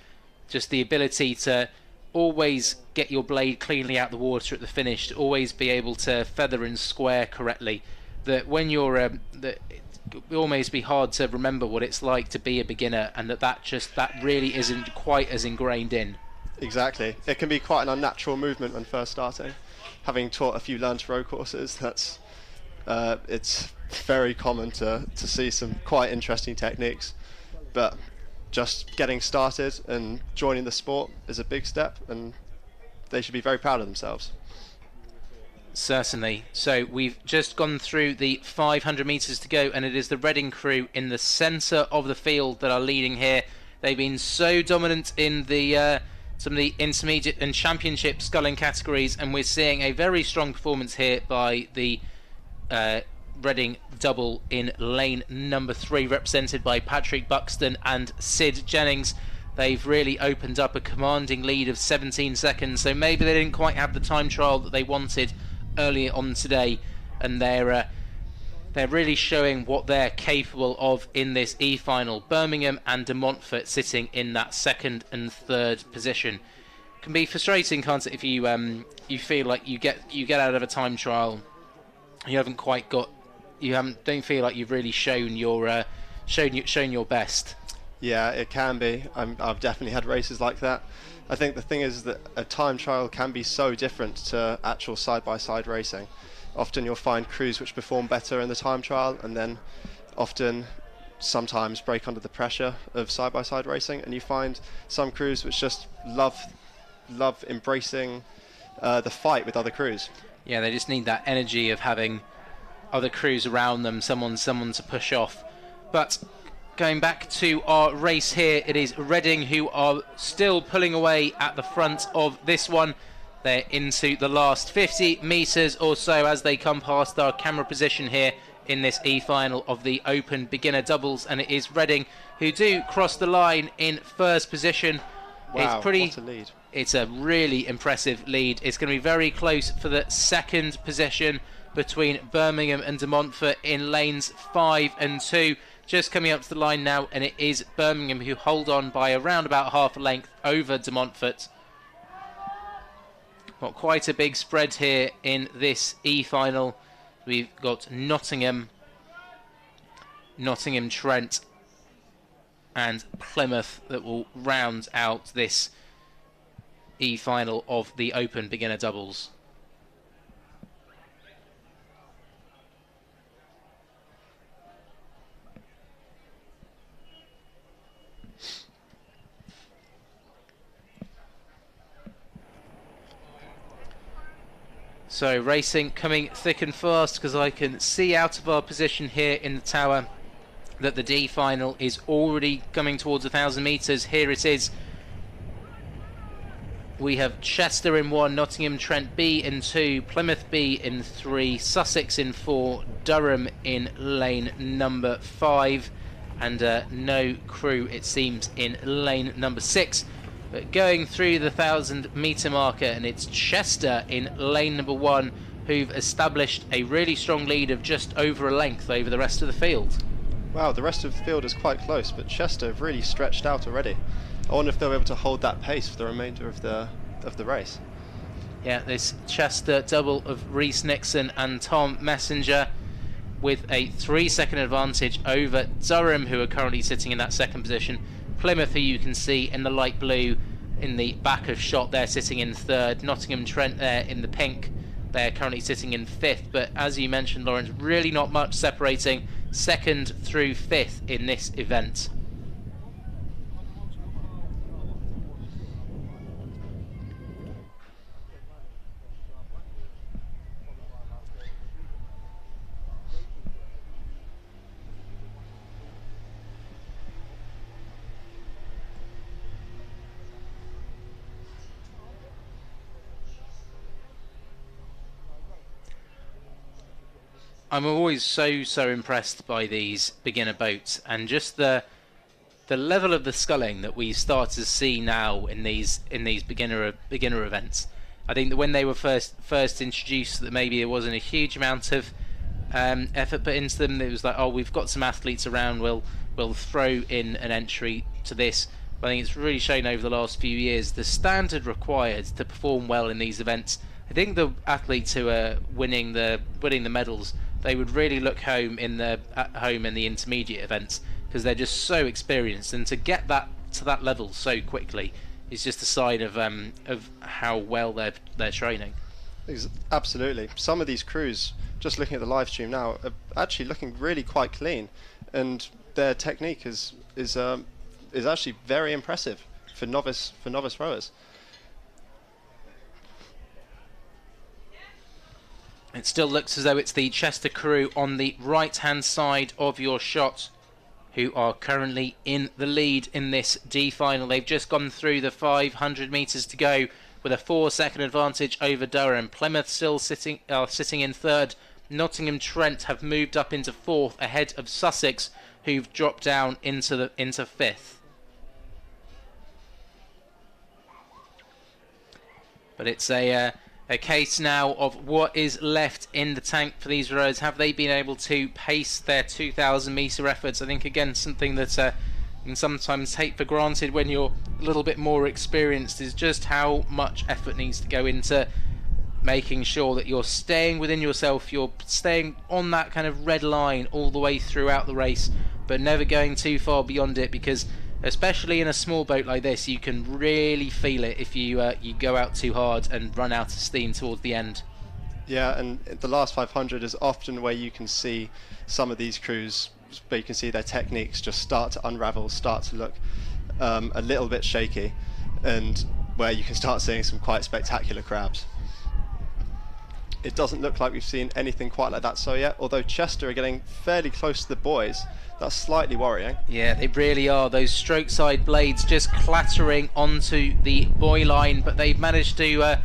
just the ability to always get your blade cleanly out the water at the finish, to always be able to feather and square correctly, that when you're that it will almost be hard to remember what it's like to be a beginner, and that really isn't quite as ingrained in. Exactly. It can be quite an unnatural movement when first starting. Having taught a few learn to row courses, it's very common to see some quite interesting techniques, but just getting started and joining the sport is a big step, and they should be very proud of themselves. Certainly. So we've just gone through the 500 metres to go, and it is the Reading crew in the centre of the field that are leading here. They've been so dominant in the some of the intermediate and championship sculling categories, and we're seeing a very strong performance here by the Reading double in lane number 3, represented by Patrick Buxton and Sid Jennings. They've really opened up a commanding lead of 17 seconds, so maybe they didn't quite have the time trial that they wanted earlier on today, and they're really showing what they're capable of in this E-final. Birmingham and De Montfort sitting in that second and third position. Can be frustrating, can't it, if you you feel like you get out of a time trial, you haven't quite got, don't feel like you've really shown your shown your best. Yeah, it can be. I've definitely had races like that. I think the thing is that a time trial can be so different to actual side-by-side racing. Often you'll find crews which perform better in the time trial, and then sometimes break under the pressure of side-by-side racing, and you find some crews which just love embracing the fight with other crews. Yeah, they just need that energy of having other crews around them, someone to push off. But going back to our race here, it is Reading who are still pulling away at the front of this one. They're into the last 50 metres or so as they come past our camera position here in this E-final of the Open Beginner Doubles, and it is Reading who do cross the line in first position. Wow, what a lead. It's a really impressive lead. It's going to be very close for the second position between Birmingham and De Montfort in lanes 5 and 2. Just coming up to the line now, and it is Birmingham who hold on by around about half a length over De Montfort. Got quite a big spread here in this E-final. We've got Nottingham, Trent and Plymouth that will round out this E-final of the Open Beginner Doubles. So racing coming thick and fast, because I can see out of our position here in the tower that the D final is already coming towards 1,000 metres. Here it is. We have Chester in 1, Nottingham Trent B in 2, Plymouth B in 3, Sussex in 4, Durham in lane number 5, and no crew, it seems, in lane number 6. But going through the 1,000 metre marker, and it's Chester in lane number 1 who've established a really strong lead of just over a length over the rest of the field. Wow, the rest of the field is quite close, but Chester have really stretched out already. I wonder if they'll be able to hold that pace for the remainder of the race. Yeah, this Chester double of Reese Nixon and Tom Messenger with a 3-second advantage over Durham, who are currently sitting in that second position. Plymouth, who you can see in the light blue in the back of shot, they're sitting in 3rd. Nottingham Trent there in the pink, they're currently sitting in 5th. But as you mentioned, Lawrence, really not much separating 2nd through 5th in this event. I'm always so impressed by these beginner boats, and just the level of the sculling that we start to see now in these beginner events. I think that when they were first introduced, that maybe there wasn't a huge amount of effort put into them. It was like, oh, we've got some athletes around, we'll throw in an entry to this. But I think it's really shown over the last few years the standard required to perform well in these events. I think the athletes who are winning the medals, they would really look at home in the intermediate events, because they're just so experienced, and to get that to that level so quickly is just a sign of how well they're training. Absolutely. Some of these crews, just looking at the live stream now, are actually looking really quite clean, and their technique is is actually very impressive for novice rowers. It still looks as though it's the Chester crew on the right-hand side of your shot who are currently in the lead in this D final. They've just gone through the 500 metres to go with a 4-second advantage over Durham. Plymouth still sitting in third. Nottingham Trent have moved up into fourth ahead of Sussex, who've dropped down into fifth. But it's a case now of what is left in the tank for these rowers. Have they been able to pace their 2,000 metre efforts? I think, again, something that you can sometimes take for granted when you're a little bit more experienced is just how much effort needs to go into making sure that you're staying within yourself, you're staying on that kind of red line all the way throughout the race, but never going too far beyond it, because especially in a small boat like this, you can really feel it if you go out too hard and run out of steam towards the end. Yeah, and the last 500 is often where you can see some of these crews, where you can see their techniques just start to unravel, start to look a little bit shaky, and where you can start seeing some quite spectacular crabs. It doesn't look like we've seen anything quite like that so yet, although Chester are getting fairly close to the boys. That's slightly worrying. Yeah, they really are. Those stroke side blades just clattering onto the buoy line, but they've managed to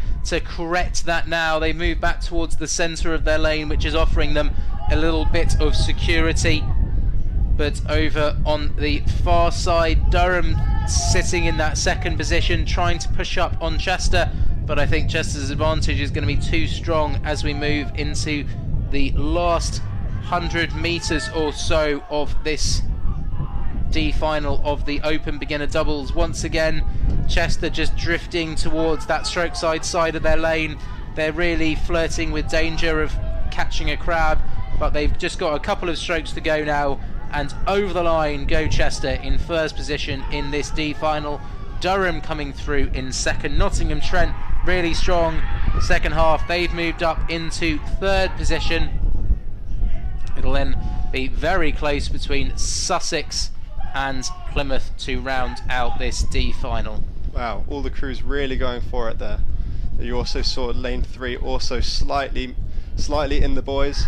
correct that now. They move back towards the centre of their lane, which is offering them a little bit of security. But over on the far side, Durham sitting in that second position, trying to push up on Chester. But I think Chester's advantage is going to be too strong as we move into the last 100 metres or so of this D final of the Open Beginner Doubles. Once again, Chester just drifting towards that stroke side of their lane. They're really flirting with danger of catching a crab, but they've just got a couple of strokes to go now, and over the line go Chester in first position in this D final. Durham coming through in second. Nottingham Trent really strong second half. They've moved up into third position. It'll then be very close between Sussex and Plymouth to round out this D final. Wow, all the crews really going for it there. You also saw lane 3 also slightly in the boys.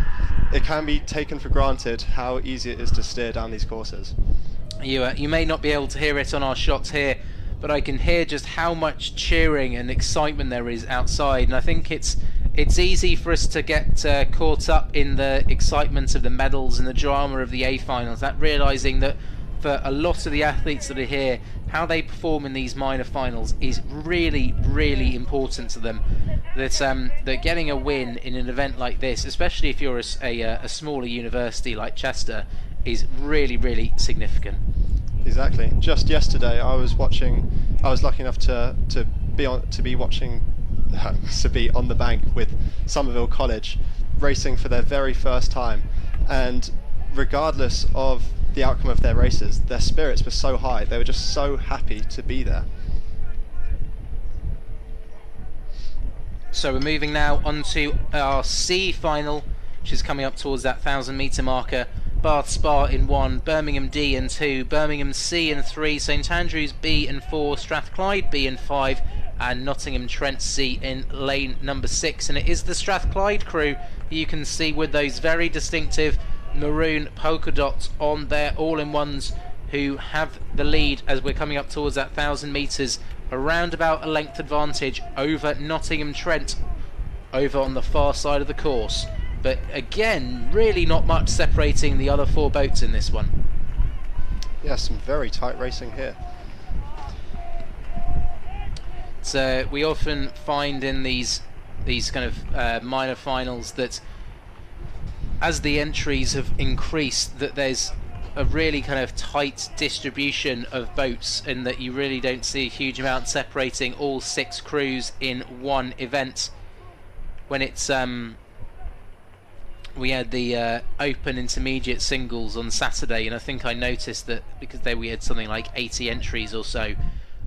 It can be taken for granted how easy it is to steer down these courses. You may not be able to hear it on our shots here, but I can hear just how much cheering and excitement there is outside, and I think it's easy for us to get caught up in the excitement of the medals and the drama of the A finals, that realising that for a lot of the athletes that are here, how they perform in these minor finals is really, really important to them. That getting a win in an event like this, especially if you're a smaller university like Chester, is really, really significant. Exactly. Just yesterday, I was lucky enough to be on the bank with Somerville College, racing for their very first time, and regardless of the outcome of their races, their spirits were so high. They were just so happy to be there. So we're moving now onto our C final, which is coming up towards that 1,000 metre marker. Bath Spa in 1, Birmingham D in 2, Birmingham C in 3, St Andrews B in 4, Strathclyde B in 5, and Nottingham Trent C in lane number 6. And it is the Strathclyde crew you can see with those very distinctive maroon polka dots on their all-in-ones who have the lead as we're coming up towards that 1,000 metres, around about a length advantage over Nottingham Trent over on the far side of the course. But again, really not much separating the other 4 boats in this one. Yeah, some very tight racing here. So we often find in these kind of minor finals that as the entries have increased, that there's a really kind of tight distribution of boats, and that you really don't see a huge amount separating all 6 crews in one event. When it's we had the Open Intermediate Singles on Saturday, and I think I noticed that because we had something like 80 entries or so,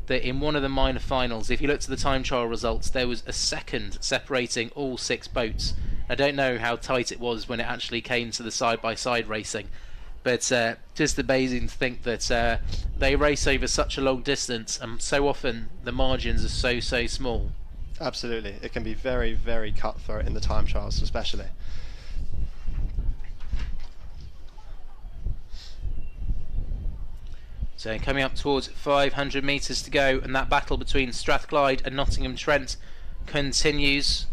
that in one of the minor finals, if you looked at the time trial results, there was a second separating all 6 boats. I don't know how tight it was when it actually came to the side-by-side racing, But just amazing to think that they race over such a long distance, and so often the margins are so small. Absolutely, it can be very, very cutthroat in the time trials, especially. So coming up towards 500 metres to go, and that battle between Strathclyde and Nottingham Trent continues.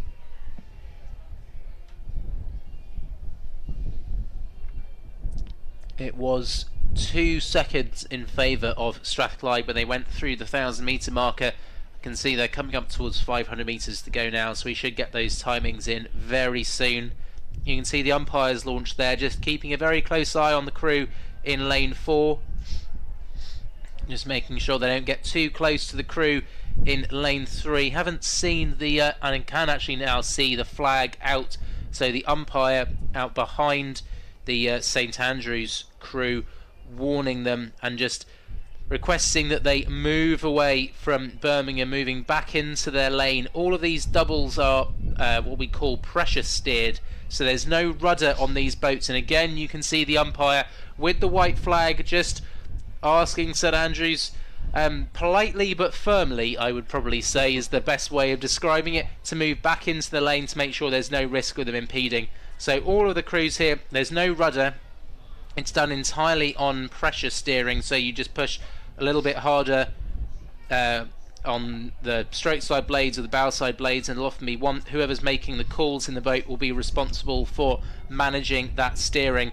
It was 2 seconds in favour of Strathclyde when they went through the 1,000 metre marker. I can see they're coming up towards 500 metres to go now, so we should get those timings in very soon. You can see the umpires launched there, just keeping a very close eye on the crew in lane 4. Just making sure they don't get too close to the crew in lane 3. Haven't seen the, and can actually now see the flag out, so the umpire out behind the St Andrews crew, warning them and just requesting that they move away from Birmingham, moving back into their lane. All of these doubles are what we call pressure steered, so there's no rudder on these boats, and again you can see the umpire with the white flag just asking St Andrews, politely but firmly, I would probably say is the best way of describing it, to move back into the lane to make sure there's no risk of them impeding. So all of the crews here, there's no rudder, it's done entirely on pressure steering, so you just push a little bit harder on the stroke side blades or the bow side blades, and it'll often be whoever's making the calls in the boat will be responsible for managing that steering.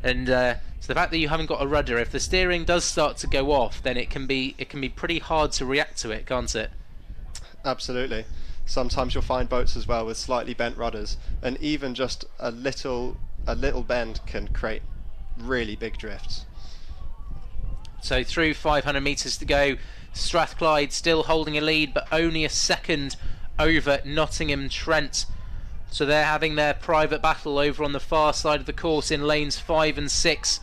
And so the fact that you haven't got a rudder, if the steering does start to go off, then it can be pretty hard to react to it, can't it? Absolutely. Sometimes you'll find boats as well with slightly bent rudders, and even just a little bend can create really big drifts. So through 500 metres to go, Strathclyde still holding a lead, but only a second over Nottingham Trent. So they're having their private battle over on the far side of the course in lanes 5 and 6.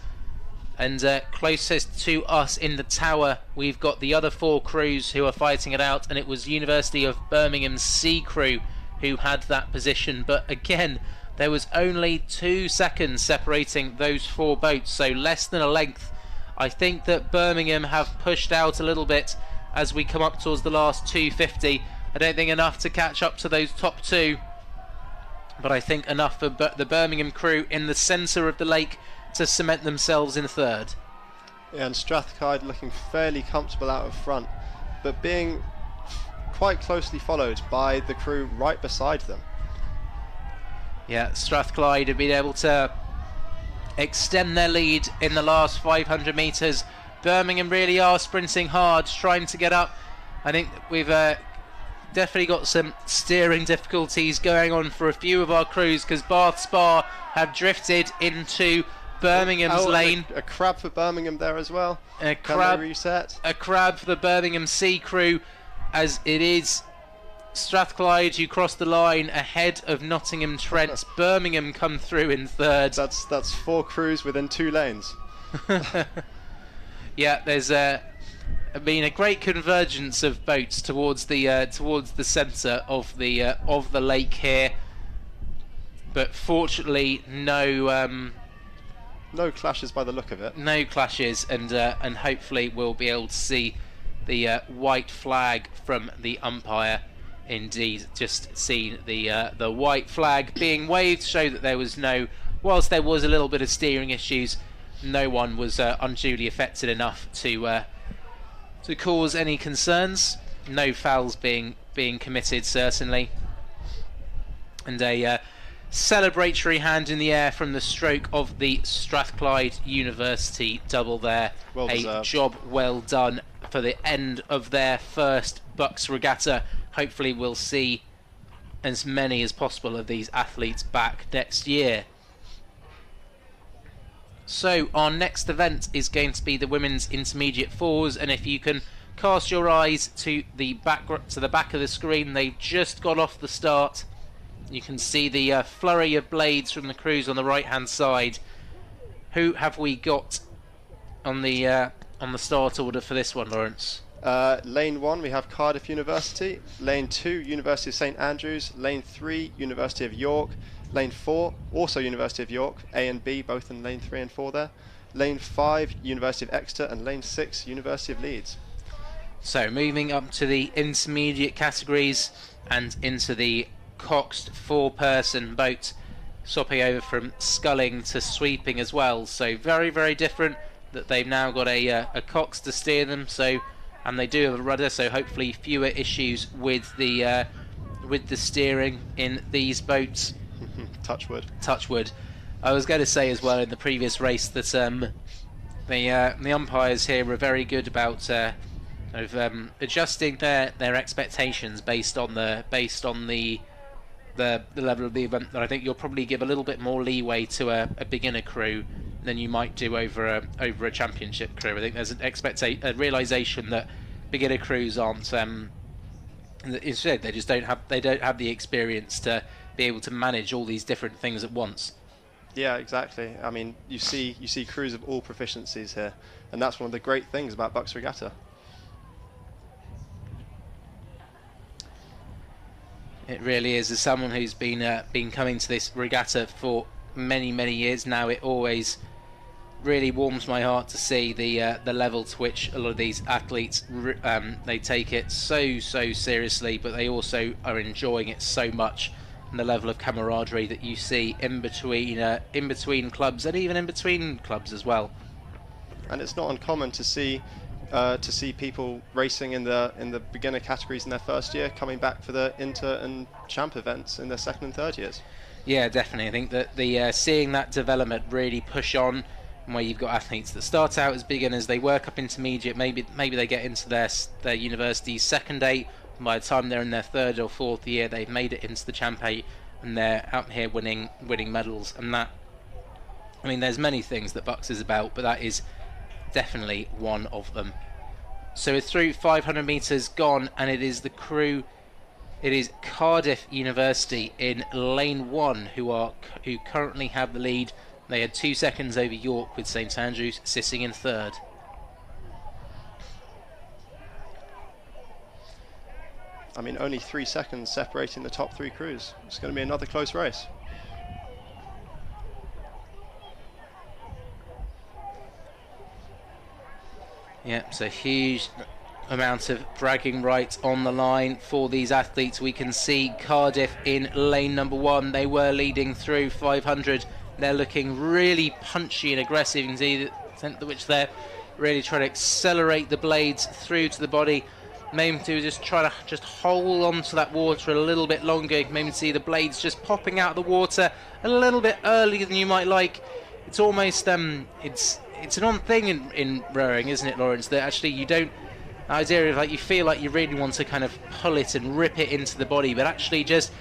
And closest to us in the tower, we've got the other 4 crews who are fighting it out, and it was University of Birmingham's C crew who had that position. But again, there was only 2 seconds separating those 4 boats, so less than a length. I think that Birmingham have pushed out a little bit as we come up towards the last 250. I don't think enough to catch up to those top 2, but I think enough for the Birmingham crew in the centre of the lake to cement themselves in 3rd. Yeah, and Strathclyde looking fairly comfortable out of front, but being quite closely followed by the crew right beside them. Yeah, Strathclyde have been able to extend their lead in the last 500 metres. Birmingham really are sprinting hard, trying to get up. I think we've definitely got some steering difficulties going on for a few of our crews, because Bath Spa have drifted into Birmingham's lane. A crab for Birmingham there as well. A crab reset. A crab for the Birmingham C crew, as it is Strathclyde who crossed the line ahead of Nottingham Trent. Birmingham come through in 3rd. That's 4 crews within 2 lanes. Yeah, there's been a great convergence of boats towards the centre of the lake here, but fortunately no clashes by the look of it. No clashes, and hopefully we'll be able to see the white flag from the umpire. Indeed, just seen the white flag being waved to show that there was whilst there was a little bit of steering issues, no one was unduly affected enough to cause any concerns. No fouls being committed, certainly. And a celebratory hand in the air from the stroke of the Strathclyde University double there. Well deserved. A job well done for the end of their first BUCS Regatta. Hopefully we'll see as many as possible of these athletes back next year. So our next event is going to be the women's intermediate 4s, and if you can cast your eyes to the back of the screen, they've just got off the start. You can see the flurry of blades from the crews on the right hand side. Who have we got on the start order for this one, Lawrence? Lane 1 we have Cardiff University, Lane 2 University of St Andrews, Lane 3 University of York, Lane 4 also University of York, A and B both in Lane 3 and 4 there, Lane 5, University of Exeter, and Lane 6, University of Leeds. So moving up to the intermediate categories and into the Coxed 4-person boat, swapping over from sculling to sweeping as well. So very, very different, that they've now got a Cox to steer them. So, and they do have a rudder, so hopefully fewer issues with the steering in these boats. Touch wood. Touch wood. I was going to say as well in the previous race that the umpires here were very good about adjusting their expectations based on the level of the event. That I think you'll probably give a little bit more leeway to a beginner crew than you might do over a championship crew. I think there's a realization that beginner crews aren't. Instead, they just don't have the experience to be able to manage all these different things at once. Yeah, exactly. I mean, you see crews of all proficiencies here, and that's one of the great things about BUCS Regatta. It really is. As someone who's been coming to this regatta for many, many years now, it always really warms my heart to see the level to which a lot of these athletes they take it so seriously, but they also are enjoying it so much, and the level of camaraderie that you see in between clubs and even in between clubs as well. And it's not uncommon to see people racing in the beginner categories in their first year coming back for the inter and champ events in their second and third years. Yeah, definitely. I think that the seeing that development really push on, where you've got athletes that start out as beginners, they work up intermediate, maybe they get into their university's second 8, and by the time they're in their third or fourth year, they've made it into the champ 8, and they're out here winning medals. And that, I mean, there's many things that BUCS is about, but that is definitely one of them. So it's through 500 metres gone, and it is the crew. It is Cardiff University in lane 1 who currently have the lead. They had 2 seconds over York, with St Andrews sitting in third. I mean, only 3 seconds separating the top 3 crews. It's going to be another close race. Yeah, so huge amount of bragging rights on the line for these athletes. We can see Cardiff in lane number 1. They were leading through 500. They're looking really punchy and aggressive. You can see the extent to which they're really trying to accelerate the blades through to the body. Maybe to just try to hold on to that water a little bit longer. Maybe see the blades just popping out of the water a little bit earlier than you might like. It's almost it's an odd thing in rowing, isn't it, Lawrence? That actually you don't. The idea of, like, you feel like you really want to kind of pull it and rip it into the body, but actually just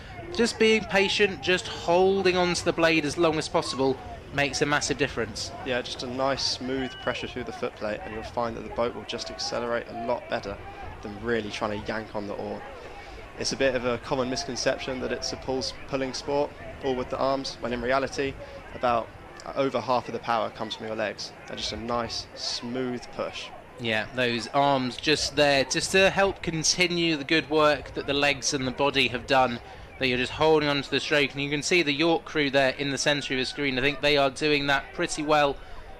being patient, just holding on to the blade as long as possible makes a massive difference. Yeah, just a nice smooth pressure through the footplate, and you'll find that the boat will just accelerate a lot better than really trying to yank on the oar. It's a bit of a common misconception that it's a pulling sport, all with the arms, when in reality about over half of the power comes from your legs. They're just a nice smooth push. Yeah, those arms just there just to help continue the good work that the legs and the body have done, that you're just holding on to the stroke. And you can see the York crew there in the centre of the screen. I think they are doing that pretty well,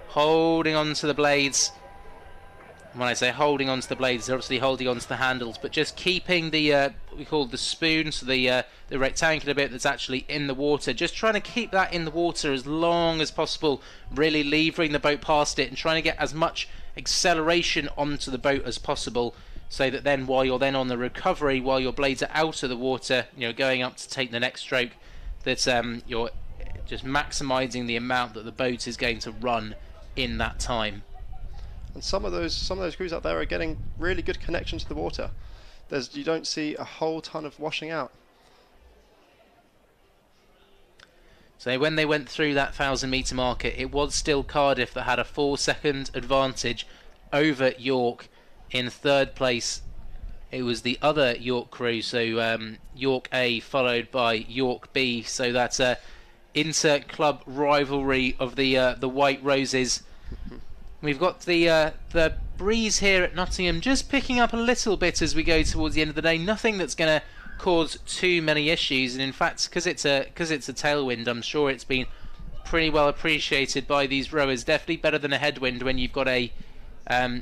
holding on to the blades. When I say holding on to the blades, they're obviously holding on to the handles, but just keeping the what we call the spoon, so the rectangular bit that's actually in the water, just trying to keep that in the water as long as possible, really levering the boat past it and trying to get as much acceleration onto the boat as possible, so that then while you're then on the recovery, while your blades are out of the water, you know, going up to take the next stroke, that you're just maximising the amount that the boat is going to run in that time. And some of those crews out there are getting really good connection to the water. You don't see a whole ton of washing out. So when they went through that 1,000 metre marker, it was still Cardiff that had a 4-second advantage over York. In third place, it was the other York crew, so York A followed by York B. So that's a inter-club rivalry of the White Roses. We've got the breeze here at Nottingham just picking up a little bit as we go towards the end of the day. Nothing that's going to cause too many issues, and in fact, because it's a tailwind, I'm sure it's been pretty well appreciated by these rowers. Definitely better than a headwind when you've got a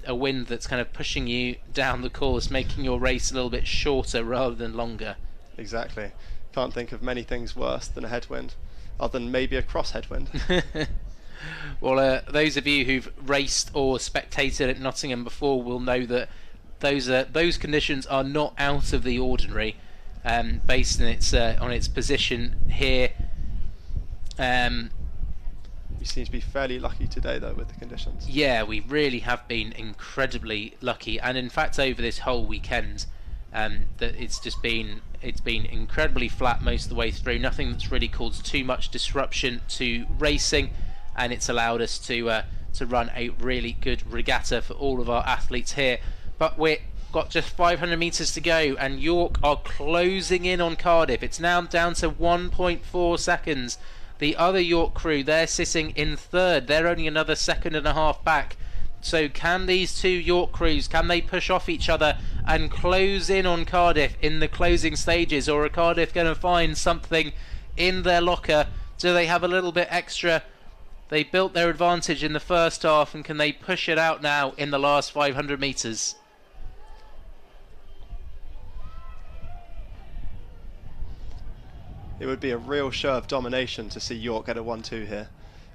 wind that's kind of pushing you down the course, making your race a little bit shorter rather than longer. Exactly. Can't think of many things worse than a headwind, other than maybe a cross headwind. Well, those of you who've raced or spectated at Nottingham before will know that those conditions are not out of the ordinary, based on its position here. We seem to be fairly lucky today, though, with the conditions. Yeah, we really have been incredibly lucky, and in fact, over this whole weekend, that it's been incredibly flat most of the way through. Nothing that's really caused too much disruption to racing, and it's allowed us to run a really good regatta for all of our athletes here. But we've got just 500 metres to go, and York are closing in on Cardiff. It's now down to 1.4 seconds. The other York crew, they're sitting in third. They're only another second and a half back. So can these two York crews, can they push off each other and close in on Cardiff in the closing stages? Or are Cardiff going to find something in their locker? Do they have a little bit extra? They built their advantage in the first half, and can they push it out now in the last 500 metres? It would be a real show of domination to see York get a 1-2 here,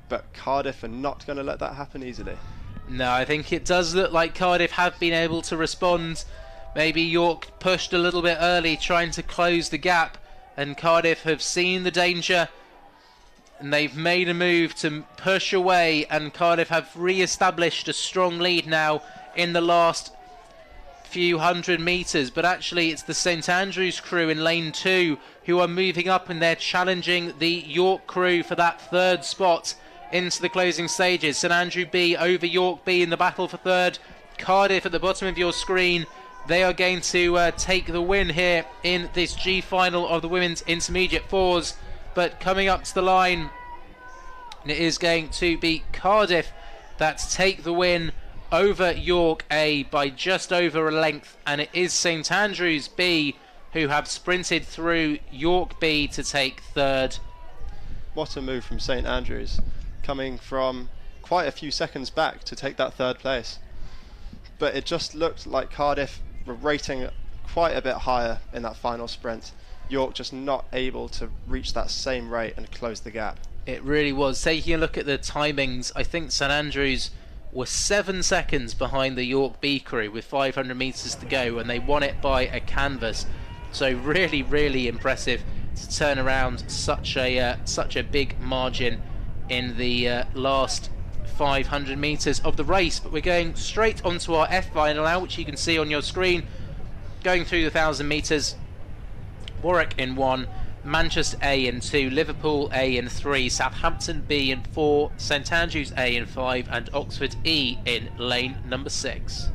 but Cardiff are not going to let that happen easily. No, I think it does look like Cardiff have been able to respond. Maybe York pushed a little bit early trying to close the gap, and Cardiff have seen the danger and they've made a move to push away, and Cardiff have re-established a strong lead now in the last few hundred metres. But actually it's the St Andrews crew in lane 2 who are moving up, and they're challenging the York crew for that third spot into the closing stages. St Andrew B over York B in the battle for third. Cardiff at the bottom of your screen. They are going to take the win here in this G final of the women's intermediate fours. But coming up to the line, it is going to be Cardiff that take the win over York A by just over a length, and it is St Andrews B who have sprinted through York B to take third. What a move from St Andrews, coming from quite a few seconds back to take that third place. But it just looked like Cardiff were rating quite a bit higher in that final sprint. York just not able to reach that same rate and close the gap. It really was. Taking a look at the timings, I think St Andrews were 7 seconds behind the York B crew with 500 metres to go, and they won it by a canvas. So really, really impressive to turn around such a big margin in the last 500 metres of the race. But we're going straight onto our F final now, which you can see on your screen. Going through the 1,000 metres, Warwick in 1, Manchester A in 2, Liverpool A in 3, Southampton B in 4, St Andrews A in 5, and Oxford E in lane number 6.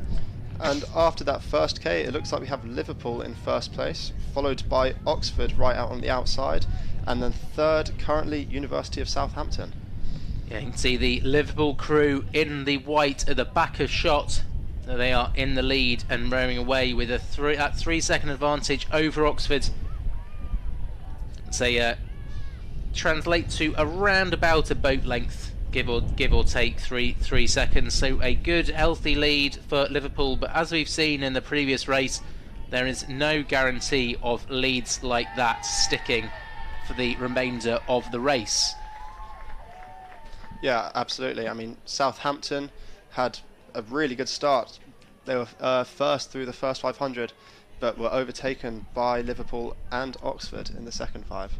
And after that first K, it looks like we have Liverpool in first place, followed by Oxford right out on the outside, and then third currently University of Southampton. Yeah, you can see the Liverpool crew in the white at the back of shot. They are in the lead and rowing away with a 3-second advantage over Oxford. They translate to around about a boat length, give or take 3 seconds. So a good healthy lead for Liverpool, but as we've seen in the previous race, there is no guarantee of leads like that sticking for the remainder of the race. Yeah, absolutely. I mean, Southampton had a really good start. They were first through the first 500, but were overtaken by Liverpool and Oxford in the second 5.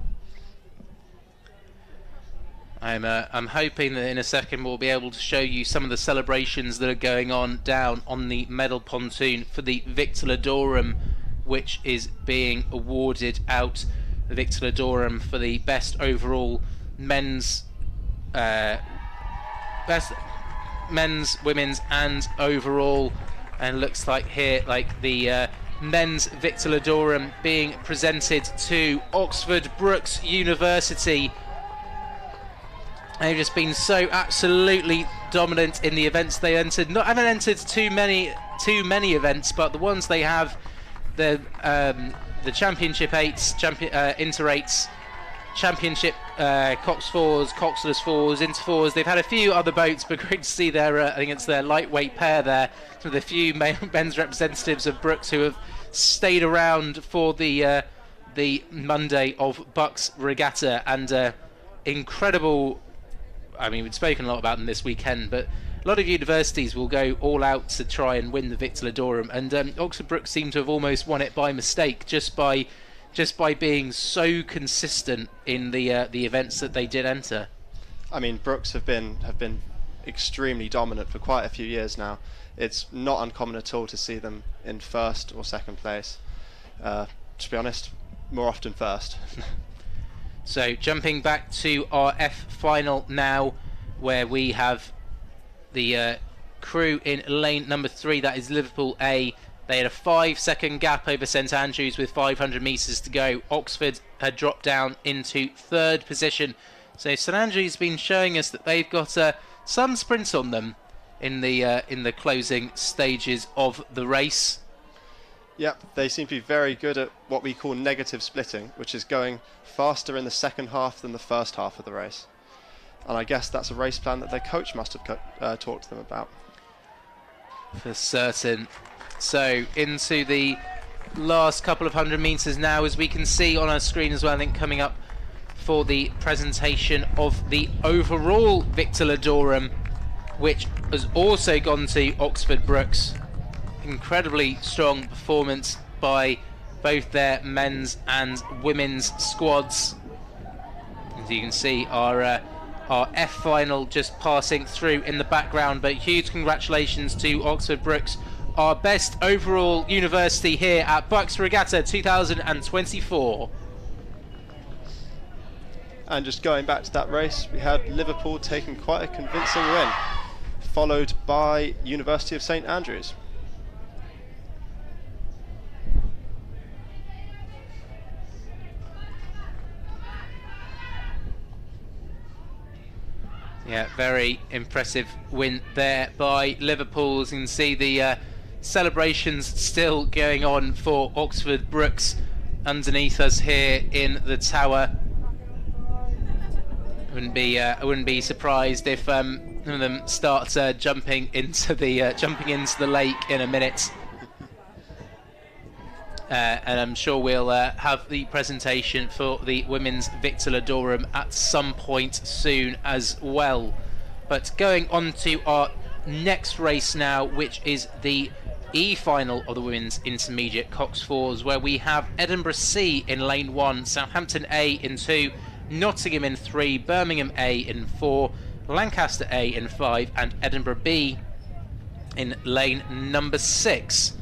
I'm hoping that in a second we'll be able to show you some of the celebrations that are going on down on the medal pontoon for the Victor Ludorum, which is being awarded out. The Victor Ludorum for the best overall men's, women's, and overall. And looks like here, like the men's Victor Ludorum being presented to Oxford Brookes University. They've just been so absolutely dominant in the events they entered. Not haven't entered too many events, but the ones they have, the Championship 8s, Inter 8s, Championship Cox 4s, Coxless 4s, Inter 4s. They've had a few other boats, but great to see their, I think it's their lightweight pair there. Some of the few men's representatives of Brooks who have stayed around for the Monday of BUCS Regatta, and incredible. I mean, we've spoken a lot about them this weekend, but a lot of universities will go all out to try and win the Victor Ludorum, and Oxford Brooks seem to have almost won it by mistake, just by being so consistent in the events that they did enter. I mean, Brooks have been extremely dominant for quite a few years now. It's not uncommon at all to see them in first or second place. To be honest, more often first. So jumping back to our F final now, where we have the crew in lane number 3, that is Liverpool A. They had a 5-second gap over St Andrews with 500 metres to go. Oxford had dropped down into 3rd position. So St Andrews has been showing us that they've got some sprints on them in the closing stages of the race. Yep, they seem to be very good at what we call negative splitting, which is going faster in the second half than the first half of the race. And I guess that's a race plan that their coach must have talked to them about. For certain. So into the last couple of 100 metres now, as we can see on our screen as well, I think coming up for the presentation of the overall Victor Ludorum, which has also gone to Oxford Brooks. Incredibly strong performance by both their men's and women's squads. As you can see, our F final just passing through in the background, but huge congratulations to Oxford Brooks, our best overall university here at BUCS Regatta 2024. And just going back to that race, we had Liverpool taking quite a convincing win, followed by University of St Andrews. Yeah, very impressive win there by Liverpool. As you can see, the celebrations still going on for Oxford Brooks underneath us here in the tower. I wouldn't be surprised if some of them start jumping into the lake in a minute. And I'm sure we'll have the presentation for the women's Victor Ludorum at some point soon as well. But going on to our next race now, which is the E final of the women's intermediate Cox 4s, where we have Edinburgh C in lane 1, Southampton A in 2, Nottingham in 3, Birmingham A in 4, Lancaster A in 5, and Edinburgh B in lane number 6.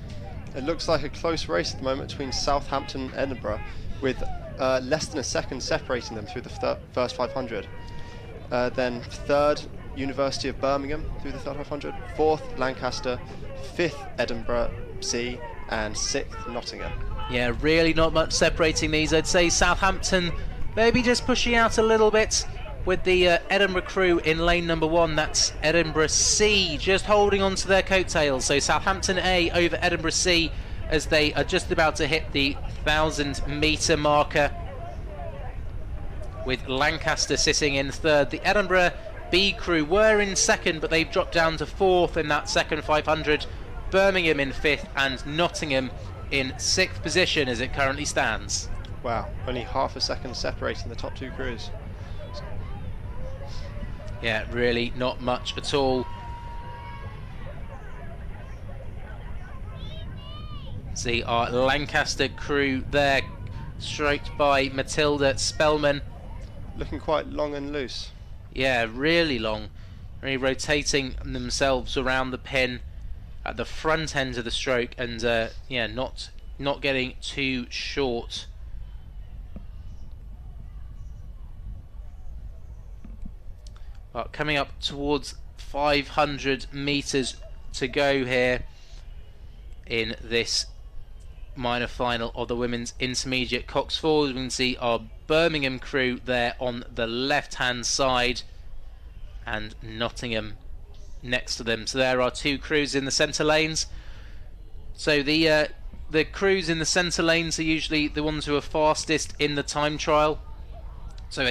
It looks like a close race at the moment between Southampton and Edinburgh, with less than a second separating them through the first 500. Then 3rd, University of Birmingham through the third 500, 4th, Lancaster, 5th, Edinburgh C, and 6th, Nottingham. Yeah, really not much separating these. I'd say Southampton maybe just pushing out a little bit with the Edinburgh crew in lane number 1. That's Edinburgh C just holding on to their coattails. So Southampton A over Edinburgh C as they are just about to hit the 1,000 metre marker, with Lancaster sitting in 3rd. The Edinburgh B crew were in 2nd, but they've dropped down to 4th in that second 500. Birmingham in 5th and Nottingham in 6th position as it currently stands. Wow, only half a second separating the top 2 crews. Yeah, really not much at all. See our Lancaster crew there, stroked by Matilda Spellman. Looking quite long and loose. Yeah, really long. Really rotating themselves around the pin at the front end of the stroke, and yeah, not getting too short. But coming up towards 500 metres to go here in this minor final of the women's intermediate Cox 4s. We can see our Birmingham crew there on the left hand side and Nottingham next to them. So there are 2 crews in the centre lanes. So the crews in the centre lanes are usually the ones who are fastest in the time trial. So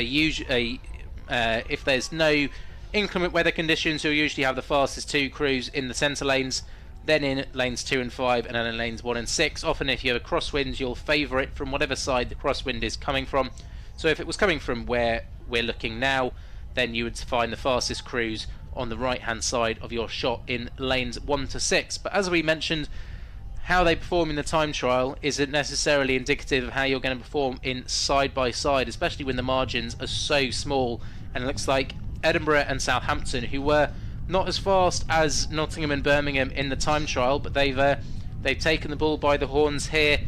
if there's no inclement weather conditions, you'll usually have the fastest 2 crews in the centre lanes, then in lanes 2 and 5, and then in lanes 1 and 6. Often if you have a crosswind, you'll favour it from whatever side the crosswind is coming from. So if it was coming from where we're looking now, then you would find the fastest crews on the right hand side of your shot in lanes 1 to 6. But as we mentioned, how they perform in the time trial isn't necessarily indicative of how you're going to perform in side by side, especially when the margins are so small. And it looks like Edinburgh and Southampton, who were not as fast as Nottingham and Birmingham in the time trial, but they've taken the bull by the horns here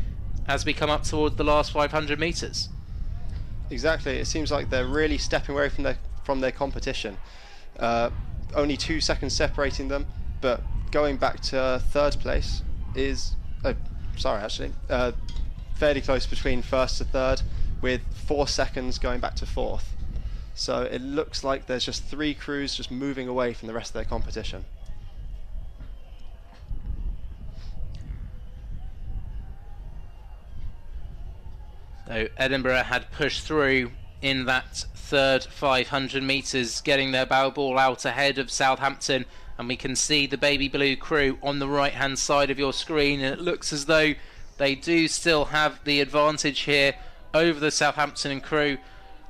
as we come up towards the last 500 metres. Exactly, it seems like they're really stepping away from their competition. Only 2 seconds separating them, but going back to third place is fairly close between first to third, with 4 seconds going back to fourth. So it looks like there's just 3 crews just moving away from the rest of their competition. So Edinburgh had pushed through in that third 500 metres, getting their bow ball out ahead of Southampton, and we can see the baby blue crew on the right hand side of your screen, and it looks as though they do still have the advantage here over the Southampton crew.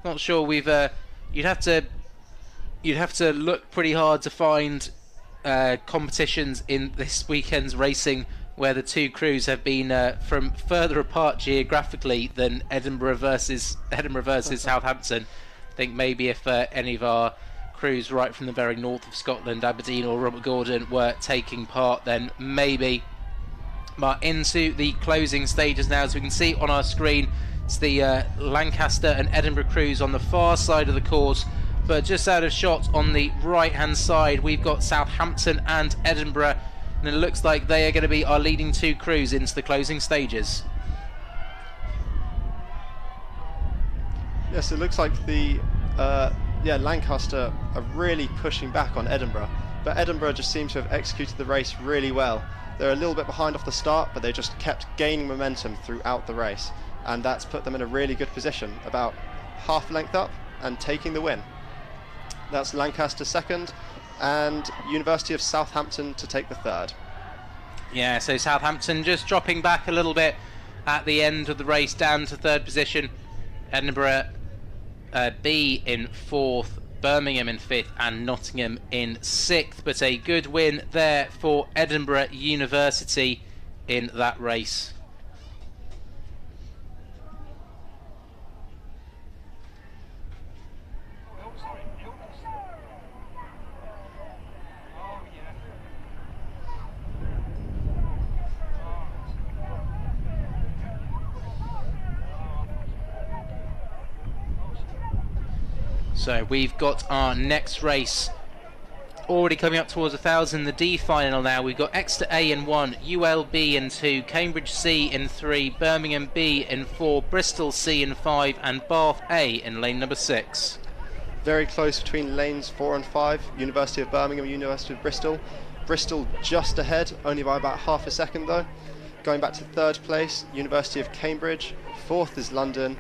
Not sure you'd have to look pretty hard to find competitions in this weekend's racing where the 2 crews have been from further apart geographically than Edinburgh versus Southampton. I think maybe if any of our crews right from the very north of Scotland, Aberdeen or Robert Gordon, were taking part, then maybe. But into the closing stages now, as we can see on our screen, it's the Lancaster and Edinburgh crews on the far side of the course, but just out of shot on the right hand side we've got Southampton and Edinburgh, and it looks like they are going to be our leading 2 crews into the closing stages. Yes, it looks like the Lancaster are really pushing back on Edinburgh, but Edinburgh just seem to have executed the race really well. They're a little bit behind off the start, but they just kept gaining momentum throughout the race, and that's put them in a really good position, about half length up and taking the win. That's Lancaster second, and University of Southampton to take the third. Yeah, so Southampton just dropping back a little bit at the end of the race down to third position. Edinburgh B in fourth, Birmingham in fifth, and Nottingham in sixth. But a good win there for Edinburgh University in that race. So we've got our next race already coming up towards 1,000, the D final now. We've got Exeter A in 1, UL B in 2, Cambridge C in 3, Birmingham B in 4, Bristol C in 5, and Bath A in lane number 6. Very close between lanes 4 and 5, University of Birmingham, University of Bristol. Bristol just ahead, only by about half a second though. Going back to third place, University of Cambridge. Fourth is London.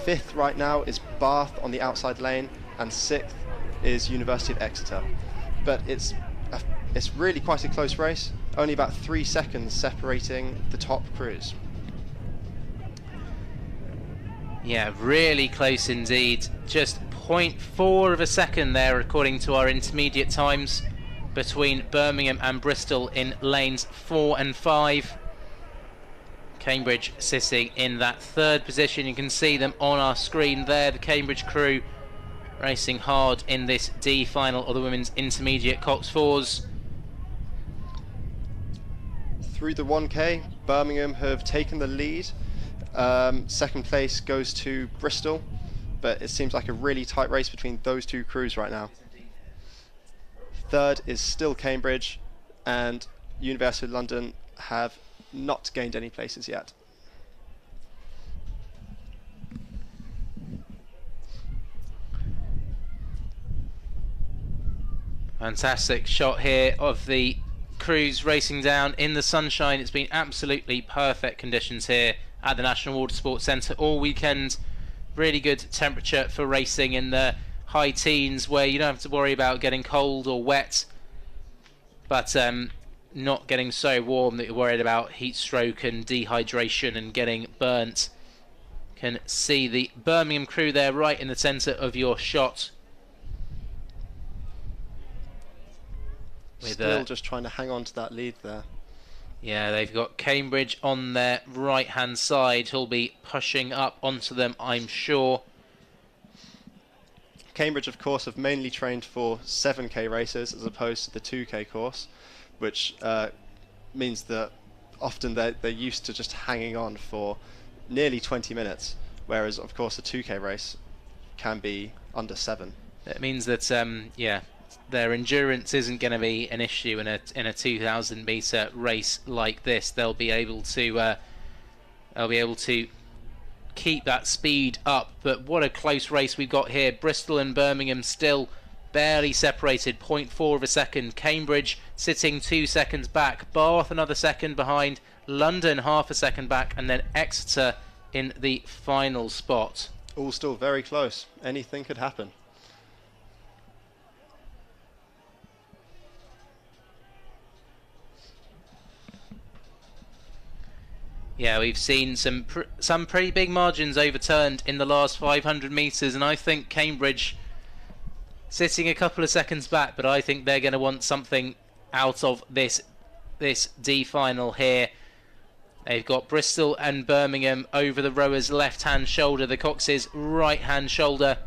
Fifth right now is Bath on the outside lane, and sixth is University of Exeter. But it's really quite a close race, only about 3 seconds separating the top crews. Yeah, really close indeed. Just 0.4 of a second there according to our intermediate times between Birmingham and Bristol in lanes 4 and 5. Cambridge sitting in that third position. You can see them on our screen there, the Cambridge crew racing hard in this D final of the women's intermediate Cox 4s. Through the 1K, Birmingham have taken the lead. Second place goes to Bristol, but it seems like a really tight race between those 2 crews right now. Third is still Cambridge, and University of London have not gained any places yet. Fantastic shot here of the crews racing down in the sunshine. It's been absolutely perfect conditions here at the National Water Sports Centre all weekend. really good temperature for racing in the high teens, where you don't have to worry about getting cold or wet, but not getting so warm that you're worried about heat stroke and dehydration and getting burnt. Can see the Birmingham crew there right in the centre of your shot. Still just trying to hang on to that lead there. Yeah, they've got Cambridge on their right-hand side, who'll be pushing up onto them, I'm sure. Cambridge, of course, have mainly trained for 7k races as opposed to the 2k course, which means that often they're used to just hanging on for nearly 20 minutes, whereas, of course, a 2k race can be under 7. It means that, yeah, their endurance isn't going to be an issue in a 2,000 meter race like this. They'll be able to keep that speed up. But what a close race we've got here. Bristol and Birmingham still barely separated, 0.4 of a second. Cambridge sitting 2 seconds back. Bath another second behind. London half a second back, and then Exeter in the final spot. All still very close. Anything could happen. Yeah, we've seen some pretty big margins overturned in the last 500 metres, and I think Cambridge sitting a couple of seconds back, but I think they're going to want something out of this D final here. They've got Bristol and Birmingham over the rowers' left-hand shoulder, the Cox's right-hand shoulder.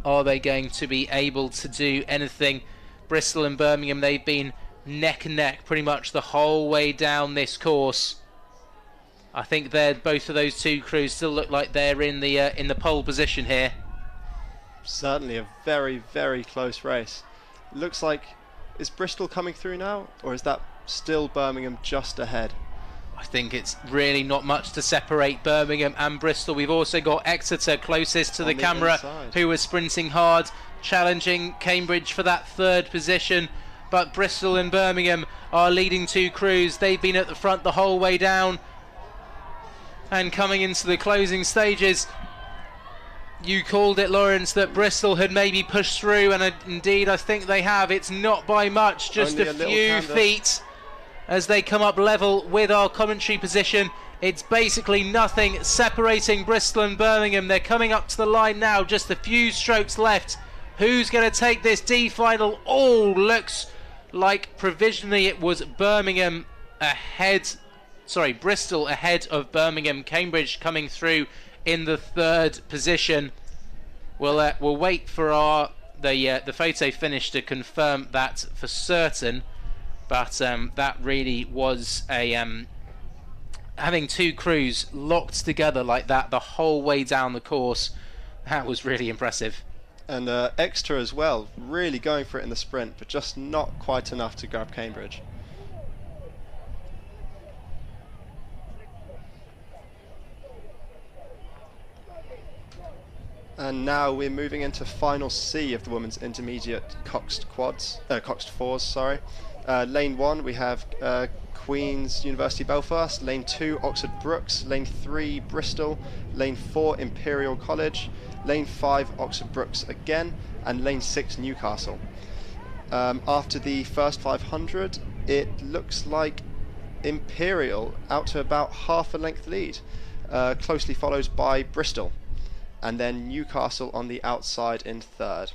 Are they going to be able to do anything? Bristol and Birmingham, they've been neck and neck pretty much the whole way down this course. I think both of those two crews still look like they're in the pole position here. Certainly a very, very close race. Looks like, is Bristol coming through now, or is that still Birmingham just ahead? I think it's really not much to separate Birmingham and Bristol. We've also got Exeter closest to the camera, who are sprinting hard, challenging Cambridge for that third position. But Bristol and Birmingham are leading two crews. They've been at the front the whole way down. And coming into the closing stages, you called it, Lawrence, that Bristol had maybe pushed through, and indeed I think they have. It's not by much, just a few feet as they come up level with our commentary position. It's basically nothing separating Bristol and Birmingham. They're coming up to the line now, just a few strokes left. Who's going to take this D final? Oh, looks like provisionally it was Bristol ahead of Birmingham. Cambridge coming through in the third position. We'll wait for the photo finish to confirm that for certain. But that really was having two crews locked together like that the whole way down the course. That was really impressive. And Exeter as well, really going for it in the sprint, but just not quite enough to grab Cambridge. And now we're moving into final C of the women's intermediate Coxed fours. Sorry. Lane 1 we have Queen's University Belfast. Lane 2 Oxford Brookes. Lane 3 Bristol. Lane 4 Imperial College. Lane 5 Oxford Brookes again, and Lane 6 Newcastle. After the first 500, it looks like Imperial out to about half a length lead, closely followed by Bristol, and then Newcastle on the outside in third.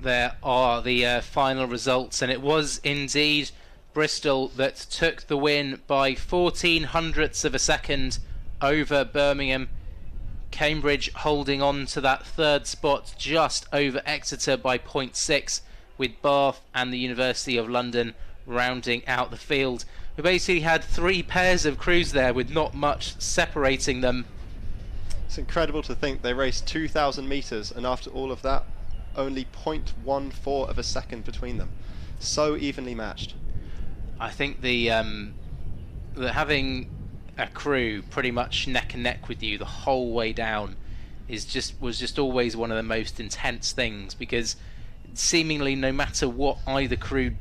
There are the final results, and it was indeed Bristol that took the win by 0.14 of a second over Birmingham. Cambridge holding on to that third spot just over Exeter by 0.6, with Bath and the University of London rounding out the field. We basically had three pairs of crews there with not much separating them. It's incredible to think they raced 2,000 metres, and after all of that, only 0.14 of a second between them. So evenly matched. I think the having a crew pretty much neck and neck with you the whole way down was just always one of the most intense things, because seemingly no matter what either crew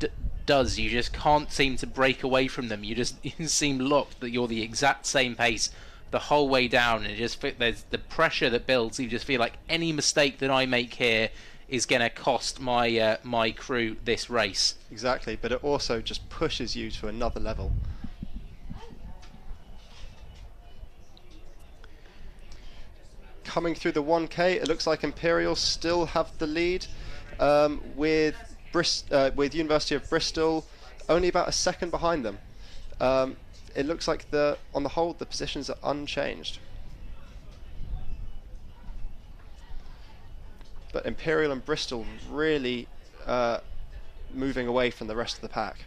does. You just can't seem to break away from them. You seem locked that you're the exact same pace the whole way down, and there's the pressure that builds. You just feel like any mistake that I make here is going to cost my my crew this race. Exactly, but it also just pushes you to another level. Coming through the 1K, it looks like Imperial still have the lead, with University of Bristol only about a second behind them. It looks like on the whole the positions are unchanged. But Imperial and Bristol really moving away from the rest of the pack.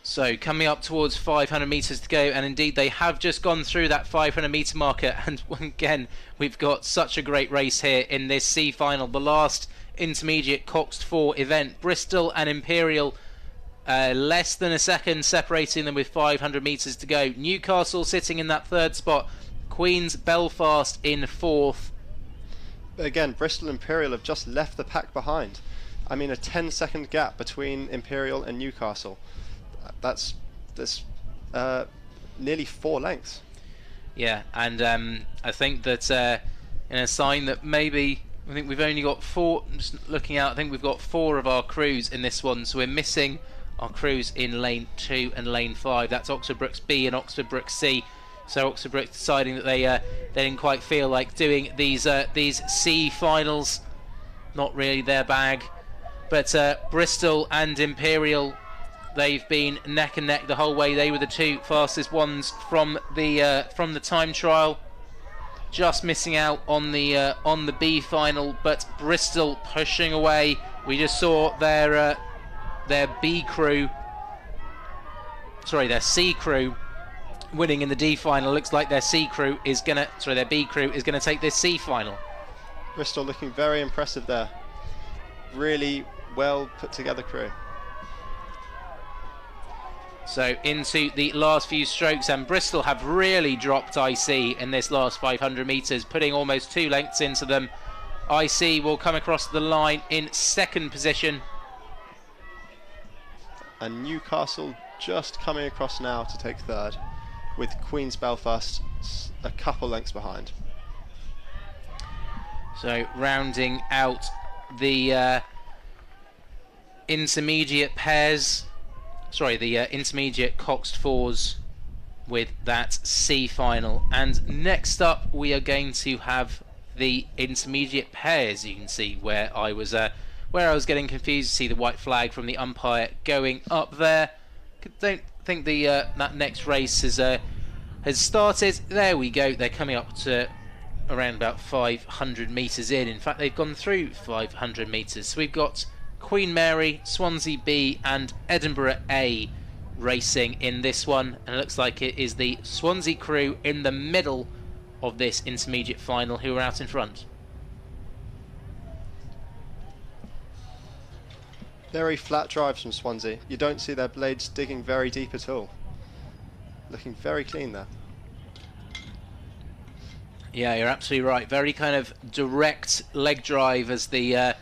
So coming up towards 500 metres to go, and indeed they have just gone through that 500 metre marker, and again we've got such a great race here in this C final, the last intermediate Coxed 4 event. Bristol and Imperial less than a second separating them with 500 metres to go. Newcastle sitting in that third spot, Queen's Belfast in fourth. But again, Bristol and Imperial have just left the pack behind. I mean, a 10-second gap between Imperial and Newcastle. That's nearly 4 lengths. Yeah, and I think that in a sign that maybe, I think we've only got 4, just looking out, I think we've got 4 of our crews in this one, so we're missing our crews in lane 2 and lane 5. That's Oxford Brookes B and Oxford Brookes C. So Oxford Brookes deciding that they didn't quite feel like doing these C finals, not really their bag. But Bristol and Imperial, they've been neck and neck the whole way. They were the 2 fastest ones from the time trial. Just missing out on the B final, but Bristol pushing away. We just saw their B crew, sorry, their C crew winning in the D final. Looks like their B crew is gonna take this C final. Bristol looking very impressive there. Really well put together crew. So into the last few strokes, and Bristol have really dropped IC in this last 500 metres, putting almost 2 lengths into them. IC will come across the line in second position. And Newcastle just coming across now to take third, with Queen's Belfast a couple lengths behind. So rounding out the intermediate pairs, sorry, the intermediate Coxed 4s with that C final. And next up we are going to have the intermediate pairs. You can see where I was getting confused. See the white flag from the umpire going up there. Don't think the that next race has started. There we go. They're coming up to around about 500 metres in. In fact, they've gone through 500 metres. So we've got Queen Mary, Swansea B and Edinburgh A racing in this one, and it looks like it is the Swansea crew in the middle of this intermediate final who are out in front. Very flat drives from Swansea. You don't see their blades digging very deep at all. Looking very clean there. Yeah, you're absolutely right. Very kind of direct leg drive as the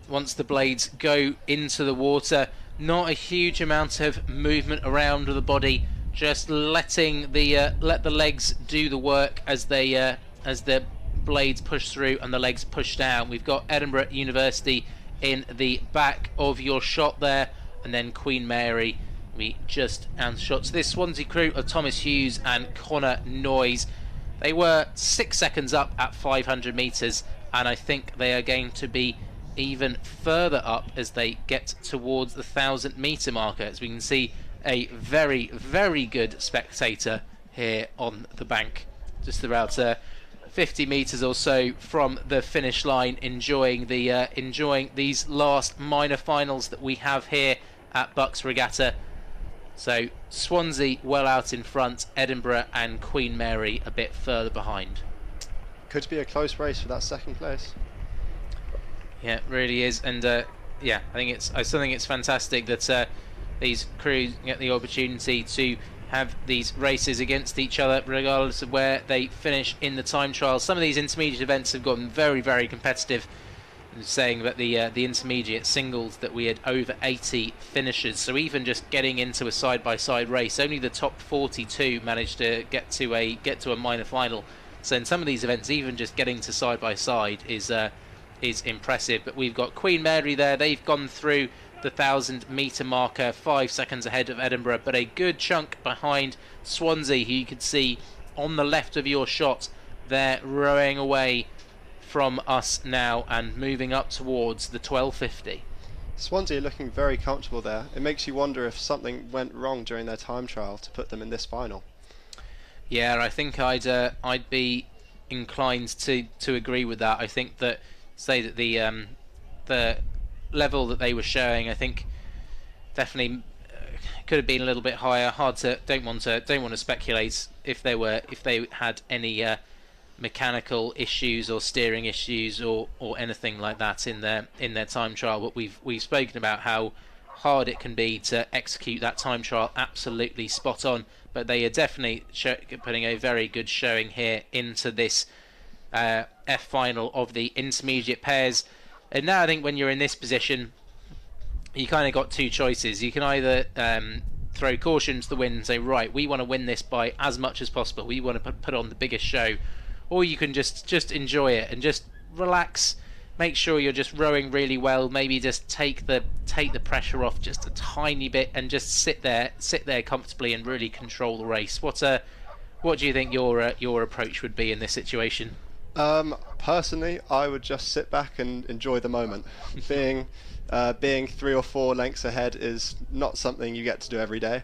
once the blades go into the water. Not a huge amount of movement around the body, just letting the let the legs do the work as the blades push through and the legs push down. We've got Edinburgh University in the back of your shot there, and then Queen Mary we just and shots. This Swansea crew of Thomas Hughes and Connor Noyes, they were 6 seconds up at 500 metres, and I think they are going to be even further up as they get towards the 1,000 metre marker. As we can see, a very, very good spectator here on the bank, just about 50 metres or so from the finish line, enjoying these last minor finals that we have here at BUCS Regatta. So Swansea well out in front, Edinburgh and Queen Mary a bit further behind. Could be a close race for that second place. Yeah, it really is, and yeah, I still think it's fantastic that these crews get the opportunity to have these races against each other, regardless of where they finish in the time trial. Some of these intermediate events have gotten very, very competitive. Saying that the intermediate singles that we had over 80 finishers, so even just getting into a side-by-side race, only the top 42 managed to get to a minor final. So in some of these events, even just getting to side-by-side is impressive. But we've got Queen Mary there. They've gone through the 1,000-metre marker, 5 seconds ahead of Edinburgh, but a good chunk behind Swansea, who you can see on the left of your shot. They're rowing away from us now and moving up towards the 12:50. Swansea are looking very comfortable there. It makes you wonder if something went wrong during their time trial to put them in this final. Yeah, I think I'd be inclined to agree with that. I think that the level that they were showing, I think definitely could have been a little bit higher. Don't want to speculate if they had any mechanical issues or steering issues or anything like that in their time trial, but we've spoken about how hard it can be to execute that time trial absolutely spot on, but they are definitely putting a very good showing here into this F final of the intermediate pairs. And now I think when you're in this position, you kind of got two choices. You can either throw caution to the wind and say, right, we want to win this by as much as possible, we want to put on the biggest show, or you can just enjoy it and just relax, make sure you're just rowing really well, maybe just take the pressure off just a tiny bit and just sit there comfortably and really control the race. What do you think your approach would be in this situation? Personally, I would just sit back and enjoy the moment. Being 3 or 4 lengths ahead is not something you get to do every day.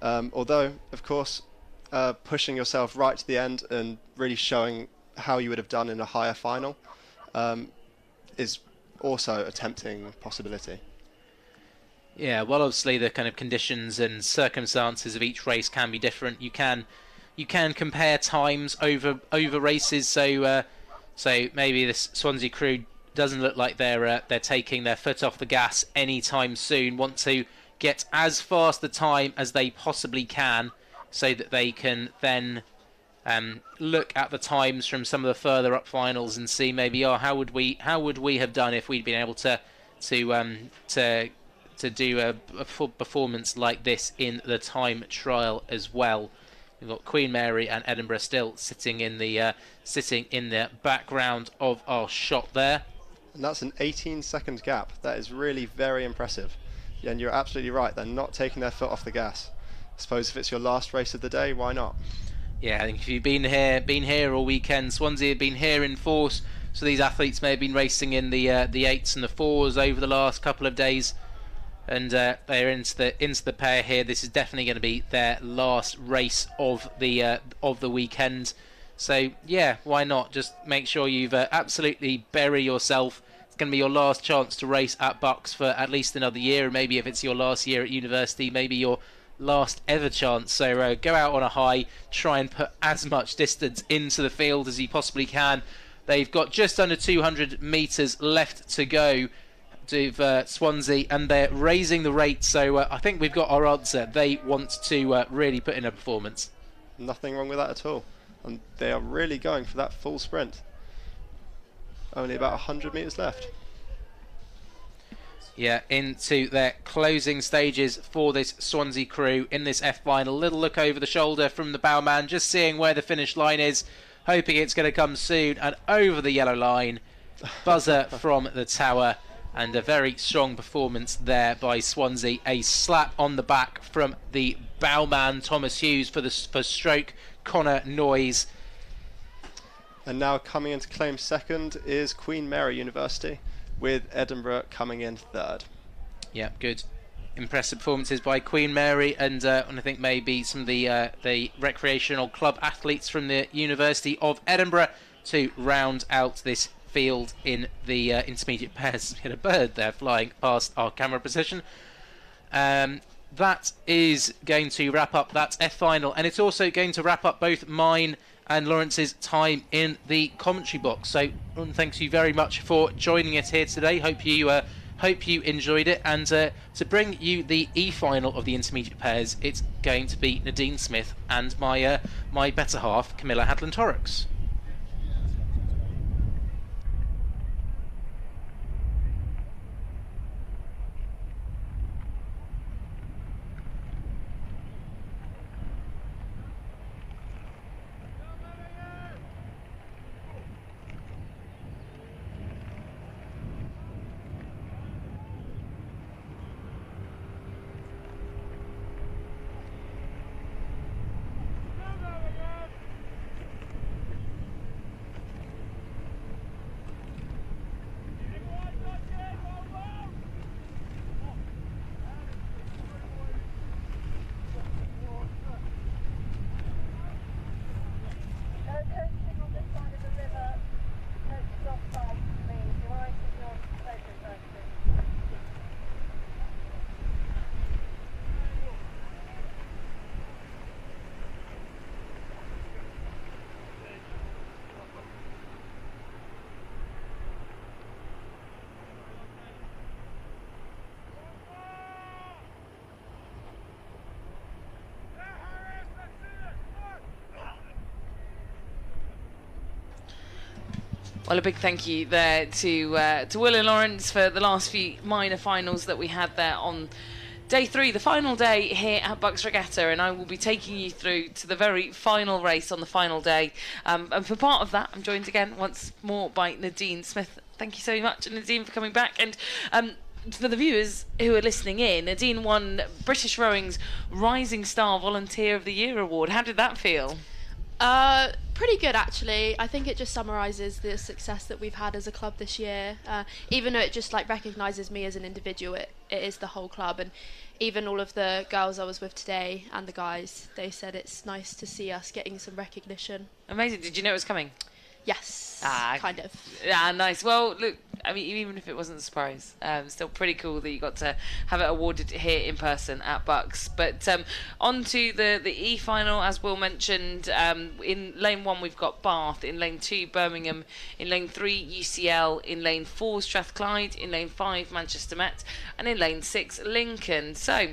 Although, of course, pushing yourself right to the end and really showing how you would have done in a higher final is also a tempting possibility. Yeah, well, obviously the kind of conditions and circumstances of each race can be different. You can compare times over races. So maybe this Swansea crew doesn't look like they're taking their foot off the gas anytime soon. Want to get as fast a time as they possibly can, so that they can then look at the times from some of the further up finals and see maybe, how would we have done if we'd been able to do a full performance like this in the time trial as well. We've got Queen Mary and Edinburgh still sitting in the background of our shot there. And that's an 18-second gap. That is really very impressive. Yeah, and you're absolutely right. They're not taking their foot off the gas. I suppose if it's your last race of the day, why not? Yeah, I think if you've been here all weekend, Swansea have been here in force. So these athletes may have been racing in the 8s and the 4s over the last couple of days, and they're into the pair here. This is definitely going to be their last race of the weekend. So yeah, why not? Just make sure you've absolutely bury yourself. It's going to be your last chance to race at BUCS for at least another year, and maybe if it's your last year at university, maybe your last ever chance. So go out on a high, try and put as much distance into the field as you possibly can. They've got just under 200 metres left to go to Swansea, and they're raising the rate, so I think we've got our answer. They want to really put in a performance. Nothing wrong with that at all, and they are really going for that full sprint. Only about 100 metres left. Yeah, into their closing stages for this Swansea crew in this F final. Little look over the shoulder from the bowman, just seeing where the finish line is, hoping it's going to come soon, and over the yellow line. Buzzer from the tower, and a very strong performance there by Swansea. A slap on the back from the bowman Thomas Hughes for stroke Connor Noyes. And now coming in to claim second is Queen Mary University, with Edinburgh coming in third. Yeah, good. Impressive performances by Queen Mary, and I think maybe some of the recreational club athletes from the University of Edinburgh to round out this field in the intermediate pairs. We had a bird there flying past our camera position. That is going to wrap up that F final, and it's also going to wrap up both mine and Lawrence's time in the commentary box. So thanks you very much for joining us here today. Hope you enjoyed it. And to bring you the E final of the intermediate pairs, it's going to be Nadine Smith and my better half, Camilla Hadland-Torrox. Well, a big thank you there to Will and Lawrence for the last few minor finals that we had there on day 3, the final day here at BUCS Regatta, and I will be taking you through to the very final race on the final day. And for part of that, I'm joined again once more by Nadine Smith. Thank you so much, Nadine, for coming back. And for the viewers who are listening in, Nadine won British Rowing's Rising Star Volunteer of the Year award. How did that feel? Pretty good, actually. I think it just summarises the success that we've had as a club this year. Even though it just like recognises me as an individual, it is the whole club. And even all of the girls I was with today and the guys, they said it's nice to see us getting some recognition. Amazing. Did you know it was coming? Yes, kind of. Yeah, nice. Well, look, I mean, even if it wasn't a surprise, still pretty cool that you got to have it awarded here in person at BUCS. But on to the E final, as Will mentioned. In lane 1 we've got Bath, in lane 2 Birmingham, in lane 3 UCL, in lane 4 Strathclyde, in lane 5 Manchester Met, and in lane 6 Lincoln. So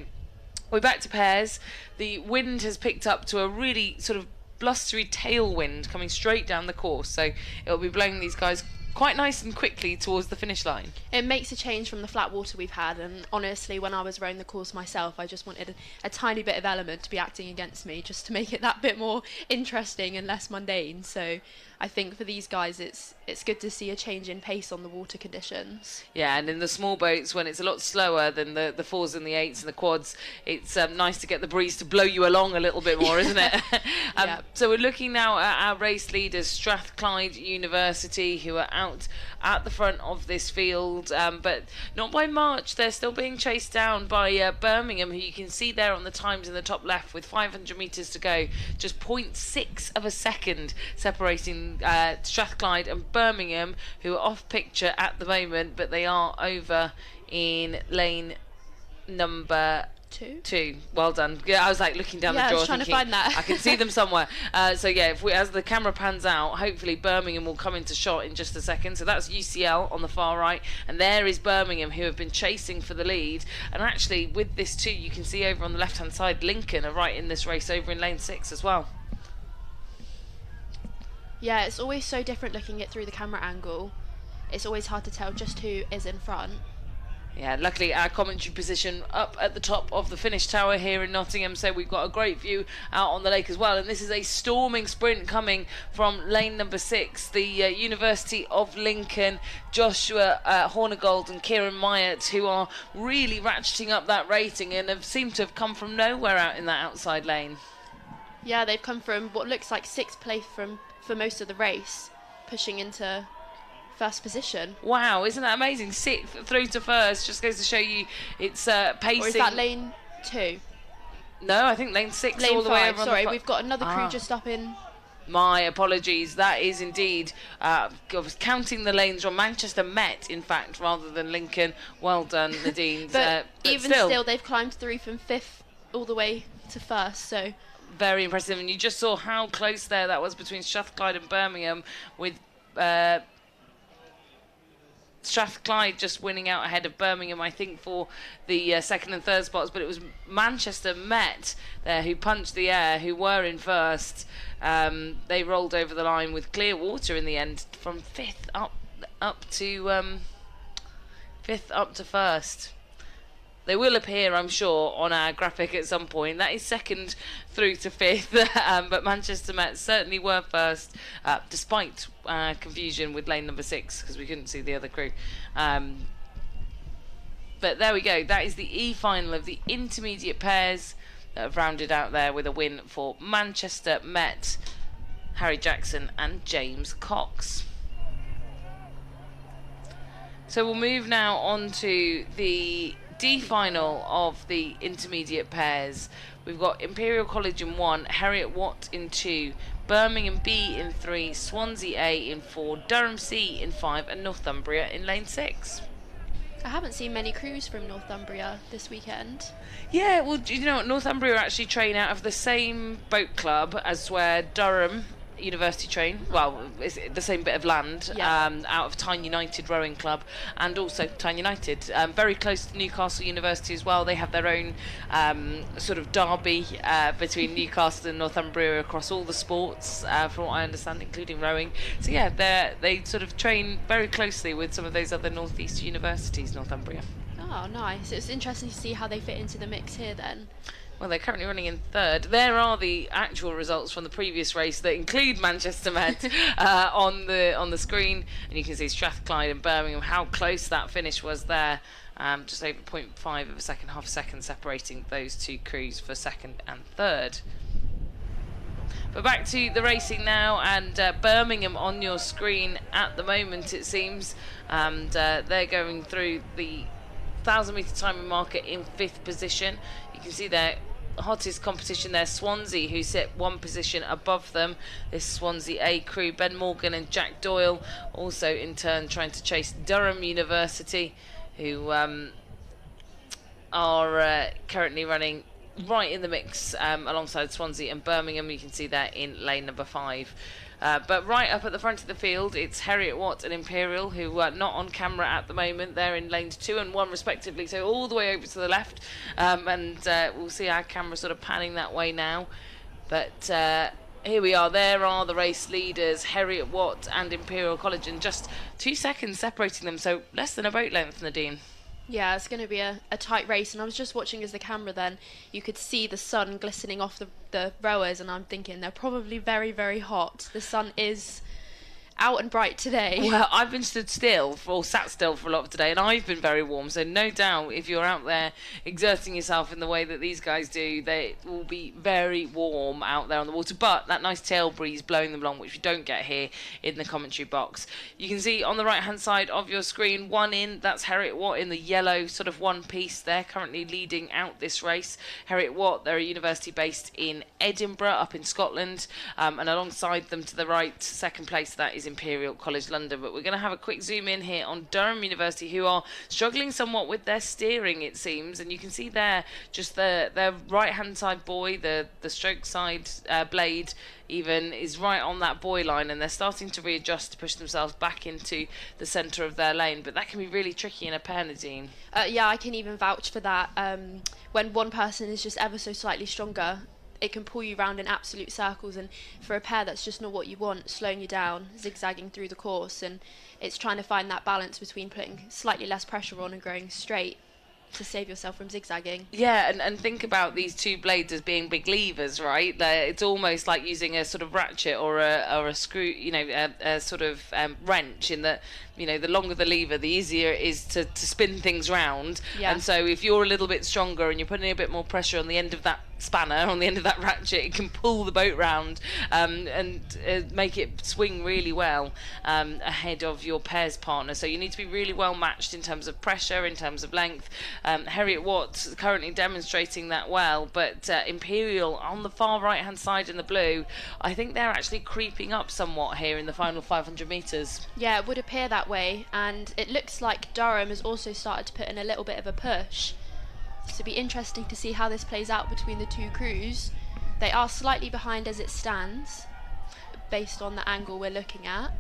we're back to pairs. The wind has picked up to a really sort of blustery tailwind coming straight down the course, so it'll be blowing these guys quite nice and quickly towards the finish line. It makes a change from the flat water we've had, and honestly, when I was rowing the course myself, I just wanted a tiny bit of element to be acting against me, just to make it that bit more interesting and less mundane. So I think for these guys, it's good to see a change in pace on the water conditions. Yeah, and in the small boats, when it's a lot slower than the 4s and the 8s and the quads, it's nice to get the breeze to blow you along a little bit more, isn't it? So we're looking now at our race leaders, Strathclyde University, who are out at the front of this field, but not by much. They're still being chased down by Birmingham, who you can see there on the times in the top left with 500 metres to go. Just 0.6 of a second separating Strathclyde and Birmingham, who are off picture at the moment, but they are over in lane number 2. Well done. Yeah, I was like looking down the draw, I was trying to find that. I can see them somewhere. So yeah, as the camera pans out, hopefully Birmingham will come into shot in just a second. So that's UCL on the far right, and there is Birmingham, who have been chasing for the lead. And actually, with this too, you can see over on the left-hand side, Lincoln are right in this race over in lane 6 as well. Yeah, it's always so different looking at through the camera angle. It's always hard to tell just who is in front. Yeah, luckily our commentary position up at the top of the finish tower here in Nottingham, so we've got a great view out on the lake as well. And this is a storming sprint coming from lane number 6. The University of Lincoln, Joshua Hornigold and Kieran Myatt, who are really ratcheting up that rating and have seemed to have come from nowhere out in that outside lane. Yeah, they've come from what looks like 6th place for most of the race, pushing into first position. Wow, isn't that amazing? 6th through to first, just goes to show you it's pacing. Or is that lane 2? No, I think lane 6 lane all the 5, way over sorry, on the we've got another crew just up in My apologies. That is indeed, I was counting the lanes from Manchester Met, in fact, rather than Lincoln. Well done, Nadine. but even still, they've climbed through from 5th all the way to 1st, so... Very impressive, and you just saw how close there that was between Strathclyde and Birmingham, with Strathclyde just winning out ahead of Birmingham, I think, for the second and third spots, but it was Manchester Met there who punched the air, who were in first. They rolled over the line with clear water in the end, from 5th up to 5th up to 1st. They will appear, I'm sure, on our graphic at some point. That is 2nd through to 5th, but Manchester Met certainly were first, despite confusion with lane number 6, because we couldn't see the other crew. But there we go. That is the E-final of the intermediate pairs that have rounded out there with a win for Manchester Met, Harry Jackson and James Cox. So we'll move now on to the D final of the intermediate pairs. We've got Imperial College in 1, Heriot Watt in 2, Birmingham B in 3, Swansea A in 4, Durham C in 5, and Northumbria in lane 6. I haven't seen many crews from Northumbria this weekend. Yeah, well, you know what? Northumbria actually train out of the same boat club as where Durham University train. Well, it's the same bit of land, out of Tyne United Rowing Club, and also Tyne United, very close to Newcastle University as well. They have their own sort of derby between Newcastle and Northumbria across all the sports, from what I understand, including rowing. So yeah, they sort of train very closely with some of those other northeast universities, Northumbria. Oh, nice. It's interesting to see how they fit into the mix here then. Well, they're currently running in 3rd. There are the actual results from the previous race that include Manchester Met on the screen, and you can see Strathclyde and Birmingham, how close that finish was there. Just over 0.5 of a second, half a second separating those two crews for 2nd and 3rd. But back to the racing now, and Birmingham on your screen at the moment, it seems, and they're going through the 1,000 metre timing marker in 5th position. You can see their hottest competition there, Swansea, who sit 1 position above them. This Swansea A crew, Ben Morgan and Jack Doyle, also in turn trying to chase Durham University, who are currently running right in the mix alongside Swansea and Birmingham. You can see that in lane number 5. But right up at the front of the field, it's Heriot Watt and Imperial, who are not on camera at the moment. They're in lanes 2 and 1 respectively, so all the way over to the left. And we'll see our camera sort of panning that way now. But here we are. There are the race leaders, Heriot Watt and Imperial College, and just 2 seconds separating them, so less than a boat length, Nadine. Yeah, it's going to be a tight race, and I was just watching as the camera then, you could see the sun glistening off the rowers, and I'm thinking they're probably very, very hot. The sun is out and bright today. Well, I've been sat still for a lot of today, and I've been very warm, so no doubt if you're out there exerting yourself in the way that these guys do, they will be very warm out there on the water, but that nice tail breeze blowing them along, which we don't get here in the commentary box. You can see on the right hand side of your screen, 1 in, that's Heriot Watt in the yellow sort of one piece. They're currently leading out this race. Heriot Watt, they're a university based in Edinburgh up in Scotland, and alongside them to the right, 2nd place, that is Imperial College London. But we're going to have a quick zoom in here on Durham University, who are struggling somewhat with their steering, it seems, and you can see there just their right hand side buoy, the stroke side blade even, is right on that buoy line, and they're starting to readjust to push themselves back into the centre of their lane, but that can be really tricky in a pair, Nadine. Yeah, I can even vouch for that. When one person is just ever so slightly stronger, it can pull you round in absolute circles, and for a pair that's just not what you want, slowing you down, zigzagging through the course, and it's trying to find that balance between putting slightly less pressure on and going straight to save yourself from zigzagging. Yeah, and think about these two blades as being big levers, right? It's almost like using a sort of ratchet or a screw, you know, a sort of wrench, in that the longer the lever, the easier it is to spin things round. Yeah. And so if you're a little bit stronger and you're putting a bit more pressure on the end of that spanner, on the end of that ratchet, it can pull the boat round and make it swing really well ahead of your pairs partner. So you need to be really well matched in terms of pressure, in terms of length. Harriet Watt's currently demonstrating that well, but Imperial on the far right hand side in the blue, I think they're actually creeping up somewhat here in the final 500 metres. Yeah, it would appear that way, and it looks like Durham has also started to put in a little bit of a push. So it'll be interesting to see how this plays out between the two crews. They are slightly behind as it stands, based on the angle we're looking at.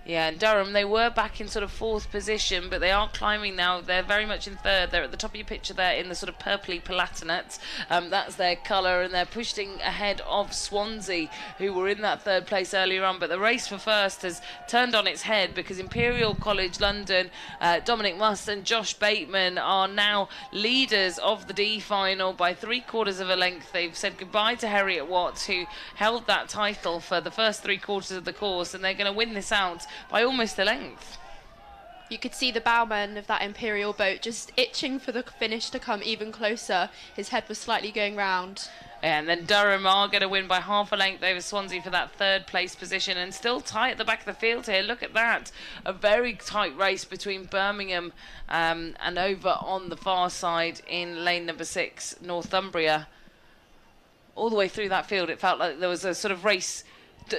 Yeah, and Durham, they were back in sort of 4th position, but they are climbing now. They're very much in 3rd. They're at the top of your picture there in the sort of purpley palatinate. That's their colour, and they're pushing ahead of Swansea, who were in that 3rd place earlier on. But the race for first has turned on its head because Imperial College London, Dominic Must and Josh Bateman are now leaders of the D final by 3/4 of a length. They've said goodbye to Harriet Watt, who held that title for the first 3/4 of the course, and they're going to win this out by almost a length. You could see the bowman of that Imperial boat just itching for the finish to come even closer. His head was slightly going round. And then Durham are going to win by half a length over Swansea for that 3rd place position, and still tight at the back of the field here. Look at that. A very tight race between Birmingham and over on the far side in lane number 6, Northumbria. All the way through that field, it felt like there was a sort of race,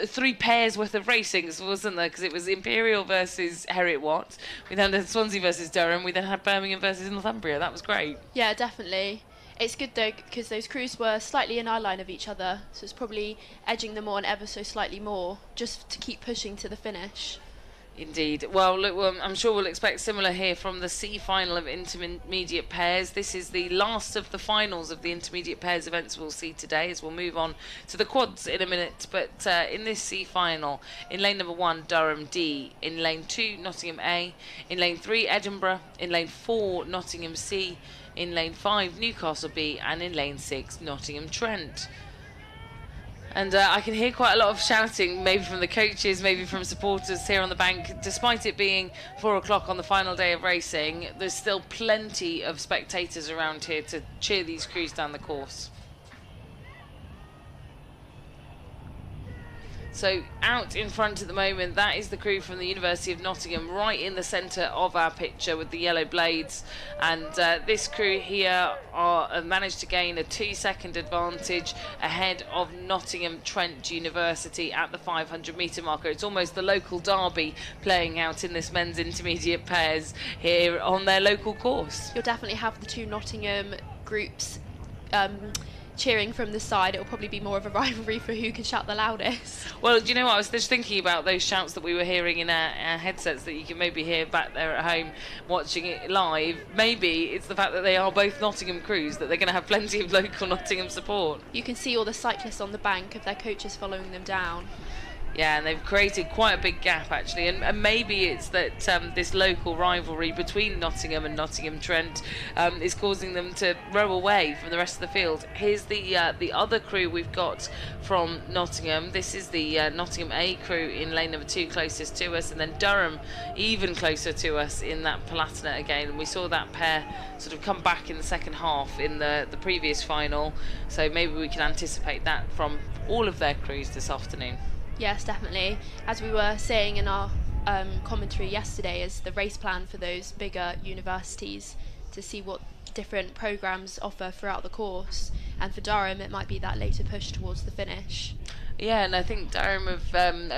3 pairs worth of racings, wasn't there? Because it was Imperial versus Harriet Watt. We then had Swansea versus Durham. We then had Birmingham versus Northumbria. That was great. Yeah, definitely. It's good though because those crews were slightly in eye line of each other, so it's probably edging them on ever so slightly more, just to keep pushing to the finish. Indeed. Well, look, I'm sure we'll expect similar here from the C final of intermediate pairs. This is the last of the finals of the intermediate pairs events we'll see today, as we'll move on to the quads in a minute. But in this C final, in lane number 1, Durham D, in lane 2, Nottingham A, in lane 3, Edinburgh, in lane 4, Nottingham C, in lane 5, Newcastle B, and in lane 6, Nottingham Trent. And I can hear quite a lot of shouting, maybe from the coaches, maybe from supporters here on the bank. Despite it being 4 o'clock on the final day of racing, there's still plenty of spectators around here to cheer these crews down the course. So out in front at the moment, that is the crew from the University of Nottingham, right in the centre of our picture with the yellow blades. And this crew here have managed to gain a 2-second advantage ahead of Nottingham Trent University at the 500 metre marker. It's almost the local derby playing out in this men's intermediate pairs here on their local course. You'll definitely have the two Nottingham groups cheering from the side. It'll probably be more of a rivalry for who can shout the loudest. Well, do you know what? I was just thinking about those shouts that we were hearing in our headsets that you can maybe hear back there at home watching it live. Maybe it's the fact that they are both Nottingham crews, that they're going to have plenty of local Nottingham support. You can see all the cyclists on the bank of their coaches following them down. Yeah, and they've created quite a big gap actually, and maybe it's that this local rivalry between Nottingham and Nottingham Trent is causing them to row away from the rest of the field. Here's the other crew we've got from Nottingham. This is the Nottingham A crew in lane number 2 closest to us, and then Durham even closer to us in that Palatinate again. And we saw that pair sort of come back in the second half in the previous final, so maybe we can anticipate that from all of their crews this afternoon. Yes, definitely. As we were saying in our commentary yesterday, is the race plan for those bigger universities to see what different programmes offer throughout the course. And for Durham, it might be that later push towards the finish. Yeah, and I think Durham have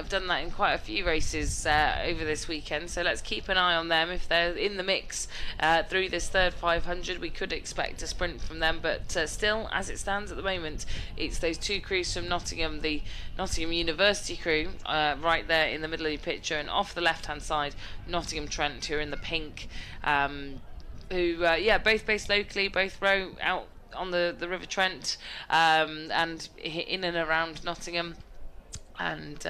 done that in quite a few races over this weekend, so let's keep an eye on them. If they're in the mix through this third 500, we could expect a sprint from them, but still, as it stands at the moment, it's those two crews from Nottingham, the Nottingham University crew right there in the middle of the picture, and off the left-hand side, Nottingham Trent, who are in the pink, who, both based locally, both row out on the River Trent and in and around Nottingham, and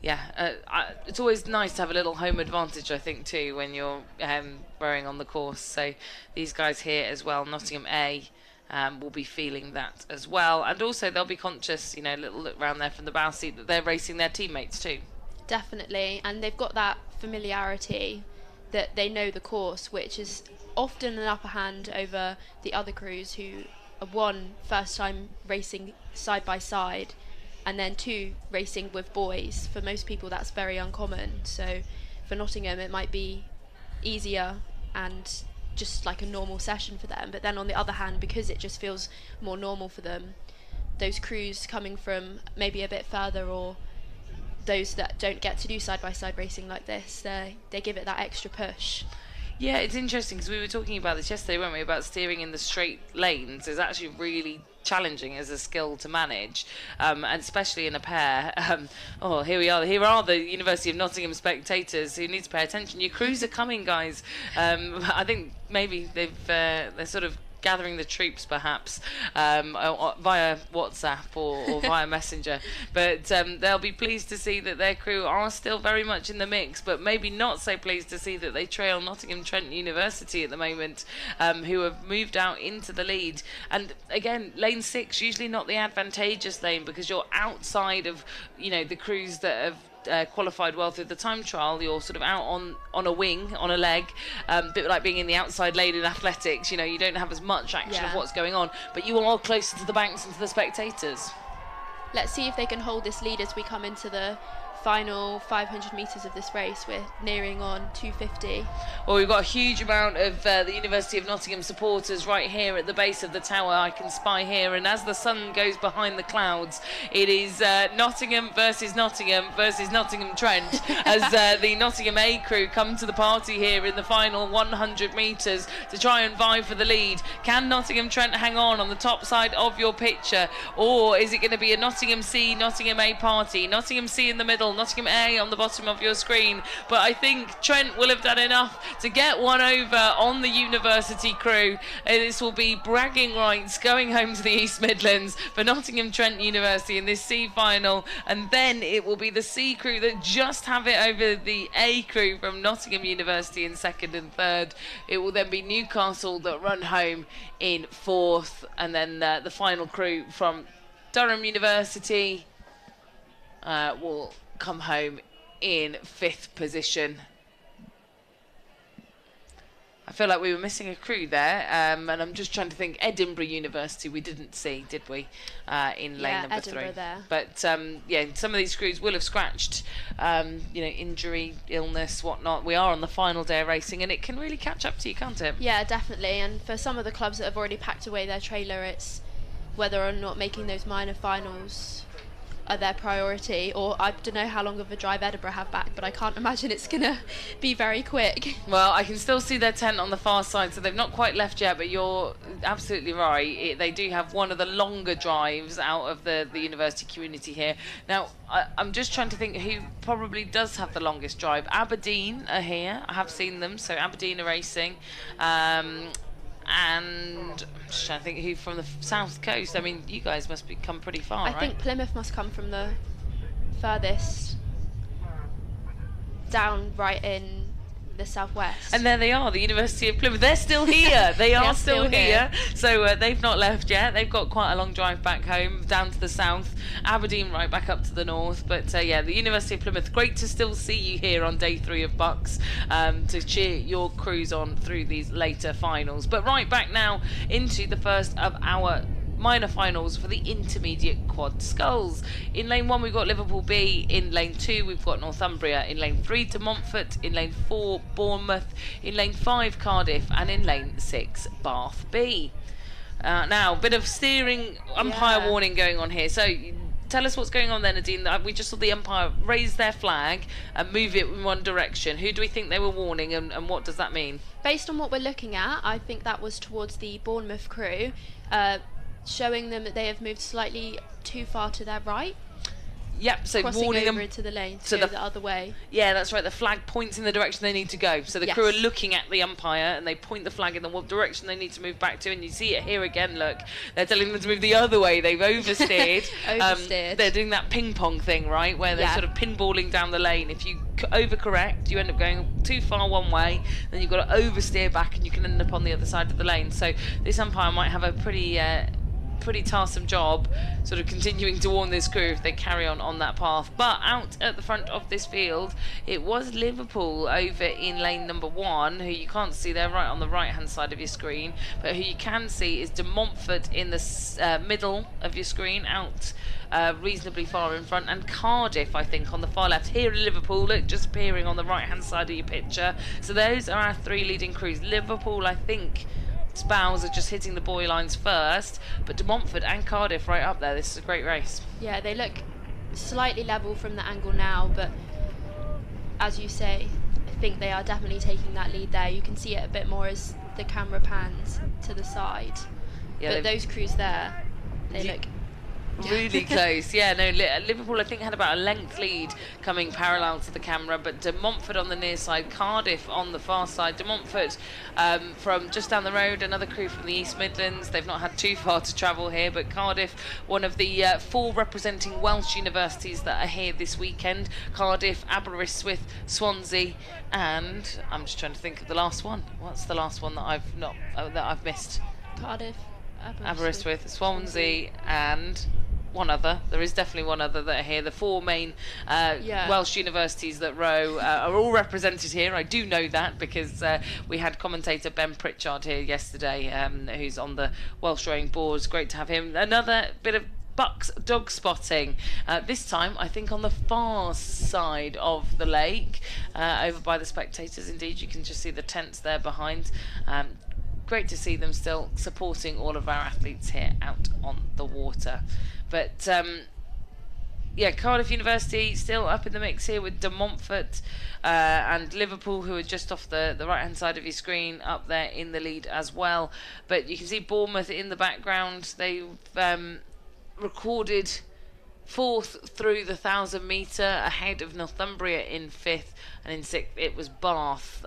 it's always nice to have a little home advantage, I think, too, when you're rowing on the course. So these guys here as well, Nottingham A, will be feeling that as well, and also they'll be conscious, a little look round there from the bow seat, that they're racing their teammates too. Definitely, and they've got that familiarity, that they know the course, which is often an upper hand over the other crews who are, one, first time racing side by side, and then two, racing with boys. For most people that's very uncommon, so for Nottingham it might be easier and just like a normal session for them. But then on the other hand, because it just feels more normal for them, those crews coming from maybe a bit further, or those that don't get to do side-by-side racing like this, they give it that extra push. Yeah, it's interesting because we were talking about this yesterday, weren't we, about steering in the straight lanes. It's actually really challenging as a skill to manage, and especially in a pair. Here we are. Here are the University of Nottingham spectators who need to pay attention. Your crews are coming, guys. I think maybe they're sort of gathering the troops, perhaps, via WhatsApp or via Messenger. But they'll be pleased to see that their crew are still very much in the mix, but maybe not so pleased to see that they trail Nottingham Trent University at the moment, who have moved out into the lead. And again, lane 6, usually not the advantageous lane, because you're outside of, the crews that have qualified well through the time trial. You're sort of out on a wing, on a leg, a bit like being in the outside lane in athletics. You don't have as much action of what's going on, but you are closer to the banks and to the spectators. Let's see if they can hold this lead as we come into the final 500 metres of this race. We're nearing on 250. Well, we've got a huge amount of the University of Nottingham supporters right here at the base of the tower. I can spy here, and as the sun goes behind the clouds, it is Nottingham versus Nottingham Trent as the Nottingham A crew come to the party here in the final 100 metres to try and vie for the lead. Can Nottingham Trent hang on the top side of your picture, or is it going to be a Nottingham C, Nottingham A party? Nottingham C in the middle, Nottingham A on the bottom of your screen. But I think Trent will have done enough to get one over on the University crew. This will be bragging rights going home to the East Midlands for Nottingham Trent University in this C final, and then it will be the C crew that just have it over the A crew from Nottingham University in second and third. It will then be Newcastle that run home in fourth, and then the final crew from Durham University will come home in fifth position. I feel like we were missing a crew there, and I'm just trying to think. Edinburgh University we didn't see, did we, in lane number Edinburgh 3? There. But some of these crews will have scratched, injury, illness, whatnot. We are on the final day of racing, and it can really catch up to you, can't it? Yeah, definitely. And for some of the clubs that have already packed away their trailer, it's whether or not making those minor finals are their priority. Or I don't know how long of a drive Edinburgh have back, but I can't imagine it's gonna be very quick. Well, I can still see their tent on the far side, so they've not quite left yet, but you're absolutely right. They do have one of the longer drives out of the university community here. Now, I'm just trying to think who probably does have the longest drive. Aberdeen are here. I have seen them, so Aberdeen are racing. And I'm just trying to think who from the south coast. I mean, you guys must be come pretty far, right? I think Plymouth must come from the furthest down, right in the southwest. And there they are, the University of Plymouth. They're still here. They are still here. So they've not left yet. They've got quite a long drive back home, down to the south. Aberdeen right back up to the north. But the University of Plymouth, great to still see you here on day 3 of BUCS, to cheer your crews on through these later finals. But right back now into the first of our minor finals for the intermediate quad sculls. In lane 1 we've got Liverpool B, in lane 2 we've got Northumbria, in lane 3 De Montfort, in lane 4 Bournemouth, in lane 5 Cardiff, and in lane 6 Bath B. Now, bit of steering umpire warning going on here. So tell us what's going on then, Nadine. We just saw the umpire raise their flag and move it in one direction. Who do we think they were warning, and what does that mean? Based on what we're looking at, I think that was towards the Bournemouth crew, showing them that they have moved slightly too far to their right. Yep, so crossing warning over them into the lane to go the other way. Yeah, that's right. The flag points in the direction they need to go. So the crew are looking at the umpire and they point the flag in the direction they need to move back to. And you see it here again. Look, they're telling them to move the other way. They've oversteered. They're doing that ping pong thing, right, where they're sort of pinballing down the lane. If you overcorrect, you end up going too far one way. Then you've got to oversteer back, and you can end up on the other side of the lane. So this umpire might have a pretty pretty tiresome job sort of continuing to warn this crew if they carry on that path. But out at the front of this field, it was Liverpool over in lane number 1, who you can't see there right on the right hand side of your screen, but who you can see is De Montfort in the middle of your screen, out reasonably far in front, and Cardiff, I think, on the far left. Here in Liverpool, look, just appearing on the right hand side of your picture. So those are our 3 leading crews. Liverpool, I think, Spouse are just hitting the buoy lines first, but De Montfort and Cardiff right up there. This is a great race. Yeah, they look slightly level from the angle now, but as you say, I think they are definitely taking that lead there. You can see it a bit more as the camera pans to the side. Yeah, but those crews there, they look really close. Yeah, no, Liverpool, I think, had about a length lead coming parallel to the camera, but De Montfort on the near side, Cardiff on the far side. De Montfort from just down the road, another crew from the East Midlands. They've not had too far to travel here, but Cardiff, one of the 4 representing Welsh universities that are here this weekend. Cardiff, Aberystwyth, Swansea, and I'm just trying to think of the last one. What's the last one that I've missed? Cardiff, Aberystwyth, Swansea, and one other. There is definitely one other that are here. The 4 main Welsh universities that row are all represented here. I do know that because we had commentator Ben Pritchard here yesterday, who's on the Welsh rowing boards. Great to have him. Another bit of BUCS dog spotting, this time I think on the far side of the lake, over by the spectators. Indeed, you can just see the tents there behind. Great to see them still supporting all of our athletes here out on the water. But yeah, Cardiff University still up in the mix here with De Montfort and Liverpool, who are just off the right hand side of your screen, up there in the lead as well. But you can see Bournemouth in the background. They've recorded 4th through the 1,000 metre, ahead of Northumbria in 5th, and in 6th it was Bath.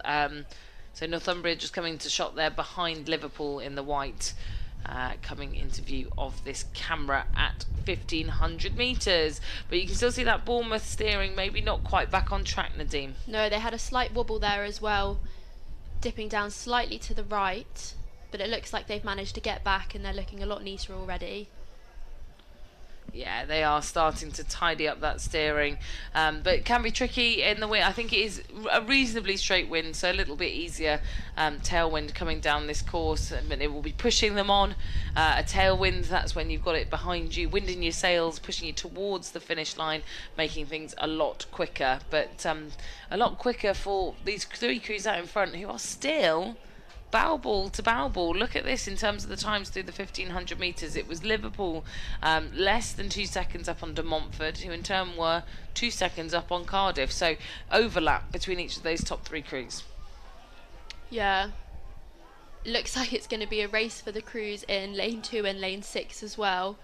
So Northumbria just coming to shot there behind Liverpool in the white, coming into view of this camera at 1,500 metres. But you can still see that Bournemouth steering maybe not quite back on track, Nadeem. No, they had a slight wobble there as well, dipping down slightly to the right, but it looks like they've managed to get back and they're looking a lot neater already. Yeah, they are starting to tidy up that steering, but it can be tricky in the wind. I think it is a reasonably straight wind, so a little bit easier tailwind coming down this course, but it will be pushing them on. A tailwind, that's when you've got it behind you, winding your sails, pushing you towards the finish line, making things a lot quicker. But a lot quicker for these 3 crews out in front, who are still bow ball to bow ball. Look at this in terms of the times through the 1,500 metres. It was Liverpool less than 2 seconds up on De Montfort, who in turn were 2 seconds up on Cardiff. So overlap between each of those top 3 crews. Yeah. Looks like it's going to be a race for the crews in lane 2 and lane 6 as well.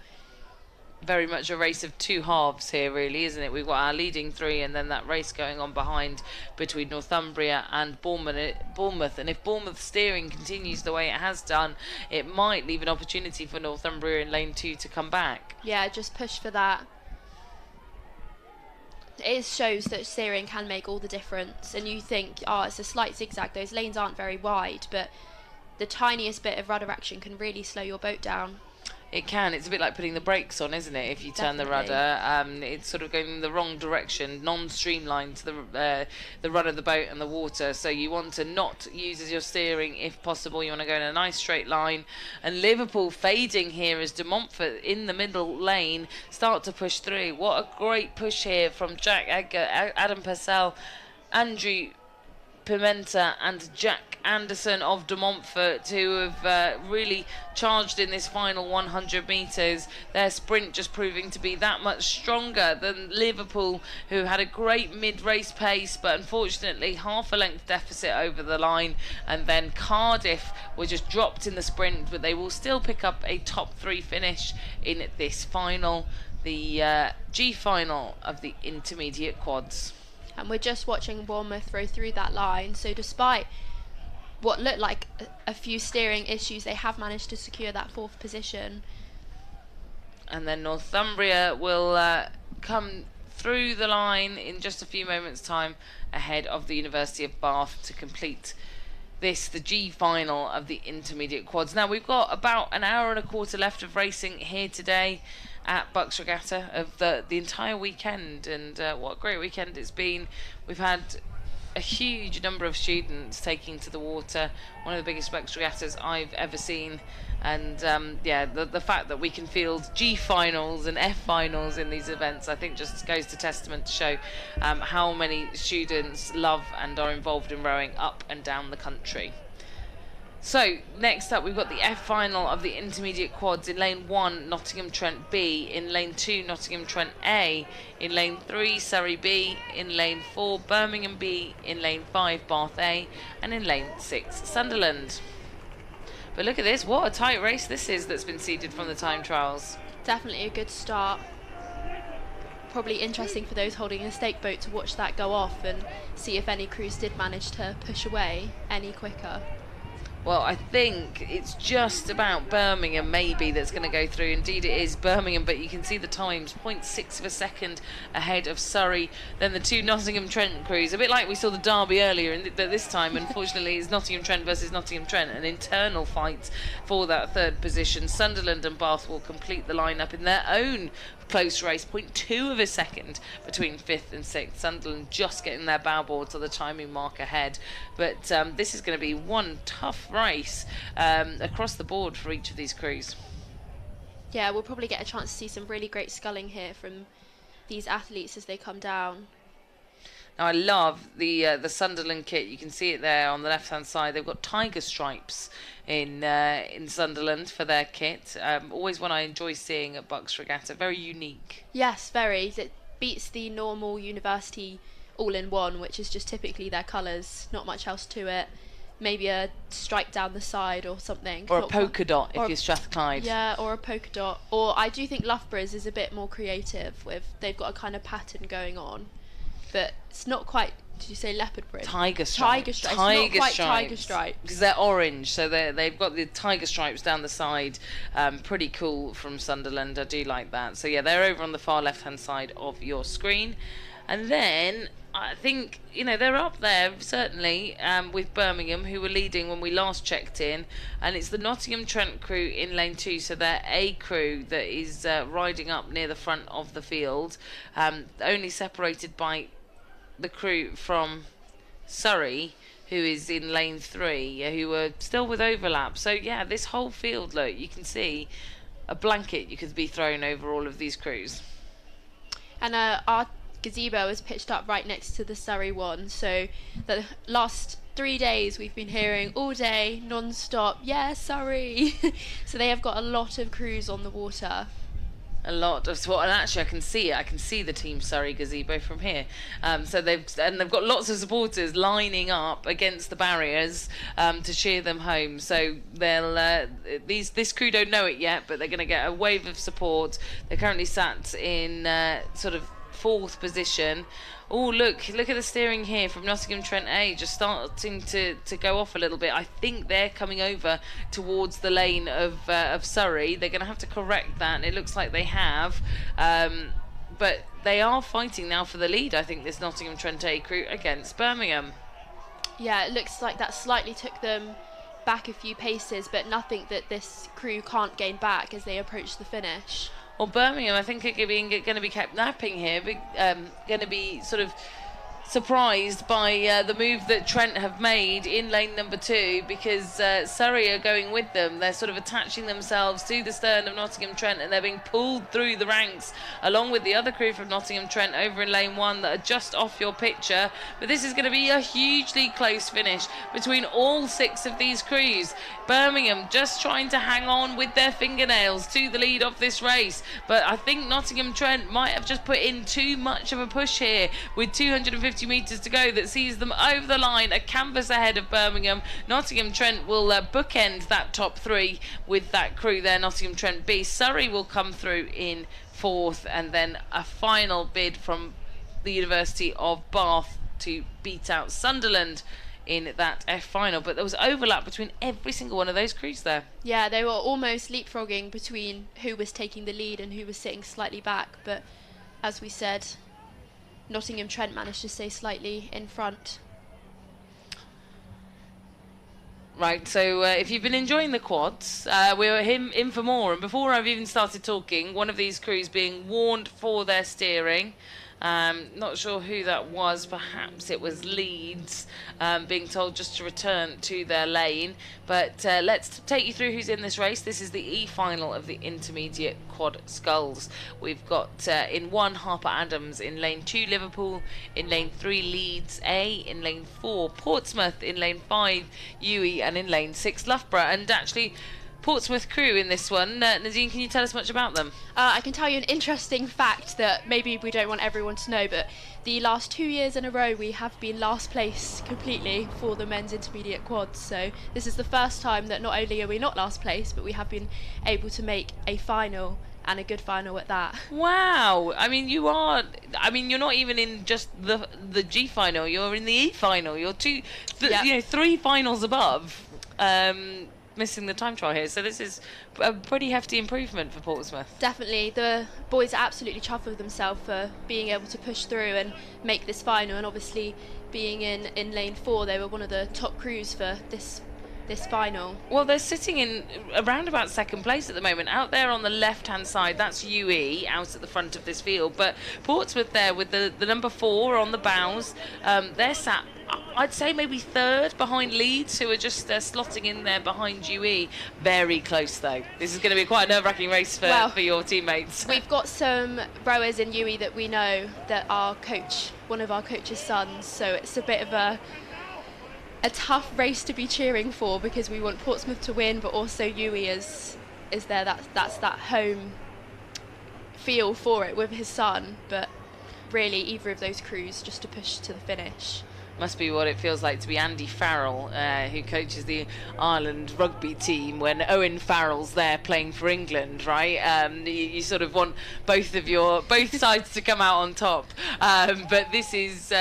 Very much a race of 2 halves here, really, isn't it? We've got our leading 3 and then that race going on behind between Northumbria and Bournemouth. And if Bournemouth steering continues the way it has done, it might leave an opportunity for Northumbria in lane 2 to come back. Yeah, just push for that. It shows that steering can make all the difference. And you think, oh, it's a slight zigzag. Those lanes aren't very wide, but the tiniest bit of rudder action can really slow your boat down. It can. It's a bit like putting the brakes on, isn't it? If you turn the rudder, it's sort of going in the wrong direction, non-streamlined to the run of the boat and the water. So you want to not use as your steering if possible. You want to go in a nice straight line. And Liverpool fading here as De Montfort in the middle lane start to push through. What a great push here from Jack Edgar, Adam Purcell, Andrew Pimenta and Jack Anderson of De Montfort, who have really charged in this final 100 metres. Their sprint just proving to be that much stronger than Liverpool, who had a great mid-race pace, but unfortunately half a length deficit over the line. And then Cardiff were just dropped in the sprint, but they will still pick up a top 3 finish in this final, the G final of the intermediate quads. And we're just watching Bournemouth row through that line, so despite what looked like a few steering issues, they have managed to secure that 4th position. And then Northumbria will come through the line in just a few moments' time, ahead of the University of Bath to complete the G final of the intermediate quads. Now we've got about an hour and a quarter left of racing here today at BUCS Regatta of the entire weekend, and what a great weekend it's been. We've had a huge number of students taking to the water, one of the biggest BUCS Regattas I've ever seen. And yeah, the fact that we can field G finals and F finals in these events, I think just goes to testament to show how many students love and are involved in rowing up and down the country. So next up we've got the F final of the intermediate quads. In lane 1, Nottingham Trent B. In lane 2, Nottingham Trent A. In lane 3, Surrey B. In lane 4, Birmingham B. In lane 5, Bath A. And in lane 6, Sunderland. But look at this, what a tight race this is that's been seeded from the time trials. Definitely a good start. Probably interesting for those holding a stake boat to watch that go off and see if any crews did manage to push away any quicker. Well, I think it's just about Birmingham maybe that's going to go through. Indeed it is Birmingham, but you can see the times, 0.6 of a second ahead of Surrey. Then the 2 Nottingham Trent crews, a bit like we saw the derby earlier, but this time, unfortunately, it's Nottingham Trent versus Nottingham Trent, an internal fight for that 3rd position. Sunderland and Bath will complete the lineup in their own close race, 0.2 of a second between 5th and 6th. Sunderland just getting their bow board to the timing mark ahead. But this is going to be one tough race across the board for each of these crews. Yeah, we'll probably get a chance to see some really great sculling here from these athletes as they come down. Now I love the Sunderland kit. You can see it there on the left hand side. They've got tiger stripes in Sunderland for their kit. Always one I enjoy seeing at BUCS Regatta. Very unique. Yes, very. It beats the normal university all-in-one, which is just typically their colours, not much else to it. Maybe a stripe down the side or something. Or a polka dot if you're Strathclyde. Yeah, or a polka dot. Or I do think Loughborough's is a bit more creative with, they've got a kind of pattern going on. But it's not quite, did you say leopard print? Tiger stripes. Tiger stripes. Not quite tiger stripes. Because they're orange, so they've got the tiger stripes down the side. Pretty cool from Sunderland. I do like that. So yeah, they're over on the far left-hand side of your screen. And then I think, you know, they're up there, certainly, with Birmingham, who were leading when we last checked in. And it's the Nottingham Trent crew in lane 2, so they're A crew that is riding up near the front of the field, only separated by the crew from Surrey, who is in lane 3, who are still with overlap. So yeah, this whole field, look, you can see a blanket you could be thrown over all of these crews. And our gazebo is pitched up right next to the Surrey one, so the last 3 days we've been hearing all day non-stop, yeah, Surrey. So they have got a lot of crews on the water. A lot of support, and actually I can see it. I can see the Team Surrey gazebo from here. So they've got lots of supporters lining up against the barriers to cheer them home. So they'll this crew don't know it yet, but they're going to get a wave of support. They're currently sat in sort of 4th position. Oh, look at the steering here from Nottingham Trent A, just starting to go off a little bit. I think they're coming over towards the lane of Surrey. They're going to have to correct that, and it looks like they have. But they are fighting now for the lead, I think, this Nottingham Trent A crew against Birmingham. Yeah, it looks like that slightly took them back a few paces, but nothing that this crew can't gain back as they approach the finish. Well, Birmingham, I think, are going to be kept napping here. Going to be sort of surprised by the move that Trent have made in lane number 2, because Surrey are going with them. They're sort of attaching themselves to the stern of Nottingham Trent, and they're being pulled through the ranks along with the other crew from Nottingham Trent over in lane 1 that are just off your picture. But this is going to be a hugely close finish between all 6 of these crews. Birmingham just trying to hang on with their fingernails to the lead of this race, but I think Nottingham Trent might have just put in too much of a push here with 250 metres to go that sees them over the line, a canvas ahead of Birmingham. Nottingham Trent will bookend that top 3 with that crew there, Nottingham Trent B. Surrey will come through in 4th, and then a final bid from the University of Bath to beat out Sunderland in that F final. But there was overlap between every single one of those crews there. Yeah, they were almost leapfrogging between who was taking the lead and who was sitting slightly back, but as we said, Nottingham Trent managed to stay slightly in front. Right, so if you've been enjoying the quads, we're in for more. And before I've even started talking, one of these crews being warned for their steering. Not sure who that was. Perhaps it was Leeds being told just to return to their lane. But let's take you through who's in this race. This is the E-final of the intermediate quad sculls. We've got in 1 Harper Adams, in lane 2 Liverpool, in lane 3 Leeds A, in lane 4 Portsmouth, in lane 5 Uwe, and in lane 6 Loughborough. And actually, Portsmouth crew in this one. Nadine, can you tell us much about them? I can tell you an interesting fact that maybe we don't want everyone to know, but the last 2 years in a row we have been last place completely for the men's intermediate quads. So this is the first time that not only are we not last place, but we have been able to make a final, and a good final at that. Wow! I mean, you're not even in just the G final. You're in the E final. You're 3 finals above. Missing the time trial here, so this is a pretty hefty improvement for Portsmouth. Definitely, the boys are absolutely chuffed with themselves for being able to push through and make this final, and obviously being in lane 4, they were one of the top crews for this final. Well, they're sitting in around about second place at the moment. Out there on the left-hand side, that's UE out at the front of this field. But Portsmouth there with the number 4 on the bows, they're sat, I'd say maybe third behind Leeds, who are just slotting in there behind UE. Very close, though. This is going to be quite a nerve-wracking race for your teammates. We've got some rowers in UE that we know that are one of our coach's sons, so it's a bit of a tough race to be cheering for, because we want Portsmouth to win, but also UE is there. That's that home feel for it with his son. But really, either of those crews just to push to the finish. Must be what it feels like to be Andy Farrell, who coaches the Ireland rugby team, when Owen Farrell's there playing for England, right? You sort of want both sides to come out on top. But this is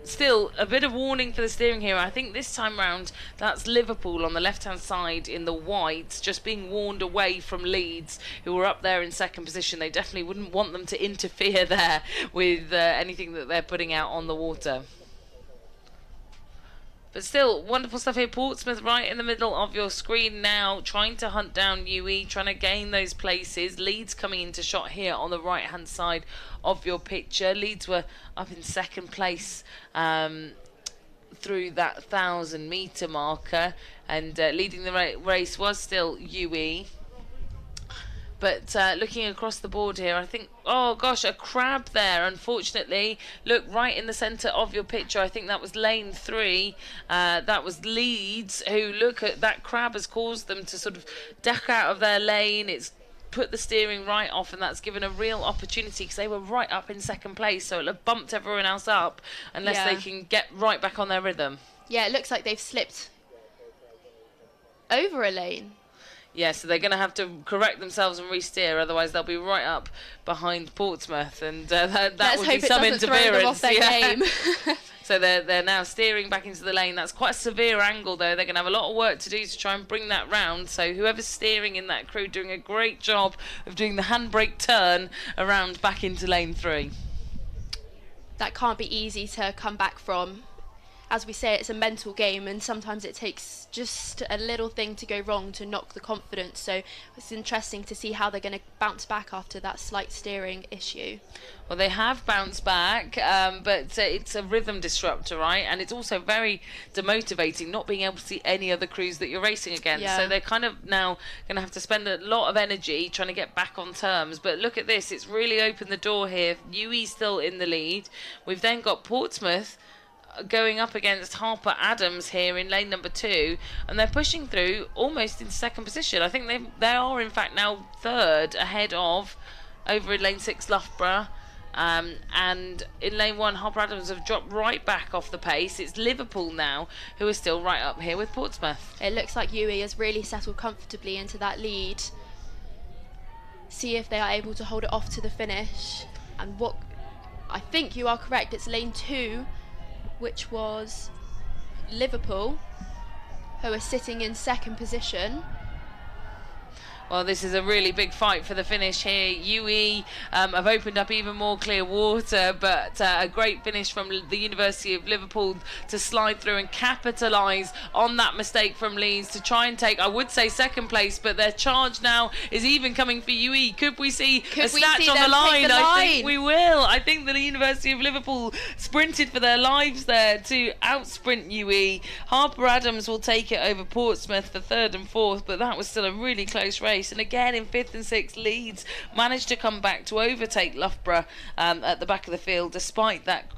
still a bit of warning for the steering here. I think this time round that's Liverpool on the left-hand side in the whites, just being warned away from Leeds, who were up there in second position. They definitely wouldn't want them to interfere there with anything that they're putting out on the water. But still, wonderful stuff here. Portsmouth right in the middle of your screen now, trying to hunt down UE, trying to gain those places. Leeds coming into shot here on the right-hand side of your picture. Leeds were up in second place through that 1,000-metre marker, and leading the race was still UE. But looking across the board here, I think, oh gosh, a crab there, unfortunately. Look, right in the centre of your picture, I think that was lane 3. That was Leeds, who, look at that crab has caused them to sort of duck out of their lane. It's put the steering right off, and that's given a real opportunity, because they were right up in second place, so it'll have bumped everyone else up unless they can get right back on their rhythm. Yeah, it looks like they've slipped over a lane. Yeah, so they're going to have to correct themselves and re-steer, otherwise they'll be right up behind Portsmouth, and that will be some interference. Game. So they're now steering back into the lane. That's quite a severe angle, though. They're going to have a lot of work to do to try and bring that round. So whoever's steering in that crew doing a great job of doing the handbrake turn around back into lane 3. That can't be easy to come back from. As we say, it's a mental game, and sometimes it takes just a little thing to go wrong to knock the confidence. So it's interesting to see how they're going to bounce back after that slight steering issue. Well, they have bounced back, but it's a rhythm disruptor, right? And it's also very demotivating not being able to see any other crews that you're racing against. Yeah. So they're kind of now going to have to spend a lot of energy trying to get back on terms. But look at this, it's really opened the door here. UE's still in the lead. We've then got Portsmouth going up against Harper Adams here in lane number 2, and they're pushing through almost in second position. I think they are in fact now third, ahead of over in lane 6 Loughborough, and in lane 1 Harper Adams have dropped right back off the pace. It's Liverpool now who are still right up here with Portsmouth. It looks like UE has really settled comfortably into that lead. See if they are able to hold it off to the finish. And what I think you are correct, it's lane 2, which was Liverpool, who are sitting in second position. Well, this is a really big fight for the finish here. UE have opened up even more clear water, but a great finish from the University of Liverpool to slide through and capitalise on that mistake from Leeds to try and take, I would say, second place, but their charge now is even coming for UE. Could we see a snatch on the line? I think we will. I think the University of Liverpool sprinted for their lives there to outsprint UE. Harper Adams will take it over Portsmouth for third and fourth, but that was still a really close race. And again, in fifth and sixth, Leeds managed to come back to overtake Loughborough at the back of the field, despite that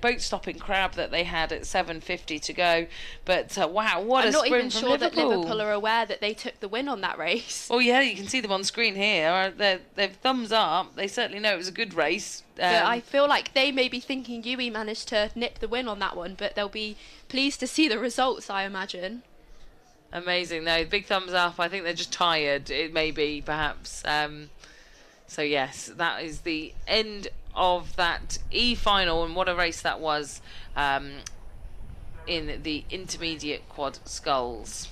boat-stopping crab that they had at 7:50 to go. But wow, what a sprint from Liverpool. I'm not even sure that Liverpool are aware that they took the win on that race. Oh yeah, you can see them on screen here. They've thumbs up. They certainly know it was a good race. But I feel like they may be thinking UE managed to nip the win on that one, but they'll be pleased to see the results, I imagine. Amazing, though. Big thumbs up. I think they're just tired, it may be, perhaps. So, yes, that is the end of that E-final, and what a race that was in the intermediate quad sculls.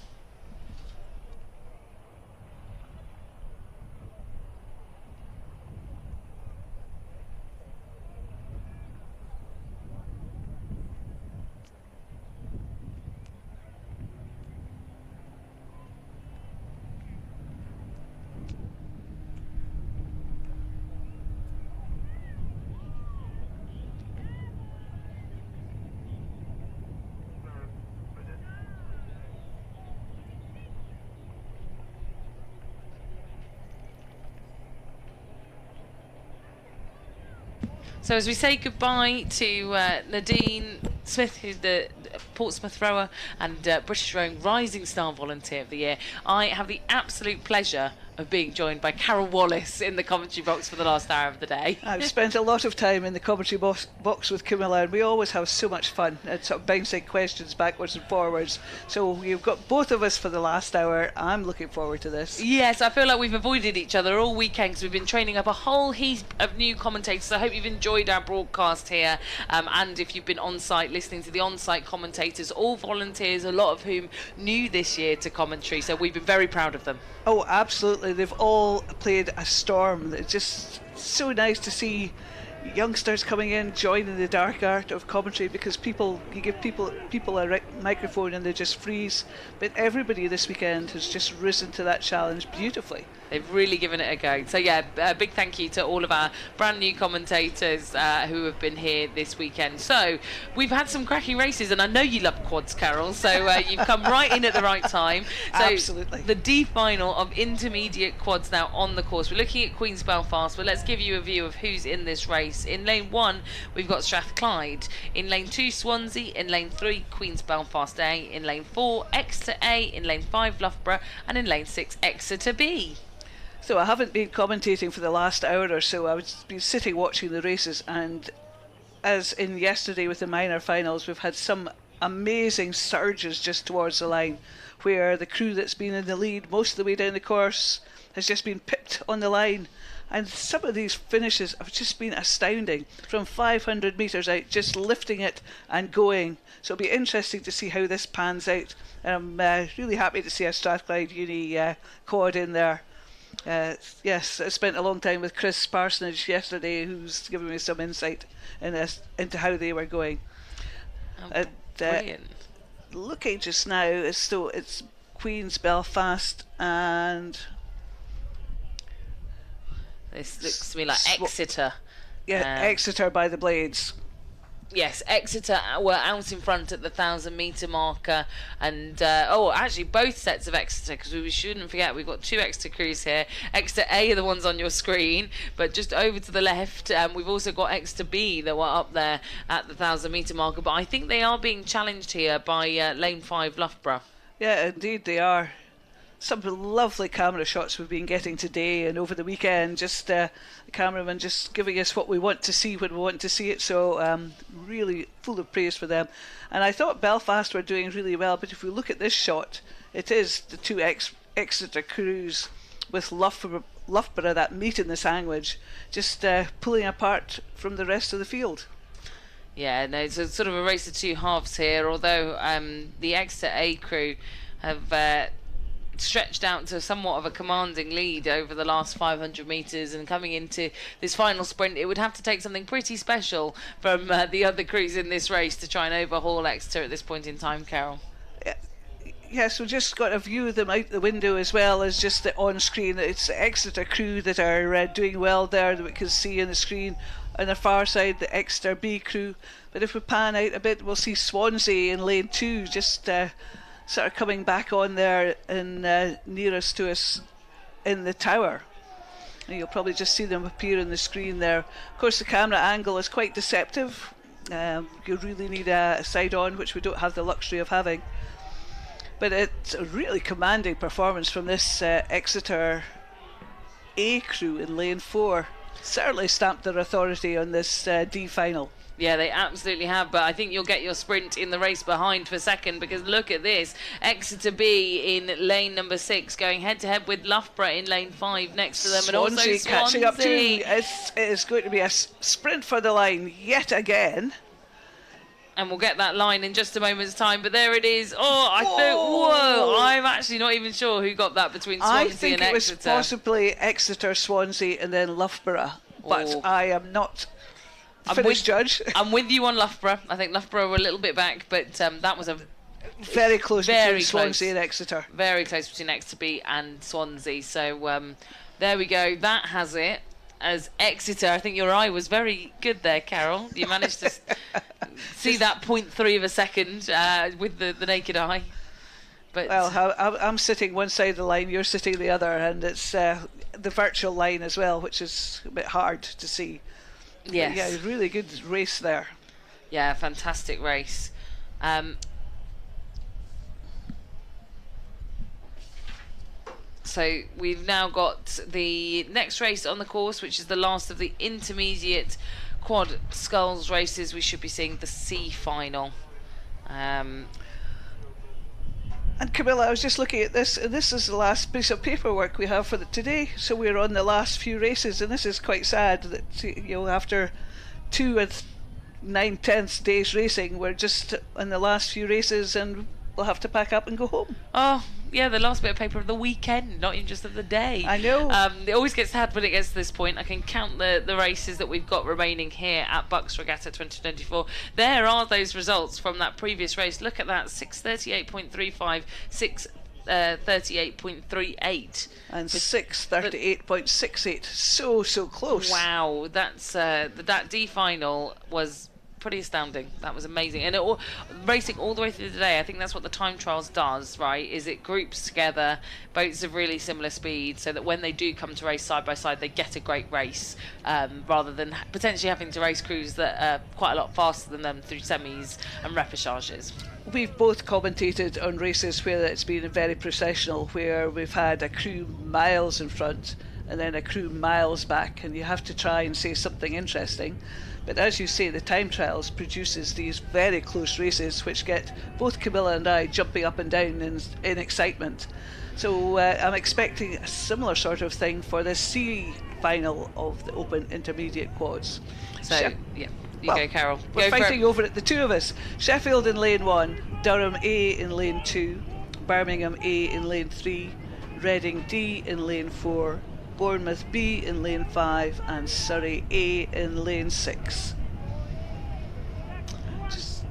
So as we say goodbye to Nadine Smith, who's the Portsmouth thrower and British Rowing Rising Star Volunteer of the Year, I have the absolute pleasure of being joined by Carol Wallace in the commentary box for the last hour of the day. I've spent a lot of time in the commentary box with Camilla, and we always have so much fun and sort of bouncing questions backwards and forwards. So you've got both of us for the last hour. I'm looking forward to this. Yes, I feel like we've avoided each other all weekend because we've been training up a whole heap of new commentators. So I hope you've enjoyed our broadcast here, and if you've been on site listening to the on-site commentators, all volunteers, a lot of whom new this year to commentary. So we've been very proud of them. Oh, absolutely. They've all played a storm. It's just so nice to see youngsters coming in, joining the dark art of commentary, because you give people a microphone and they just freeze. But everybody this weekend has just risen to that challenge beautifully. They've really given it a go. So yeah, a big thank you to all of our brand new commentators who have been here this weekend. So we've had some cracking races, and I know you love quads, Carol, so you've come right in at the right time. So absolutely. The D final of intermediate quads now on the course. We're looking at Queen's Belfast, but let's give you a view of who's in this race. In lane 1, we've got Strathclyde. In lane 2, Swansea. In lane 3, Queen's Belfast A. In lane 4, Exeter A. In lane 5, Loughborough. And in lane 6, Exeter B. So I haven't been commentating for the last hour or so. I've been sitting watching the races, and as in yesterday with the minor finals, we've had some amazing surges just towards the line, where the crew that's been in the lead most of the way down the course has just been pipped on the line. And some of these finishes have just been astounding, from 500 metres out, just lifting it and going. So it'll be interesting to see how this pans out. And I'm really happy to see a Strathclyde Uni quad in there. Yes, I spent a long time with Chris Parsonage yesterday, who's given me some insight into how they were going. Brilliant. Looking just now as though it's Queen's Belfast and... This looks to me like Exeter. Yeah, Exeter by the Blades. Yes, Exeter were out in front at the 1,000-metre marker, and actually both sets of Exeter, because we shouldn't forget we've got two Exeter crews here. Exeter A are the ones on your screen, but just over to the left we've also got Exeter B that were up there at the 1,000-metre marker, but I think they are being challenged here by lane 5 Loughborough. Yeah, indeed they are. Some lovely camera shots we've been getting today and over the weekend, just the cameraman just giving us what we want to see when we want to see it, so really full of praise for them. And I thought Belfast were doing really well, but if we look at this shot, it is the two Exeter crews with Loughborough that meet in the sandwich, just pulling apart from the rest of the field. Yeah, no, it's a sort of a race of two halves here, although the Exeter A crew have stretched out to somewhat of a commanding lead over the last 500 metres, and coming into this final sprint, it would have to take something pretty special from the other crews in this race to try and overhaul Exeter at this point in time, Carol. Yes, we just got a view of them out the window as well as just the on-screen. It's the Exeter crew that are doing well there that we can see on the screen. On the far side, the Exeter B crew. But if we pan out a bit, we'll see Swansea in lane 2 just sort of coming back on there and nearest to us in the tower. And you'll probably just see them appear on the screen there. Of course, the camera angle is quite deceptive. You really need a side-on, which we don't have the luxury of having. But it's a really commanding performance from this Exeter A crew in lane 4. Certainly stamped their authority on this D final. Yeah, they absolutely have, but I think you'll get your sprint in the race behind for second, because look at this. Exeter B in lane number 6 going head-to-head with Loughborough in lane 5 next to them. Swansea, and also Swansea catching up too. It is going to be a sprint for the line yet again. And we'll get that line in just a moment's time, but there it is. Whoa, I'm actually not even sure who got that between Swansea and Exeter. I think it was possibly Exeter, Swansea and then Loughborough, but I am not judge. I'm with you on Loughborough. I think Loughborough were a little bit back, but that was a very close between Swansea and Exeter. Very close between Exeter B and Swansea. So there we go. That has it. As Exeter, I think your eye was very good there, Carol. You managed to see that 0.3 of a second with the naked eye. But well, I'm sitting one side of the line, you're sitting the other, and it's the virtual line as well, which is a bit hard to see. Yes. But yeah, really good race there. Yeah, fantastic race. So we've now got the next race on the course, which is the last of the intermediate quad sculls races. We should be seeing the C final. And Camilla, I was just looking at this, and this is the last piece of paperwork we have for today. So we're on the last few races, and this is quite sad that, you know, after 2 and 9/10 days racing, we're just on the last few races, and we'll have to pack up and go home. Oh, yeah, the last bit of paper of the weekend, not even just of the day. I know. It always gets sad when it gets to this point. I can count the races that we've got remaining here at BUCS Regatta 2024. There are those results from that previous race. Look at that, 6:38.35, 6:38.38. And 6:38.68. So close. Wow, that's that D final was pretty astounding. That was amazing. And racing all the way through the day, I think that's what the time trials does, right? Is it groups together boats of really similar speed, so that when they do come to race side by side, they get a great race, rather than potentially having to race crews that are quite a lot faster than them through semis and repechages. We've both commentated on races where it's been very processional, where we've had a crew miles in front and then a crew miles back, and you have to try and say something interesting. But as you say, the time trials produces these very close races which get both Camilla and I jumping up and down in excitement. So I'm expecting a similar sort of thing for the C final of the Open Intermediate Quads. So, yeah. You go, Carol. We're fighting over it, the two of us. Sheffield in lane 1, Durham A in lane 2, Birmingham A in lane 3, Reading D in lane 4, Bournemouth B in lane 5, and Surrey A in lane 6. Just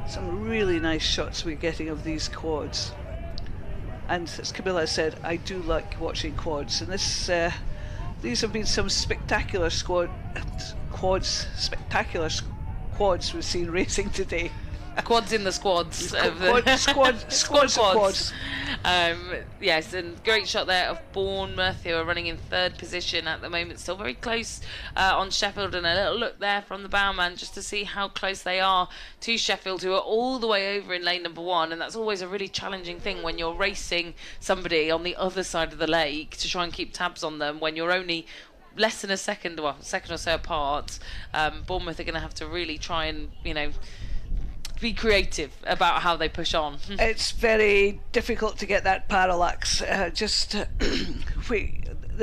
some really nice shots we're getting of these quads. And as Camilla said, I do like watching quads, and this these have been some spectacular quads we've seen racing today. Quads in the squads. Squads. Yes, and great shot there of Bournemouth, who are running in 3rd position at the moment, still very close on Sheffield, and a little look there from the bowman just to see how close they are to Sheffield, who are all the way over in lane number 1, and that's always a really challenging thing when you're racing somebody on the other side of the lake to try and keep tabs on them when you're only less than a second or so apart. Bournemouth are going to have to really try and, be creative about how they push on. It's very difficult to get that parallax. The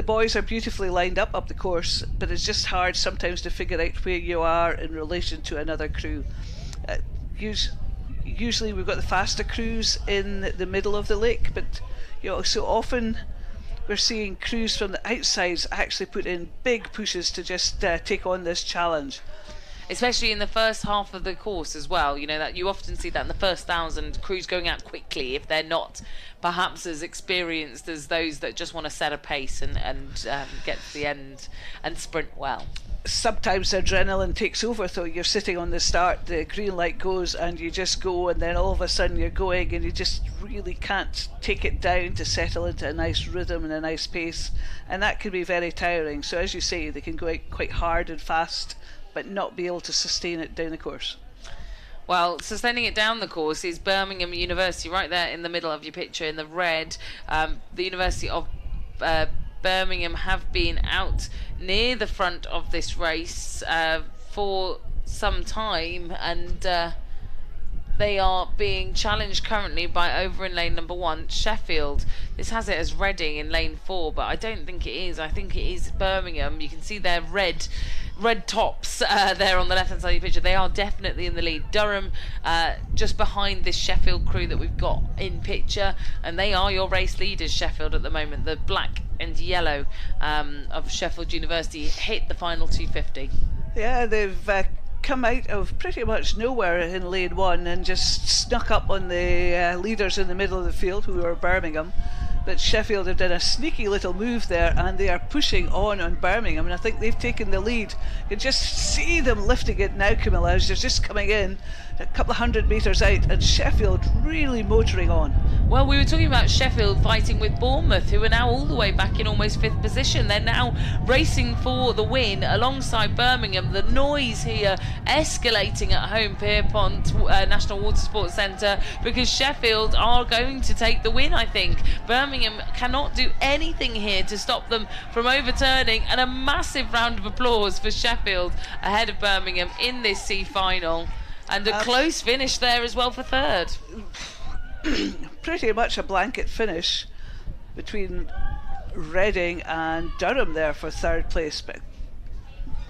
boys are beautifully lined up the course, but it's just hard sometimes to figure out where you are in relation to another crew. You usually we've got the faster crews in the middle of the lake, but so often we're seeing crews from the outsides actually put in big pushes to just take on this challenge. Especially in the first half of the course as well, that you often see that in the first 1,000, crews going out quickly if they're not perhaps as experienced as those that just want to set a pace and get to the end and sprint well. Sometimes adrenaline takes over, so you're sitting on the start, the green light goes and you just go, and then all of a sudden you're going and you just really can't take it down to settle into a nice rhythm and a nice pace, and that can be very tiring. So as you say, they can go out quite hard and fast but not be able to sustain it down the course. Well, sustaining it down the course is Birmingham University, right there in the middle of your picture in the red. The University of Birmingham have been out near the front of this race for some time, and they are being challenged currently by, over in lane number 1, Sheffield. This has it as Reading in lane 4, but I don't think it is. I think it is Birmingham. You can see their red tops there on the left hand side of your picture. They are definitely in the lead. Durham just behind this Sheffield crew that we've got in picture, and they are your race leaders, Sheffield, at the moment. The black and yellow of Sheffield University hit the final 250. Yeah, they've come out of pretty much nowhere in lane 1 and just snuck up on the leaders in the middle of the field, who are Birmingham. But Sheffield have done a sneaky little move there, and they are pushing on Birmingham, and I think they've taken the lead. You can just see them lifting it now, Camilla, as they're just coming in a couple of 100 metres out, and Sheffield really motoring on. Well, we were talking about Sheffield fighting with Bournemouth, who are now all the way back in almost 5th position. They're now racing for the win alongside Birmingham. The noise here escalating at home, Pierpont National Water Sports Centre, because Sheffield are going to take the win, I think. Birmingham cannot do anything here to stop them from overturning, and a massive round of applause for Sheffield ahead of Birmingham in this C final. And a close finish there as well for third. Pretty much a blanket finish between Reading and Durham there for third place, but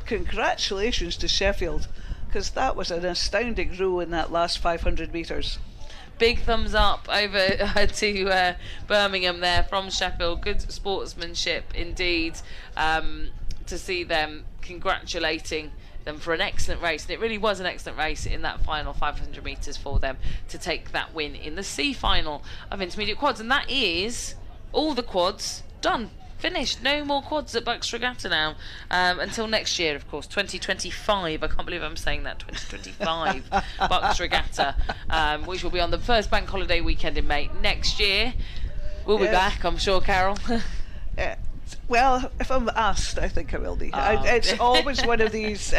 congratulations to Sheffield, because that was an astounding row in that last 500 metres. Big thumbs up over to Birmingham there from Sheffield. Good sportsmanship indeed, to see them congratulating them for an excellent race. And it really was an excellent race in that final 500 metres for them to take that win in the C final of intermediate quads. And that is all the quads done. Finished. No more quads at BUCS Regatta now, until next year, of course, 2025. I can't believe I'm saying that, 2025 BUCS Regatta, which will be on the first bank holiday weekend in May next year. We'll be back, I'm sure, Carol. Well, if I'm asked, I think I will be. It's always one of these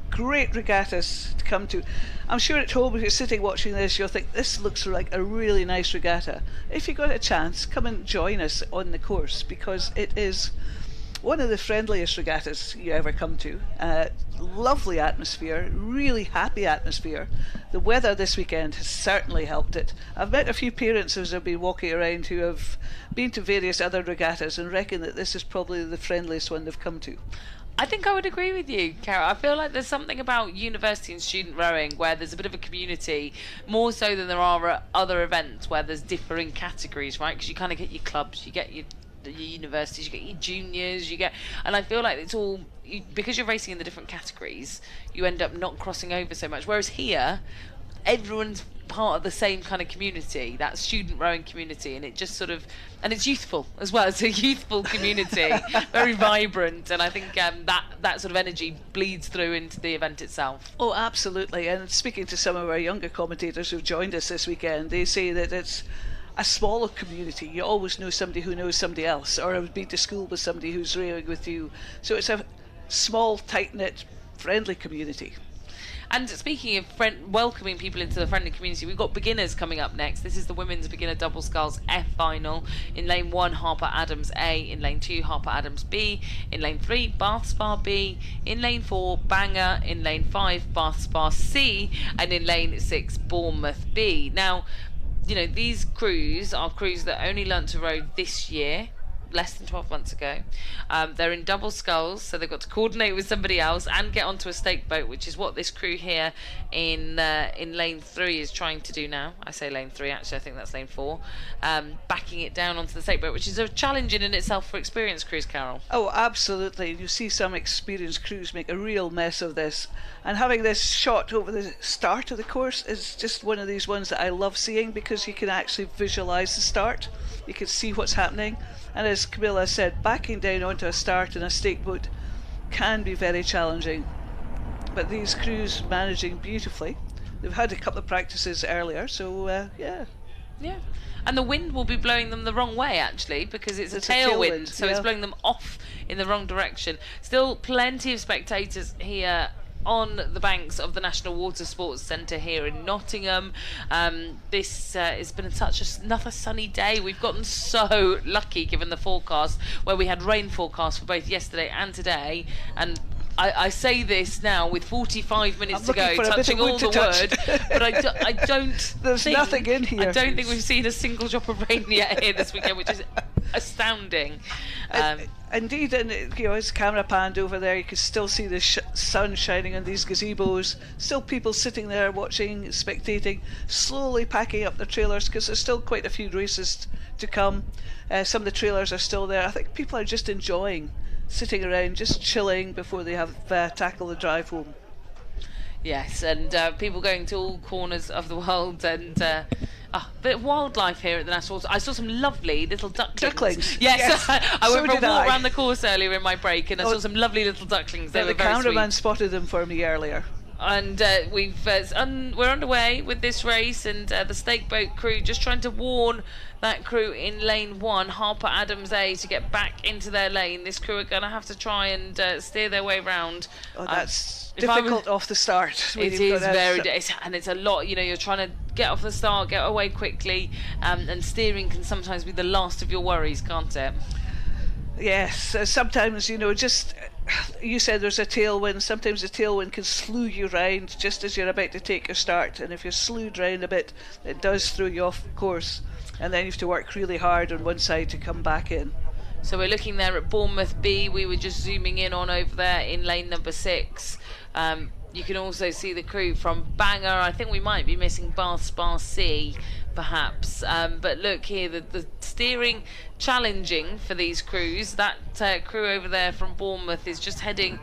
great regattas to come to. I'm sure at home, if you're sitting watching this, you'll think this looks like a really nice regatta. If you got a chance, come and join us on the course, because it is one of the friendliest regattas you ever come to. Lovely atmosphere, really happy atmosphere. The weather this weekend has certainly helped it. I've met a few parents as I've been walking around who have been to various other regattas and reckon that this is probably the friendliest one they've come to. I think I would agree with you, Carol. I feel like there's something about university and student rowing where there's a bit of a community, more so than there are at other events where there's differing categories, right? Because you kind of get your clubs, you get your universities, you get your juniors, and I feel like it's all, because you're racing in the different categories, you end up not crossing over so much. Whereas here, everyone's part of the same kind of community, that student rowing community, and it just sort of, and it's youthful as well. It's a youthful community, very vibrant, and I think that sort of energy bleeds through into the event itself. Oh, absolutely. And speaking to some of our younger commentators who've joined us this weekend, they say that it's a smaller community. You always know somebody who knows somebody else, or have been to school with somebody who's rowing with you. So it's a small, tight-knit, friendly community. And speaking of welcoming people into the friendly community, we've got beginners coming up next. This is the women's beginner double sculls F final. In lane 1, Harper Adams A. In lane 2, Harper Adams B. In lane 3, Bath Spa B. In lane 4, Bangor. In lane 5, Bath Spa C. And in lane 6, Bournemouth B. Now, you know, these crews are crews that only learnt to row this year. less than 12 months ago. They're in double sculls, so they've got to coordinate with somebody else and get onto a stake boat, which is what this crew here in lane 3 is trying to do now. I say lane 3, actually I think that's lane 4. Backing it down onto the stake boat, which is a challenge in itself for experienced crews, Carol. Oh, absolutely. You see some experienced crews make a real mess of this. And having this shot over the start of the course is just one of these ones that I love seeing, because you can actually visualise the start. You can see what's happening. And as Camilla said, backing down onto a start in a stake boat can be very challenging. But these crews managing beautifully. They've had a couple of practices earlier, so yeah. Yeah. And the wind will be blowing them the wrong way, actually, because it's a tailwind, so it's blowing them off in the wrong direction. Still plenty of spectators here on the banks of the National Water Sports Centre here in Nottingham. This has been another sunny day. We've gotten so lucky given the forecast, where we had rain forecast for both yesterday and today, and I say this now with 45 minutes to go, touching all the wood, but I don't There's nothing in here. I don't think we've seen a single drop of rain yet here this weekend, which is astounding. Indeed, and as camera panned over there, you could still see the sun shining on these gazebos. Still people sitting there watching, spectating, slowly packing up their trailers, because there's still quite a few races to come. Some of the trailers are still there. I think people are just enjoying sitting around, just chilling before they have tackle the drive home. Yes, and people going to all corners of the world, and a bit of wildlife here at the National. I saw some lovely little ducklings. Yes. I went for a walk around the course earlier in my break, and I saw some lovely little ducklings. They were the very cameraman sweet. spotted them for me earlier. And we're underway with this race, and the stake boat crew just trying to warn that crew in lane 1, Harper Adams A, to get back into their lane. This crew are going to have to try and steer their way round. Oh, that's difficult off the start. It is very, and it's a lot. You're trying to get off the start, get away quickly, and steering can sometimes be the last of your worries, can't it? Yes, sometimes, just, you said there's a tailwind. Sometimes the tailwind can slew you round just as you're about to take your start, and if you're slewed round a bit, it does throw you off course, and then you have to work really hard on one side to come back in. So we're looking there at Bournemouth B. We were just zooming in on over there in lane number 6. You can also see the crew from Bangor. I think we might be missing Bath Spa C, perhaps. But look here, the steering challenging for these crews. That crew over there from Bournemouth is just heading.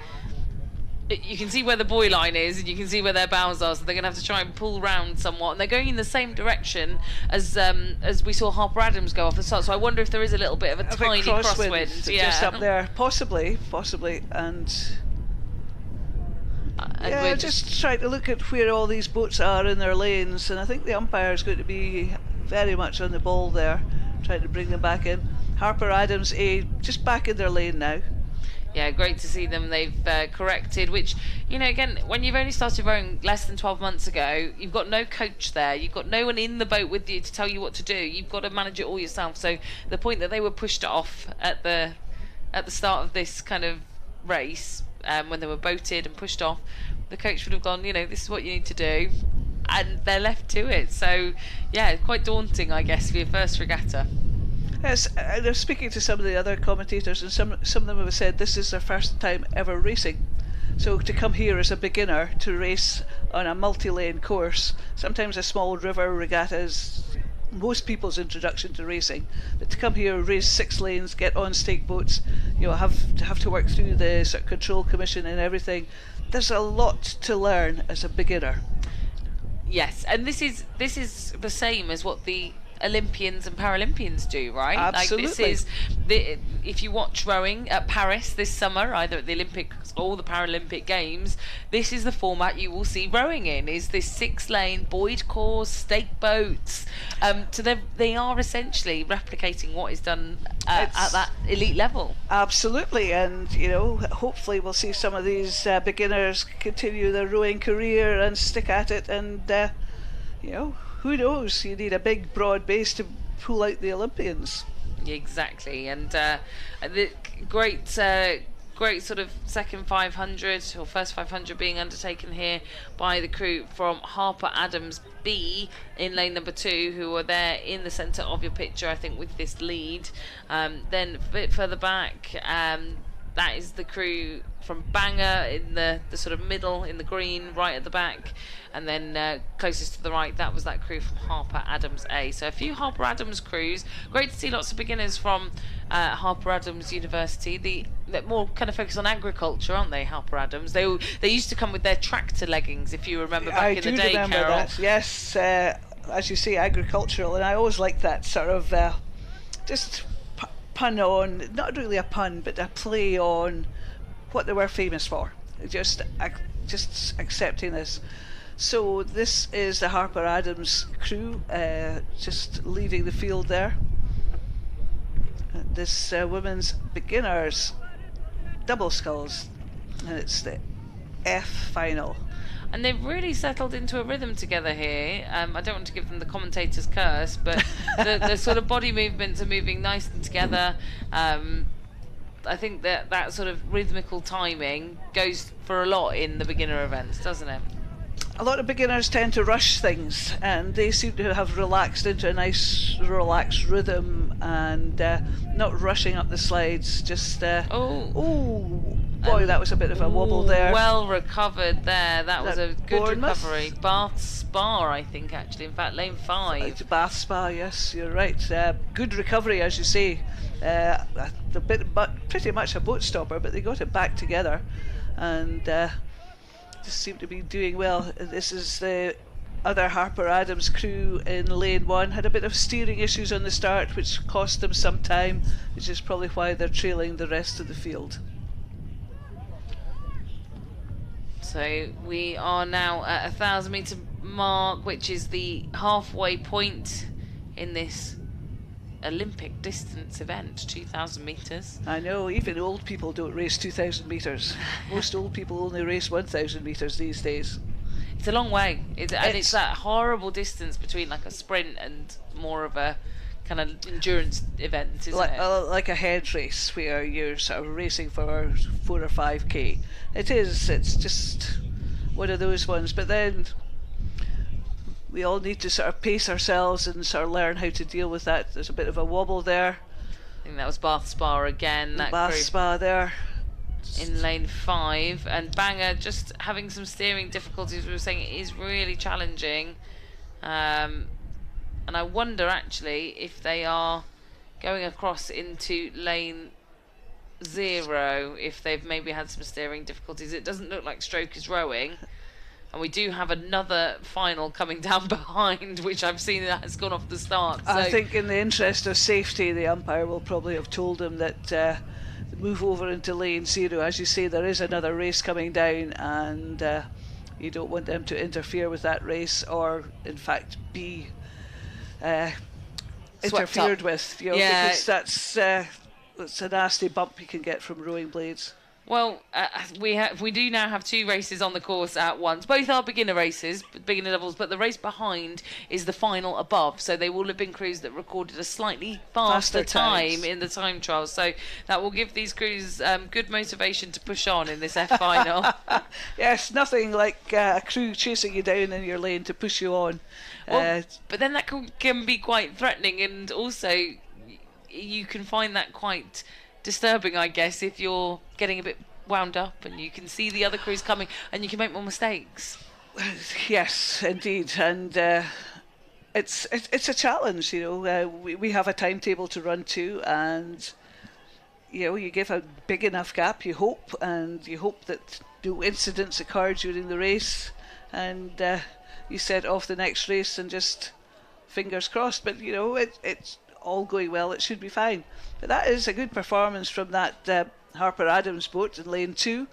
You can see where the buoy line is, and you can see where their bows are, so they're going to have to try and pull round somewhat. And they're going in the same direction as we saw Harper Adams go off the start. So I wonder if there is a little bit of a tiny crosswind. Just up there, possibly, and we're just trying to look at where all these boats are in their lanes, and I think the umpire is going to be very much on the ball there, trying to bring them back in. Harper Adams A just back in their lane now. Yeah, great to see them. They've corrected, which, again, when you've only started rowing less than 12 months ago, you've got no coach there. You've got no one in the boat with you to tell you what to do. You've got to manage it all yourself. So the point that they were pushed off at the start of this kind of race, when they were boated and pushed off, the coach would have gone, this is what you need to do. And they're left to it. So, yeah, quite daunting, I guess, for your first regatta. Yes, I was speaking to some of the other commentators, and some of them have said this is their first time ever racing. So to come here as a beginner to race on a multi-lane course, sometimes a small river regatta is most people's introduction to racing. But to come here, race 6 lanes, get on stake boats, have to work through the sort of control commission and everything. There's a lot to learn as a beginner. Yes, and this is the same as what the Olympians and Paralympians do, right? Absolutely. Like this is if you watch rowing at Paris this summer, either at the Olympics or the Paralympic Games, this is the format you will see rowing in, is this 6-lane buoyed course, stake boats. So they are essentially replicating what is done at that elite level. Absolutely, and hopefully we'll see some of these beginners continue their rowing career and stick at it, and who knows? You need a big, broad base to pull out the Olympians. Exactly, and the great great sort of second 500 or first 500 being undertaken here by the crew from Harper Adams B in lane number 2, who are there in the centre of your picture, I think, with this lead. Then a bit further back, that is the crew from Banger in the sort of middle, in the green, right at the back. And then closest to the right, that was that crew from Harper Adams A. So a few Harper Adams crews. Great to see lots of beginners from Harper Adams University. They're more kind of focused on agriculture, aren't they, Harper Adams? They used to come with their tractor leggings, if you remember back in the day, I do remember Carol. that. Yes, as you say, agricultural, and I always liked that sort of just pun on, not really a pun, but a play on what they were famous for. Just accepting this. So this is the Harper Adams crew, just leaving the field there. This women's beginners double sculls, and it's the F final. And they've really settled into a rhythm together here. I don't want to give them the commentator's curse, but the sort of body movements are moving nicely together. I think that sort of rhythmical timing goes for a lot in the beginner events, doesn't it? A lot of beginners tend to rush things, and they seem to have relaxed into a nice relaxed rhythm and not rushing up the slides, just boy, that was a bit of a wobble there. Well recovered there. That was a good Bournemouth? recovery. Bath Spa, I think, actually. In fact, lane 5. Bath Spa, yes, you're right. Good recovery, as you say. Pretty much a boat stopper, but they got it back together and just seem to be doing well. This is the other Harper Adams crew in lane 1. Had a bit of steering issues on the start, which cost them some time, which is probably why they're trailing the rest of the field. So we are now at 1,000 metre mark, which is the halfway point in this Olympic distance event, 2,000 metres. I know, even old people don't race 2,000 metres. Most old people only race 1,000 metres these days. It's a long way. It's that horrible distance between like a sprint and more of a kind of endurance event, isn't it? Like a head race where you're sort of racing for 4 or 5k. It's just one of those ones. But then we all need to sort of pace ourselves and sort of learn how to deal with that. There's a bit of a wobble there. I think that was Bath Spa again. That Bath crew Spa there. In lane 5, and Banger just having some steering difficulties. We were saying it is really challenging, and I wonder actually if they are going across into lane 0, if they've maybe had some steering difficulties. It doesn't look like Stroke is rowing, and we do have another final coming down behind, which I've seen that has gone off the start. So I think in the interest of safety, the umpire will probably have told them that move over into lane 0. As you say, there is another race coming down, and you don't want them to interfere with that race, or in fact be interfered with, because that's a nasty bump you can get from rowing blades. Well, we do now have 2 races on the course at once. Both are beginner races, beginner doubles, but the race behind is the final above. So they will have been crews that recorded a slightly faster time in the time trial. So that will give these crews good motivation to push on in this F final. Yes, nothing like a crew chasing you down in your lane to push you on. Well, but then that can be quite threatening, and also you can find that quite disturbing, I guess, if you're getting a bit wound up and you can see the other crews coming and you can make more mistakes. Yes, indeed, and it's a challenge. We have a timetable to run to, and you give a big enough gap, you hope that no incidents occur during the race, and you set off the next race and just fingers crossed. But it's all going well, it should be fine. But that is a good performance from that Harper Adams boat in lane 2.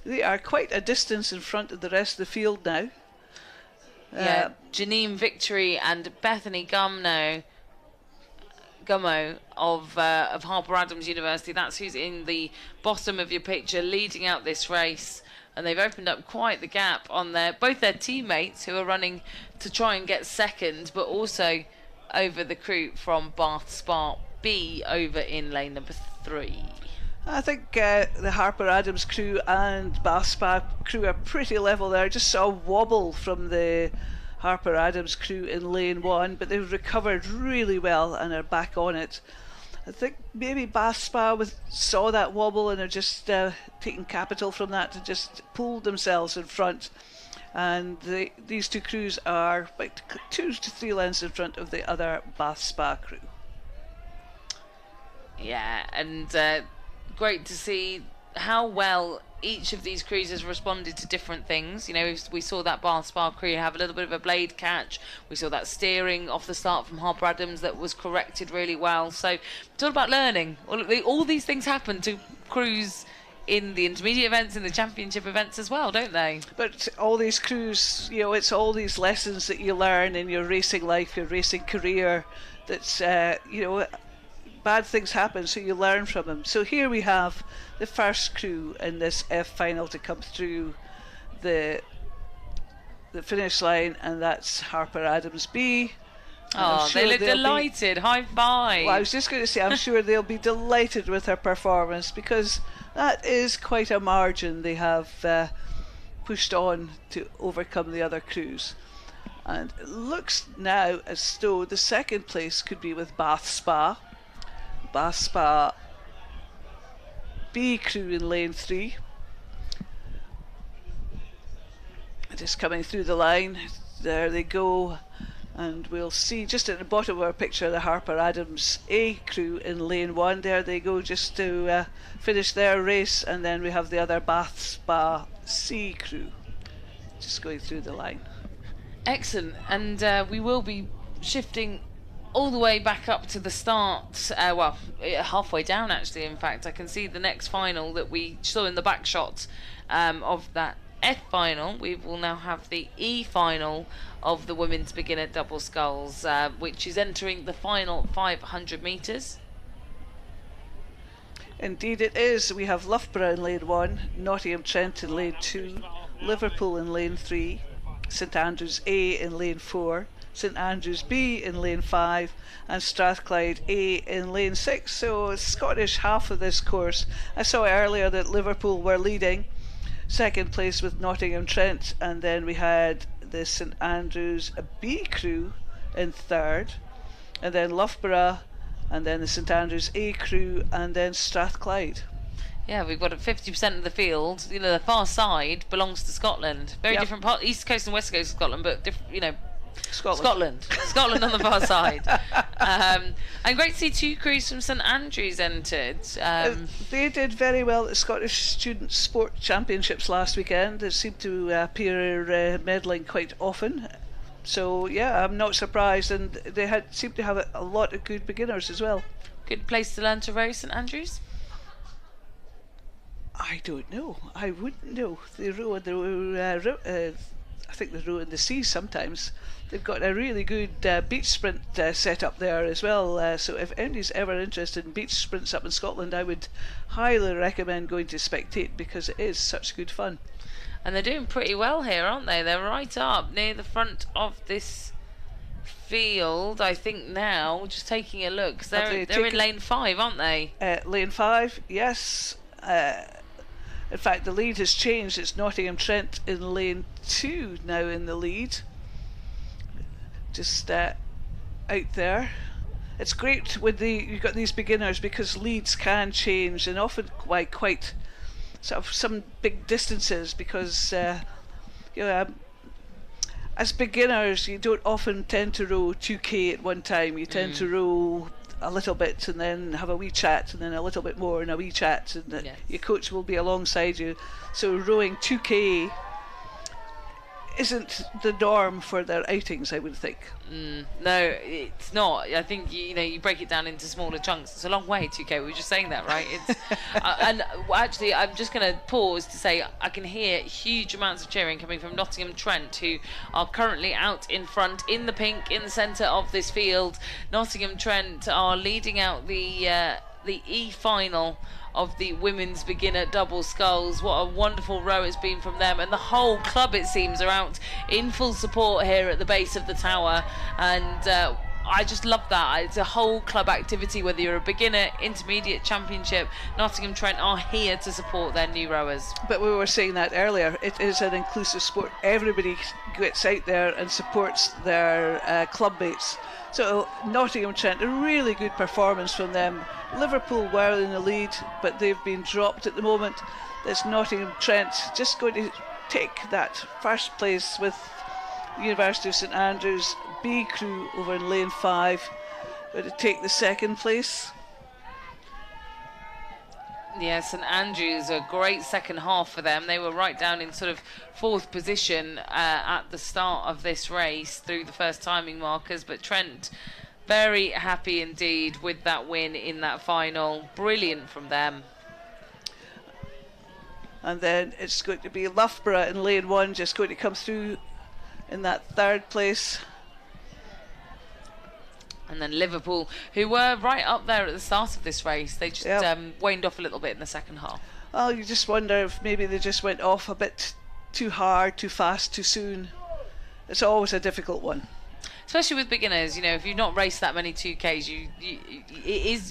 They are quite a distance in front of the rest of the field now. Yeah, Janine Victory and Bethany Gummo of Harper Adams University. That's who's in the bottom of your picture, leading out this race. And they've opened up quite the gap on both their teammates who are running to try and get second, but also over the crew from Bath Spa B over in lane number 3. I think the Harper Adams crew and Bath Spa crew are pretty level there. I just saw a wobble from the Harper Adams crew in lane 1, but they've recovered really well and are back on it. I think maybe Bath Spa saw that wobble and are just taking capital from that to just pull themselves in front. And these two crews are about 2 to 3 lengths in front of the other Bath Spa crew. Yeah, and great to see how well each of these crews has responded to different things. You know, we saw that Bath Spa crew have a little bit of a blade catch. We saw that steering off the start from Harper Adams that was corrected really well. So it's all about learning. All these things happen to crews in the intermediate events, in the championship events as well, don't they? But all these crews, you know, it's all these lessons that you learn in your racing life, your racing career, that's, you know, bad things happen, so you learn from them. So here we have the first crew in this F final to come through the finish line, and that's Harper Adams B. Oh, they look delighted. High five. Well, I was just going to say, I'm sure they'll be delighted with her performance, because that is quite a margin they have pushed on to overcome the other crews. And it looks now as though the second place could be with Bath Spa. Bath Spa B crew in lane 3. Just coming through the line. There they go. And we'll see just at the bottom of our picture the Harper Adams A crew in lane 1. There they go, just to finish their race. And then we have the other Bath Spa C crew just going through the line. Excellent. And we will be shifting all the way back up to the start, well, halfway down actually. In fact, I can see the next final that we saw in the back shot of that F final. We will now have the E final of the women's beginner double sculls, which is entering the final 500 metres. Indeed it is. We have Loughborough in lane 1, Nottingham Trent in lane 2, Liverpool in lane 3, St Andrews A in lane 4, St Andrews B in lane 5, and Strathclyde A in lane 6. So Scottish half of this course. I saw earlier that Liverpool were leading, second place with Nottingham Trent, and then we had the St Andrews B crew in third, and then Loughborough, and then the St Andrews A crew, and then Strathclyde. Yeah, we've got 50% of the field. You know, the far side belongs to Scotland. Very different part, east coast and west coast of Scotland, but you know, Scotland on the far side. And great to see 2 crews from St Andrews entered. They did very well at the Scottish Student Sport Championships last weekend. They seemed to appear medaling quite often. So yeah, I'm not surprised, and they seemed to have a lot of good beginners as well. Good place to learn to row, St Andrews? I don't know. I wouldn't know. They row, I think they row in the sea sometimes. They've got a really good beach sprint set up there as well. So if anybody's ever interested in beach sprints up in Scotland, I would highly recommend going to spectate, because it is such good fun. And they're doing pretty well here, aren't they? They're right up near the front of this field, I think now, just taking a look, because they're in lane 5, aren't they? Lane 5, yes. In fact, the lead has changed. It's Nottingham Trent in lane 2 now in the lead. Just out there. It's great with you've got these beginners, because leads can change, and often quite sort of some big distances, because you know, as beginners you don't often tend to row 2k at one time. You tend to row a little bit and then have a wee chat, and then a little bit more and a wee chat, and your coach will be alongside you. So rowing 2k isn't the norm for their outings, I would think. No, it's not. I think you break it down into smaller chunks. It's a long way, 2k. We were just saying that, right? It's and actually, I'm just going to pause to say I can hear huge amounts of cheering coming from Nottingham Trent, who are currently out in front in the pink in the centre of this field. Nottingham Trent are leading out the E final of the women's beginner double sculls. What a wonderful row it's been from them, and the whole club, it seems, are out in full support here at the base of the tower. And I just love that. It's a whole club activity, whether you're a beginner, intermediate, championship. Nottingham Trent are here to support their new rowers. But we were saying that earlier, it is an inclusive sport. Everybody gets out there and supports their club mates. So Nottingham Trent, a really good performance from them. Liverpool were in the lead, but they've been dropped at the moment. It's Nottingham Trent just going to take that first place with University of St Andrews B crew over in lane 5, going to take the second place. Yeah, St Andrews, a great second half for them. They were right down in sort of 4th position at the start of this race through the first timing markers, but Trent very happy indeed with that win in that final. Brilliant from them. And then it's going to be Loughborough in lane 1 just going to come through in that 3rd place. And then Liverpool, who were right up there at the start of this race, they just waned off a little bit in the second half. Well, you just wonder if maybe they just went off a bit too hard, too fast, too soon. It's always a difficult one. Especially with beginners, you know, if you've not raced that many 2Ks,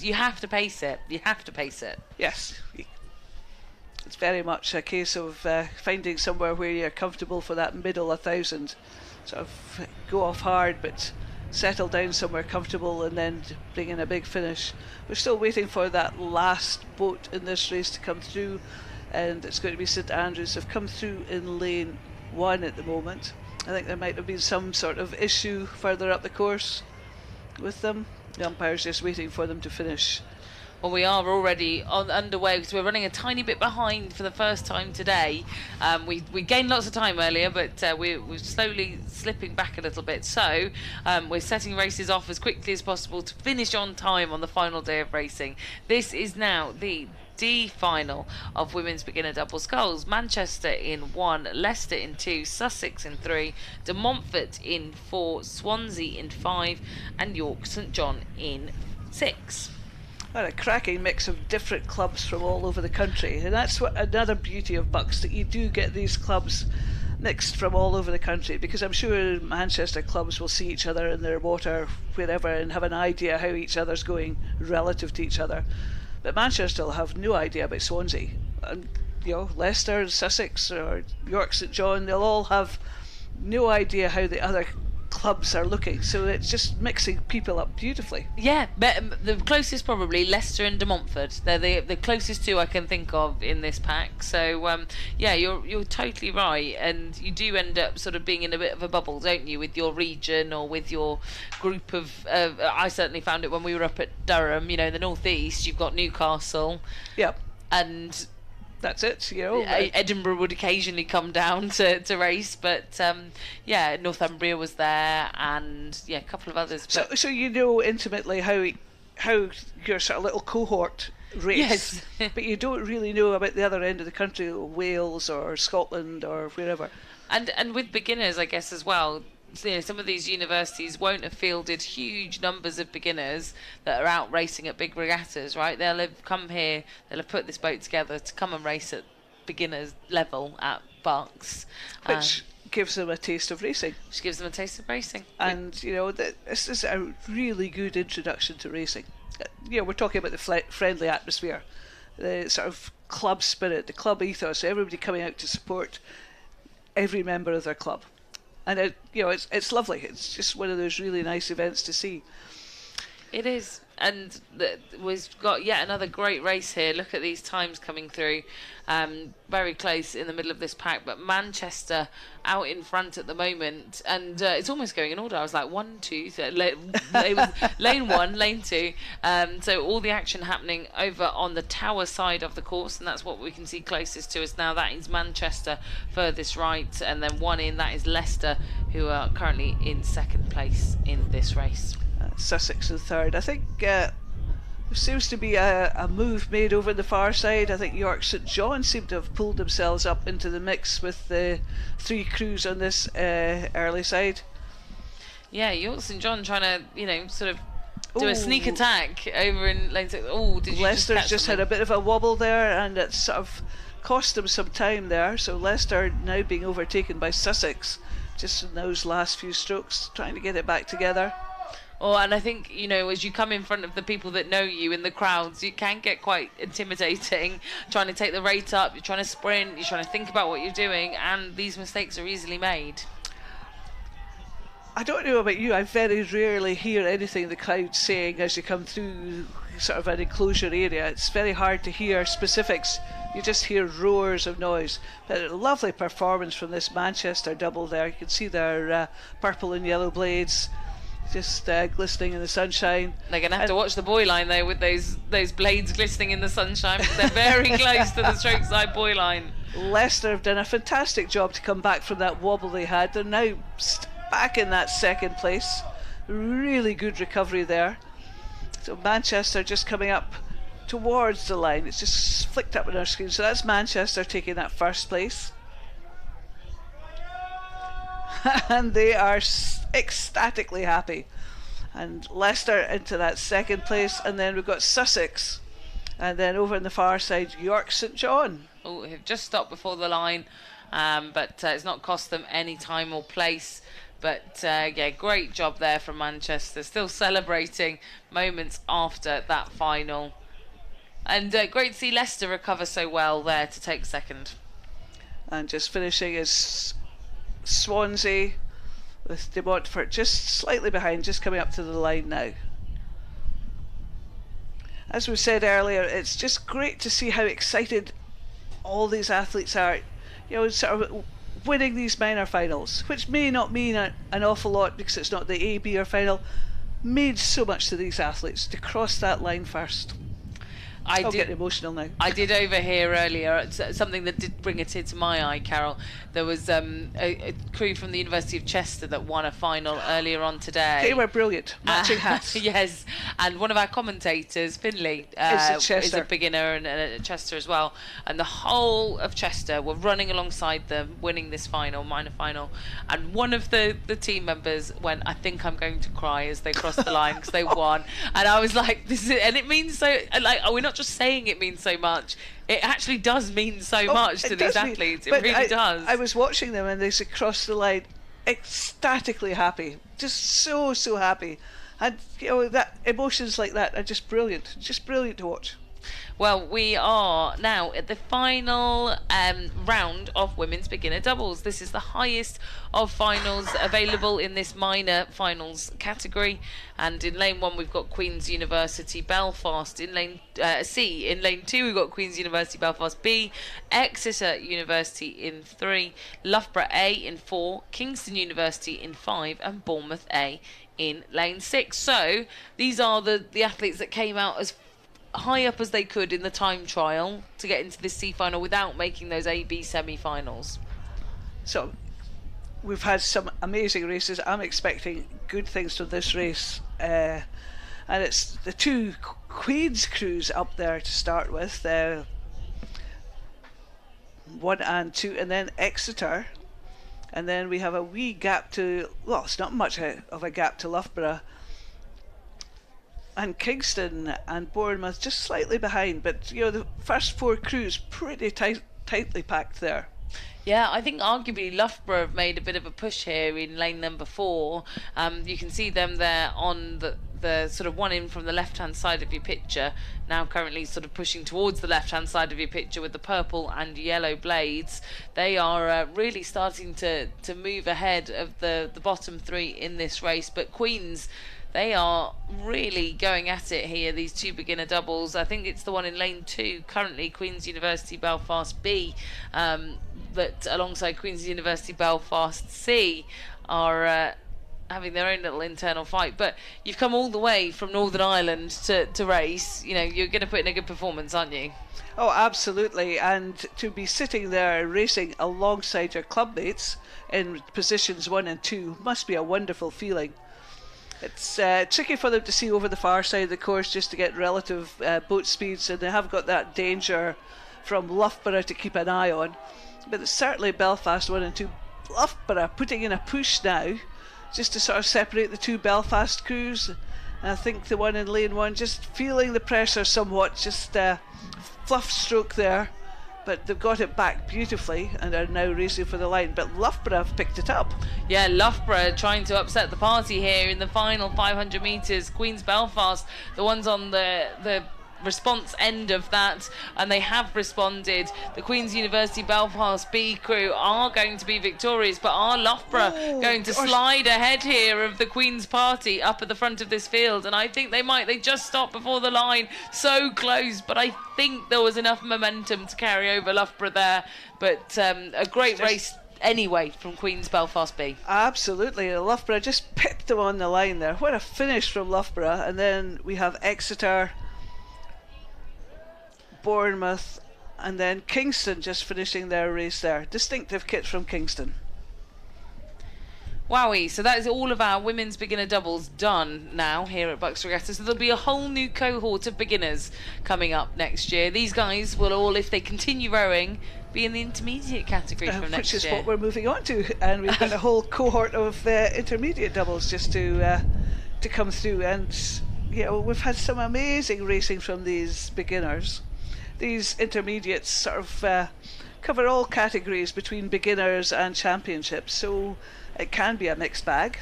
you have to pace it. You have to pace it. Yes. It's very much a case of finding somewhere where you're comfortable for that middle 1,000. Sort of go off hard, but settle down somewhere comfortable and then bring in a big finish. We're still waiting for that last boat in this race to come through, and it's going to be St Andrews. Have come through in lane 1 at the moment. I think there might have been some sort of issue further up the course with them. The umpire's just waiting for them to finish. Well, we are already underway because we're running a tiny bit behind for the first time today. We gained lots of time earlier, but we're slowly slipping back a little bit. So we're setting races off as quickly as possible to finish on time on the final day of racing. This is now the D final of women's beginner double sculls. Manchester in 1, Leicester in 2, Sussex in 3, De Montfort in 4, Swansea in 5, and York St John in 6. What a cracking mix of different clubs from all over the country, and that's what another beauty of BUCS, that you do get these clubs mixed from all over the country, because I'm sure Manchester clubs will see each other in their water wherever and have an idea how each other's going relative to each other, but Manchester will have no idea about Swansea, and you know, Leicester, Sussex or York St John, they'll all have no idea how the other clubs are looking, so it's just mixing people up beautifully. Yeah, but the closest probably Leicester and De Montfort. They're the closest two I can think of in this pack. So yeah, you're totally right, and you do end up sort of being in a bit of a bubble, don't you, with your region or with your group of. I certainly found it when we were up at Durham. You know, in the northeast, you've got Newcastle. Yep. And that's it, you know. Edinburgh would occasionally come down to race, but yeah, Northumbria was there, and yeah, a couple of others. So you know intimately how your sort of little cohort race, yes. But you don't really know about the other end of the country, Wales or Scotland or wherever. And with beginners, I guess as well. You know, some of these universities won't have fielded huge numbers of beginners that are out racing at big regattas, right? They'll have come here, they'll have put this boat together to come and race at beginners level at BUCS. Which gives them a taste of racing. Which gives them a taste of racing. And, you know, this is a really good introduction to racing. You know, we're talking about the friendly atmosphere, the sort of club spirit, the club ethos, everybody coming out to support every member of their club. And you know, it's lovely. It's just one of those really nice events to see. It is, and we've got yet another great race here. Look at these times coming through. Very close in the middle of this pack, but Manchester out in front at the moment, and it's almost going in order. I was like 1, 2, 3, lane 1, lane 2. So all the action happening over on the tower side of the course, and that's what we can see closest to us now. That is Manchester furthest right, and then one in, that is Leicester, who are currently in second place in this race. Sussex in third. I think there seems to be a move made over the far side. I think York St John seem to have pulled themselves up into the mix with the 3 crews on this early side. Yeah, York St John trying to, you know, sort of do a sneak attack over in lane 6. Oh, did you Leicester's just had a bit of a wobble there, and it's sort of cost them some time there. So Leicester now being overtaken by Sussex just in those last few strokes, trying to get it back together. Oh, and I think, you know, as you come in front of the people that know you in the crowds, you can get quite intimidating, trying to take the rate up, you're trying to sprint, you're trying to think about what you're doing, and these mistakes are easily made. I don't know about you, I very rarely hear anything the crowd's saying as you come through sort of an enclosure area. It's very hard to hear specifics. You just hear roars of noise. But a lovely performance from this Manchester double there. You can see their purple and yellow blades just glistening in the sunshine. They're going to have to watch the buoy line though, with those blades glistening in the sunshine, because they're very close to the stroke side buoy line. Leicester have done a fantastic job to come back from that wobble they had. They're now back in that second place. Really good recovery there. So Manchester just coming up towards the line. It's just flicked up on our screen. So that's Manchester taking that first place. And they are ecstatically happy. And Leicester into that second place. And then we've got Sussex. And then over on the far side, York St John. Oh, they've just stopped before the line. But it's not cost them any time or place. But yeah, great job there from Manchester. Still celebrating moments after that final. And great to see Leicester recover so well there to take second. And just finishing is Swansea with De Montfort just slightly behind, just coming up to the line now. As we said earlier, it's just great to see how excited all these athletes are. You know, sort of winning these minor finals, which may not mean an awful lot because it's not the A, B or final, means so much to these athletes to cross that line first. I'll get emotional now. I did overhear earlier something that did bring a tear to my eye, Carol. There was a crew from the University of Chester that won a final earlier on today. They were brilliant, matching hats. Yes, and one of our commentators, Finley, is a beginner and at Chester as well. And the whole of Chester were running alongside them, winning this minor final. And one of the team members went, "I think I'm going to cry," as they crossed the line because they won. And I was like, "This is," and it means so. Like, we're not just saying it means so much. It actually does mean so much to these athletes. It really does. I was watching them and they crossed the line ecstatically happy, just so happy, and you know, that emotions like that are just brilliant to watch. Well, we are now at the final round of women's beginner doubles. This is the highest of finals available in this minor finals category. And in lane 1, we've got Queen's University Belfast. In lane C, in lane 2, we've got Queen's University Belfast B, Exeter University in 3, Loughborough A in 4, Kingston University in 5, and Bournemouth A in lane 6. So these are the athletes that came out as high up as they could in the time trial to get into this C final without making those A-B semi-finals. So we've had some amazing races. I'm expecting good things from this race, and it's the two Queen's crews up there to start with, 1 and 2, and then Exeter, and then we have a wee gap to, well, it's not much of a gap to Loughborough, and Kingston and Bournemouth just slightly behind, but you know, the first 4 crews pretty tightly packed there. Yeah, I think arguably Loughborough have made a bit of a push here in lane number 4. You can see them there on the sort of one in from the left-hand side of your picture, now currently sort of pushing towards the left-hand side of your picture with the purple and yellow blades. They are really starting to move ahead of the bottom 3 in this race, but Queen's, they are really going at it here, these 2 beginner doubles. I think it's the one in lane 2 currently, Queen's University Belfast B, that alongside Queen's University Belfast C are having their own little internal fight. But you've come all the way from Northern Ireland to race. You know, you're going to put in a good performance, aren't you? Oh, absolutely. And to be sitting there racing alongside your clubmates in positions 1 and 2 must be a wonderful feeling. It's tricky for them to see over the far side of the course just to get relative boat speeds, and they have got that danger from Loughborough to keep an eye on. But it's certainly Belfast 1 and 2. Loughborough putting in a push now just to sort of separate the 2 Belfast crews. And I think the one in lane 1 just feeling the pressure somewhat, just fluff stroke there. but they've got it back beautifully and are now racing for the line. But Loughborough have picked it up. Yeah, Loughborough trying to upset the party here in the final 500 metres. Queen's Belfast, the ones on the response end of that, and they have responded. The Queen's University Belfast B crew are going to be victorious, but are Loughborough going to slide ahead here of the Queen's Party up at the front of this field? And I think they might. They just stopped before the line, so close, but I think there was enough momentum to carry over Loughborough there. But a great race anyway from Queen's Belfast B. Absolutely, Loughborough just pipped them on the line there. What a finish from Loughborough. And then we have Exeter, Bournemouth, and then Kingston just finishing their race there. Distinctive kit from Kingston. Wowie, so that is all of our women's beginner doubles done now here at BUCS Regatta. So there'll be a whole new cohort of beginners coming up next year. These guys will all, if they continue rowing, be in the intermediate category from next year. Which is what we're moving on to. And we've got a whole cohort of intermediate doubles just to come through. And you know, we've had some amazing racing from these beginners. These intermediates sort of cover all categories between beginners and championships, so it can be a mixed bag,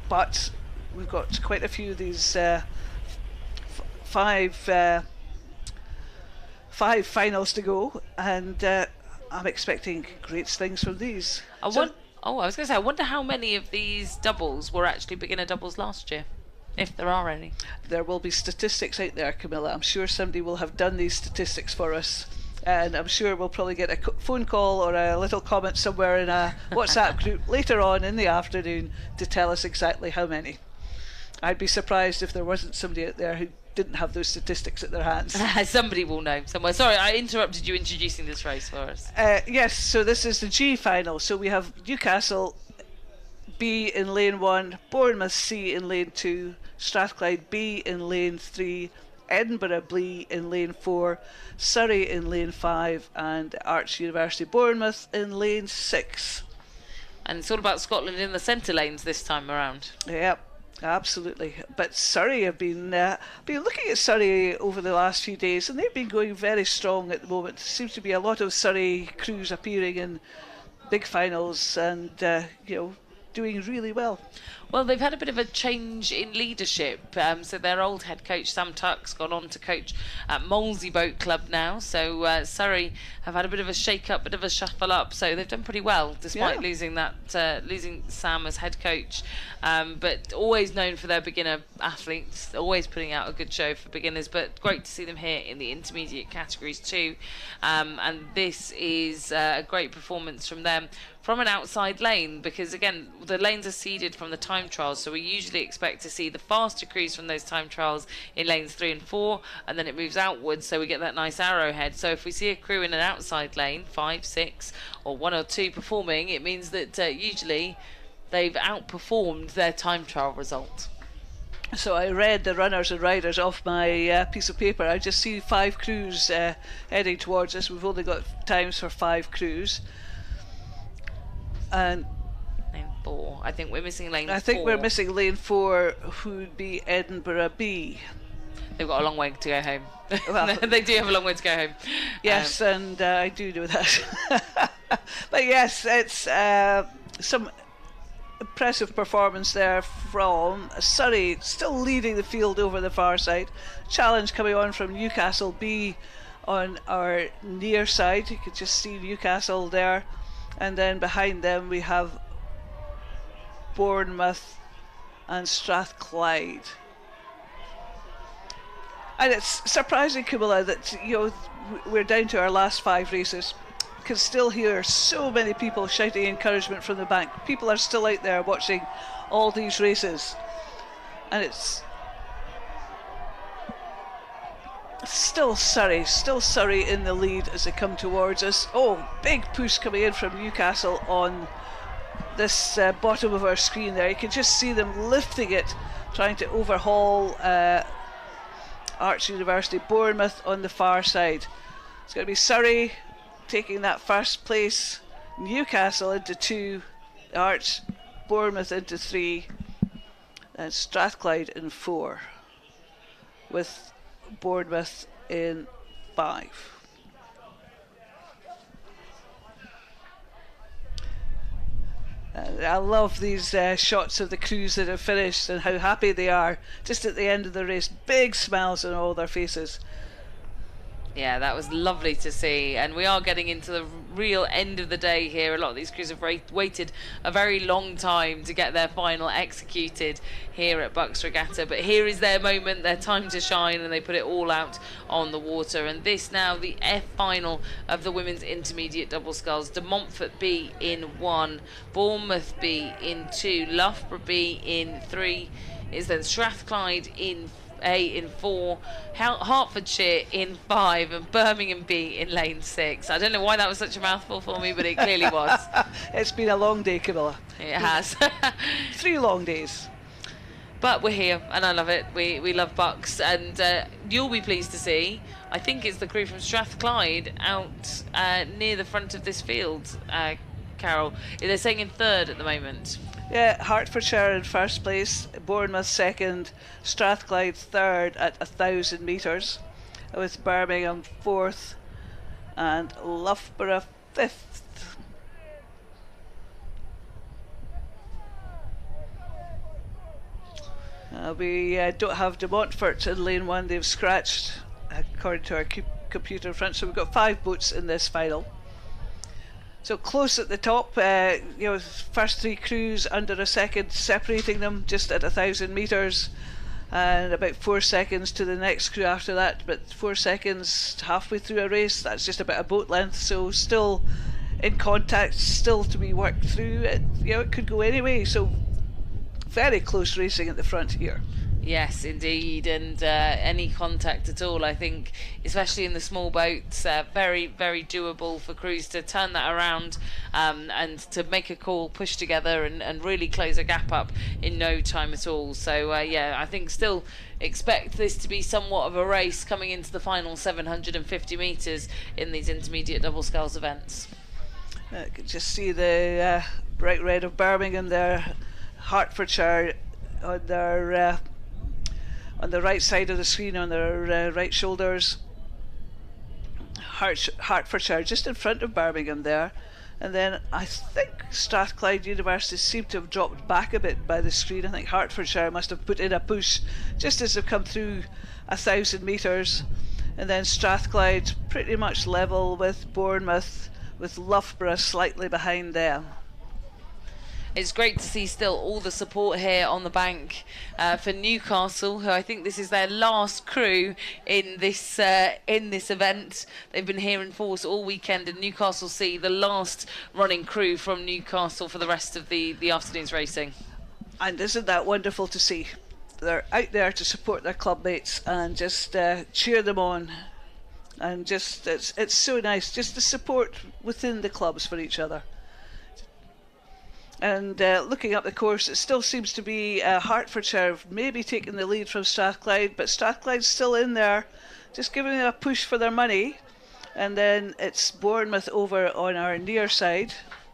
but we've got quite a few of these five finals to go, and I'm expecting great things from these. I was going to say, I wonder how many of these doubles were actually beginner doubles last year, if there are any. There will be statistics out there, Camilla. I'm sure somebody will have done these statistics for us, and I'm sure we'll probably get a phone call or a little comment somewhere in a WhatsApp group later on in the afternoon to tell us exactly how many. I'd be surprised if there wasn't somebody out there who didn't have those statistics at their hands. Somebody will know somewhere. Sorry, I interrupted you introducing this race for us. Yes, so this is the G final. So we have Newcastle B in lane 1, Bournemouth C in lane 2, Strathclyde B in lane 3, Edinburgh B in lane 4, Surrey in lane 5, and Arts University Bournemouth in lane 6. And it's all about Scotland in the centre lanes this time around. Yep, absolutely. But Surrey have been looking at Surrey over the last few days, and they've been going very strong at the moment. There seems to be a lot of Surrey crews appearing in big finals, and doing really well. Well, they've had a bit of a change in leadership. So their old head coach, Sam Tuck's gone on to coach at Molesey Boat Club now. So Surrey have had a bit of a shake-up, bit of a shuffle-up. So they've done pretty well, despite losing Sam as head coach. But always known for their beginner athletes, always putting out a good show for beginners. But great to see them here in the intermediate categories too. And this is a great performance from them from an outside lane, because again the lanes are seeded from the time trials, so we usually expect to see the faster crews from those time trials in lanes 3 and 4, and then it moves outwards, so we get that nice arrowhead. So if we see a crew in an outside lane 5, 6 or 1 or 2 performing, it means that usually they've outperformed their time trial result. So I read the runners and riders off my piece of paper. I just see 5 crews heading towards us. We've only got times for 5 crews. And lane 4. I think we're missing lane 4. I think we're missing lane 4, who'd be Edinburgh B. They've got a long way to go home. Well, they do have a long way to go home. Yes, and I do know that. But yes, it's some impressive performance there from Surrey, still leading the field over the far side. Challenge coming on from Newcastle B on our near side. You could just see Newcastle there. And then behind them we have Bournemouth and Strathclyde. And it's surprising, Camilla, that we're down to our last 5 races. You can still hear so many people shouting encouragement from the bank. People are still out there watching all these races, and it's still Surrey in the lead as they come towards us. Oh, big push coming in from Newcastle on this bottom of our screen there. You can just see them lifting it, trying to overhaul Arts University Bournemouth on the far side. It's going to be Surrey taking that first place, Newcastle into 2, Arts, Bournemouth into 3, and Strathclyde in 4, with Bournemouth in 5. I love these shots of the crews that have finished and how happy they are just at the end of the race. Big smiles on all their faces. Yeah, that was lovely to see, and we are getting into the real end of the day here. A lot of these crews have waited a very long time to get their final executed here at BUCS Regatta, but here is their moment, their time to shine, and they put it all out on the water. And this now, the F final of the women's intermediate double sculls. De Montfort B in 1, Bournemouth B in 2, Loughborough B in 3, is then Strathclyde in 4, Hertfordshire in 5, and Birmingham B in lane 6. I don't know why that was such a mouthful for me, but it clearly was. It's been a long day, Camilla. It has. 3 long days. But we're here, and I love it. We love BUCS, and you'll be pleased to see, I think it's the crew from Strathclyde out near the front of this field, Carol. They're saying in 3rd at the moment. Yeah, Hertfordshire in 1st place, Bournemouth 2nd, Strathclyde 3rd at 1,000 metres, with Birmingham 4th and Loughborough 5th. We don't have De Montfort in lane 1, they've scratched according to our computer in front, so we've got 5 boats in this final. So close at the top, first 3 crews under a second, separating them just at 1,000 metres, and about 4 seconds to the next crew after that. But 4 seconds halfway through a race, that's just about a boat length. So still in contact, still to be worked through. It could go anyway. So very close racing at the front here. Yes, indeed, and any contact at all, I think, especially in the small boats, very, very doable for crews to turn that around and to make a call, push together and really close a gap up in no time at all. So, yeah, I think still expect this to be somewhat of a race coming into the final 750 metres in these intermediate double sculls events. You can just see the bright red of Birmingham there, Hertfordshire on the right side of the screen on their right shoulders. Hertfordshire just in front of Birmingham there, and then I think Strathclyde University seemed to have dropped back a bit by the screen. I think Hertfordshire must have put in a push just as they've come through 1,000 metres, and then Strathclyde pretty much level with Bournemouth, with Loughborough slightly behind them. It's great to see still all the support here on the bank for Newcastle, who I think this is their last crew in this event. They've been here in force all weekend, and Newcastle see the last running crew from Newcastle for the rest of the afternoon's racing. And isn't that wonderful to see? They're out there to support their club mates and just cheer them on, and just it's so nice just the support within the clubs for each other. And looking up the course, it still seems to be Hertfordshire maybe taking the lead from Strathclyde, but Strathclyde's still in there, just giving it a push for their money. And then it's Bournemouth over on our near side.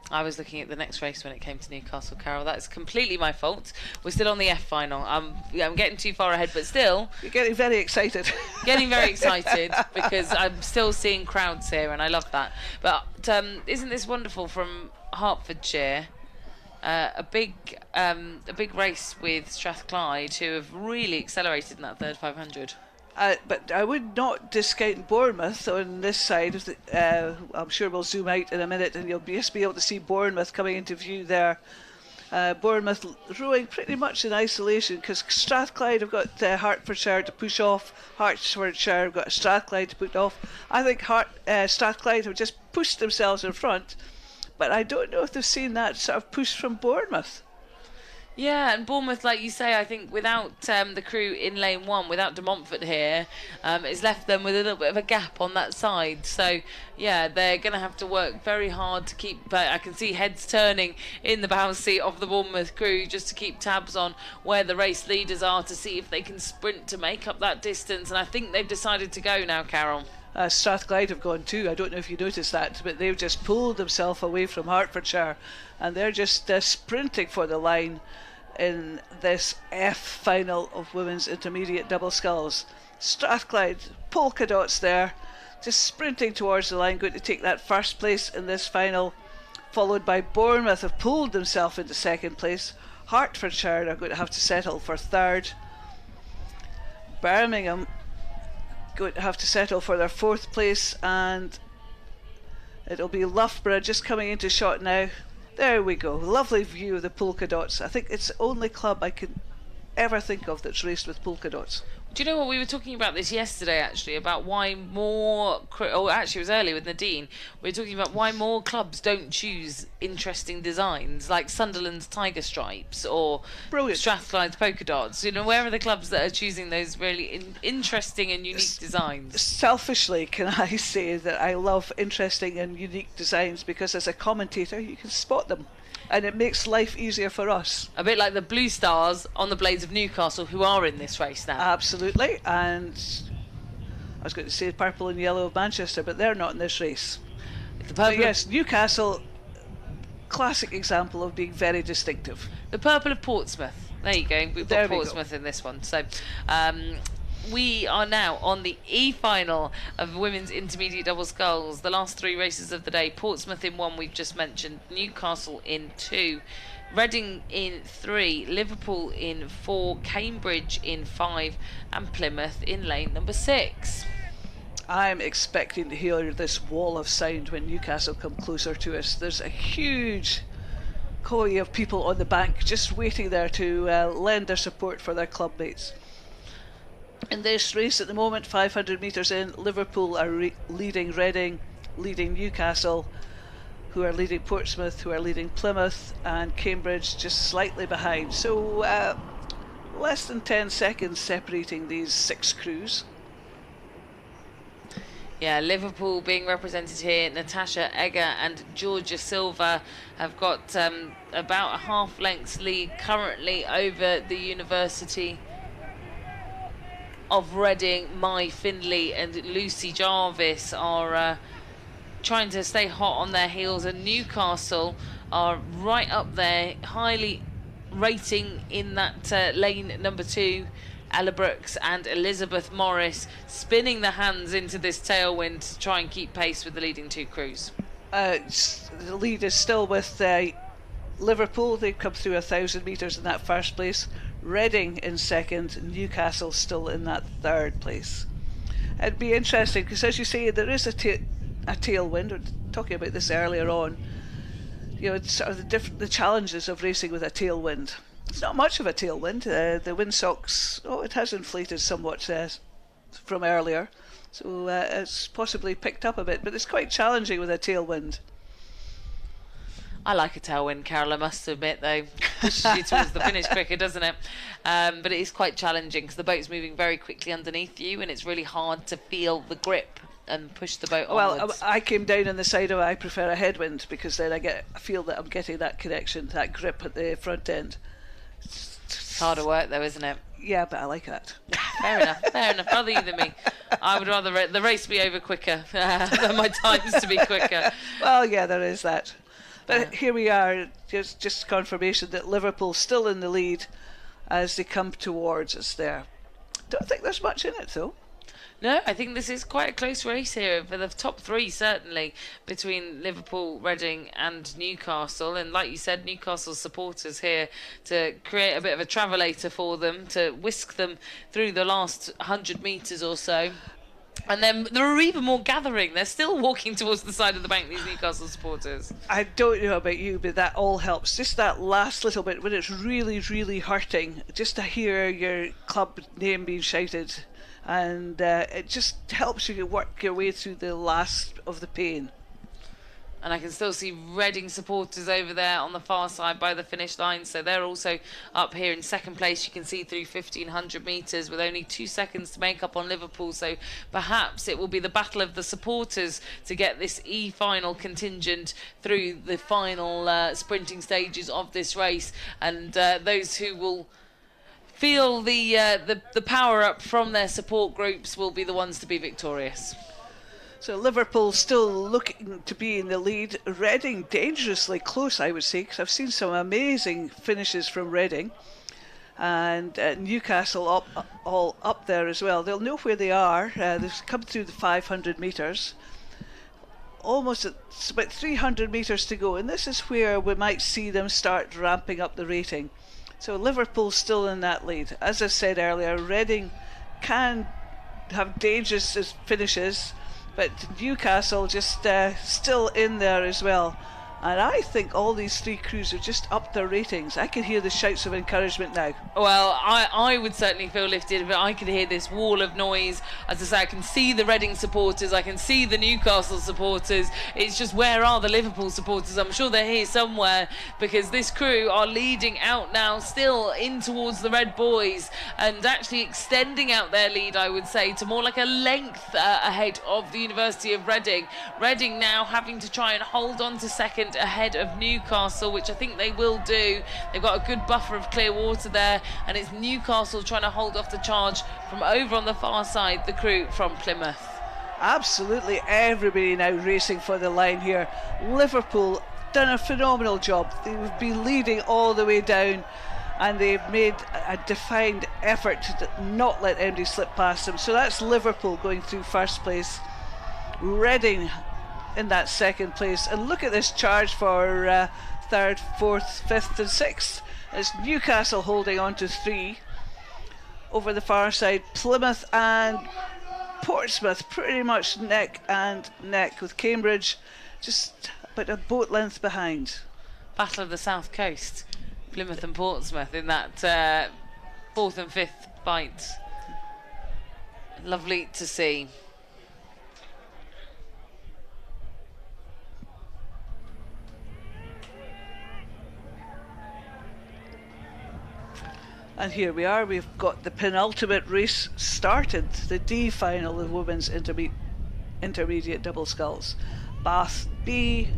I was looking at the next race when it came to Newcastle, Carol. That is completely my fault. We're still on the F final. I'm getting too far ahead, but still... You're getting very excited. Getting very excited because I'm still seeing crowds here, and I love that. But isn't this wonderful from Hertfordshire? A big race with Strathclyde, who have really accelerated in that third 500. But I would not discount Bournemouth on this side. I'm sure we'll zoom out in a minute and you'll just be able to see Bournemouth coming into view there. Bournemouth rowing pretty much in isolation because Strathclyde have got Hertfordshire to push off. Hertfordshire have got Strathclyde to put off. I think Strathclyde have just pushed themselves in front, but I don't know if they've seen that sort of push from Bournemouth. Yeah, and Bournemouth, like you say, I think without the crew in lane 1, without De Montfort here, it's left them with a little bit of a gap on that side. So, yeah, they're going to have to work very hard to keep... I can see heads turning in the bow seat of the Bournemouth crew just to keep tabs on where the race leaders are to see if they can sprint to make up that distance. And I think they've decided to go now, Carol. Strathclyde have gone too. I don't know if you noticed that, but they've just pulled themselves away from Hertfordshire and they're just sprinting for the line in this F final of women's intermediate double sculls. Strathclyde, polka dots there, just sprinting towards the line, going to take that first place in this final. followed by Bournemouth, have pulled themselves into second place. Hertfordshire are going to have to settle for third. Birmingham going to have to settle for their fourth place, and it'll be Loughborough just coming into shot now. There we go, lovely view of the polka dots. I think it's the only club I can ever think of that's raced with polka dots. Do you know what, we were talking about this yesterday actually, about why more, actually it was earlier with Nadine, we were talking about why more clubs don't choose interesting designs like Sunderland's tiger stripes or Strathclyde's polka dots. You know, where are the clubs that are choosing those really interesting and unique designs? Selfishly, can I say that I love interesting and unique designs because as a commentator you can spot them. And it makes life easier for us. A bit like the blue stars on the blades of Newcastle, who are in this race now. Absolutely, and I was going to say purple and yellow of Manchester, but they're not in this race. But yes, Newcastle, classic example of being very distinctive. The purple of Portsmouth. There you go. We've got Portsmouth in this one. So we are now on the E-final of women's intermediate double sculls. The last three races of the day. Portsmouth in 1, we've just mentioned. Newcastle in 2. Reading in 3. Liverpool in 4. Cambridge in 5. And Plymouth in lane number 6. I'm expecting to hear this wall of sound when Newcastle come closer to us. There's a huge covey of people on the bank just waiting there to lend their support for their club mates. In this race at the moment, 500 metres in, Liverpool are leading Reading, leading Newcastle, who are leading Portsmouth, who are leading Plymouth, and Cambridge just slightly behind. So less than 10 seconds separating these 6 crews. Yeah, Liverpool being represented here. Natasha Egger and Georgia Silva have got about a half length's lead currently over the University of Reading. Mai Findlay and Lucy Jarvis are trying to stay hot on their heels, and Newcastle are right up there, highly rating in that lane number 2. Ella Brooks and Elizabeth Morris spinning the hands into this tailwind to try and keep pace with the leading 2 crews. The lead is still with Liverpool. They've come through 1,000 metres in that first place. Reading in second, Newcastle still in that third place. It'd be interesting because, as you say, there is a tailwind. We were talking about this earlier on. You know, it's sort of the challenges of racing with a tailwind. It's not much of a tailwind. The windsocks, it has inflated somewhat from earlier, so it's possibly picked up a bit, but it's quite challenging with a tailwind. I like a tailwind, Carol, I must admit, though. Pushes you towards the finish quicker, doesn't it? But it is quite challenging because the boat's moving very quickly underneath you, and it's really hard to feel the grip and push the boat onwards. Well, I came down on the side of I prefer a headwind because then I feel that I'm getting that connection, that grip at the front end. It's harder work, though, isn't it? Yeah, but I like that. Fair enough. Rather you than me. I would rather the race be over quicker than my times to be quicker. Well, yeah, there is that. But here we are, just confirmation that Liverpool's still in the lead as they come towards us there. Don't think there's much in it, though. No, I think this is quite a close race here for the top 3, certainly, between Liverpool, Reading and Newcastle. And like you said, Newcastle supporters here to create a bit of a travelator for them, to whisk them through the last 100 metres or so. And then there are even more gathering. They're still walking towards the side of the bank, these Newcastle supporters. I don't know about you, but that all helps. Just that last little bit when it's really, really hurting, just to hear your club name being shouted. And it just helps you work your way through the last of the pain. And I can still see Reading supporters over there on the far side by the finish line, so they're also up here in second place. You can see through 1,500 metres with only 2 seconds to make up on Liverpool, so perhaps it will be the battle of the supporters to get this E-final contingent through the final sprinting stages of this race, and those who will feel the power up from their support groups will be the ones to be victorious. So Liverpool still looking to be in the lead. Reading dangerously close, I would say, because I've seen some amazing finishes from Reading. And Newcastle all up there as well. They'll know where they are. They've come through the 500 metres. it's about 300 metres to go, and this is where we might see them start ramping up the rating. So Liverpool's still in that lead. As I said earlier, Reading can have dangerous finishes, but Newcastle just still in there as well. And I think all these three crews have just upped their ratings. I can hear the shouts of encouragement now. Well, I would certainly feel lifted, but I could hear this wall of noise. As I say, I can see the Reading supporters, I can see the Newcastle supporters. It's just, where are the Liverpool supporters? I'm sure they're here somewhere, because this crew are leading out now, still in towards the Red Boys, and actually extending out their lead, I would say, to more like a length ahead of the University of Reading. Reading now having to try and hold on to second ahead of Newcastle, which I think they will do. They've got a good buffer of clear water there, and it's Newcastle trying to hold off the charge from over on the far side, the crew from Plymouth. Absolutely everybody now racing for the line here. Liverpool done a phenomenal job. They've been leading all the way down, and they've made a defined effort to not let anybody slip past them. So that's Liverpool going through first place. Reading in that second place, and look at this charge for third, fourth, fifth and sixth. It's Newcastle holding on to 3. Over the far side, Plymouth and Portsmouth pretty much neck and neck, with Cambridge just about a boat length behind. Battle of the South Coast, Plymouth and Portsmouth in that fourth and fifth fight. Lovely to see. And here we are, we've got the penultimate race started, the D final of women's intermediate double sculls. Bath B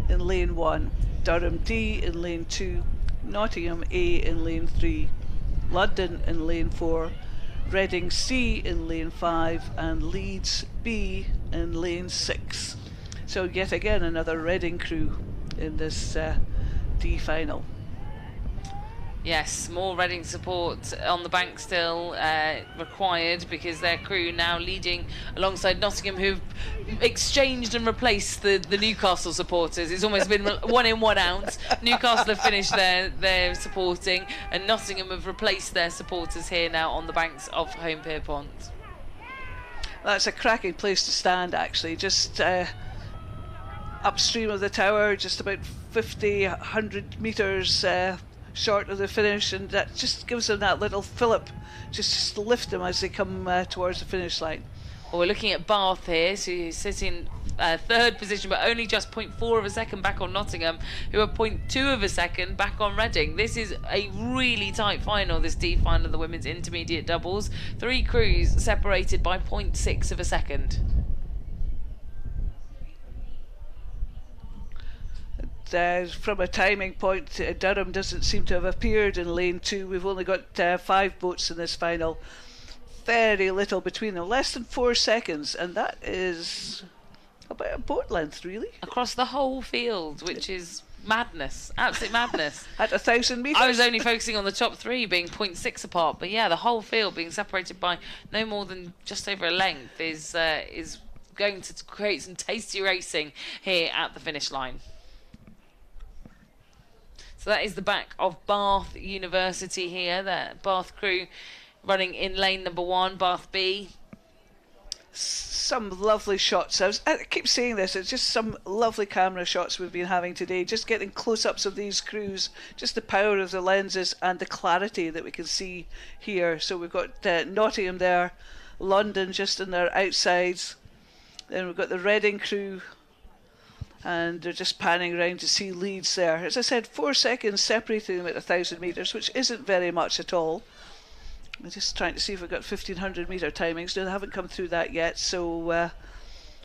in lane 1, Durham D in lane 2, Nottingham A in lane 3, London in lane 4, Reading C in lane 5, and Leeds B in lane 6. So yet again another Reading crew in this D final. Yes, more Reading support on the bank still required, because their crew now leading alongside Nottingham, who've exchanged and replaced the Newcastle supporters. It's almost been 1 in, 1 out. Newcastle have finished their supporting, and Nottingham have replaced their supporters here now on the banks of Home Pierpont. That's a cracking place to stand, actually. Just upstream of the tower, just about 100 metres short of the finish, and that just gives them that little fillip, just to lift them as they come towards the finish line. Well, we're looking at Bath here, so you sit in third position, but only just 0.4 of a second back on Nottingham, who are 0.2 of a second back on Reading. This is a really tight final, this D final of the women's intermediate doubles. 3 crews separated by 0.6 of a second. From a timing point, Durham doesn't seem to have appeared in lane 2. We've only got 5 boats in this final. Very little between them, less than 4 seconds, and that is about a boat length, really. Across the whole field, which is madness, absolute madness. At 1,000 metres. I was only focusing on the top 3 being 0.6 apart, but yeah, the whole field being separated by no more than just over a length is going to create some tasty racing here at the finish line. So that is the back of Bath University here, the Bath crew running in lane number 1, Bath B. Some lovely shots. I keep saying this, it's just some lovely camera shots we've been having today, just getting close-ups of these crews, just the power of the lenses and the clarity that we can see here. So we've got Nottingham there, London just in their outsides, then we've got the Reading crew, and they're just panning around to see Leeds there. As I said, 4 seconds separating them at 1,000 metres, which isn't very much at all. I'm just trying to see if we've got 1,500 metre timings. No, they haven't come through that yet, so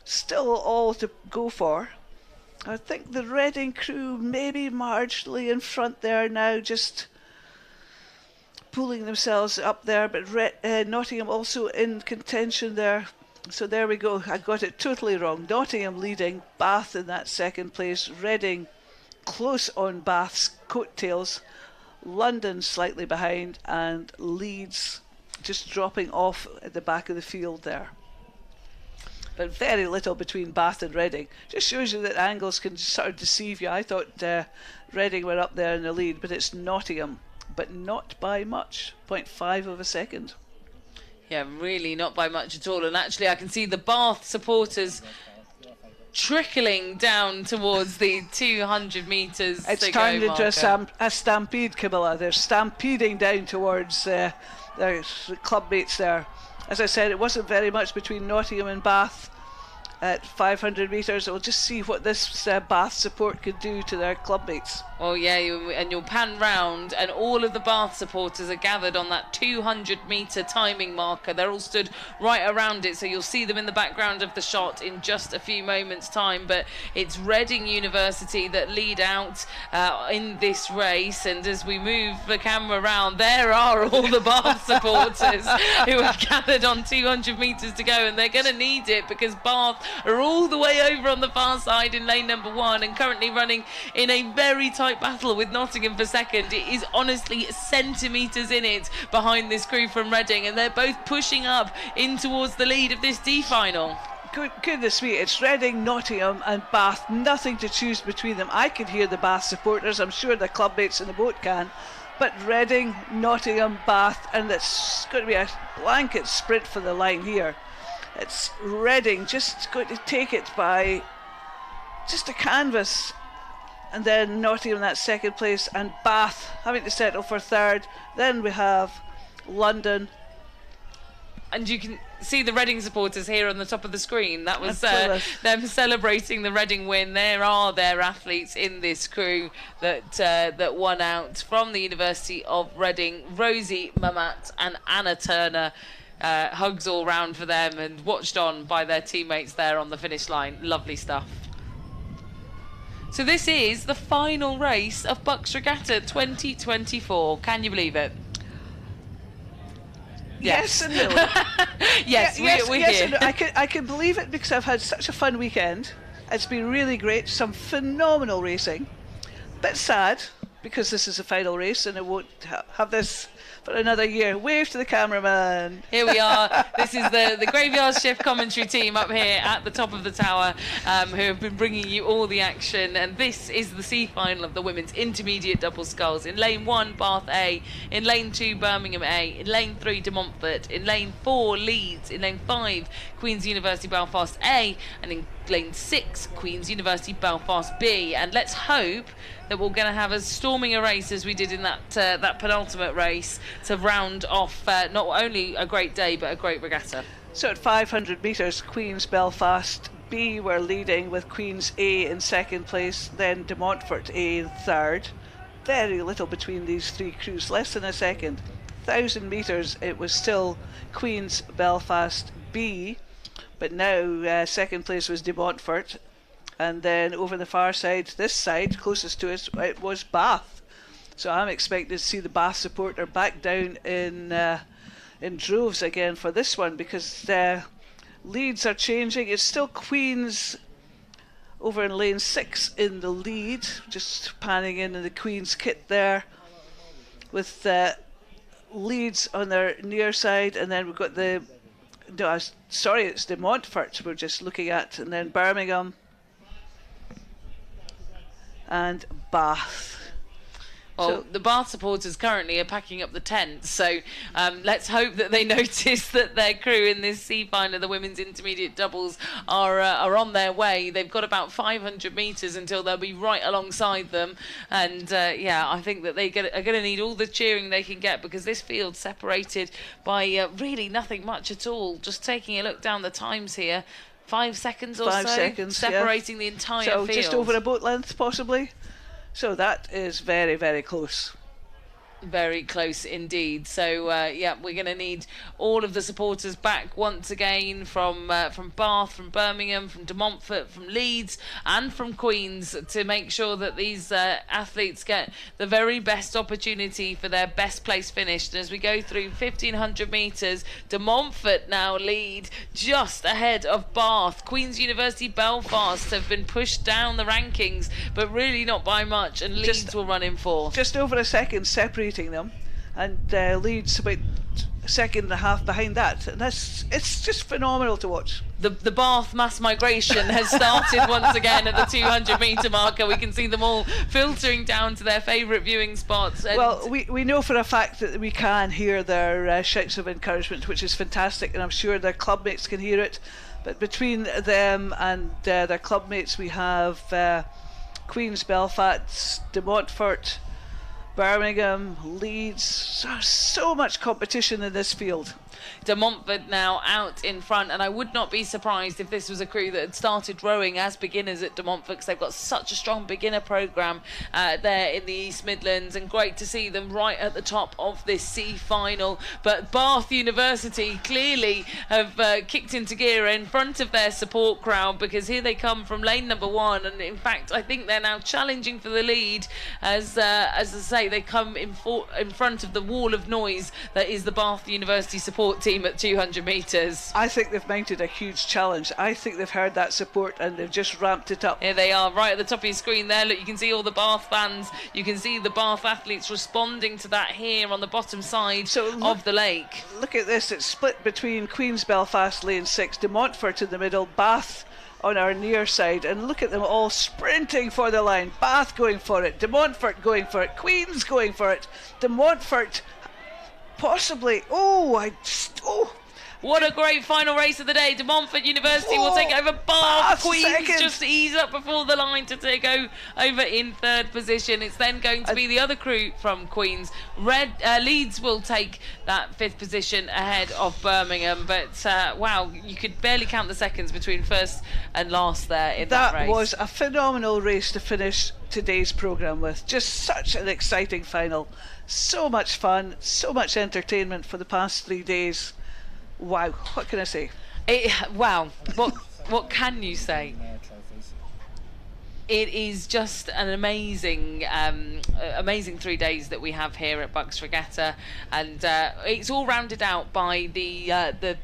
still all to go for. I think the Reading crew maybe marginally in front there now, just pulling themselves up there, but Nottingham also in contention there. So there we go, I got it totally wrong. Nottingham leading, Bath in that second place, Reading close on Bath's coattails, London slightly behind, and Leeds just dropping off at the back of the field there. but very little between Bath and Reading. Just shows you that angles can sort of deceive you. I thought Reading were up there in the lead, but it's Nottingham, but not by much, 0.5 of a second. Yeah, really not by much at all. And actually I can see the Bath supporters trickling down towards the 200 metres. It's turned into a stampede, Camilla. They're stampeding down towards their club mates there. As I said, it wasn't very much between Nottingham and Bath at 500 metres. We'll just see what this Bath support could do to their club mates. Oh yeah, and you'll pan round and all of the Bath supporters are gathered on that 200 metre timing marker. They're all stood right around it, so you'll see them in the background of the shot in just a few moments time. But it's Reading University that lead out in this race, and as we move the camera around, there are all the Bath supporters who are gathered on 200 metres to go, and they're going to need it because Bath are all the way over on the far side in lane number 1 and currently running in a very tight battle with Nottingham for second. It is honestly centimetres in it behind this crew from Reading, and they're both pushing up in towards the lead of this D final. Goodness me, it's Reading, Nottingham and Bath, nothing to choose between them. I can hear the Bath supporters, I'm sure the club mates in the boat can, but Reading, Nottingham, Bath, and it's going to be a blanket sprint for the line here. It's Reading just going to take it by just a canvas, and then Nottingham in that second place, and Bath having to settle for third. Then we have London. And you can see the Reading supporters here on the top of the screen. That was them celebrating the Reading win. There are their athletes in this crew that won out from the University of Reading. Rosie Mamat and Anna Turner. Hugs all round for them and watched on by their teammates there on the finish line. Lovely stuff. So this is the final race of BUCS Regatta 2024. Can you believe it? Yes and no. Yes, we're yes here. And no. I can believe it because I've had such a fun weekend. It's been really great. Some phenomenal racing. Bit sad because this is the final race and it won't have this for another year. Wave to the cameraman. Here we are. This is the Graveyard Shift commentary team up here at the top of the tower who have been bringing you all the action. And this is the C final of the women's intermediate double sculls. In lane 1, Bath A. In lane 2, Birmingham A. In lane 3, De Montfort. In lane 4, Leeds. In lane 5, Queen's University Belfast A. And in lane 6, Queen's University Belfast B. And let's hope that we're going to have as storming a race as we did in that penultimate race to round off not only a great day but a great regatta. So at 500 metres, Queen's Belfast B were leading with Queen's A in second place, then De Montfort A in third. Very little between these three crews, less than a second. 1,000 metres, it was still Queen's Belfast B, but now second place was De Montfort. And then over the far side, this side, closest to us, it was Bath. So I'm expecting to see the Bath supporter back down in droves again for this one because leads are changing. It's still Queen's over in lane 6 in the lead, just panning in the Queen's kit there with Leeds on their near side, and then we've got it's De Montfort we're just looking at, and then Birmingham and Bath. Well, the Bath supporters currently are packing up the tents, so let's hope that they notice that their crew in this C final, the women's intermediate doubles, are on their way. They've got about 500 metres until they'll be right alongside them, and I think that they are going to need all the cheering they can get because this field's separated by really nothing much at all. Just taking a look down the times here, 5 seconds or 5 seconds, separating the entire so field. Just over a boat length, possibly. So that is very, very close. Very close indeed. So we're going to need all of the supporters back once again from Bath, from Birmingham, from De Montfort, from Leeds and from Queen's to make sure that these athletes get the very best opportunity for their best place finish. And as we go through 1,500 metres, De Montfort now lead just ahead of Bath. Queen's University Belfast have been pushed down the rankings, but really not by much, and Leeds will run in fourth. Just over a second separating them, and Leeds about second and a half behind that. And it's just phenomenal to watch. The Bath mass migration has started once again at the 200 metre marker. We can see them all filtering down to their favourite viewing spots. And well, we know for a fact that we can hear their shouts of encouragement, which is fantastic, and I'm sure their clubmates can hear it. But between them and their clubmates, we have Queen's, Belfast, De Montfort, Birmingham, Leeds. So much competition in this field. De Montfort now out in front, and I would not be surprised if this was a crew that had started rowing as beginners at De Montfort, because they've got such a strong beginner programme there in the East Midlands, and great to see them right at the top of this C final. But Bath University clearly have kicked into gear in front of their support crowd, because here they come from lane number 1, and in fact I think they're now challenging for the lead as I say, they come in front of the wall of noise that is the Bath University support team at 200 metres. I think they've mounted a huge challenge. I think they've heard that support and they've just ramped it up. Here they are, right at the top of your screen there. Look, you can see all the Bath fans. You can see the Bath athletes responding to that here on the bottom side of the lake. Look at this. It's split between Queen's, Belfast, lane 6, De Montfort in the middle, Bath on our near side, and look at them all sprinting for the line. Bath going for it, De Montfort going for it, Queen's going for it, De Montfort possibly. What a great final race of the day. De Montfort University will take over Bath. Queen's just ease up before the line to go over in third position. It's then going to be the other crew from Queen's. Leeds will take that fifth position ahead of Birmingham. But wow, you could barely count the seconds between first and last there in that race. That was a phenomenal race to finish today's programme with. Just such an exciting final. So much fun, so much entertainment for the past 3 days. Wow, what can I say? Wow, what can you say? It is just an amazing 3 days that we have here at BUCS Regatta, and it's all rounded out by the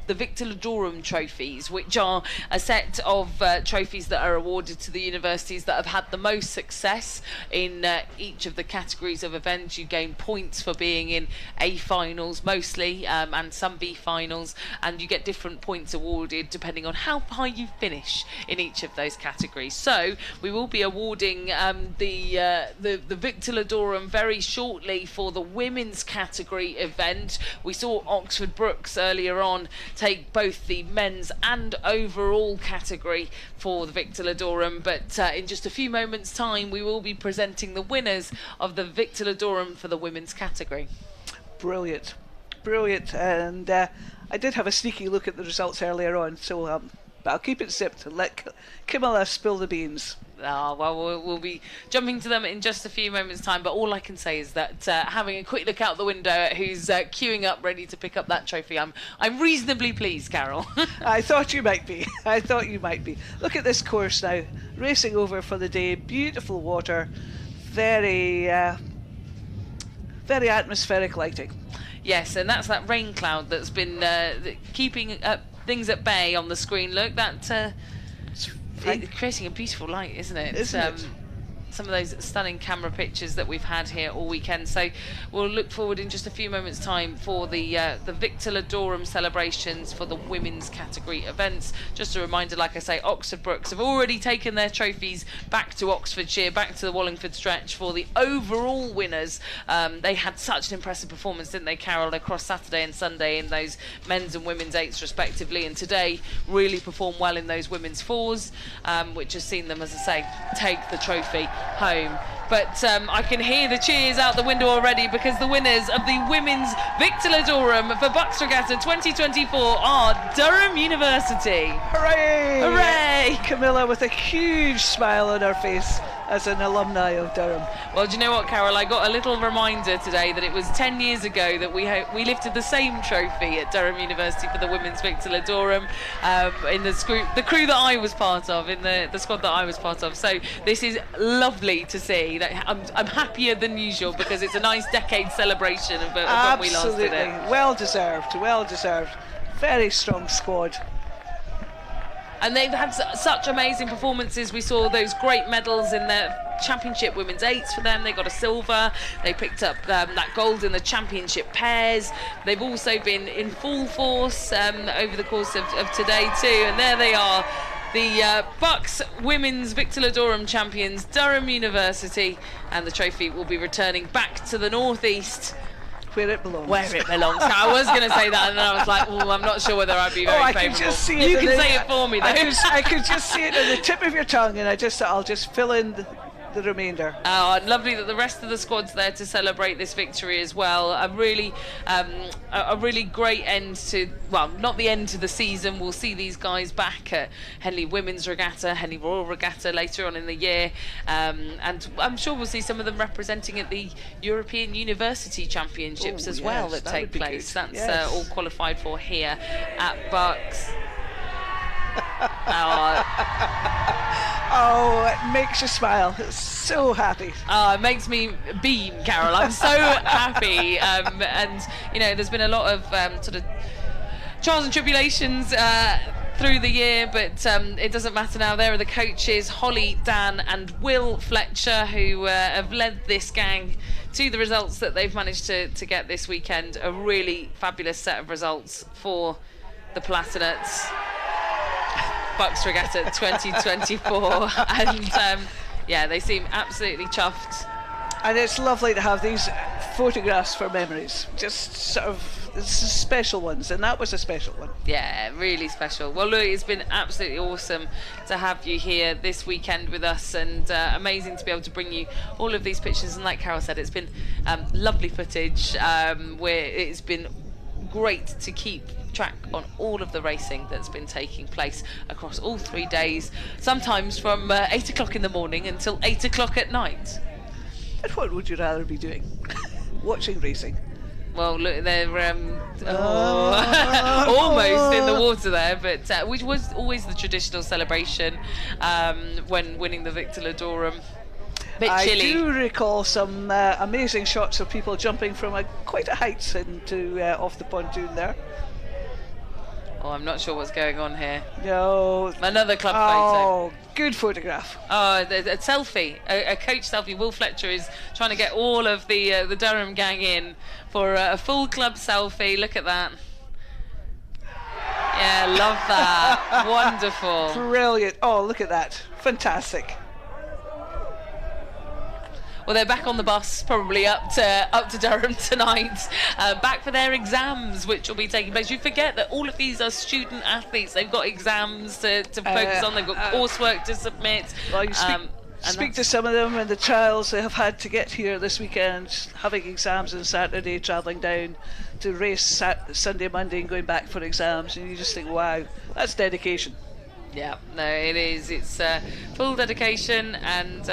Victor Ludorum trophies, which are a set of trophies that are awarded to the universities that have had the most success in each of the categories of events. You gain points for being in A finals mostly, and some B finals, and you get different points awarded depending on how high you finish in each of those categories. So we will be awarding the Victor Ludorum very shortly for the women's category event. We saw Oxford BUCS earlier on take both the men's and overall category for the Victor Ludorum, but in just a few moments time we will be presenting the winners of the Victor Ludorum for the women's category. Brilliant, and I did have a sneaky look at the results earlier on, so but I'll keep it zipped and let Camilla spill the beans. Well, we'll be jumping to them in just a few moments' time, but all I can say is that having a quick look out the window at who's queuing up ready to pick up that trophy, I'm reasonably pleased, Carol. I thought you might be. Look at this course now, racing over for the day. Beautiful water, very atmospheric lighting. Yes, and that's that rain cloud that's been keeping things at bay on the screen. Look, that creating a beautiful light, isn't it? Isn't it? Some of those stunning camera pictures that we've had here all weekend. So we'll look forward in just a few moments' time for the Victor Ludorum celebrations for the women's category events. Just a reminder, like I say, Oxford BUCS have already taken their trophies back to Oxfordshire, back to the Wallingford stretch for the overall winners. They had such an impressive performance, didn't they, Carol, across Saturday and Sunday in those men's and women's eights respectively, and today really performed well in those women's fours, which has seen them, as I say, take the trophy home. But I can hear the cheers out the window already, because the winners of the women's Victor Ludorum for BUCS Regatta 2024 are Durham University. Hooray! Hooray! Camilla with a huge smile on her face as an alumni of Durham. Well, do you know what, Carol? I got a little reminder today that it was 10 years ago that we lifted the same trophy at Durham University for the women's Victor Ludorum in the crew that I was part of, in the squad that I was part of. So this is lovely to see. That I'm happier than usual, because it's a nice decade celebration of when we last did it. Well deserved. Very strong squad. And they've had such amazing performances. We saw those great medals in their championship women's eights for them. They got a silver. They picked up that gold in the championship pairs. They've also been in full force over the course of today too, and there they are, the BUCS Women's Victor Ludorum champions, Durham University, and the trophy will be returning back to the northeast. Where it belongs. Where it belongs. I was going to say that, and then I was like, well, I'm not sure whether I'd be very favourable. I can just see it. You can say it for me, though. I could just see it on the tip of your tongue, and I'll just fill in the remainder. Oh, and lovely that the rest of the squad's there to celebrate this victory as well. A really great end to, well, not the end to the season. We'll see these guys back at Henley Women's Regatta, Henley Royal Regatta later on in the year, and I'm sure we'll see some of them representing at the European University Championships as well that take place. That's all qualified for here at BUCS. Oh, it makes you smile. It's so happy. Oh, it makes me beam, Carol. I'm so happy. And, you know, there's been a lot of sort of trials and tribulations through the year, but it doesn't matter now. There are the coaches, Holly, Dan and Will Fletcher, who have led this gang to the results that they've managed to get this weekend. A really fabulous set of results for the Platinates. BUCS Regatta 2024, and yeah, they seem absolutely chuffed. And it's lovely to have these photographs for memories, just sort of special ones, and that was a special one. Yeah, really special. Well, look, it's been absolutely awesome to have you here this weekend with us, and amazing to be able to bring you all of these pictures. And like Carol said, it's been lovely footage where it's been great to keep track on all of the racing that's been taking place across all 3 days, sometimes from 8 o'clock in the morning until 8 o'clock at night. And what would you rather be doing? Watching racing? Well, look, they're almost in the water there, but which was always the traditional celebration when winning the Victor Ludorum. Bit chilly. I do recall some amazing shots of people jumping from quite a height into off the pontoon there. Oh, I'm not sure what's going on here. No. Another club photo. Oh, good photograph. Oh, a selfie, a coach selfie. Will Fletcher is trying to get all of the Durham gang in for a full club selfie. Look at that. Yeah, love that. Wonderful. Brilliant. Oh, look at that. Fantastic. Well, they're back on the bus, probably up to Durham tonight, back for their exams, which will be taking place. You forget that all of these are student athletes. They've got exams to focus on. They've got coursework to submit. Well, you speak to some of them, and the trials they have had to get here this weekend, having exams on Saturday, travelling down to race Sunday, Monday, and going back for exams. And you just think, wow, that's dedication. Yeah, no, it is. It's full dedication, and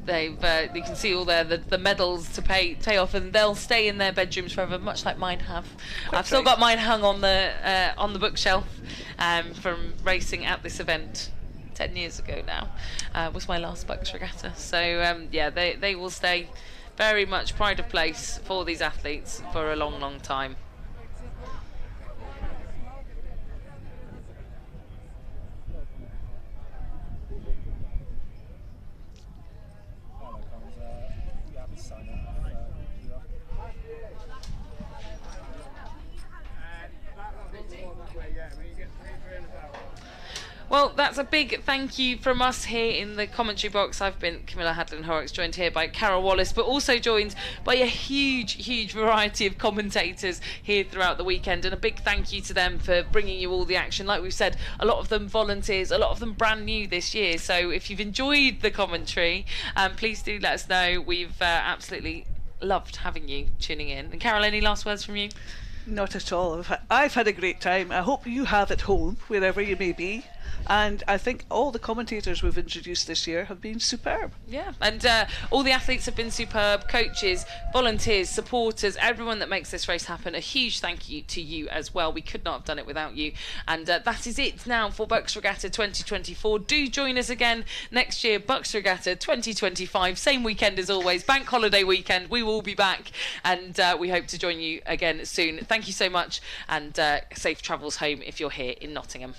you can see all the medals to pay off, and they'll stay in their bedrooms forever, much like mine have. I've still got mine hung on the bookshelf from racing at this event 10 years ago now. Was my last BUCS Regatta. So yeah, they will stay very much pride of place for these athletes for a long, long time. Well, that's a big thank you from us here in the commentary box. I've been Camilla Hadlin-Horrocks, joined here by Carol Wallace, but also joined by a huge variety of commentators here throughout the weekend. And a big thank you to them for bringing you all the action. Like we've said, a lot of them volunteers, a lot of them brand new this year. So if you've enjoyed the commentary, please do let us know. We've absolutely loved having you tuning in. And Carol, any last words from you? Not at all. I've had a great time. I hope you have at home, wherever you may be. And I think all the commentators we've introduced this year have been superb. Yeah, and all the athletes have been superb. Coaches, volunteers, supporters, everyone that makes this race happen. A huge thank you to you as well. We could not have done it without you. And that is it now for BUCS Regatta 2024. Do join us again next year, BUCS Regatta 2025. Same weekend as always, bank holiday weekend. We will be back, and we hope to join you again soon. Thank you so much, and safe travels home if you're here in Nottingham.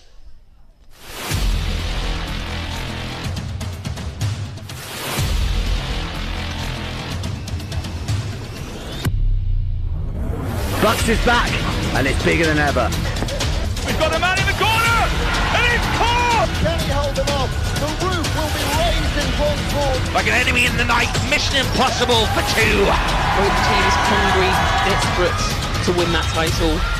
BUCS is back, and it's bigger than ever. We've got a man in the corner, and it's caught! Can he hold them off? The roof will be raised in front. Like an enemy in the night, mission impossible for two. Both teams hungry, desperate to win that title.